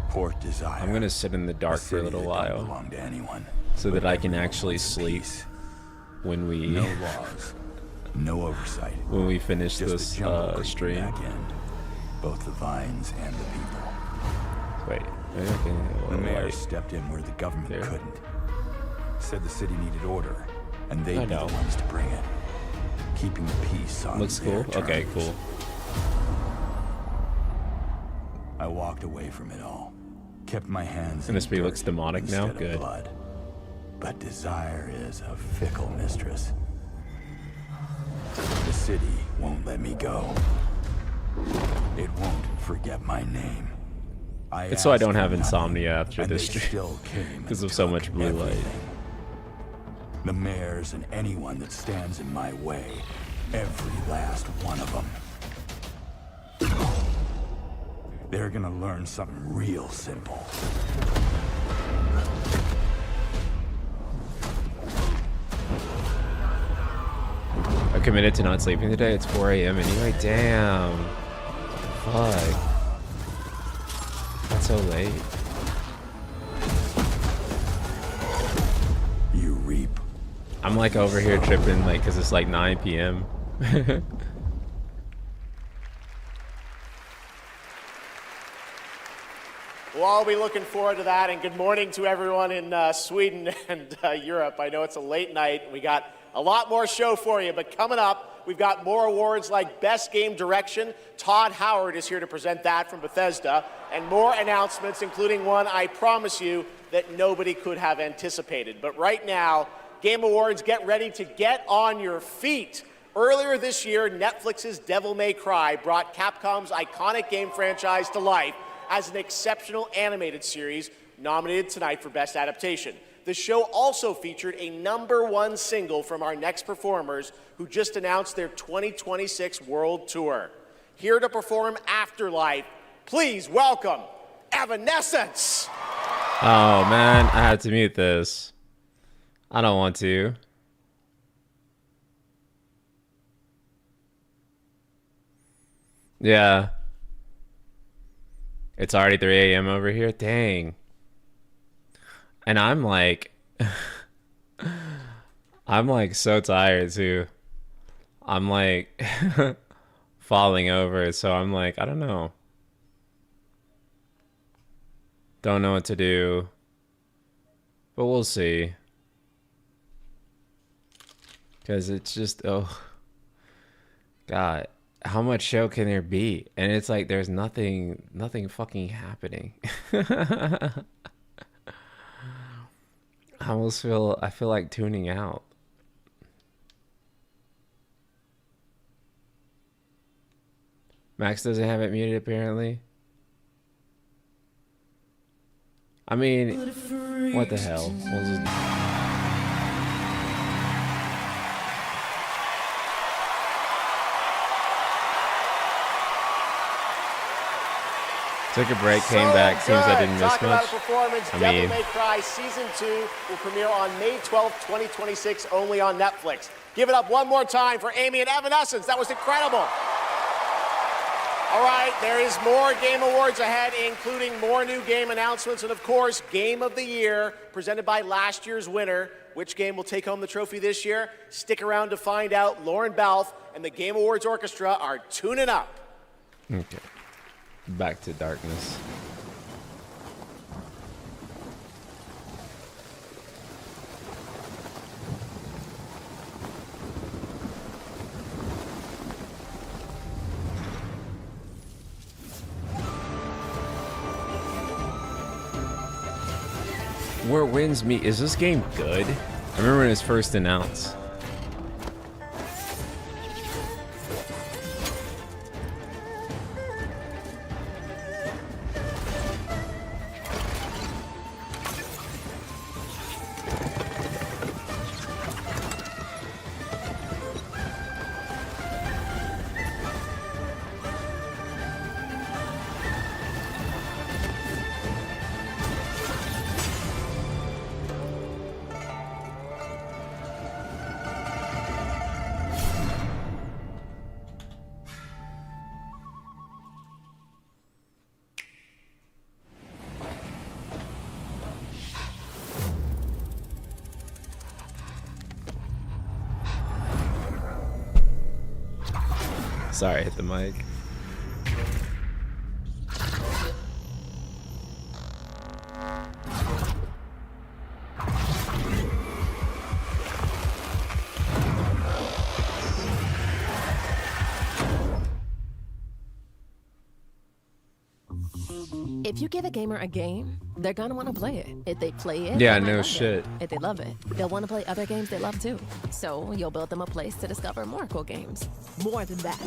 Port Desire. I'm gonna sit in the dark for a little while, so that I can actually sleep when we No laws, no oversight. when we finish Just this a jungle creeping stream. back end. Both the vines and the people. Wait, okay. The mayor stepped in where the government couldn't. Said the city needed order, and they'd be the ones to bring it. Keeping the peace on Looks their cool. Okay, terms. cool. I walked away from it all. Kept my hands And this in tree dirt looks demonic now. instead of Good. blood. But desire is a fickle mistress. The city won't let me go. It won't forget my name. It's so I don't asked have for insomnia nothing, after and this they stream still came because and of so took much blue light. everything. The mayors and anyone that stands in my way, every last one of them. They're gonna learn something real simple. I'm committed to not sleeping today. It's 4 a.m. anyway. Damn. Fuck. That's so late. I'm like over here tripping like because it's like 9 p.m. We'll all be looking forward to that, and good morning to everyone in Sweden and Europe. I know it's a late night. We got a lot more show for you, but coming up, we've got more awards like Best Game Direction. Todd Howard is here to present that from Bethesda, and more announcements, including one I promise you that nobody could have anticipated. But right now, Game Awards, get ready to get on your feet. Earlier this year, Netflix's Devil May Cry brought Capcom's iconic game franchise to life as an exceptional animated series nominated tonight for Best Adaptation. The show also featured a #1 single from our next performers who just announced their 2026 World Tour. Here to perform Afterlife, please welcome Evanescence! Oh man, I had to mute this. I don't want to. Yeah. It's already 3 a.m. over here. Dang. And I'm like I'm like so tired too. I'm like falling over, so I'm like, I don't know. Don't know what to do. But we'll see. Cause it's just, oh God, how much show can there be? And it's like there's nothing fucking happening. I feel like tuning out. Max doesn't have it muted apparently. I mean, what the hell? We'll just... Took a break, came back. Seems I didn't miss much. About a performance. I Devil mean, May Cry Season 2 will premiere on May 12th, 2026, only on Netflix. Give it up one more time for Amy and Evanescence. That was incredible. All right, there is more Game Awards ahead, including more new game announcements and, of course, Game of the Year, presented by last year's winner. Which game will take home the trophy this year? Stick around to find out. Lauren Balfe and the Game Awards Orchestra are tuning up. Okay. Back to darkness. Where Winds Meet. Is this game good? I remember when it was first announced. Sorry, I hit the mic. If you give a gamer a game, they're gonna want to play it. If they play it, yeah, they might no love shit. it. If they love it, they'll want to play other games they love too. So you'll build them a place to discover more cool games. More than that.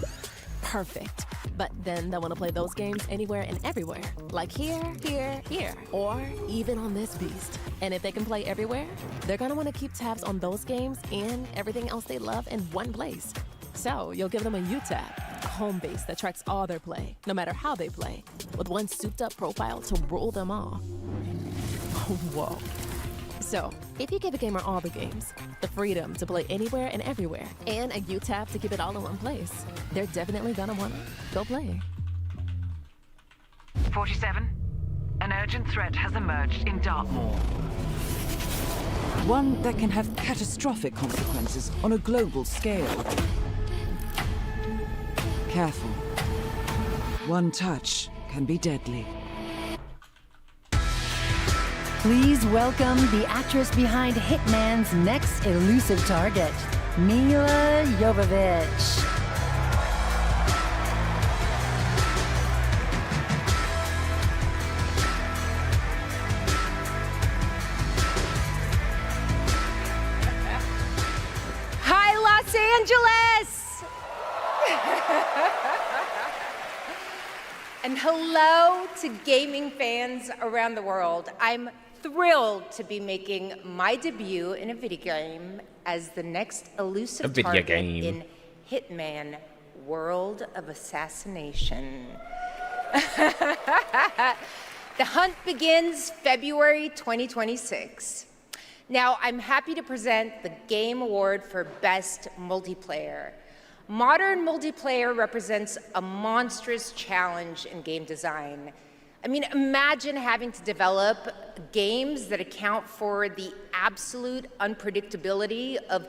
Perfect. But then they'll want to play those games anywhere and everywhere. Like here, here, here. Or even on this beast. And if they can play everywhere, they're gonna want to keep tabs on those games and everything else they love in one place. So you'll give them a U-tab, a home base that tracks all their play, no matter how they play, with one souped-up profile to rule them all. Whoa. So, if you give a gamer all the games, the freedom to play anywhere and everywhere, and a U-tab to keep it all in one place, they're definitely gonna wanna go play. 47. An urgent threat has emerged in Dartmoor. One that can have catastrophic consequences on a global scale. Careful. One touch can be deadly. Please welcome the actress behind Hitman's next elusive target, Mila Jovovich. Hi, Los Angeles! And hello to gaming fans around the world. I'm thrilled to be making my debut in a video game as the next elusive target in Hitman World of Assassination. The hunt begins February 2026. Now, I'm happy to present the Game Award for Best Multiplayer. Modern multiplayer represents a monstrous challenge in game design. I mean, imagine having to develop games that account for the absolute unpredictability of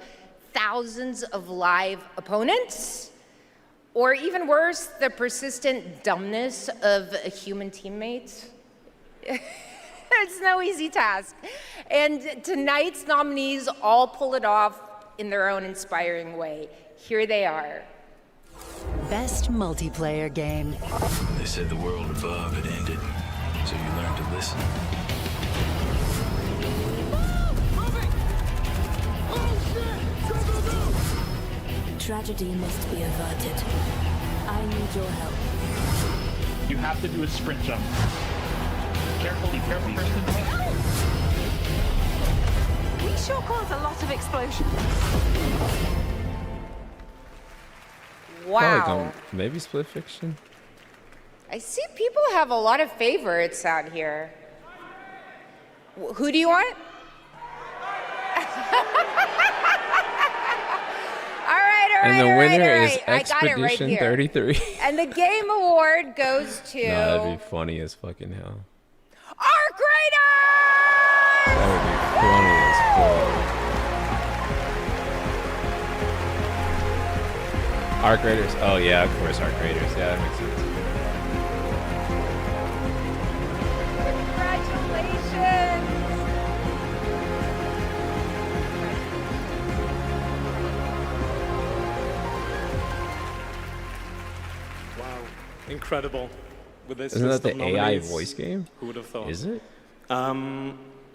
thousands of live opponents, or even worse, the persistent dumbness of a human teammate. It's no easy task. And tonight's nominees all pull it off in their own inspiring way. Here they are. Best multiplayer game. They said the world above had ended, so you learned to listen. Tragedy must be averted. I need your help. You have to do a sprint jump. Carefully, careful, Kristen. We sure caused a lot of explosions. Wow. Maybe Split Fiction? I see people have a lot of favorites out here. Who do you want? And the winner is I got it right Expedition here. 33. And the Game Award goes to Nah, that'd be funny as fucking hell. Arc Raiders! That would be funny as fuck. Arc Raiders? Oh yeah, of course, Arc Raiders. Yeah, that makes sense. Congratulations! Wow, incredible. With this Isn't list that of the AI nominees, voice game? Who would have thought? Is it?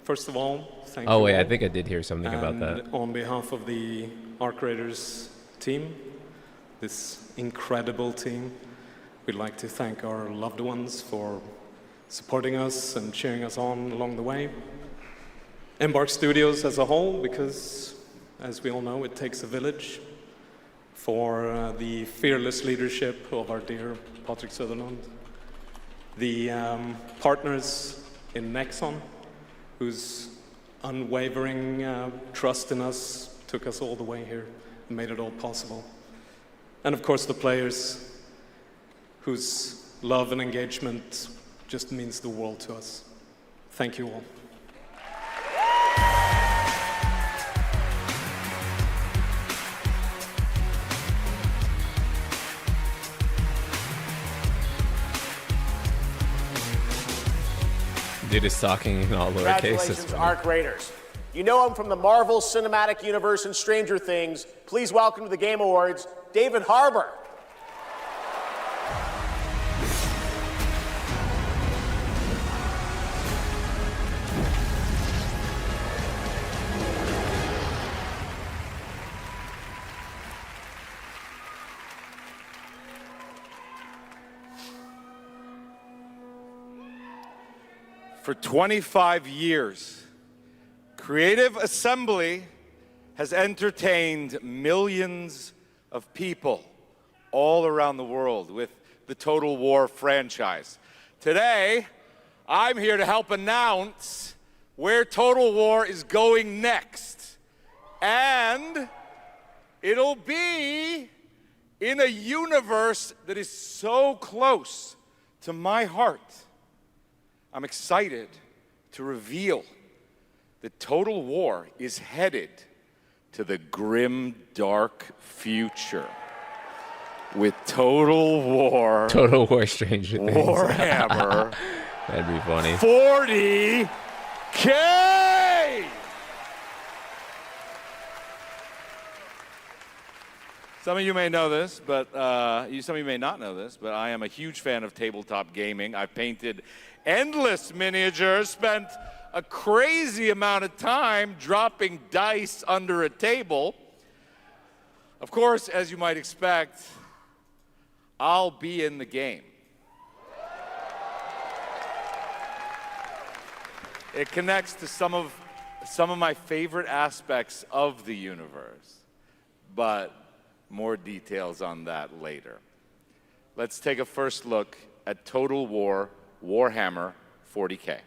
First of all, thank you. Oh wait, I all. think I did hear something about that. And on behalf of the Arc Raiders team, this incredible team, we'd like to thank our loved ones for supporting us and cheering us on along the way. Embark Studios as a whole, because as we all know, it takes a village, for the fearless leadership of our dear Patrick Sutherland. The partners in Nexon, whose unwavering trust in us took us all the way here and made it all possible. And of course the players, whose love and engagement just means the world to us. Thank you all. Dude is talking in all lowercase. Congratulations, Arc Raiders. You know him from the Marvel Cinematic Universe and Stranger Things. Please welcome to the Game Awards, David Harbour. For 25 years, Creative Assembly has entertained millions of people all around the world with the Total War franchise. Today, I'm here to help announce where Total War is going next. And it'll be in a universe that is so close to my heart. I'm excited to reveal that Total War is headed to the grim, dark future with Total War. Total War Stranger Things. Warhammer. That'd be funny. 40K! Some of you may know this, but some of you may not know this, but I am a huge fan of tabletop gaming. I've painted endless miniatures, spent a crazy amount of time dropping dice under a table. Of course, as you might expect, I'll be in the game. It connects to some of my favorite aspects of the universe, but more details on that later. Let's take a first look at Total War Warhammer 40K.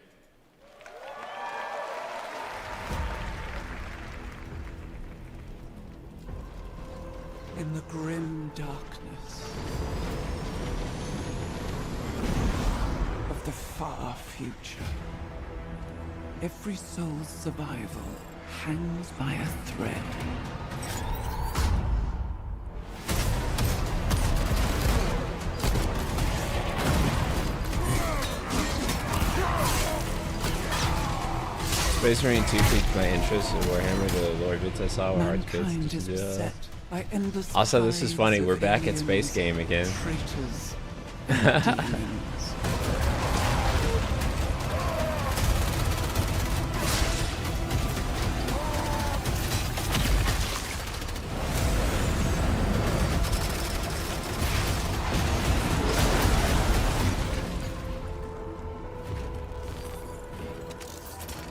In the grim darkness of the far future, every soul's survival hangs by a thread. Space Marine 2 piqued my interest in Warhammer. The lore bits I saw were hard Mankind bits. is beset by endless Also, this is funny. hives We're of back at aliens, Space Game again. traitors, and demons.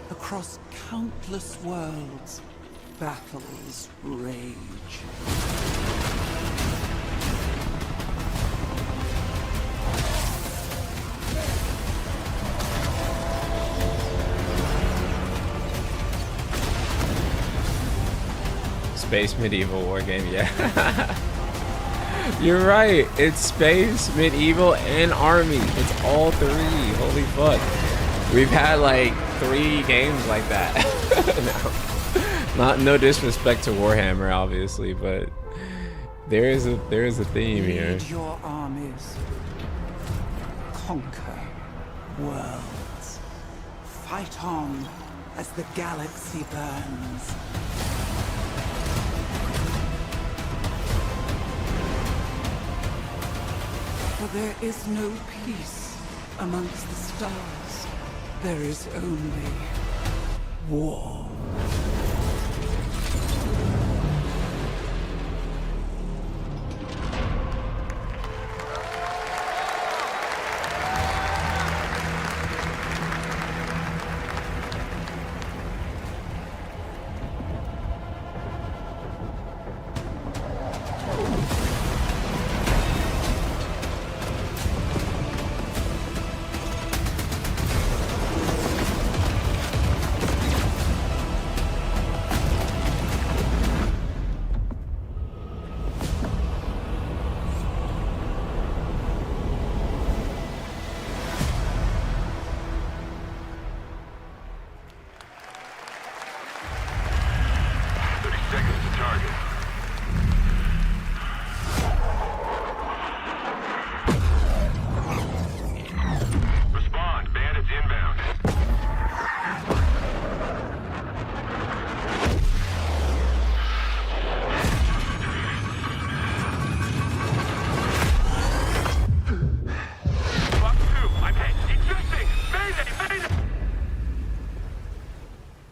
Across countless worlds, battles rage. Space medieval war game, yeah. You're right. It's space, medieval, and army. It's all three. Holy fuck. We've had like 3 games like that. No disrespect to Warhammer, obviously, but there is a theme here. Lead your armies. Conquer worlds. Fight on as the galaxy burns. For there is no peace amongst the stars. There is only war.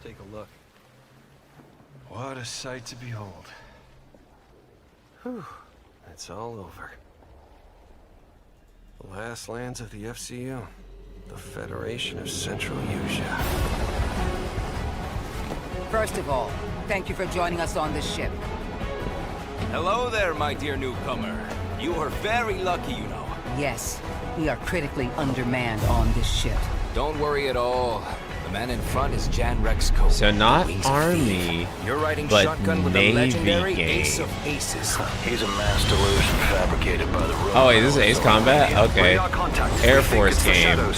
Take a look. What a sight to behold. Whew, it's all over. The last lands of the FCU, the Federation of Central Asia. First of all, thank you for joining us on this ship. Hello there, my dear newcomer. You are very lucky, you know. Yes, we are critically undermanned on this ship. Don't worry at all. The man in front is Jan Rexco. So not army, You're riding but shotgun with the Navy legendary game. Ace of Aces. He's a master illusion fabricated by the road. Oh wait, this is Ace Combat? Okay. Air Force game. All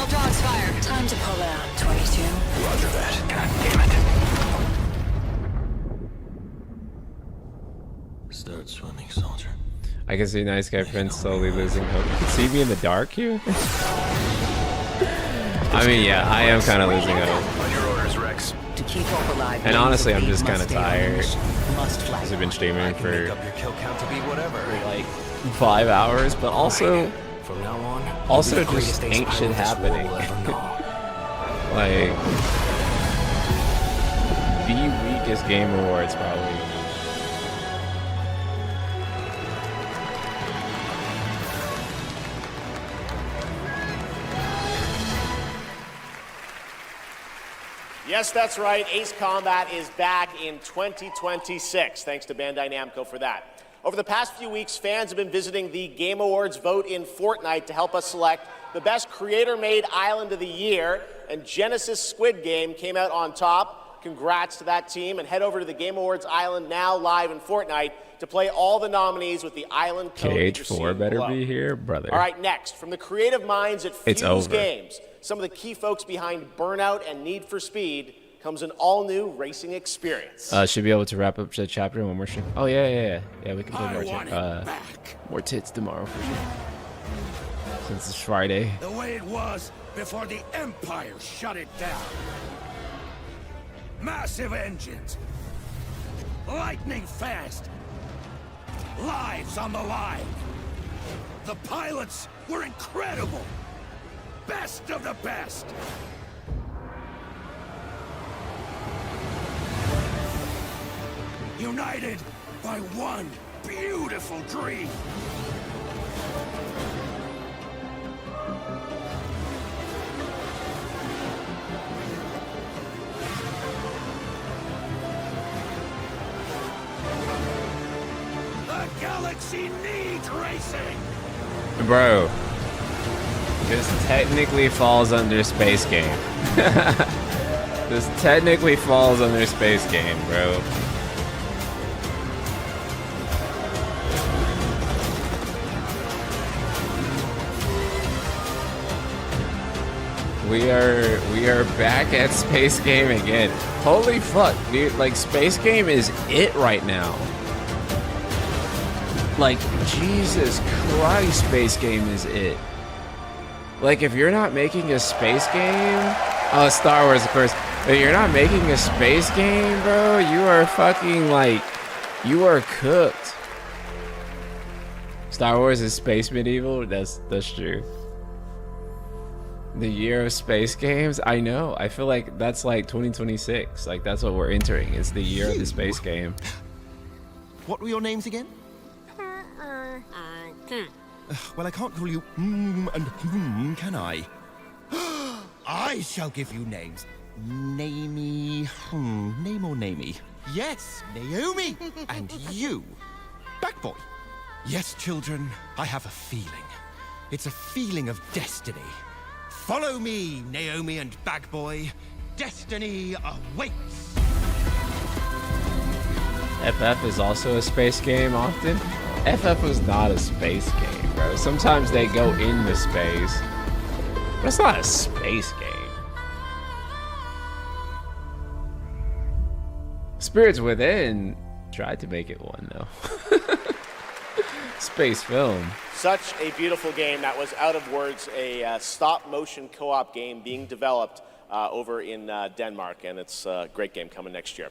dogs fire. Time to pull out. 22 I can see nice guy friends slowly losing hope. You can see me in the dark here? I mean, yeah, I am kind of losing hope. On your orders, Rex. To keep hope alive, And honestly, I'm just must kind of stay on tired. mission. Must fly. I've been streaming for Make up your kill count to be whatever. like 5 hours, but also From now on, also you'll be the just greatest ain't ace shit pilot this happening. world will ever know. Like the weakest game awards probably. Yes, that's right. Ace Combat is back in 2026. Thanks to Bandai Namco for that. Over the past few weeks, fans have been visiting the Game Awards vote in Fortnite to help us select the best creator-made island of the year, and Genesis Squid Game came out on top. Congrats to that team, and head over to the Game Awards island now live in Fortnite to play all the nominees with the island code that you're seeing KH4 better below. be here, brother. All right, next, from the creative minds at It's Fuse over. Games, some of the key folks behind Burnout and Need for Speed, comes an all-new racing experience. Should be able to wrap up the chapter one more stream. Oh yeah, we can play more tits tomorrow for sure. Since it's Friday. The way it was before the Empire shut it down. Massive engines. Lightning fast. Lives on the line. The pilots were incredible. Best of the best. United by one beautiful dream. The galaxy needs racing. Bro, this technically falls under space game. This technically falls under space game, bro. We are back at space game again. Holy fuck, dude! Like space game is it right now. Like Jesus Christ, space game is it. Like if you're not making a space game, oh Star Wars of course. If you're not making a space game, bro, you are fucking like, you are cooked. Star Wars is space medieval. That's true. The year of space games? I know. I feel like that's like 2026. Like that's what we're entering. It's the year of the space game. What were your names again? Well, I can't call you and can I? I shall give you names. Namey, name or namey? Yes, Naomi. And you, Backboy. Yes, children, I have a feeling. It's a feeling of destiny. Follow me, Naomi and Bagboy. Destiny awaits. FF is also a space game often. FF was not a space game, bro. Sometimes they go into space, but it's not a space game. Spirits Within tried to make it one though. Space film. Such a beautiful game that was out of words, a stop-motion co-op game being developed over in Denmark, and it's a great game coming next year.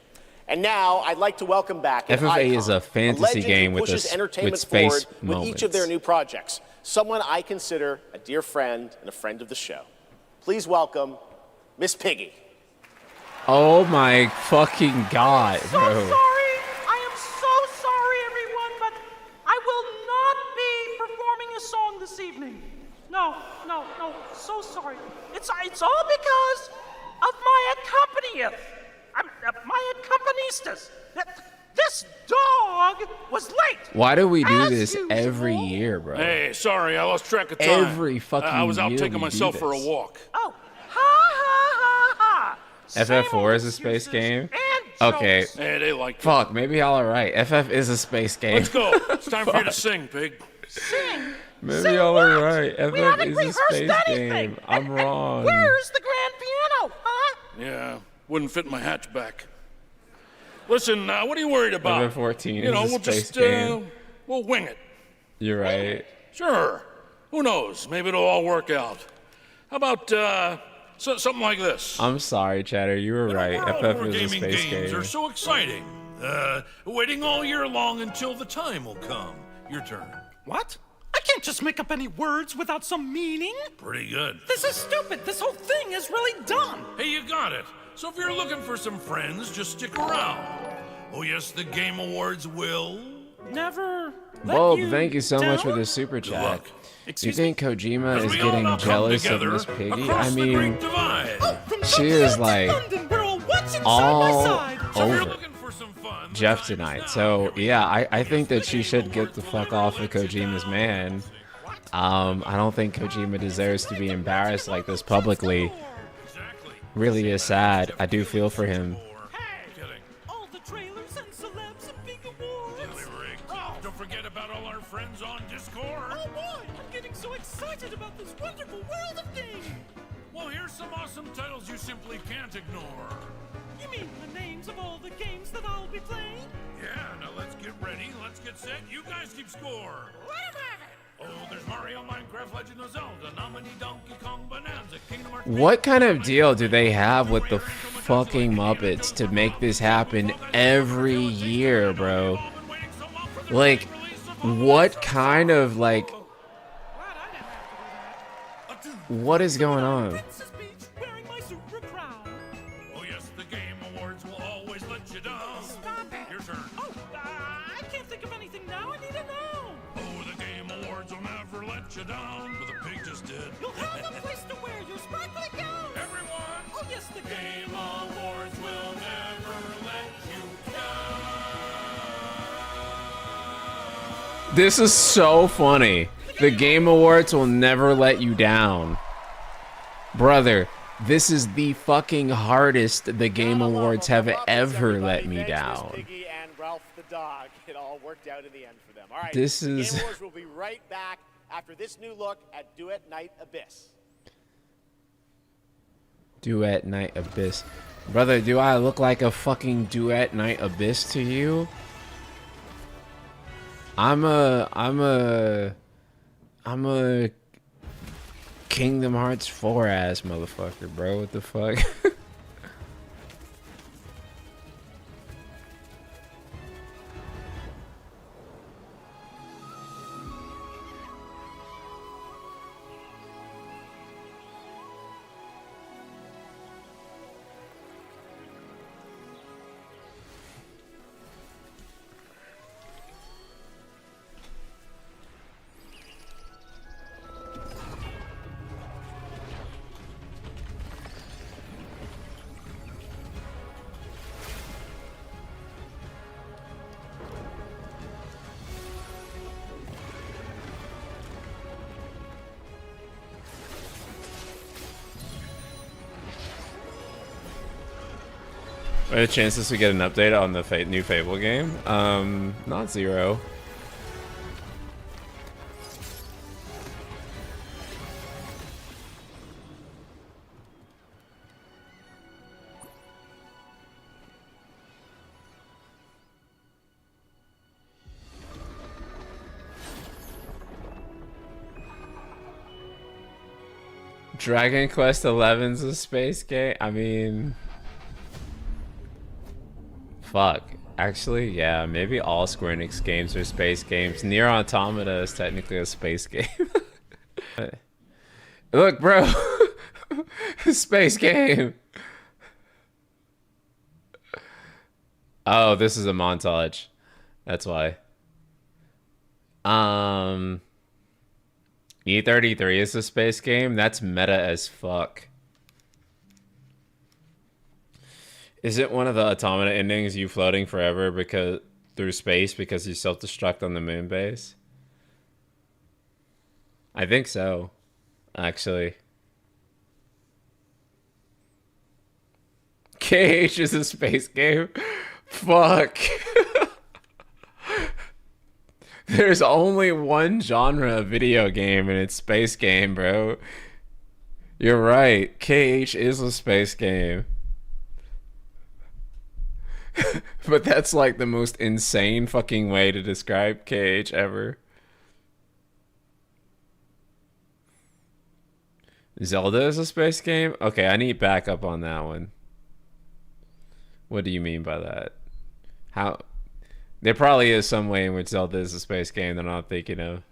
And now I'd like to welcome back an FFA icon, is a fantasy game who with pushes a, entertainment with space forward moments. with each of their new projects. Someone I consider a dear friend and a friend of the show. Please welcome Miss Piggy. Oh my fucking god, bro. Sorry, I am so sorry, everyone, but I will not be performing a song this evening. No, so sorry. It's all because of my accompanist. My accompanist. This dog was late. Why do we do this every year, bro? Hey, sorry, I lost track of time. Every fucking I was out year taking we myself do for a this. walk. Oh, ha. FF4 is a space game? Okay. Hey, they like Fuck, maybe y'all are right. FF is a space game. Let's go. It's time for you to sing, pig. Sing? Maybe y'all are right. We FF haven't is a rehearsed space anything. game. I'm wrong. Where's the grand piano, huh? Yeah, wouldn't fit in my hatchback. Listen, what are you worried about? FF14 You know, is a we'll space just, game. we'll wing it. You're right. Sure. Who knows? Maybe it'll all work out. How about something like this? I'm sorry, Chatter. You were right. FF is a Gaming space games game. are so exciting. Waiting all year long until the time will come. Your turn. What? I can't just make up any words without some meaning. Pretty good. This is stupid. This whole thing is really dumb. Hey, you got it. So if you're looking for some friends, just stick around. Oh yes, the Game Awards will... Never... Bulb, thank you so much for the super chat. You think Kojima is getting jealous of Miss Piggy? I mean, she is like all over Jeff tonight. So yeah, I think that she should get the fuck off of Kojima's man. I don't think Kojima deserves to be embarrassed like this publicly. Really is sad. I do feel for him. All the trailers and celebs and big awards. Don't forget about all our friends on Discord. Oh boy, I'm getting so excited about this wonderful world of games. Well, here's some awesome titles you simply can't ignore. You mean the names of all the games that I'll be playing? Yeah, now let's get ready, let's get set. You guys keep score. Let him have it. Oh, there's Mario, Minecraft, Legend of Zelda, Nominee, Donkey Kong, Bonanza, Kingdom Hearts. What kind of deal do they have with the fucking Muppets to make this happen every year, bro? Like, what kind of, like, what is going on? Oh yes, the Game Awards will always let you down. Stop it. Your turn. Oh, I can't think of anything now. I need to know. Oh, the Game Awards will never let you down, but the pig just did. You'll have a place to wear your sparkly gown. Everyone. Oh yes, the Game Awards will never let you down. This is so funny. The Game Awards will never let you down. Brother, this is the fucking hardest the Game Awards have ever let me down. Piggy and Ralph the dog. It all worked out in the end for them. All right. This the is- Game Awards will be right back after this new look at Duet Night Abyss. Duet Night Abyss. Brother, do I look like a fucking Duet Night Abyss to you? I'm a Kingdom Hearts 4 ass motherfucker, bro. What the fuck? What are the chances we get an update on the new Fable game? Not zero. Dragon Quest XI's a space game? I mean... Fuck. Actually, yeah, maybe all Square Enix games are space games. Nier Automata is technically a space game. Look, bro. Space game. Oh, this is a montage. That's why. E33 is a space game? That's meta as fuck. Is it one of the Automata endings, you floating forever because through space because you self-destruct on the moon base? I think so, actually. KH is a space game? Fuck. There's only one genre of video game and it's space game, bro. You're right. KH is a space game. But that's like the most insane fucking way to describe KH ever. Zelda is a space game? Okay, I need backup on that one. What do you mean by that? How? There probably is some way in which Zelda is a space game that I'm not thinking of.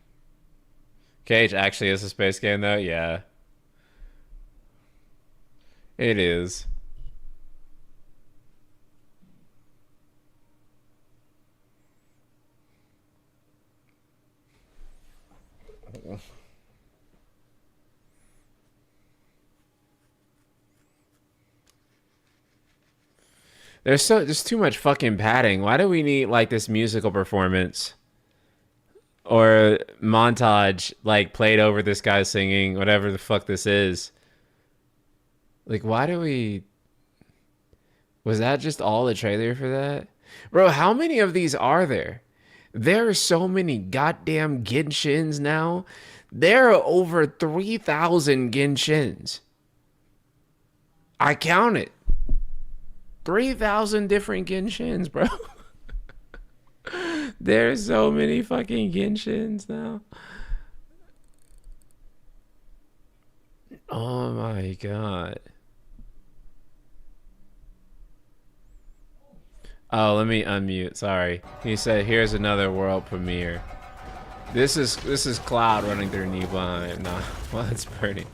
Cage actually is a space game though? Yeah. It is. There's too much fucking padding. Why do we need like this musical performance or montage like played over this guy singing whatever the fuck this is? Like, why do we? Was that just all the trailer for that? Bro, how many of these are there? There are so many goddamn Genshins now. There are over 3,000 Genshins. I counted. 3,000 different Genshins, bro. There's so many fucking Genshins now. Oh my god. Oh, let me unmute. Sorry. He said, "Here's another world premiere." This is Cloud running through Nibelheim. Nah, well, that's pretty.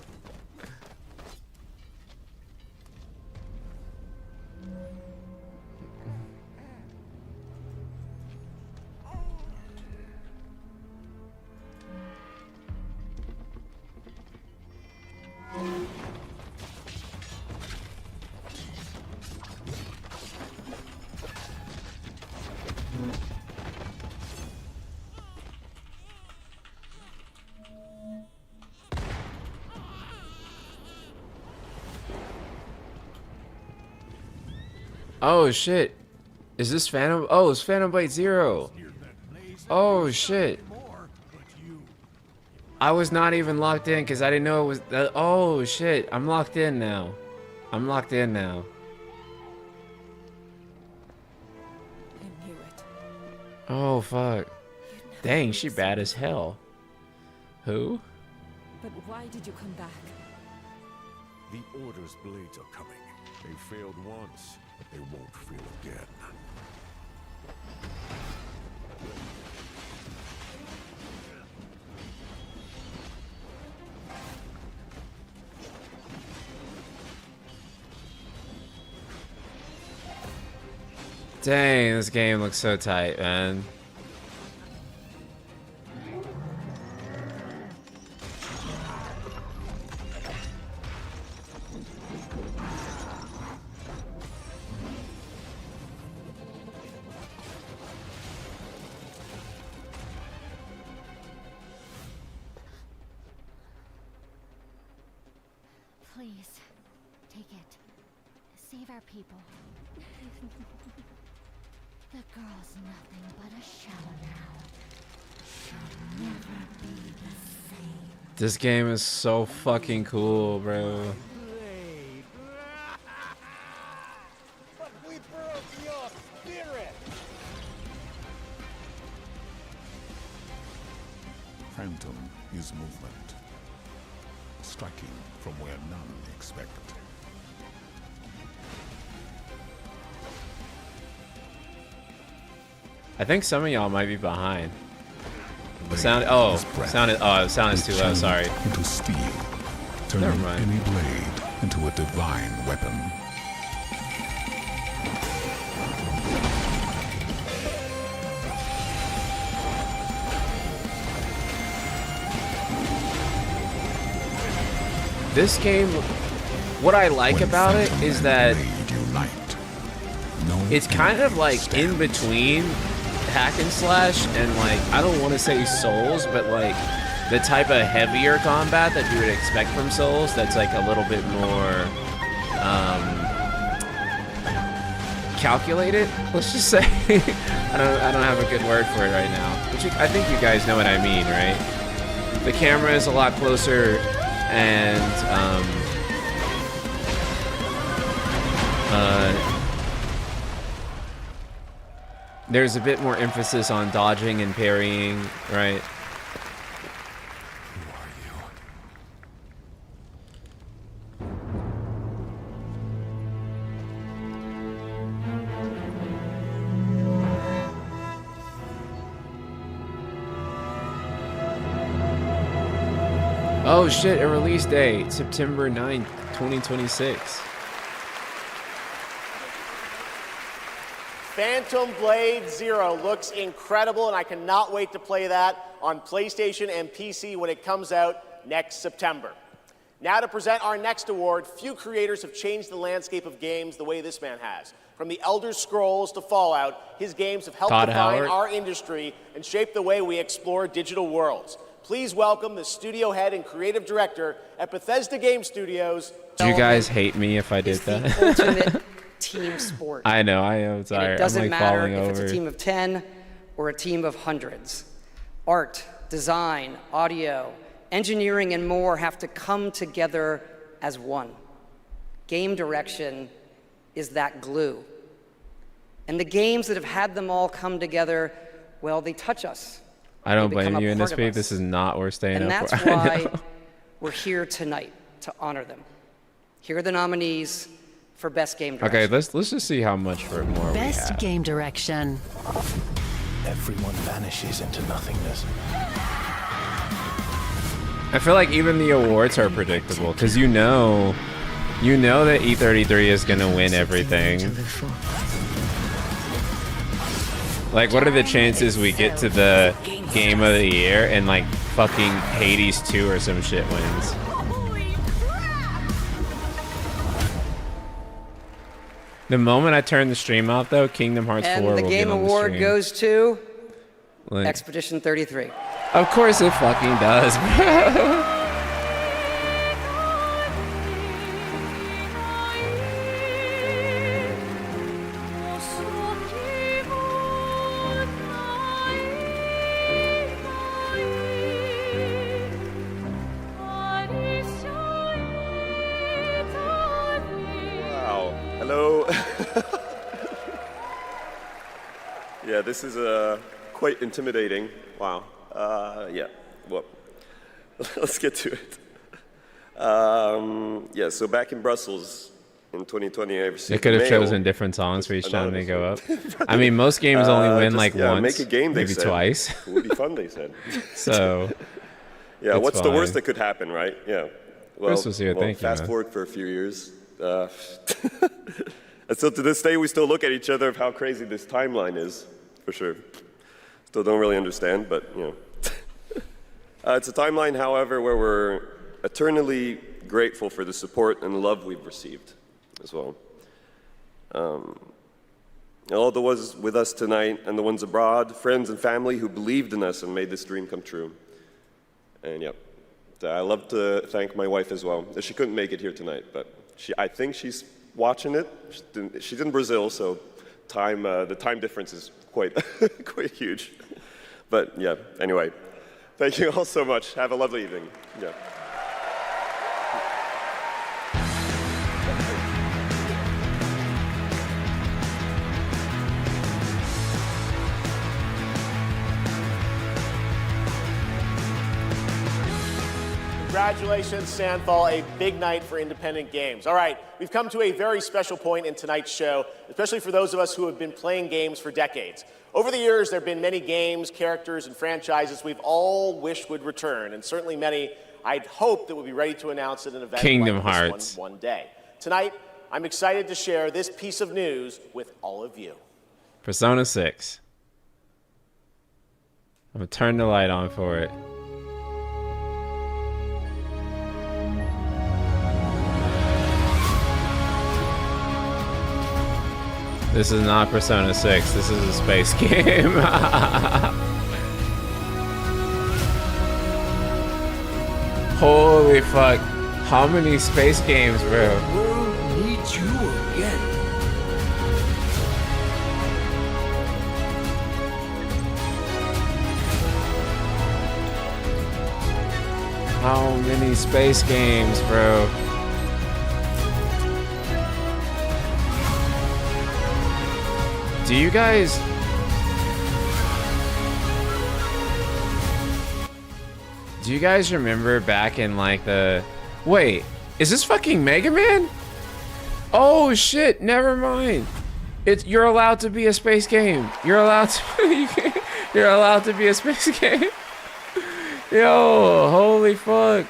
Oh shit. Is this Phantom? Oh, it's Phantom Blade Zero. Oh shit. I was not even locked in because I didn't know it was that. Oh shit. I'm locked in now. I'm locked in now. I knew it. Oh fuck. Dang, she bad as hell. Who? But why did you come back? The Order's blades are coming. They failed once. They won't fail again. Dang, this game looks so tight, man. Please, take it. Save our people. The girl's nothing but a shell now. She'll never be the same. This game is so fucking cool, bro. But we broke your spirit. Phantom is movement. Striking from where none expect. I think some of y'all might be behind. The sound. Oh, sound is too low. Sorry. Into steel, turning Never mind. any blade into a divine weapon. This game, what I like about it is that it's kind of like in between hack and slash and like, I don't want to say Souls, but like the type of heavier combat that you would expect from Souls that's like a little bit more calculated, let's just say. I don't have a good word for it right now, but I think you guys know what I mean, right? The camera is a lot closer and there's a bit more emphasis on dodging and parrying, right? Oh shit, a release date, September 9th, 2026. Phantom Blade Zero looks incredible, and I cannot wait to play that on PlayStation and PC when it comes out next September. Now to present our next award, few creators have changed the landscape of games the way this man has. From the Elder Scrolls to Fallout, his games have helped define our industry and shape the way we explore digital worlds. Please welcome the studio head and creative director at Bethesda Game Studios. Do you guys hate me if I did that? Ultimate team sport. I know, I am sorry. And it doesn't I'm matter if over. it's a team of 10 or a team of hundreds. Art, design, audio, engineering, and more have to come together as one. Game direction is that glue. And the games that have had them all come together, well, they touch us. I don't They blame become you a in this part of beat. us. This is not worth staying And up that's for. I why know. we're here tonight, to honor them. Here are the nominees for Best Game Direction. Okay, let's just see how much for more Best we have. game direction. Everyone vanishes into nothingness. I feel like even the awards are predictable because you know that E33 is gonna win everything. Like, what are the chances we get to the game of the year and like fucking Hades 2 or some shit wins? The moment I turn the stream off, though, Kingdom Hearts 4 And will the get Game on the Award stream. goes to Like- Expedition 33. Of course it fucking does, bro. Wow. Hello. Yeah, this is quite intimidating. Wow. Yeah. Well, let's get to it. Yeah. So back in Brussels in 2020, I received They could have mail. chosen different songs for each time they go up. I mean, most games only win Just, like yeah, once, make a game, they maybe said. twice. It would be fun, they said. So, yeah, it's what's the worst fine. that could happen, right? Yeah. Well, Chris was here, thank you, fast man. forward for a few years. And still to this day, we still look at each other of how crazy this timeline is, for sure. Still don't really understand, but, you know. It's a timeline, however, where we're eternally grateful for the support and love we've received as well. All the ones with us tonight and the ones abroad, friends and family who believed in us and made this dream come true. And yeah, I love to thank my wife as well. She couldn't make it here tonight, but I think she's watching it. She's in Brazil, so the time difference is quite, quite huge. But yeah, anyway, thank you all so much. Have a lovely evening. Yeah. Congratulations, Sandfall, a big night for independent games. All right, we've come to a very special point in tonight's show, especially for those of us who have been playing games for decades. Over the years, there have been many games, characters, and franchises we've all wished would return, and certainly many I'd hoped that would be ready to announce at an event Kingdom like this Hearts. one day. Tonight, I'm excited to share this piece of news with all of you. Persona 6. I'm gonna turn the light on for it. This is not Persona 6. This is a space game. Holy fuck. How many space games, bro? World needs you again. How many space games, bro? Do you guys... Do you guys remember back in like the... Wait, is this fucking Mega Man? Oh shit, never mind. You're allowed to be a space game. You're allowed to... You're allowed to be a space game. Yo, holy fuck.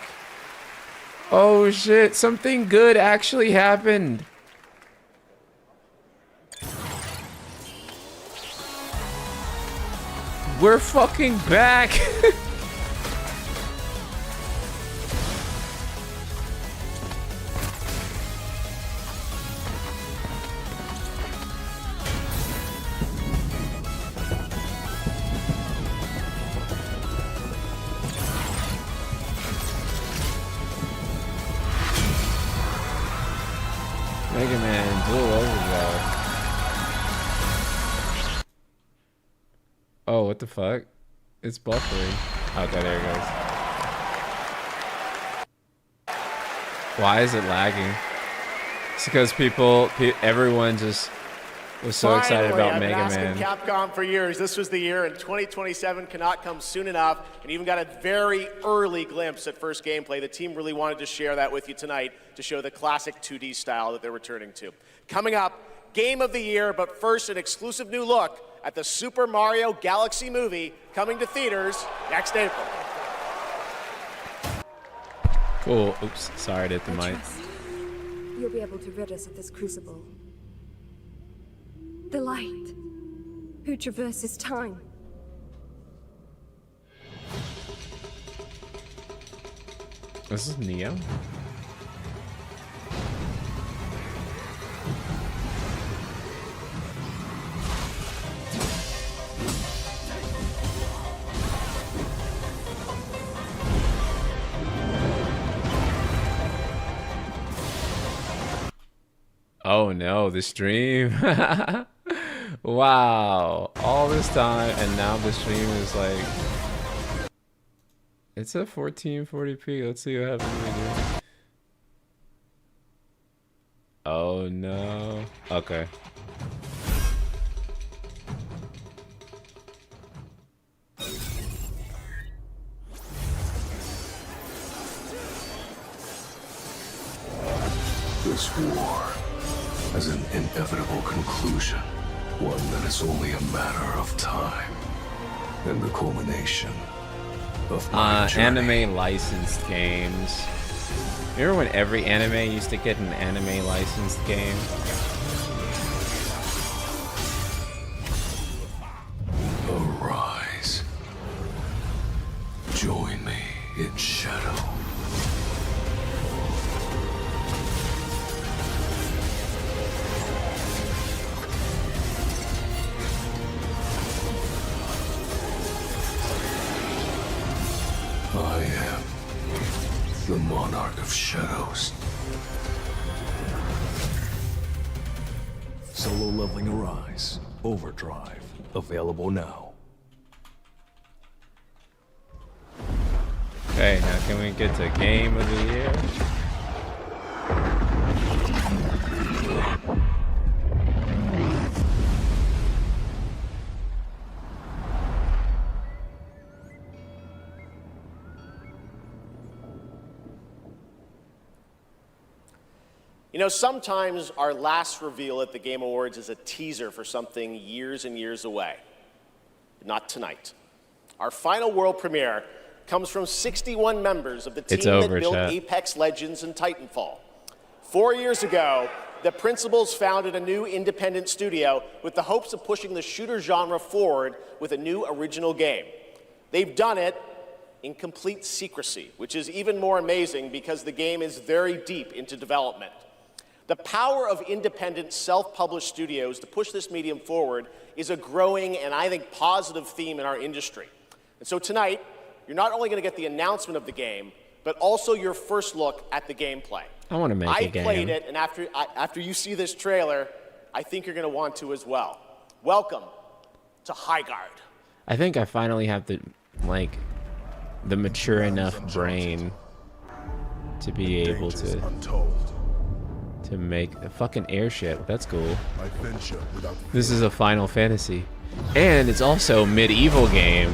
Oh shit, something good actually happened. We're fucking back. Mega Man Dual Overdrive. Oh, what the fuck? It's buffering. Okay, there it goes. Why is it lagging? It's because everyone just was so excited about Mega I've been Man. asking Capcom for years. This was the year, and 2027 cannot come soon enough. And even got a very early glimpse at first gameplay. The team really wanted to share that with you tonight to show the classic 2D style that they're returning to. Coming up, Game of the Year, but first an exclusive new look at the Super Mario Galaxy movie coming to theaters next April. Cool. Oops, sorry to hit the mic. You'll be able to rid us of this crucible. The light, who traverses time. This is Neo. Oh no, the stream. Wow, all this time and now the stream is like, it's at 1440p. Let's see what happens when we do. Oh no. Okay. This war has an inevitable conclusion, one that is only a matter of time, and the culmination of my journey. Anime licensed games. Remember when every anime used to get an anime licensed game? Arise. Join me in shadow. I am the Monarch of Shadows. Solo leveling Arise. Overdrive. Available now. Okay, now can we get to Game of the Year? You know, sometimes our last reveal at the Game Awards is a teaser for something years and years away. Not tonight. Our final world premiere comes from 61 members of the team that built Apex Legends and Titanfall. 4 years ago, the principals founded a new independent studio with the hopes of pushing the shooter genre forward with a new original game. They've done it in complete secrecy, which is even more amazing because the game is very deep into development. The power of independent, self-published studios to push this medium forward is a growing and I think positive theme in our industry. And so tonight, you're not only going to get the announcement of the game, but also your first look at the gameplay. I want to make a game. I played it, and after you see this trailer, I think you're going to want to as well. Welcome to Highguard. I think I finally have the mature enough brain to be able to make a fucking airship. That's cool. This is a Final Fantasy, and it's also a medieval game,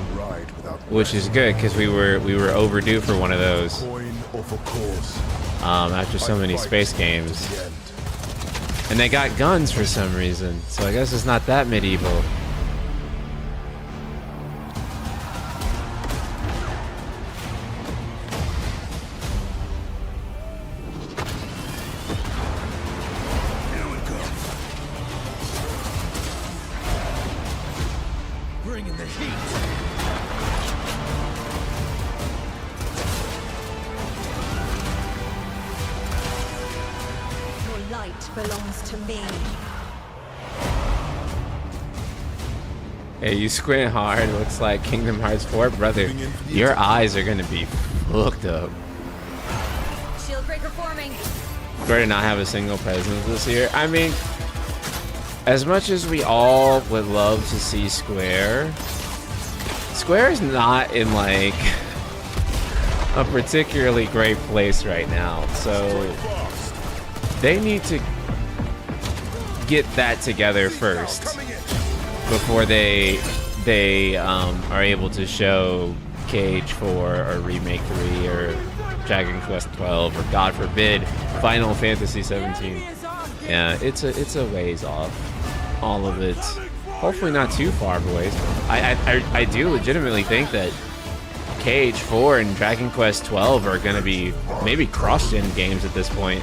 which is good because we were overdue for one of those. After so many space games, and they got guns for some reason, so I guess it's not that medieval. belongs to me. Hey, you squint hard. Looks like Kingdom Hearts 4, brother. Your eyes are gonna be hooked up. Shield breaker forming. Square did not have a single presence this year. I mean, as much as we all would love to see Square is not in like a particularly great place right now. So they need to get that together first before they are able to show Cage 4 or Remake 3 or Dragon Quest 12 or God forbid Final Fantasy 17. Yeah, it's a ways off. All of it. Hopefully not too far of a ways. I do legitimately think that Cage 4 and Dragon Quest 12 are gonna be maybe cross-gen games at this point.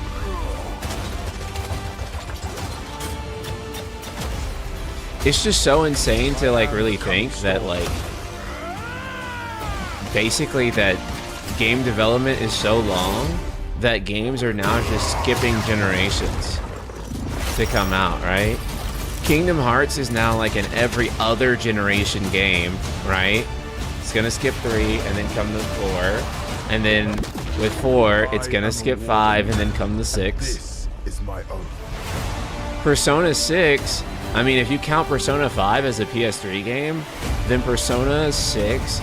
It's just so insane to like really think that like basically that game development is so long that games are now just skipping generations to come out, right? Kingdom Hearts is now like an every other generation game, right? It's gonna skip 3 and then come to 4, and then with 4 it's gonna skip 5 and then come to 6. Persona 6, I mean, if you count Persona 5 as a PS3 game, then Persona 6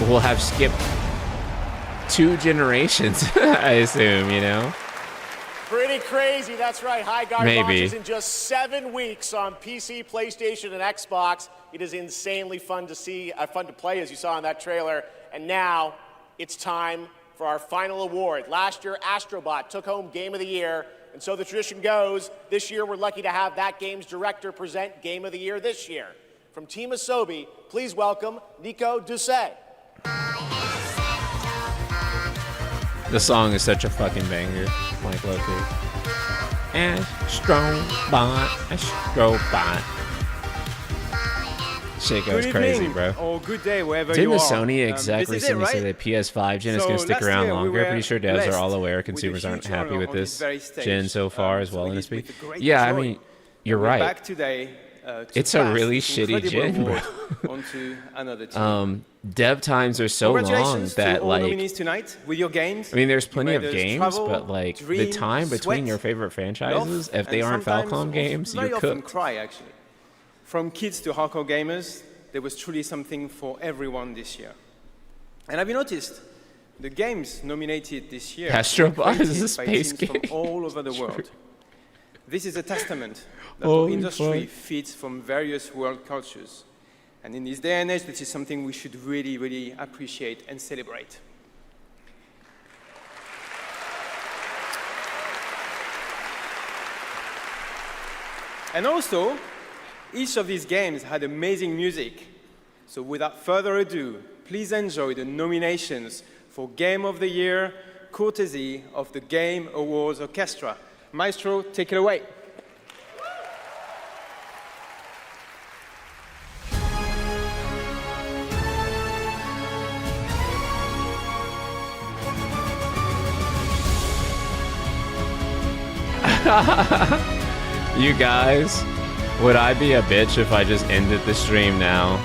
will have skipped 2 generations, I assume, you know? Pretty crazy, that's right. High Guard Maybe. launches in just 7 weeks on PC, PlayStation, and Xbox. It is insanely fun to see, fun to play, as you saw in that trailer. And now it's time for our final award. Last year, Astrobot took home Game of the Year, and so the tradition goes, this year we're lucky to have that game's director present Game of the Year this year. From Team Asobi, please welcome Nico Doucet. The song is such a fucking banger, like Loki. Astrobot. Shit goes crazy, bro. Or good day wherever Didn't you the are. Sony exec This is recently it, right? say that PS5 gen is So going to stick last around year we longer? were Pretty sure devs are all blessed aware with a consumers aren't huge happy honor with on this very stage. gen so far as So well it in is this week. with great Yeah, I joy mean, you're we're right. back today to It's a pass really this shitty incredible gen, bro. award onto another team. Dev times are so long Congratulations that to all like nominees tonight with your games. I mean, there's You plenty of made us games, travel, but like the dream, time between sweat, your favorite franchises, love, if they and aren't sometimes Falcom games, very you're often cooked. cry, actually. From kids to hardcore gamers, there was truly something for everyone this year. And have you noticed the games nominated this year Astrobot were is a created by space teams game. from all over the world. This is a testament that our Holy industry fuck. feeds from various world cultures. And in this day and age, this is something we should really, really appreciate and celebrate. And also, each of these games had amazing music. So without further ado, please enjoy the nominations for Game of the Year, courtesy of the Game Awards Orchestra. Maestro, take it away. You guys, would I be a bitch if I just ended the stream now?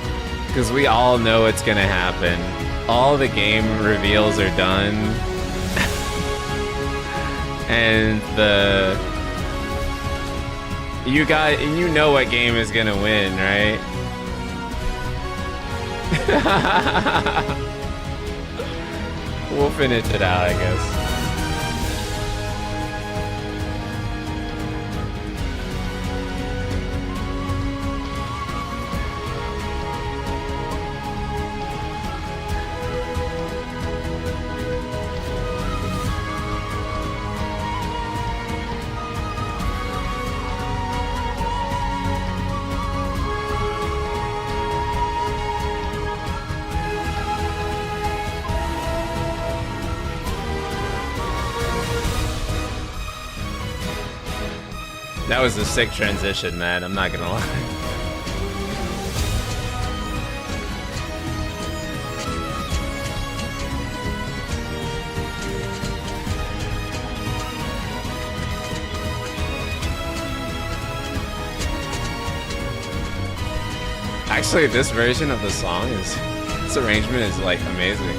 Because we all know it's gonna happen. All the game reveals are done. And you know what game is gonna win, right? We'll finish it out, I guess. That was a sick transition, man. I'm not gonna lie. Actually, this version of the song is, this arrangement is like amazing.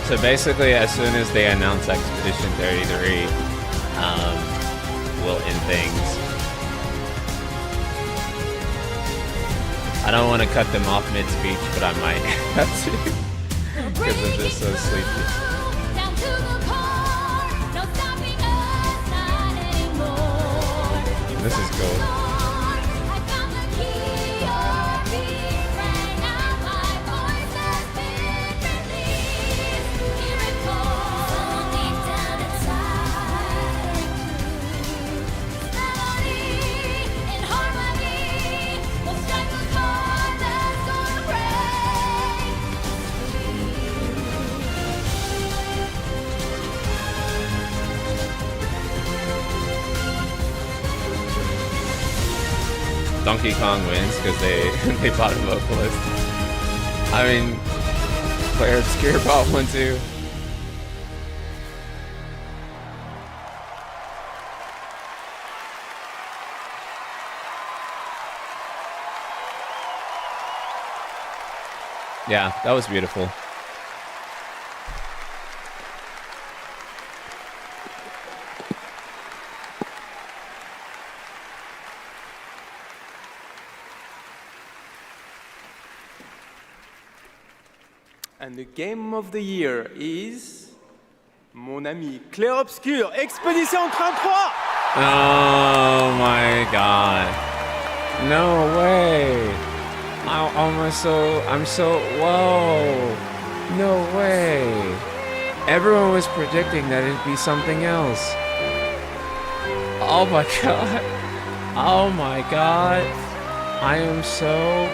So basically, as soon as they announce Expedition 33, we'll end things. I don't want to cut them off mid-speech, but I might have to because they're just so sleepy. This is cool. Donkey Kong wins because they bought a vocalist. I mean, Clair Obscur bought one too. Yeah, that was beautiful. And the game of the year is mon ami Clair Obscur, Expedition 33. Oh my god. No way. I'm so, whoa. No way. Everyone was predicting that it'd be something else. Oh my god. Oh my god. I am so,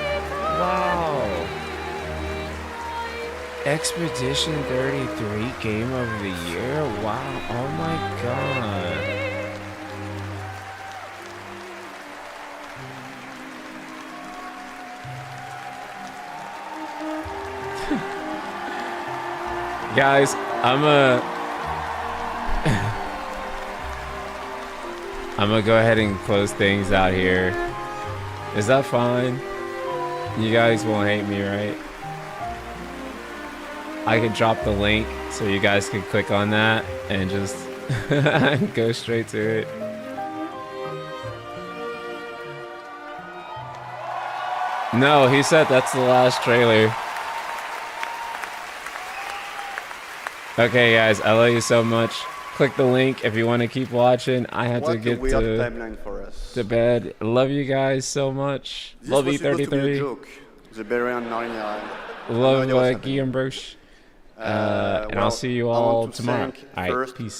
wow. Expedition 33 Game of the Year? Wow, oh my god. Guys, I'm gonna go ahead and close things out here. Is that fine? You guys won't hate me, right? I could drop the link so you guys can click on that and just go straight to it. No, he said that's the last trailer. Okay, guys, I love you so much. Click the link if you want to keep watching. I have to get to bed. Love you guys so much. Love you, 33. Love Guillaume Broche. And I'll see you all tomorrow. All right, peace.